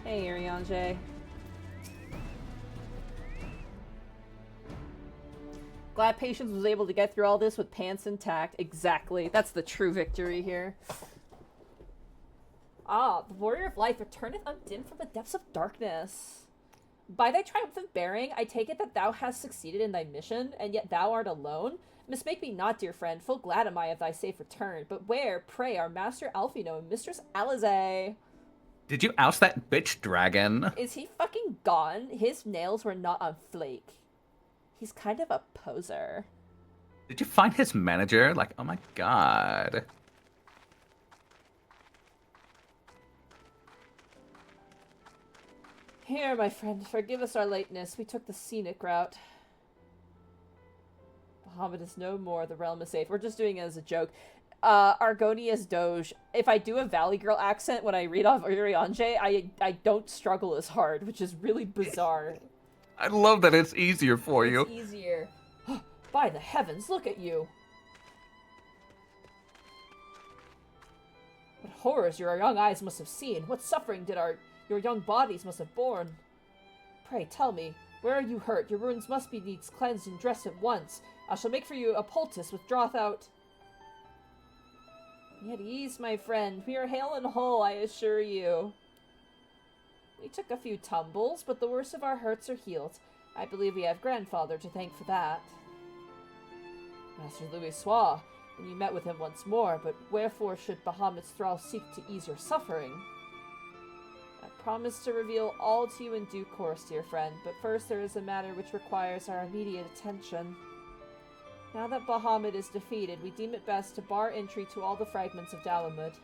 Hey, Urianger. Glad Patience was able to get through all this with pants intact. Exactly. That's the true victory here. Ah, the Warrior of Life returneth undimmed from the depths of darkness. By thy triumphant bearing, I take it that thou hast succeeded in thy mission, and yet thou art alone? Mismake me not, dear friend, full glad am I of thy safe return. But where, pray, are Master Alfino and Mistress Alizé? Did you oust that bitch dragon? Is he fucking gone? His nails were not on flake. He's kind of a poser. Did you find his manager? Like, oh my god. Here, my friend, forgive us our lateness. We took the scenic route. Bahamut is no more. The realm is safe. We're just doing it as a joke. Argonia's Doge. If I do a Valley Girl accent when I read off Urianger, I don't struggle as hard, which is really bizarre. I love that it's easier for you. It's easier. By the heavens, look at you. What horrors your young eyes must have seen. What suffering did your young bodies must have borne. Pray tell me, where are you hurt? Your wounds must be needs cleansed and dressed at once. I shall make for you a poultice which draweth out... Be at ease, my friend. We are hale and whole, I assure you. We took a few tumbles, but the worst of our hurts are healed. I believe we have grandfather to thank for that. Master Louisoix, when you met with him once more, but wherefore should Bahamut's thrall seek to ease your suffering? I promise to reveal all to you in due course, dear friend, but first there is a matter which requires our immediate attention. Now that Bahamut is defeated, we deem it best to bar entry to all the fragments of Dalamud.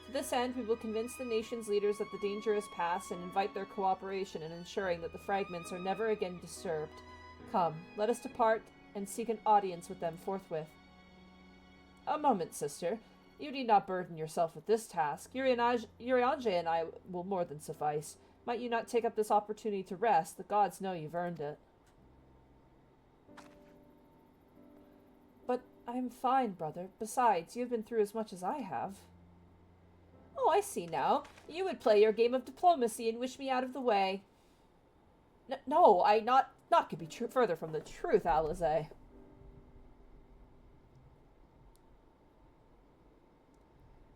To this end, we will convince the nation's leaders that the danger is past and invite their cooperation in ensuring that the fragments are never again disturbed. Come, let us depart and seek an audience with them forthwith. A moment, sister. You need not burden yourself with this task. Urianger and I will more than suffice. Might you not take up this opportunity to rest? The gods know you've earned it. But I'm fine, brother. Besides, you've been through as much as I have. Oh, I see now. You would play your game of diplomacy and wish me out of the way. No, not could be further from the truth, Alize.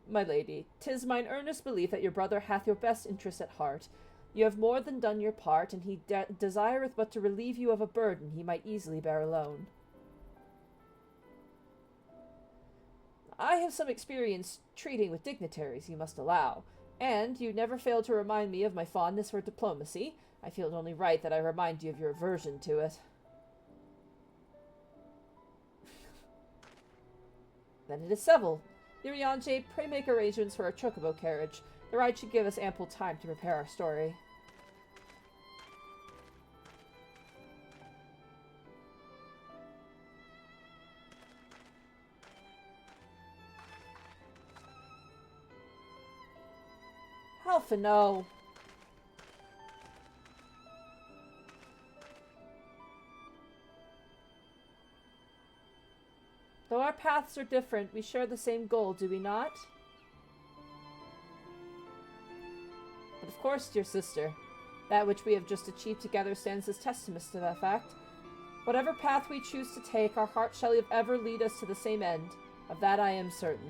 My lady, 'tis mine earnest belief that your brother hath your best interest at heart. You have more than done your part, and he desireth but to relieve you of a burden he might easily bear alone. I have some experience treating with dignitaries, you must allow, and you never fail to remind me of my fondness for diplomacy. I feel it only right that I remind you of your aversion to it. Then it is civil. Urianger, pray make arrangements for a chocobo carriage. The ride should give us ample time to prepare our story. Alphino! Though our paths are different, we share the same goal, do we not? But of course, dear sister, that which we have just achieved together stands as testament to that fact. Whatever path we choose to take, our heart shall ever lead us to the same end. Of that I am certain.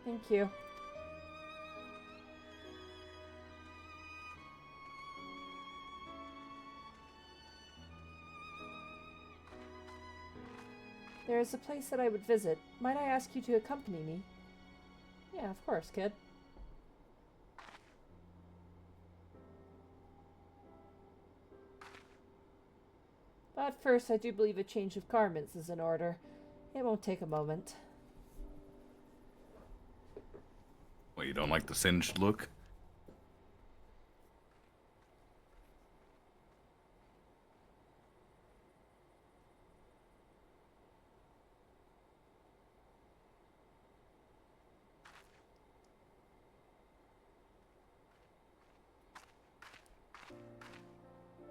Thank you. There is a place that I would visit. Might I ask you to accompany me? Yeah, of course, kid. But first, I do believe a change of garments is in order. It won't take a moment. Well, you don't like the singed look?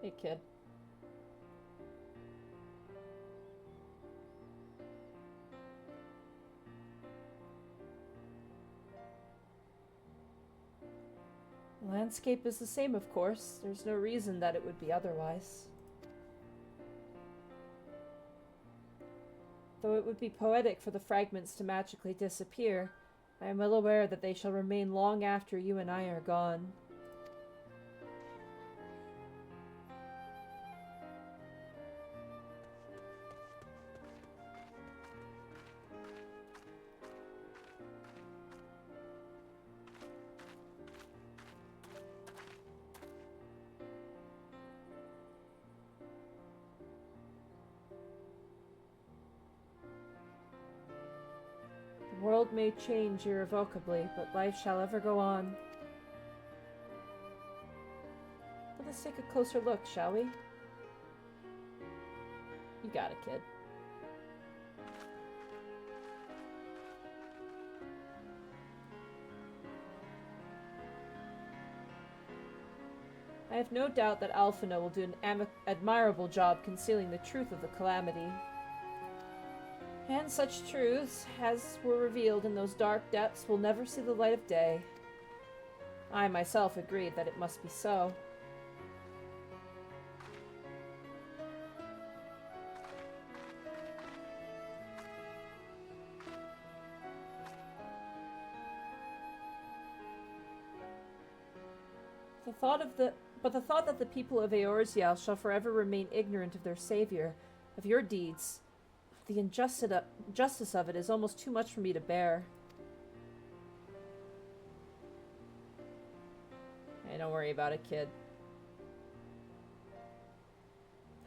Hey, kid. The landscape is the same, of course. There's no reason that it would be otherwise. Though it would be poetic for the fragments to magically disappear, I am well aware that they shall remain long after you and I are gone. The world may change irrevocably, but life shall ever go on. Let us take a closer look, shall we? You got it, kid. I have no doubt that Alphino will do an admirable job concealing the truth of the calamity. And such truths as were revealed in those dark depths will never see the light of day. I myself agreed that it must be so. The thought that the people of Eorzea shall forever remain ignorant of their savior, of your deeds, the injustice of it is almost too much for me to bear. Hey, don't worry about it, kid.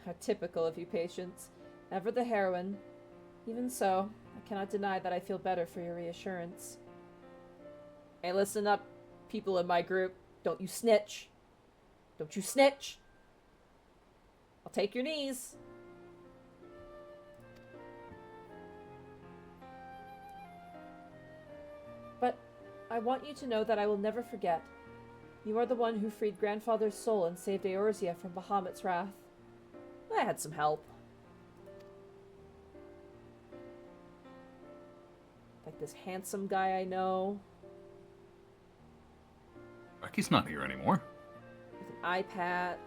How typical of you, Patience. Ever the heroine. Even so, I cannot deny that I feel better for your reassurance. Hey, listen up, people in my group. Don't you snitch. Don't you snitch. I'll take your knees. But I want you to know that I will never forget. You are the one who freed Grandfather's soul and saved Eorzea from Bahamut's wrath. I had some help. Like this handsome guy I know. Ricky's not here anymore. With an eye patch.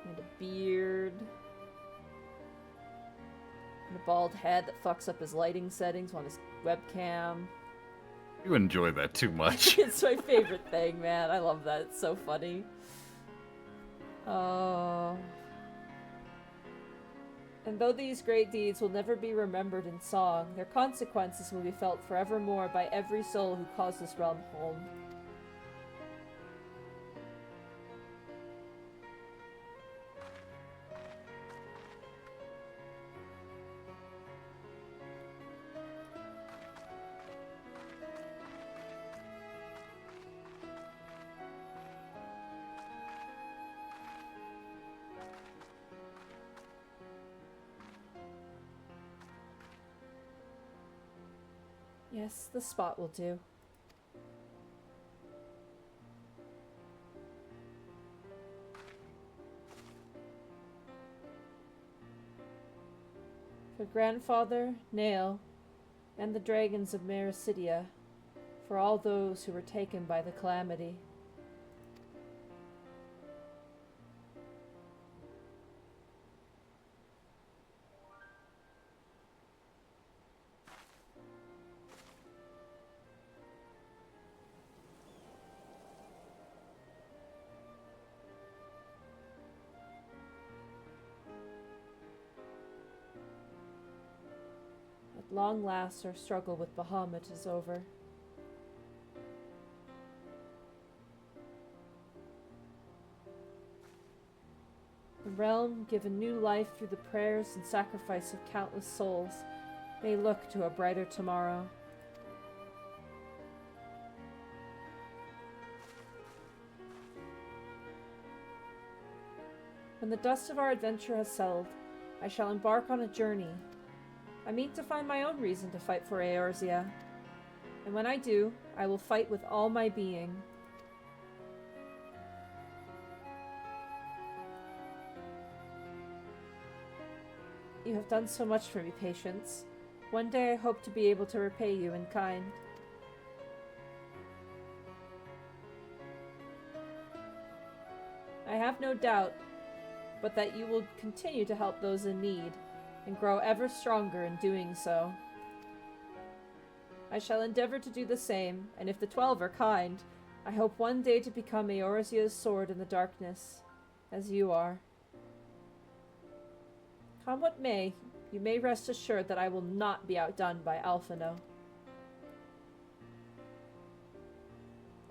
And a beard. And a bald head that fucks up his lighting settings on his webcam. You enjoy that too much. It's my favorite thing, man. I love that. It's so funny. And though these great deeds will never be remembered in song, their consequences will be felt forevermore by every soul who calls this realm home. Yes, the spot will do. For Grandfather, Nail, and the dragons of Mericidia, for all those who were taken by the calamity. At long last, our struggle with Bahamut is over. The realm, given new life through the prayers and sacrifice of countless souls, may look to a brighter tomorrow. When the dust of our adventure has settled, I shall embark on a journey. I mean to find my own reason to fight for Eorzea. And when I do, I will fight with all my being. You have done so much for me, Patience. One day I hope to be able to repay you in kind. I have no doubt, but that you will continue to help those in need, and grow ever stronger in doing so. I shall endeavor to do the same, and if the 12 are kind, I hope one day to become Eorzea's sword in the darkness, as you are. Come what may, you may rest assured that I will not be outdone by Alphino.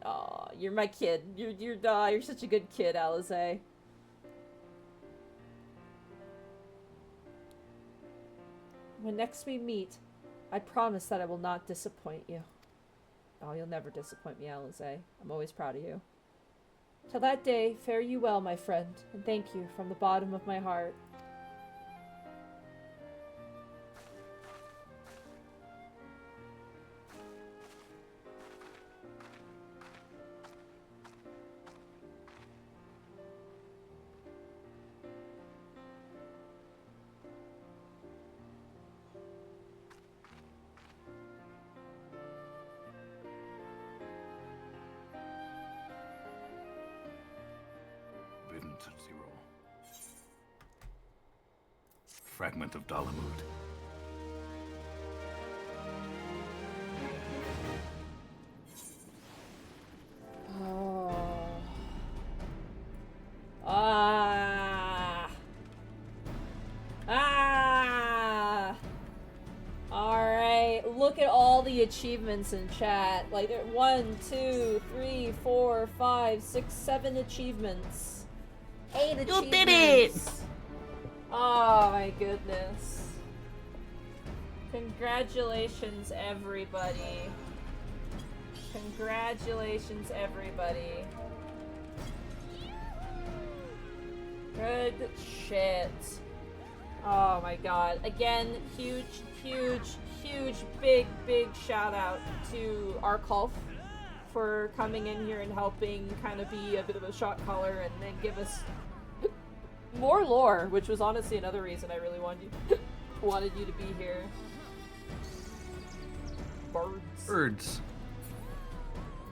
Aw, you're my kid. You're such a good kid, Alize. When next we meet, I promise that I will not disappoint you. Oh, you'll never disappoint me, Alize. I'm always proud of you. Till that day, fare you well, my friend, and thank you from the bottom of my heart. Fragment of Zero. Fragment of Dalamud. Oh. Ah. Ah. Alright, look at all the achievements in chat. Like, there 1, 2, 3, 4, 5, 6, 7 achievements. 8 achievements. You did it! Oh my goodness. Congratulations, everybody. Congratulations, everybody. Good shit. Oh my god. Again, huge, big shout out to Arkulf for coming in here and helping kind of be a bit of a shot caller and then give us more lore, which was honestly another reason I really wanted you to be here. Birds.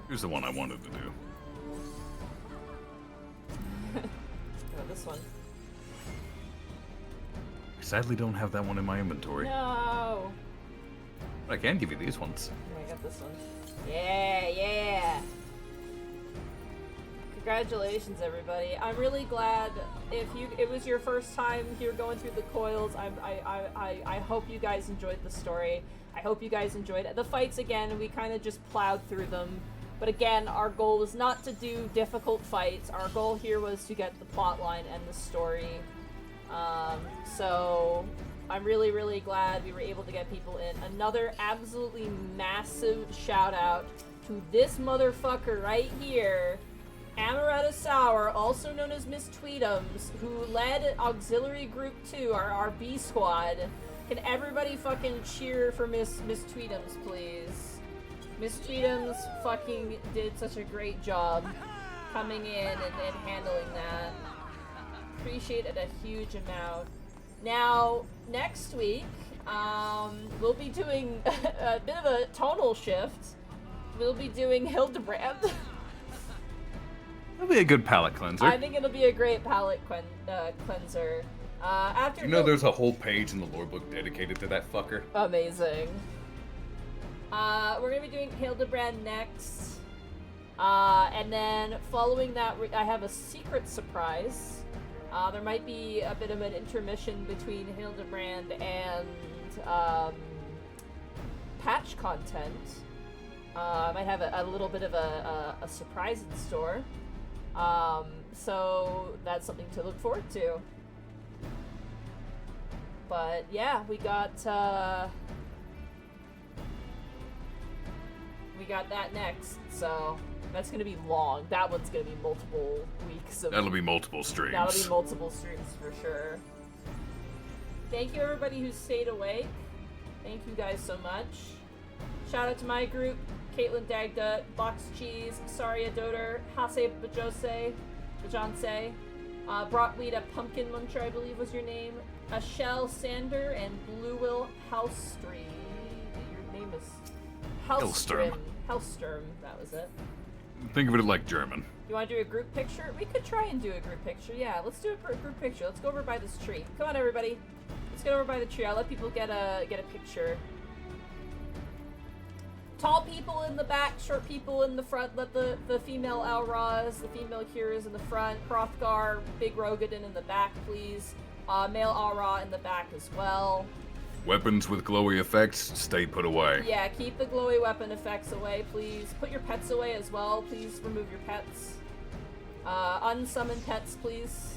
Here's the one I wanted to do. Oh, this one. I sadly don't have that one in my inventory. No. But I can give you these ones. Oh, I got this one. Yeah. Congratulations, everybody. I'm really glad if it was your first time here going through the coils. I hope you guys enjoyed the story. I hope you guys enjoyed it. The fights, again, we kind of just plowed through them. But again, our goal was not to do difficult fights. Our goal here was to get the plotline and the story. So I'm really glad we were able to get people in. Another absolutely massive shout out to this motherfucker right here, Amaretta Sour, also known as Miss Tweetums, who led Auxiliary Group 2, our B squad. Can everybody fucking cheer for Miss Tweetums, please? Miss Tweetums fucking did such a great job coming in and handling that. Appreciate it a huge amount. Now, next week, we'll be doing a bit of a tonal shift. We'll be doing Hildebrand. That'll be a good palate cleanser. I think it'll be a great palate cleanser. After you know there's a whole page in the lore book dedicated to that fucker? Amazing. We're gonna be doing Hildebrand next. And then following that, I have a secret surprise. There might be a bit of an intermission between Hildebrand and patch content. I might have a little bit of a surprise in store. So that's something to look forward to. But yeah, we got that next, so that's gonna be long. That one's gonna be multiple weeks of... That'll be multiple streams. That'll be multiple streams for sure. Thank you everybody who stayed awake. Thank you guys so much. Shout out to my group, Caitlin Dagda, Box Cheese, Saria Doder, Hase Bajonse, Bratweed, Pumpkin Muncher, I believe was your name, Ashell Sander, and Bluewill Halstream. Your name is Hellsturm. Hellsturm, that was it. Think of it like German. You want to do a group picture? We could try and do a group picture. Yeah, let's do a group picture. Let's go over by this tree. Come on, everybody. Let's get over by the tree. I'll let people get a picture. Tall people in the back, short people in the front. Let the female Alraz, the female Kiras in the front. Hrothgar, Big Rogadin in the back, please. Male Alra in the back as well. Weapons with glowy effects, stay put away. Yeah, keep the glowy weapon effects away, please. Put your pets away as well. Please remove your pets. Unsummon pets, please.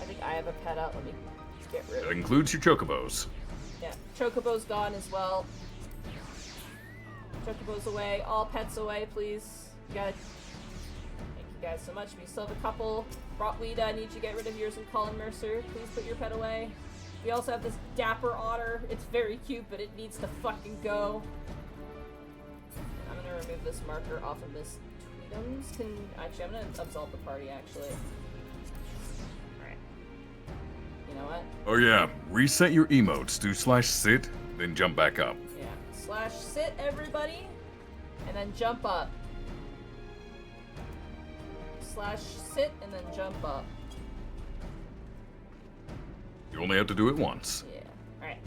I think I have a pet out. Let me get rid of it. That includes your chocobos. Yeah, chocobo's gone as well. Chocobo's away. All pets away, please. You got it. Thank you guys so much. We still have a couple. Bratweed, I need you to get rid of yours and Colin Mercer. Please put your pet away. We also have this dapper otter. It's very cute, but it needs to fucking go. I'm gonna remove this marker off of Miss Tweetums. Actually, I'm gonna absolve the party, actually. Alright. You know what? Oh yeah, reset your emotes. Do /sit, then jump back up. Yeah. /sit, everybody. And then jump up. /sit and then jump up. You only have to do it once. Yeah. Alright.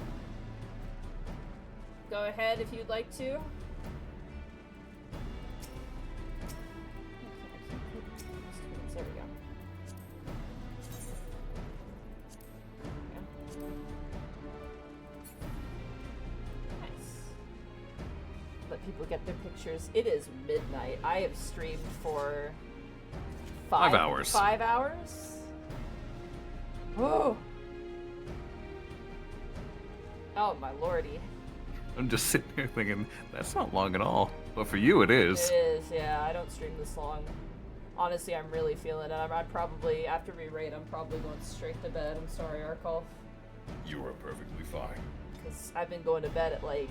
Go ahead if you'd like to. There we go. Let people get their pictures. It is midnight. I have streamed for 5 hours. 5 hours? Oh! Oh my lordy. I'm just sitting here thinking, that's not long at all. But for you, it is. It is, yeah. I don't stream this long. Honestly, I'm really feeling it. I'm probably, after we raid, I'm probably going straight to bed. I'm sorry, Arkolf. You are perfectly fine. Because I've been going to bed at like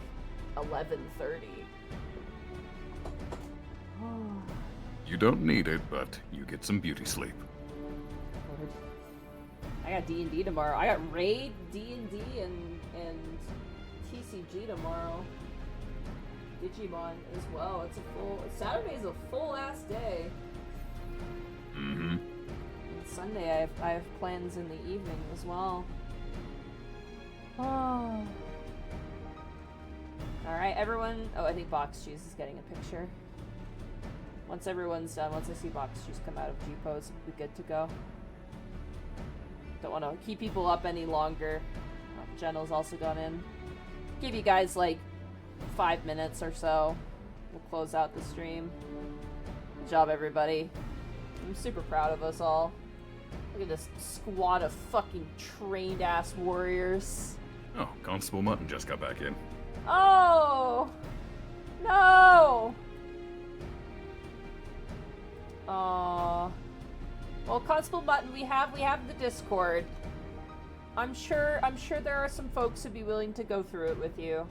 11:30. You don't need it, but you get some beauty sleep. I got D&D tomorrow. I got raid, D&D, and TCG tomorrow. Digimon as well. It's a full. Saturday's a full ass day. Mm-hmm. And Sunday I have plans in the evening as well. Oh. Alright, everyone. Oh, I think Box Cheese is getting a picture. Once everyone's done, once I see Box Cheese come out of G-Pose, we'll be good to go. Don't want to keep people up any longer. Oh, Jenna's also gone in. Give you guys like 5 minutes or so. We'll close out the stream. Good job, everybody. I'm super proud of us all. Look at this squad of fucking trained-ass warriors. Oh, Constable Mutton just got back in. Oh! No! Aww. Well, Constable Mutton, we have the Discord. I'm sure there are some folks who'd be willing to go through it with you.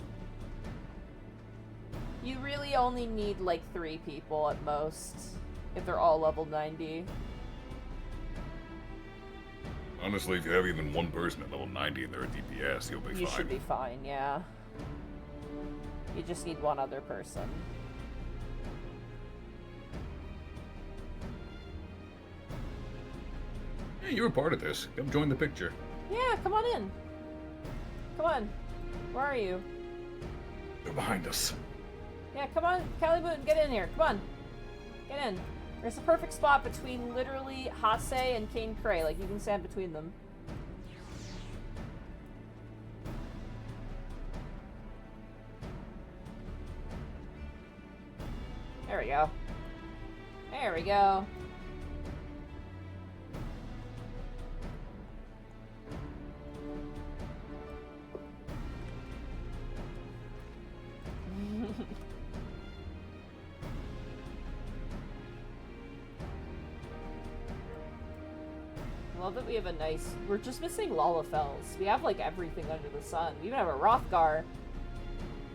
You really only need like 3 people at most, if they're all level 90. Honestly, if you have even one person at level 90 and they're a DPS, you'll be fine. You should be fine, yeah. You just need one other person. Hey, you were part of this. Come join the picture. Yeah, come on in. Come on. Where are you? They're behind us. Yeah, come on. Callie Boone, get in here. Come on. Get in. There's a perfect spot between literally Hase and Kane Cray. Like, you can stand between them. There we go. There we go. I love that we have a nice... We're just missing Lalafels. We have, like, everything under the sun. We even have a Rothgar.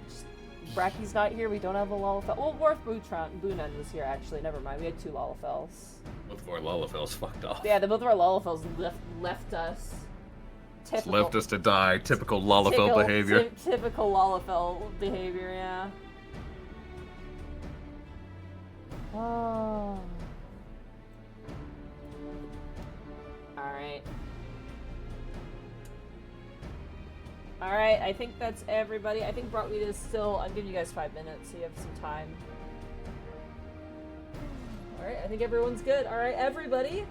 Just, Bracky's not here. We don't have a Lalafell. Well, Worf Boonen was here, actually. Never mind. We had 2 Lalafels. Both of our Lalafels fucked off. Yeah, both of our Lalafels left us. Just left us to die. Typical Lalafell behavior. Typical Lalafell behavior, yeah. Oh... Alright. Alright, I think that's everybody. I think Brockweed is still... I'll give you guys 5 minutes so you have some time. Alright, I think everyone's good. Alright, everybody.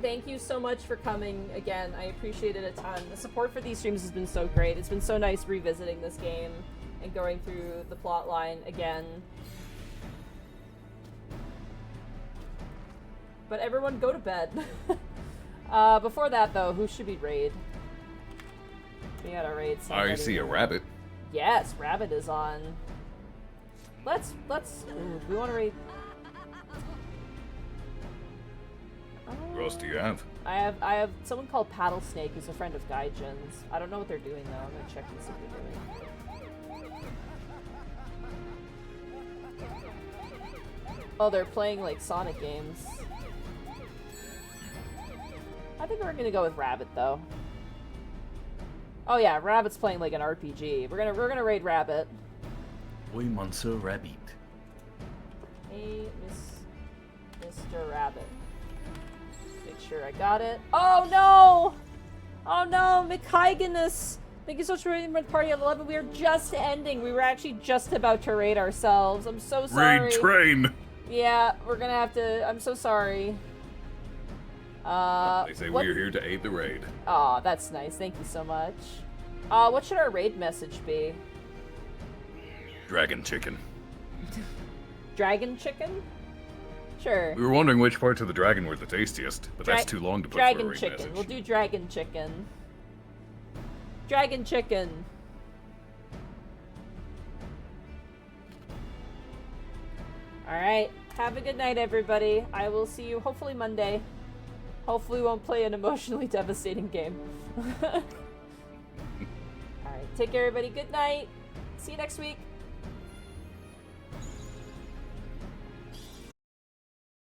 Thank you so much for coming again. I appreciate it a ton. The support for these streams has been so great. It's been so nice revisiting this game and going through the plot line again. But everyone go to bed. Before that, though, who should we raid? We gotta raid somebody. I see a rabbit. Yes, rabbit is on. Let's. Ooh, we want to raid. Who else do you have? I have someone called Paddlesnake who's a friend of Gaijin's. I don't know what they're doing though. I'm gonna check and see what they're doing. Oh, they're playing like Sonic games. I think we're gonna go with Rabbit though. Oh yeah, Rabbit's playing like an RPG. We're gonna raid Rabbit. Oui, Monsieur Rabbit. Hey, Miss Mr. Rabbit. Make sure I got it. Oh no! Oh no, McHiganus! Thank you so much for raiding my party at 11. We are just ending. We were actually just about to raid ourselves. I'm so sorry. Raid train! Yeah, we're gonna have to... I'm so sorry. They say we are here to aid the raid. Aw, that's nice. Thank you so much. What should our raid message be? Dragon chicken. Dragon chicken? Sure. We were wondering which parts of the dragon were the tastiest, but that's too long to put for a dragon raid chicken. message. We'll do dragon chicken. Dragon chicken. Alright. Have a good night, everybody. I will see you hopefully Monday. Hopefully we won't play an emotionally devastating game. Alright. Take care, everybody. Good night. See you next week.